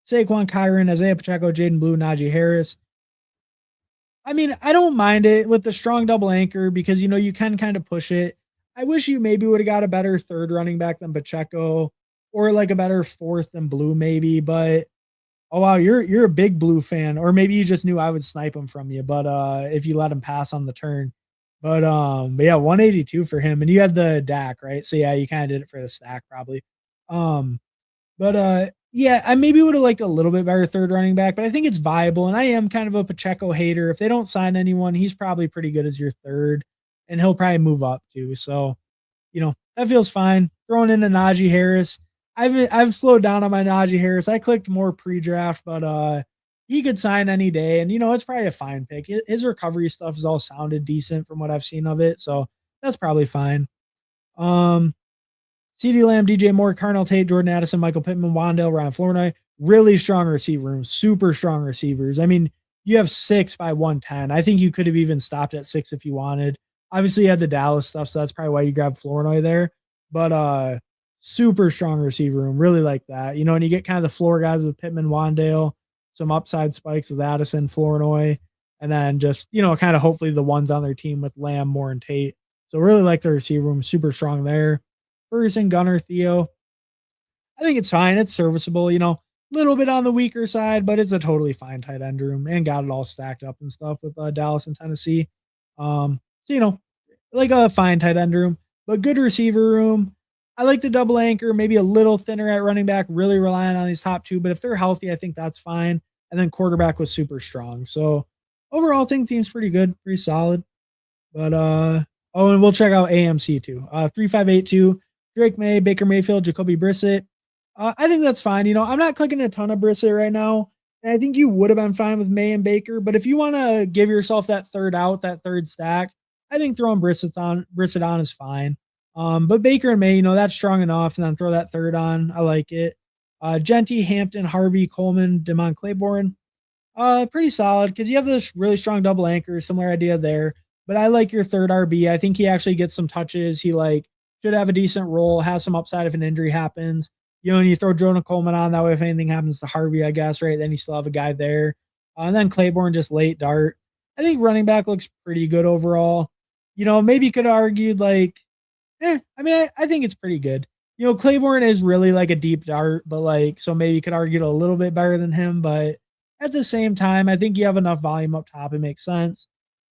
Saquon, Kyron, Isaiah Pacheco, Jaden Blue, Najee Harris. I mean, I don't mind it with the strong double anchor because you can kind of push it. I wish you maybe would have got a better third running back than Pacheco, or like a better fourth than Blue maybe. But oh wow, you're a big Blue fan, or maybe you just knew I would snipe him from you. But if you let him pass on the turn, but yeah, 182 for him, and you had the Dak, right? So yeah, you kind of did it for the stack probably. Um, but yeah, I maybe would have liked a little bit better third running back, but I think it's viable. And I am kind of a Pacheco hater. If they don't sign anyone, he's probably pretty good as your third, and he'll probably move up too. So, that feels fine. Throwing in a Najee Harris. I've slowed down on my Najee Harris. I clicked more pre-draft, but he could sign any day, and it's probably a fine pick. His recovery stuff has all sounded decent from what I've seen of it, so that's probably fine. CeeDee Lamb, DJ Moore, Carnell Tate, Jordan Addison, Michael Pittman, Wandale, Ryan Flournoy. Really strong receiver room, super strong receivers. I mean, you have 6 by 110. I think you could have even stopped at 6 if you wanted. Obviously, you had the Dallas stuff, so that's probably why you grabbed Flournoy there. But super strong receiver room. Really like that. And you get kind of the floor guys with Pittman, Wandale, some upside spikes with Addison, Flournoy, and then just, kind of hopefully the ones on their team with Lamb, Moore, and Tate. So really like the receiver room, super strong there. Ferguson, Gunner, Theo. I think it's fine. It's serviceable, little bit on the weaker side, but it's a totally fine tight end room and got it all stacked up and stuff with Dallas and Tennessee. So, like a fine tight end room, but good receiver room. I like the double anchor, maybe a little thinner at running back, really relying on these top two, but if they're healthy, I think that's fine. And then quarterback was super strong. So overall, I think team's pretty good, pretty solid. But oh, and we'll check out AMC too. 3582, Drake May, Baker Mayfield, Jacoby Brissett. I think that's fine. I'm not clicking a ton of Brissett right now. And I think you would have been fine with May and Baker. But if you want to give yourself that third out, that third stack, I think throwing Brissett on is fine. But Baker and May, that's strong enough. And then throw that third on. I like it. Genty, Hampton, Harvey, Coleman, Demond Claiborne. Pretty solid because you have this really strong double anchor, similar idea there. But I like your third RB. I think he actually gets some touches. He should have a decent role, has some upside if an injury happens. And you throw Jonah Coleman on that way if anything happens to Harvey, I guess, right? Then you still have a guy there. And then Claiborne just late dart. I think running back looks pretty good overall. Maybe you could have argued I think it's pretty good. Claiborne is really like a deep dart, but so maybe you could argue it a little bit better than him. But at the same time, I think you have enough volume up top. It makes sense.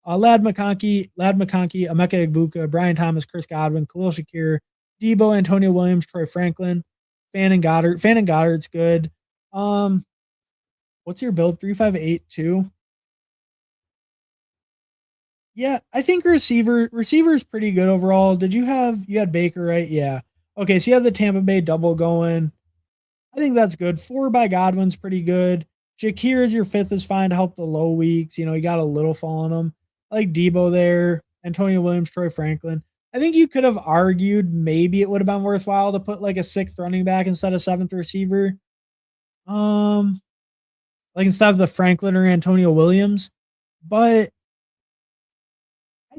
Lad McConkey, Emeka Egbuka, Brian Thomas, Chris Godwin, Khalil Shakir, Debo, Antonio Williams, Troy Franklin, Fannin Goddard. Fannin Goddard's good. What's your build? 3582. Yeah, I think receiver is pretty good overall. Did you had Baker, right? Yeah. Okay, so you have the Tampa Bay double going. I think that's good. 4 by Godwin's pretty good. Shakir as your fifth is fine to help the low weeks. You know, you got a little fall on him. I like Debo there, Antonio Williams, Troy Franklin. I think you could have argued maybe it would have been worthwhile to put like a sixth running back instead of seventh receiver. Um, like instead of the Franklin or Antonio Williams. But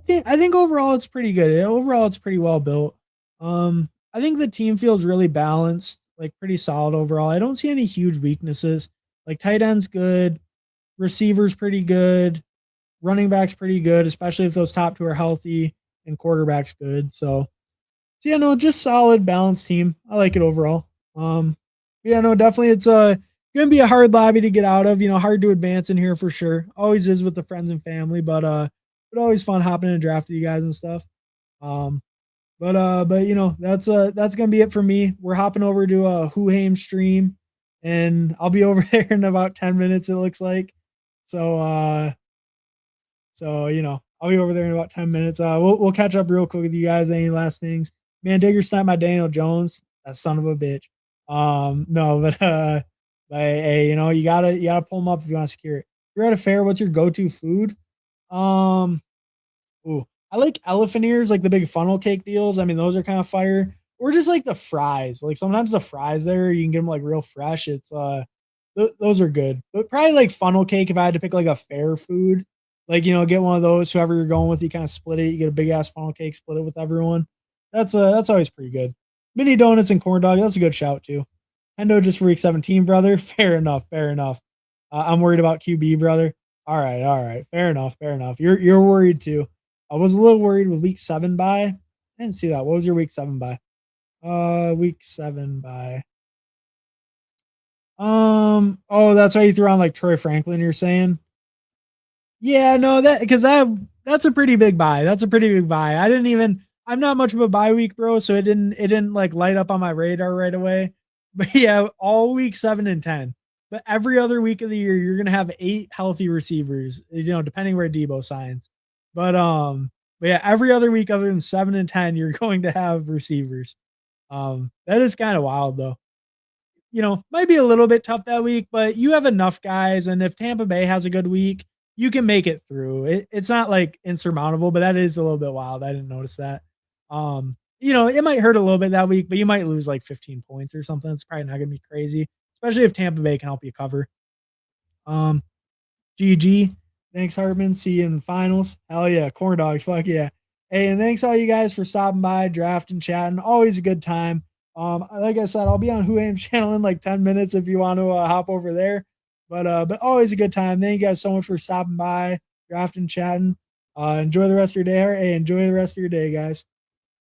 I think overall it's pretty good. Overall it's pretty well built. I think the team feels really balanced, like pretty solid overall. I don't see any huge weaknesses. Like tight end's good, receivers pretty good, running backs pretty good, especially if those top two are healthy, and quarterback's good. So yeah, no, just solid balanced team. I like it overall. Yeah, no, definitely it's gonna be a hard lobby to get out of. You know, hard to advance in here for sure. Always is with the friends and family, but always fun hopping in a draft with you guys and stuff. Um, but you know, that's gonna be it for me. We're hopping over to a Huham stream, and I'll be over there in about 10 minutes. It looks like. So so you know, I'll be over there in about 10 minutes. We'll catch up real quick with you guys. Any last things? Man, Digger sniped my Daniel Jones. That son of a bitch. No, but hey, you know, you gotta pull him up if you want to secure it. If you're at a fair, what's your go-to food? Um, Ooh, I like elephant ears, like the big funnel cake deals. I mean, those are kind of fire. Or just like the fries. Like sometimes the fries there, you can get them like real fresh. It's those are good. But probably like funnel cake if I had to pick like a fair food. Like, you know, get one of those, whoever you're going with, you kind of split it. You get a big ass funnel cake, split it with everyone. That's always pretty good. Mini donuts and corn dog, that's a good shout too. Hendo just for week 17, brother. Fair enough, fair enough. I'm worried about QB, brother. All right. Fair enough, fair enough. You're worried too. I was a little worried with week 7 by. I didn't see that. What was your week 7 by? Week 7 by. Oh, that's why you threw on like Troy Franklin, you're saying? Yeah, no, that's a pretty big buy. That's a pretty big buy. I'm not much of a bye week, bro, so it didn't like light up on my radar right away. But yeah, all week 7 and 10. But every other week of the year, you're gonna have 8 healthy receivers, you know, depending where Debo signs. But yeah, every other week other than 7 and 10, you're going to have receivers. That is kind of wild though. You know, might be a little bit tough that week, but you have enough guys. And if Tampa Bay has a good week, you can make it through. It's not like insurmountable, but that is a little bit wild. I didn't notice that. You know, it might hurt a little bit that week, but you might lose like 15 points or something. It's probably not going to be crazy, especially if Tampa Bay can help you cover. Um, GG. Thanks, Hartman. See you in the finals. Hell yeah. Corn dogs. Fuck yeah. Hey, and thanks all you guys for stopping by, drafting, chatting. Always a good time. Like I said, I'll be on Who Am's channel in like 10 minutes if you want to hop over there. But always a good time. Thank you guys so much for stopping by, drafting, chatting. Enjoy the rest of your day. Hey, enjoy the rest of your day, guys.